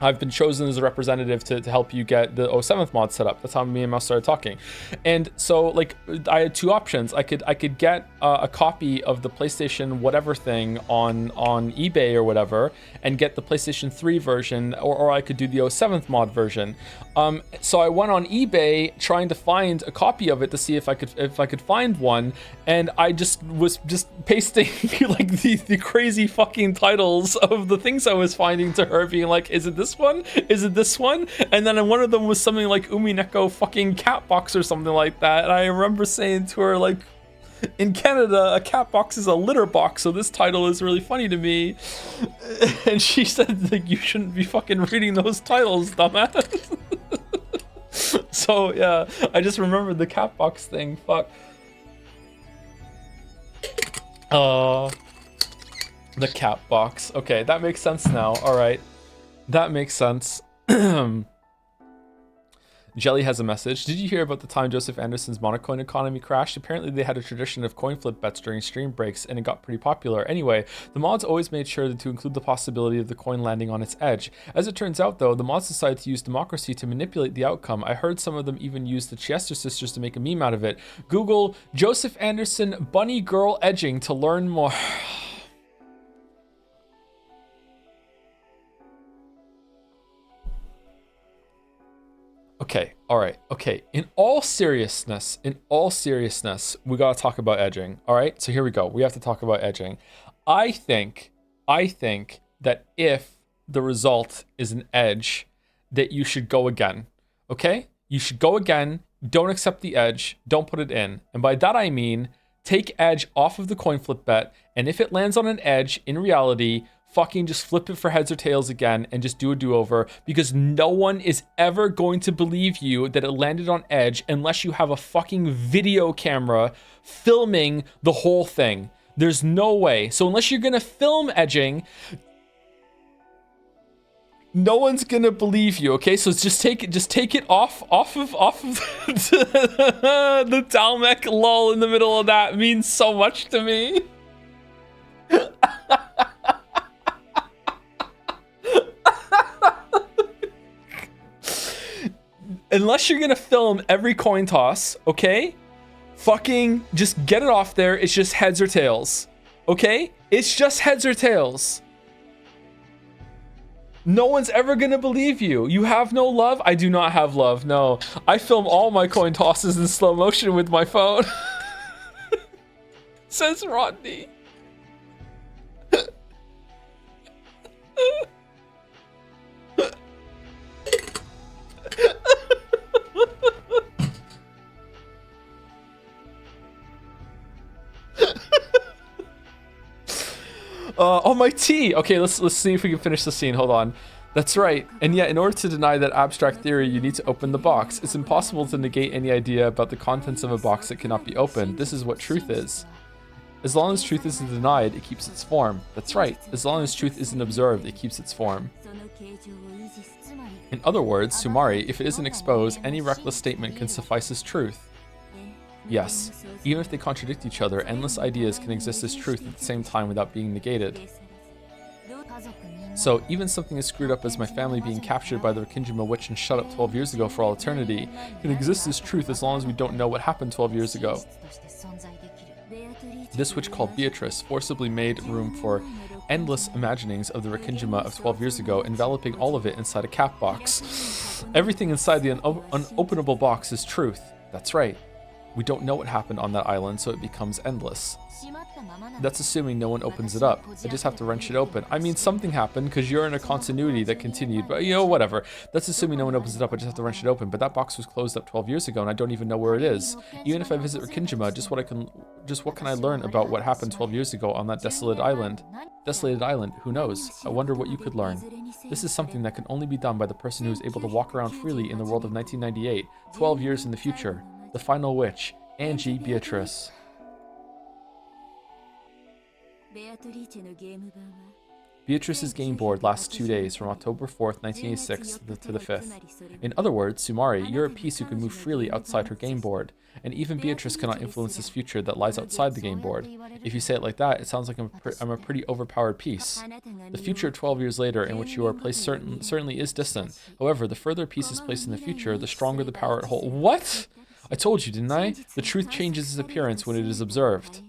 I've been chosen as a representative to help you get the 07th mod set up. That's how me and Mouse started talking. And so, like, I had two options. I could get a copy of the PlayStation whatever thing on eBay or whatever, and get the PlayStation 3 version, or I could do the 07th mod version. So I went on eBay trying to find a copy of it to see if I could find one, and I was pasting like the crazy fucking titles of the things I was finding to her, being like, is it this one? Is it this one? And then one of them was something like Umineko fucking cat box or something like that. And I remember saying to her, like, in Canada, a cat box is a litter box, so this title is really funny to me. And she said, like, you shouldn't be fucking reading those titles, dumbass. So yeah, I just remembered the cat box thing. Fuck. The cat box. Okay, that makes sense now. All right. That makes sense. Jelly has a message. Did you hear about the time Joseph Anderson's monocoin economy crashed? Apparently they had a tradition of coin flip bets during stream breaks, and it got pretty popular. Anyway, the mods always made sure to include the possibility of the coin landing on its edge. As it turns out though, the mods decided to use democracy to manipulate the outcome. I heard some of them even use the Chester sisters to make a meme out of it. Google Joseph Anderson bunny girl edging to learn more. Okay, all right, okay. In all seriousness, we gotta talk about edging. All right, so here we go. We have to talk about edging. I think that if the result is an edge, that you should go again. Okay, you should go again. Don't accept the edge. Don't put it in. And by that I mean take edge off of the coin flip bet, and if it lands on an edge, in reality, fucking just flip it for heads or tails again and just do a do-over, because no one is ever going to believe you that it landed on edge unless you have a fucking video camera filming the whole thing. There's no way. So unless you're gonna film edging, no one's gonna believe you. Okay, so just take it off of the Dalmec lull in the middle of that means so much to me. Unless you're gonna film every coin toss, okay? Fucking just get it off there. It's just heads or tails, okay? It's just heads or tails. No one's ever gonna believe you. You have no love? I do not have love, no. I film all my coin tosses in slow motion with my phone. Says Rodney. Oh, my tea. Okay, let's see if we can finish the scene. Hold on. That's right. And yet, in order to deny that abstract theory, you need to open the box. It's impossible to negate any idea about the contents of a box that cannot be opened. This is what truth is. As long as truth isn't denied, it keeps its form. That's right. As long as truth isn't observed, it keeps its form. In other words, Sumari, if it isn't exposed, any reckless statement can suffice as truth. Yes, even if they contradict each other, endless ideas can exist as truth at the same time without being negated. So, even something as screwed up as my family being captured by the Rikinjima witch and shut up 12 years ago for all eternity can exist as truth as long as we don't know what happened 12 years ago. This witch called Beatrice forcibly made room for endless imaginings of the Rikinjima of 12 years ago, enveloping all of it inside a cap box. Everything inside the unopenable box is truth. That's right. We don't know what happened on that island, so it becomes endless. That's assuming no one opens it up. I just have to wrench it open. I mean, something happened because you're in a continuity that continued, but you know, whatever. That's assuming no one opens it up. I just have to wrench it open. But that box was closed up 12 years ago, and I don't even know where it is. Even if I visit Rikinjima, what can I learn about what happened 12 years ago on that desolated island? Desolated island, who knows? I wonder what you could learn. This is something that can only be done by the person who is able to walk around freely in the world of 1998, 12 years in the future. The final witch, Angie Beatrice. Beatrice's game board lasts 2 days, from October 4th, 1986 to the 5th. In other words, Sumari, you're a piece who can move freely outside her game board, and even Beatrice cannot influence this future that lies outside the game board. If you say it like that, it sounds like I'm a pretty overpowered piece. The future 12 years later in which you are placed certainly is distant. However, the further a piece is placed in the future, the stronger the power it holds. What? I told you, didn't I? The truth changes its appearance when it is observed.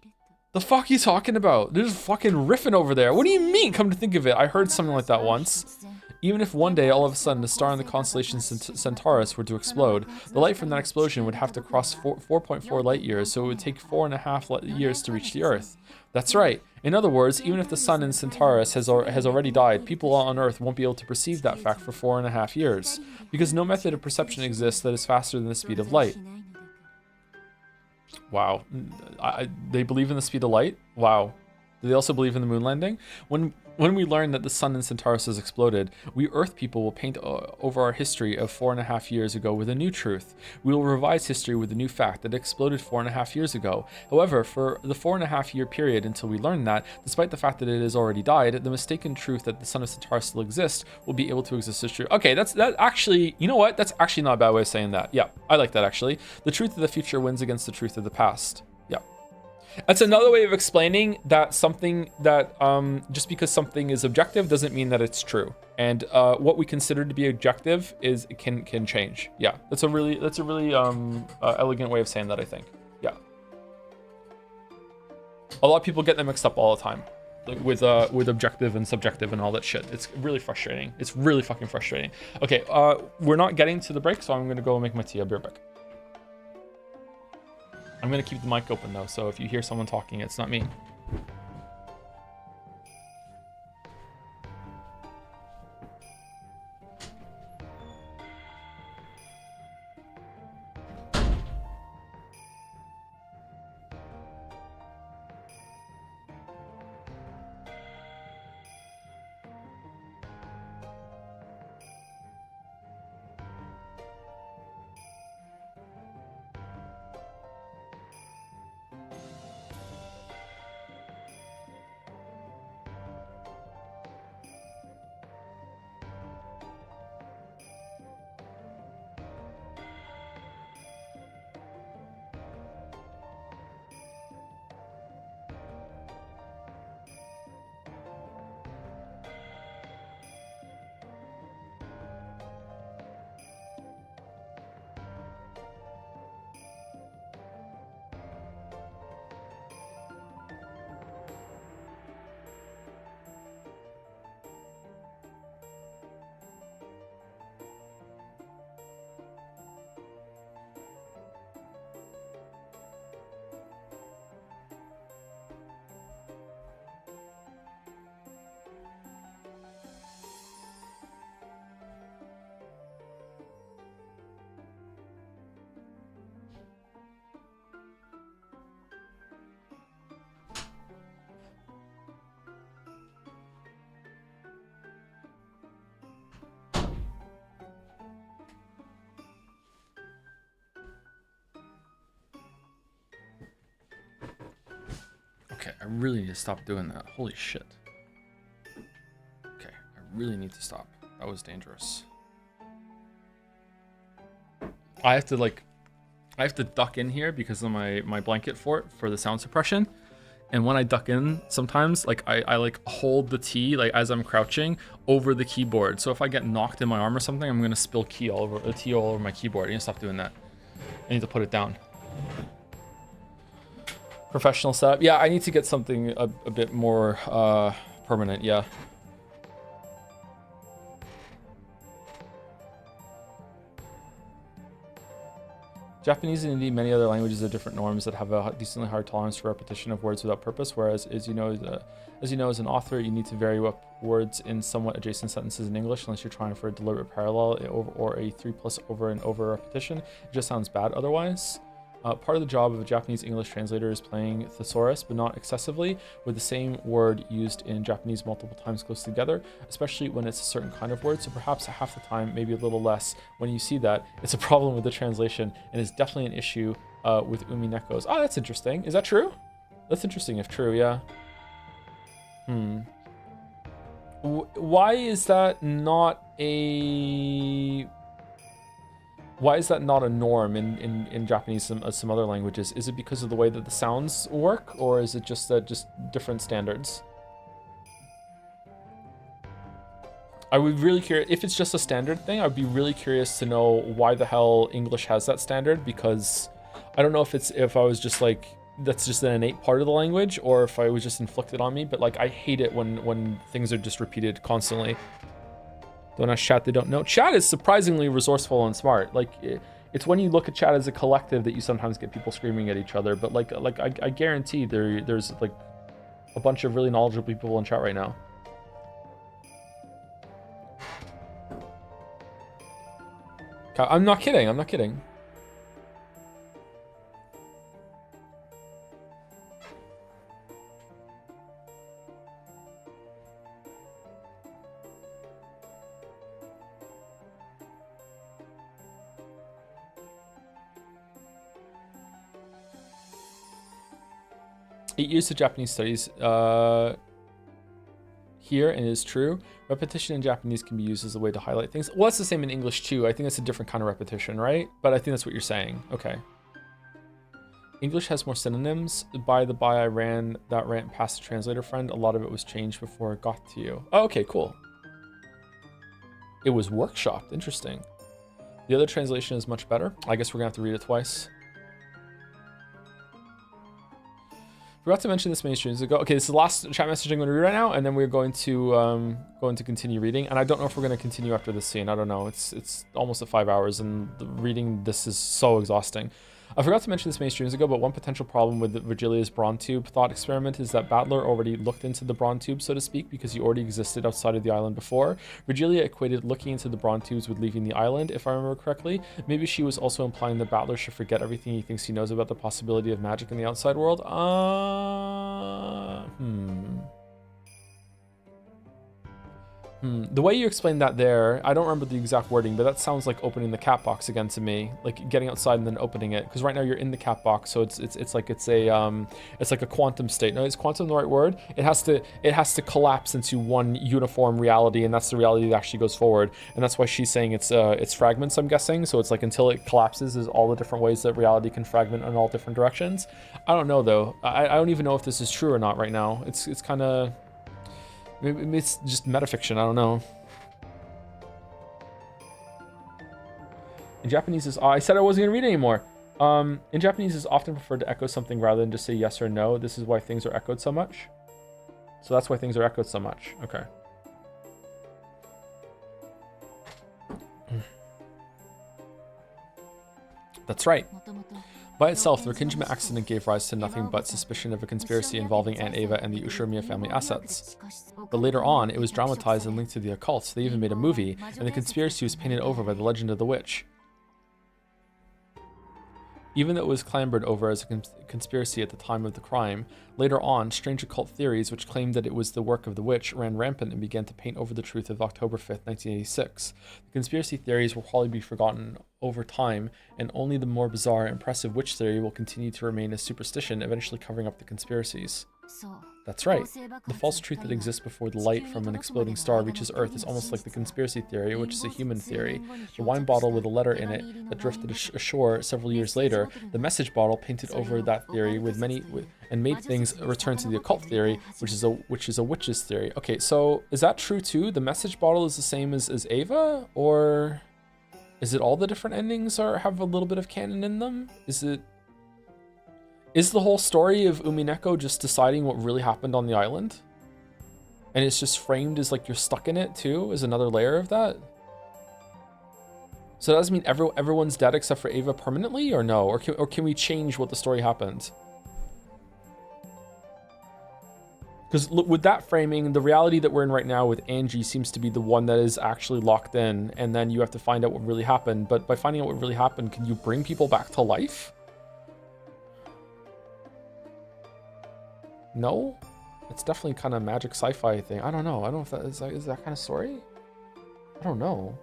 The fuck are you talking about? They're just fucking riffing over there. What do you mean, come to think of it? I heard something like that once. Even if one day, all of a sudden, the star in the constellation Centaurus were to explode, the light from that explosion would have to cross 4.4 light years, so it would take 4.5 years to reach the Earth. That's right. In other words, even if the sun in Centaurus has already died, people on Earth won't be able to perceive that fact for 4.5 years, because no method of perception exists that is faster than the speed of light. Wow. They believe in the speed of light? Wow. Do they also believe in the moon landing? When we learn that the sun in Centaurus has exploded, we Earth people will paint over our history of 4.5 years ago with a new truth. We will revise history with the new fact that it exploded 4.5 years ago. However, for the 4.5 year period until we learn that, despite the fact that it has already died, the mistaken truth that the sun of Centaurus still exists will be able to exist as true. Okay, that actually, you know what? That's actually not a bad way of saying that. Yeah, I like that actually. The truth of the future wins against the truth of the past. Yeah. That's another way of explaining that something that just because something is objective doesn't mean that it's true. And what we consider to be objective is can change. Yeah, that's a really elegant way of saying that, I think. Yeah. A lot of people get them mixed up all the time, like with objective and subjective and all that shit. It's really frustrating. It's really fucking frustrating. Okay, we're not getting to the break, so I'm gonna go make my tea. I'll be right back. I'm gonna keep the mic open though, so if you hear someone talking, it's not me. Okay, I really need to stop doing that. Holy shit. Okay, I really need to stop. That was dangerous. I have to duck in here because of my blanket fort for the sound suppression. And when I duck in, sometimes like I like hold the T like as I'm crouching over the keyboard. So if I get knocked in my arm or something, I'm gonna spill tea all over my keyboard. I need to stop doing that. I need to put it down. Professional setup. Yeah, I need to get something a bit more permanent. Yeah. Japanese and indeed many other languages have different norms that have a decently hard tolerance for repetition of words without purpose. Whereas, as you know, as an author, you need to vary up words in somewhat adjacent sentences in English unless you're trying for a deliberate parallel or a 3+ over and over repetition. It just sounds bad otherwise. Part of the job of a Japanese English translator is playing thesaurus, but not excessively, with the same word used in Japanese multiple times close together, especially when it's a certain kind of word. So perhaps half the time, maybe a little less. When you see that, it's a problem with the translation, and it's definitely an issue with Umineko's. Oh, that's interesting. Is that true? That's interesting if true, yeah. Why is that not a... Why is that not a norm in Japanese, some other languages? Is it because of the way that the sounds work, or is it just different standards? I would really curious if it's just a standard thing. I'd be really curious to know why the hell English has that standard, because I don't know if I was just like that's just an innate part of the language, or if I was just inflicted on me. But like I hate it when things are just repeated constantly. Don't ask chat, they don't know. Chat is surprisingly resourceful and smart. Like, it's when you look at chat as a collective that you sometimes get people screaming at each other. But like I guarantee there's like a bunch of really knowledgeable people in chat right now. I'm not kidding. I'm not kidding. It used to Japanese studies here, and it is true. Repetition in Japanese can be used as a way to highlight things. Well, it's the same in English too. I think it's a different kind of repetition, right? But I think that's what you're saying. Okay. English has more synonyms. By the by, I ran that rant past a translator friend. A lot of it was changed before it got to you. Oh, okay, cool. It was workshopped. Interesting. The other translation is much better. I guess we're gonna have to read it twice. Forgot to mention this many streams ago. Okay, this is the last chat message I'm going to read right now, and then we're going to continue reading. And I don't know if we're going to continue after this scene. I don't know. It's almost at 5 hours, and reading this is so exhausting. I forgot to mention this many streams ago, but one potential problem with Virgilia's Braun Tube thought experiment is that Battler already looked into the Braun Tube, so to speak, because he already existed outside of the island before. Virgilia equated looking into the Braun Tubes with leaving the island, if I remember correctly. Maybe she was also implying that Battler should forget everything he thinks he knows about the possibility of magic in the outside world. The way you explained that there, I don't remember the exact wording, but that sounds like opening the cat box again to me, like getting outside and then opening it. Because right now you're in the cat box, so it's like it's like a quantum state. No, is quantum the right word? It has to collapse into one uniform reality, and that's the reality that actually goes forward. And that's why she's saying it's fragments. I'm guessing. So it's like until it collapses, is all the different ways that reality can fragment in all different directions. I don't know though. I don't even know if this is true or not right now. It's kind of. Maybe it's just metafiction, I don't know. In Japanese is... Oh, I said I wasn't going to read anymore. In Japanese is often preferred to echo something rather than just say yes or no. This is why things are echoed so much. So that's why things are echoed so much. Okay. That's right. By itself, the Rikijima accident gave rise to nothing but suspicion of a conspiracy involving Aunt Ava and the Ushiromiya family assets. But later on, it was dramatized and linked to the occult. They even made a movie, and the conspiracy was painted over by the legend of the witch. Even though it was clambered over as a conspiracy at the time of the crime, later on, strange occult theories which claimed that it was the work of the witch ran rampant and began to paint over the truth of October 5th, 1986. The conspiracy theories will probably be forgotten over time, and only the more bizarre, impressive witch theory will continue to remain as superstition, eventually covering up the conspiracies. That's right. The false truth that exists before the light from an exploding star reaches Earth is almost like the conspiracy theory, which is a human theory. The wine bottle with a letter in it that drifted ashore several years later, the message bottle painted over that theory and made things return to the occult theory, which is a witch's theory. Okay, so is that true too? The message bottle is the same as Ava, or is it all the different endings have a little bit of canon in them? Is the whole story of Umineko just deciding what really happened on the island? And it's just framed as like you're stuck in it too, is another layer of that? So does that mean everyone's dead except for Ava permanently, or no? Or can we change what the story happened? Because with that framing, the reality that we're in right now with Angie seems to be the one that is actually locked in, and then you have to find out what really happened. But by finding out what really happened, can you bring people back to life? No? It's definitely kind of magic sci-fi thing. I don't know. I don't know if that is that kind of story? I don't know.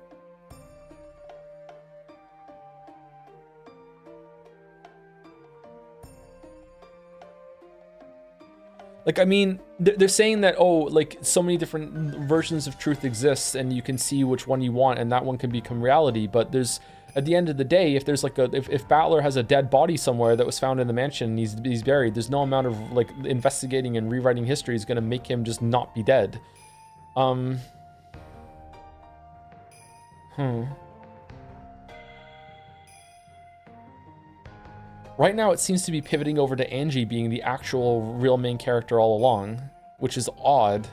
Like, I mean, they're saying that, oh, like, so many different versions of truth exist and you can see which one you want and that one can become reality, but there's, at the end of the day, if there's like if Battler has a dead body somewhere that was found in the mansion and he's buried, there's no amount of like investigating and rewriting history is gonna make him just not be dead. Right now, it seems to be pivoting over to Angie being the actual real main character all along, which is odd.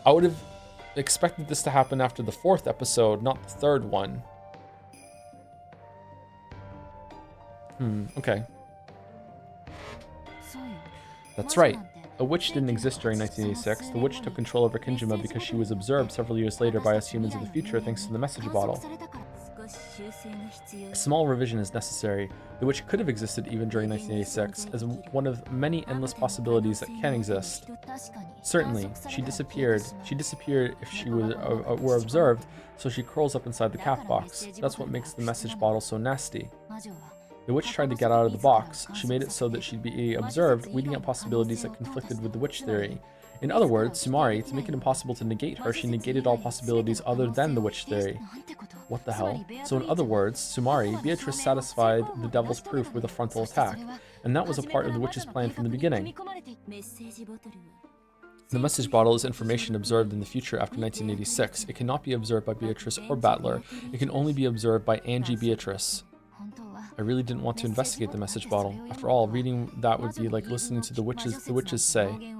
I would have expected this to happen after the 4th episode, not the 3rd one. Okay. That's right. A witch didn't exist during 1986. The witch took control over Kinjima because she was observed several years later by us humans of the future thanks to the message bottle. A small revision is necessary. The witch could have existed even during 1986 as one of many endless possibilities that can exist. Certainly, she disappeared. She disappeared if she were observed, so she curls up inside the cat box. That's what makes the message bottle so nasty. The witch tried to get out of the box. She made it so that she'd be observed, weeding out possibilities that conflicted with the witch theory. In other words, Sumari, to make it impossible to negate her, she negated all possibilities other than the witch theory. What the hell? So in other words, Sumari, Beatrice satisfied the devil's proof with a frontal attack, and that was a part of the witch's plan from the beginning. The message bottle is information observed in the future after 1986. It cannot be observed by Beatrice or Battler. It can only be observed by Angie Beatrice. I really didn't want to investigate the message bottle. After all, reading that would be like listening to the witches say.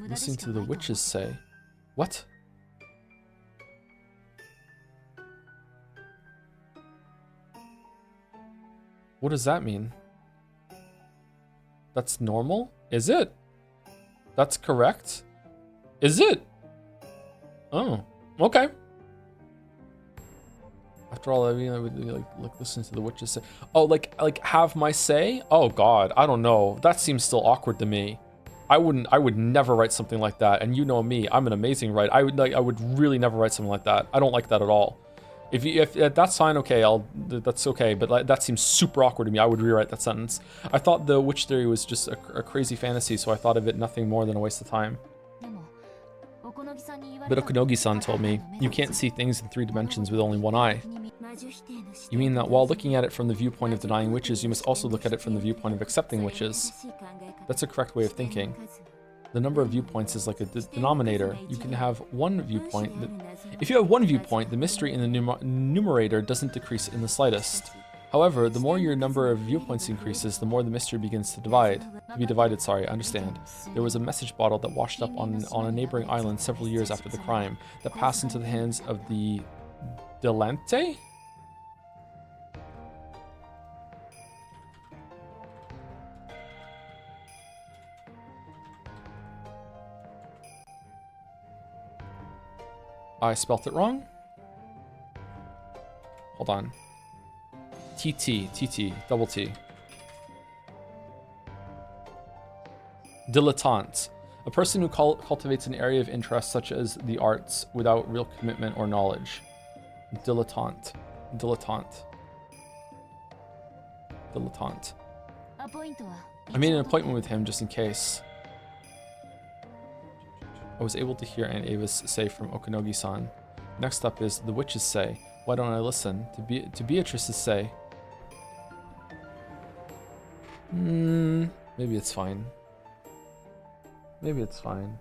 Listening to the witches say. What? What does that mean? That's normal? Is it? That's correct? Is it? Oh, okay. After all, I mean, I would like listen to the witches say. Oh, like have my say? Oh God, I don't know. That seems still awkward to me. I would never write something like that. And you know me, I'm an amazing writer. I would really never write something like that. I don't like that at all. If that's fine, okay, that's okay. But that seems super awkward to me. I would rewrite that sentence. I thought the witch theory was just a crazy fantasy, so I thought of it nothing more than a waste of time. But Okunogi-san told me, you can't see things in 3 dimensions with only one eye. You mean that while looking at it from the viewpoint of denying witches, you must also look at it from the viewpoint of accepting witches. That's a correct way of thinking. The number of viewpoints is like a denominator. You can have one viewpoint. If you have one viewpoint, the mystery in the numerator doesn't decrease in the slightest. However, the more your number of viewpoints increases, the more the mystery begins to be divided. Sorry, I understand. There was a message bottle that washed up on a neighboring island several years after the crime that passed into the hands of the Delante? I spelt it wrong? Hold on. TT, double T. Dilettante. A person who cultivates an area of interest such as the arts without real commitment or knowledge. Dilettante. アポイントは I made an appointment with him just in case. I was able to hear Aunt Avis say from Okanogi-san. Next up is the witches say. Why don't I listen? To Beatrice's say. Maybe it's fine. Maybe it's fine.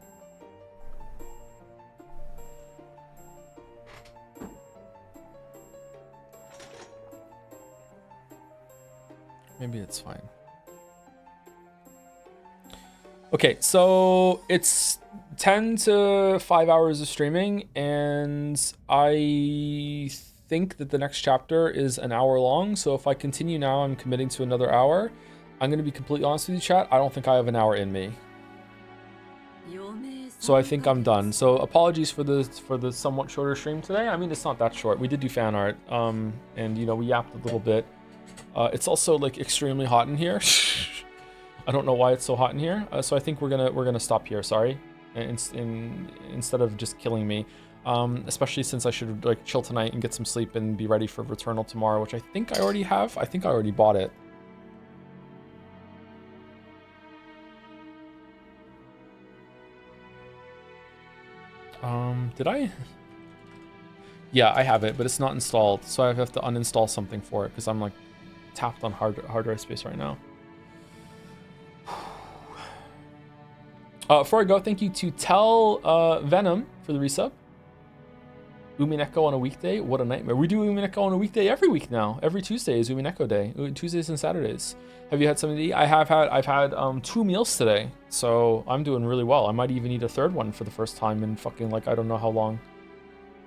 Maybe it's fine. Okay, so it's 10 to 5 hours of streaming, and I think that the next chapter is an hour long. So if I continue now, I'm committing to another hour. I'm going to be completely honest with you, chat. I don't think I have an hour in me. So I think I'm done. So apologies for the somewhat shorter stream today. I mean, it's not that short. We did do fan art, and you know, we yapped a little bit. It's also like extremely hot in here. I don't know why it's so hot in here. So I think we're gonna stop here. Sorry, instead of just killing me. Especially since I should like chill tonight and get some sleep and be ready for Returnal tomorrow, which I think I already have. I think I already bought it. Did I? Yeah, I have it, but it's not installed, so I have to uninstall something for it because I'm like tapped on hard drive space right now. Before I go, thank you to Tell Venom for the resub. Umineko on a weekday? What a nightmare. We do Umineko on a weekday every week now. Every Tuesday is Umineko day. Tuesdays and Saturdays. Have you had something to eat? I've had 2 meals today, so I'm doing really well. I might even eat a third one for the first time in fucking like I don't know how long.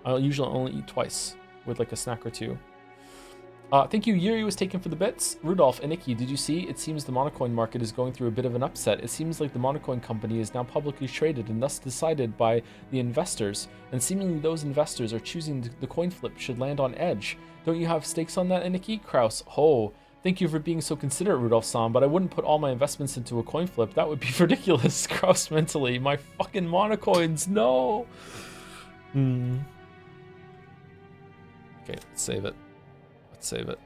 I usually only eat twice with like a snack or two. Thank you. Yuri was taken for the bits. Rudolph and Nikki, did you see? It seems the monocoin market is going through a bit of an upset. It seems like the monocoin company is now publicly traded and thus decided by the investors. And seemingly those investors are choosing the coin flip should land on edge. Don't you have stakes on that, Nikki? Kraus, oh, thank you for being so considerate, Rudolph-san, but I wouldn't put all my investments into a coin flip. That would be ridiculous. Kraus mentally. My fucking monocoins, no. Okay, let's save it. Save it.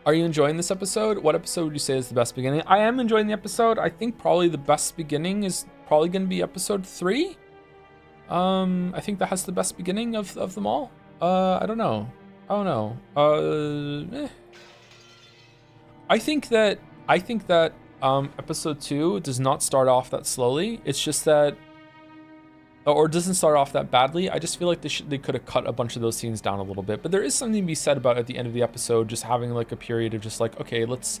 Are you enjoying this episode? What episode would you say is the best beginning? I am enjoying the episode. I think probably the best beginning is probably going to be episode 3. I think that has the best beginning of them all. I don't know. I think that episode 2 does not start off that slowly. It's just that, or doesn't start off that badly. I just feel like they could have cut a bunch of those scenes down a little bit. But there is something to be said about at the end of the episode, just having like a period of just like, okay, let's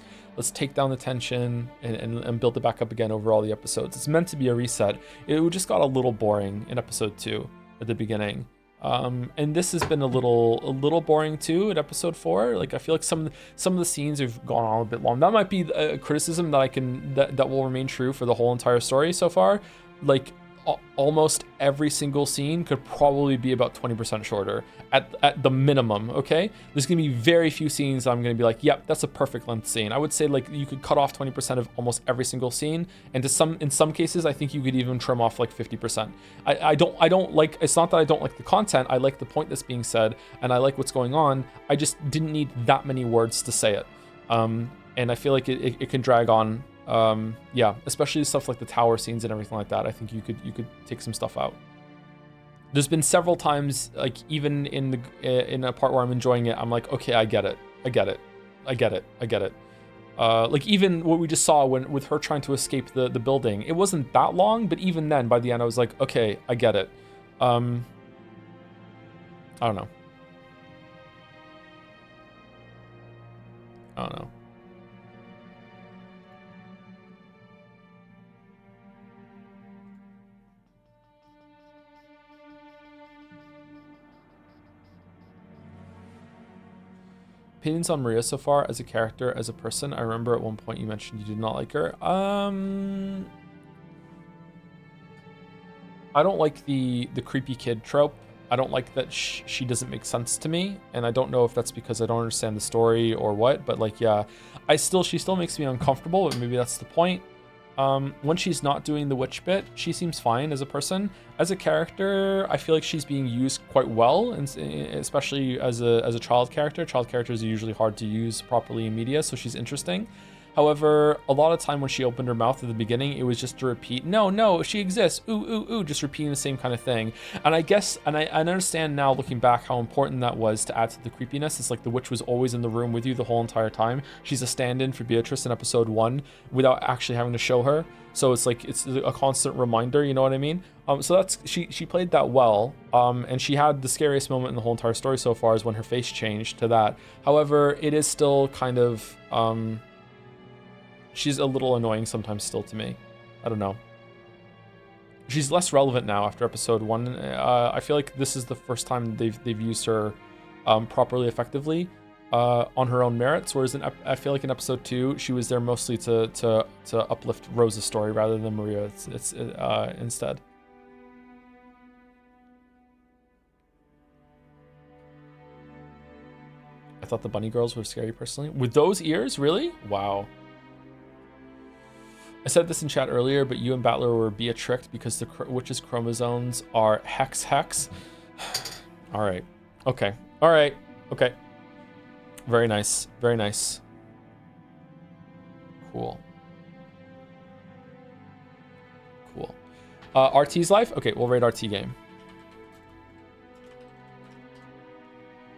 take down the tension and build it back up again over all the episodes. It's meant to be a reset. It just got a little boring in episode 2 at the beginning. And this has been a little boring too at episode 4. Like I feel like some of the scenes have gone on a bit long. That might be a criticism that will remain true for the whole entire story so far. Like almost every single scene could probably be about 20% shorter at the minimum. Okay, there's gonna be very few scenes I'm gonna be like, yep, that's a perfect length scene. I would say like you could cut off 20% of almost every single scene, and in some cases I think you could even trim off like 50%. I don't like, it's not that I don't like the content. I like the point that's being said and I like what's going on. I just didn't need that many words to say it, and I feel like it can drag on. Yeah, especially stuff like the tower scenes and everything like that. I think you could take some stuff out. There's been several times, like even in a part where I'm enjoying it, I'm like, okay, I get it. Like even what we just saw with her trying to escape the building, it wasn't that long, but even then, by the end, I was like, okay, I get it. I don't know. Opinions on Maria so far as a character, as a person? I remember at one point you mentioned you did not like her. I don't like the creepy kid trope. I don't like that she doesn't make sense to me, and I don't know if that's because I don't understand the story or what, but like, yeah, she still makes me uncomfortable, but maybe that's the point. When she's not doing the witch bit, she seems fine as a person. As a character, I feel like she's being used quite well, and especially as a child character. Child characters are usually hard to use properly in media, so she's interesting. However, a lot of time when she opened her mouth at the beginning, it was just to repeat, no, she exists, ooh, ooh, ooh, just repeating the same kind of thing. And I guess, and I understand now looking back how important that was to add to the creepiness. It's like the witch was always in the room with you the whole entire time. She's a stand-in for Beatrice in episode 1 without actually having to show her. So it's like, it's a constant reminder, you know what I mean? So that's, she played that well. And she had the scariest moment in the whole entire story so far is when her face changed to that. However, it is still kind of, she's a little annoying sometimes still to me. I don't know. She's less relevant now after episode 1. I feel like this is the first time they've used her properly effectively on her own merits. Whereas I feel like in episode 2 she was there mostly to uplift Rose's story rather than Maria. It's instead. I thought the bunny girls were scary personally. With those ears, really? Wow. I said this in chat earlier, but you and Battler were tricked because the witch's chromosomes are hex. All right. Okay. All right. Okay. Very nice. Very nice. Cool. Cool. RT's life? Okay, we'll rate RT game.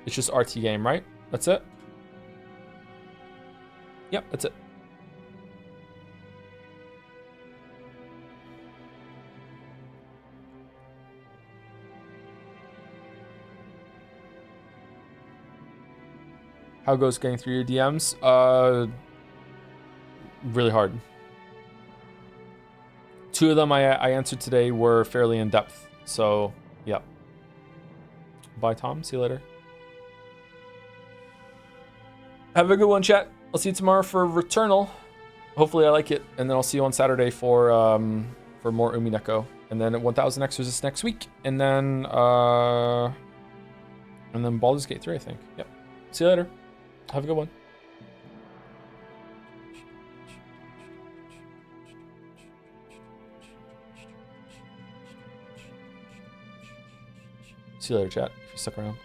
It's just RT game, right? That's it? Yep, that's it. How goes getting through your DMs? Really hard. 2 of them I answered today were fairly in depth. So, yeah. Bye, Tom. See you later. Have a good one, chat. I'll see you tomorrow for Returnal. Hopefully I like it. And then I'll see you on Saturday for more Umineko. And then 1000 Exorcists next week. And then Baldur's Gate 3, I think. Yep. See you later. Have a good one. See you later, chat, if you stuck around.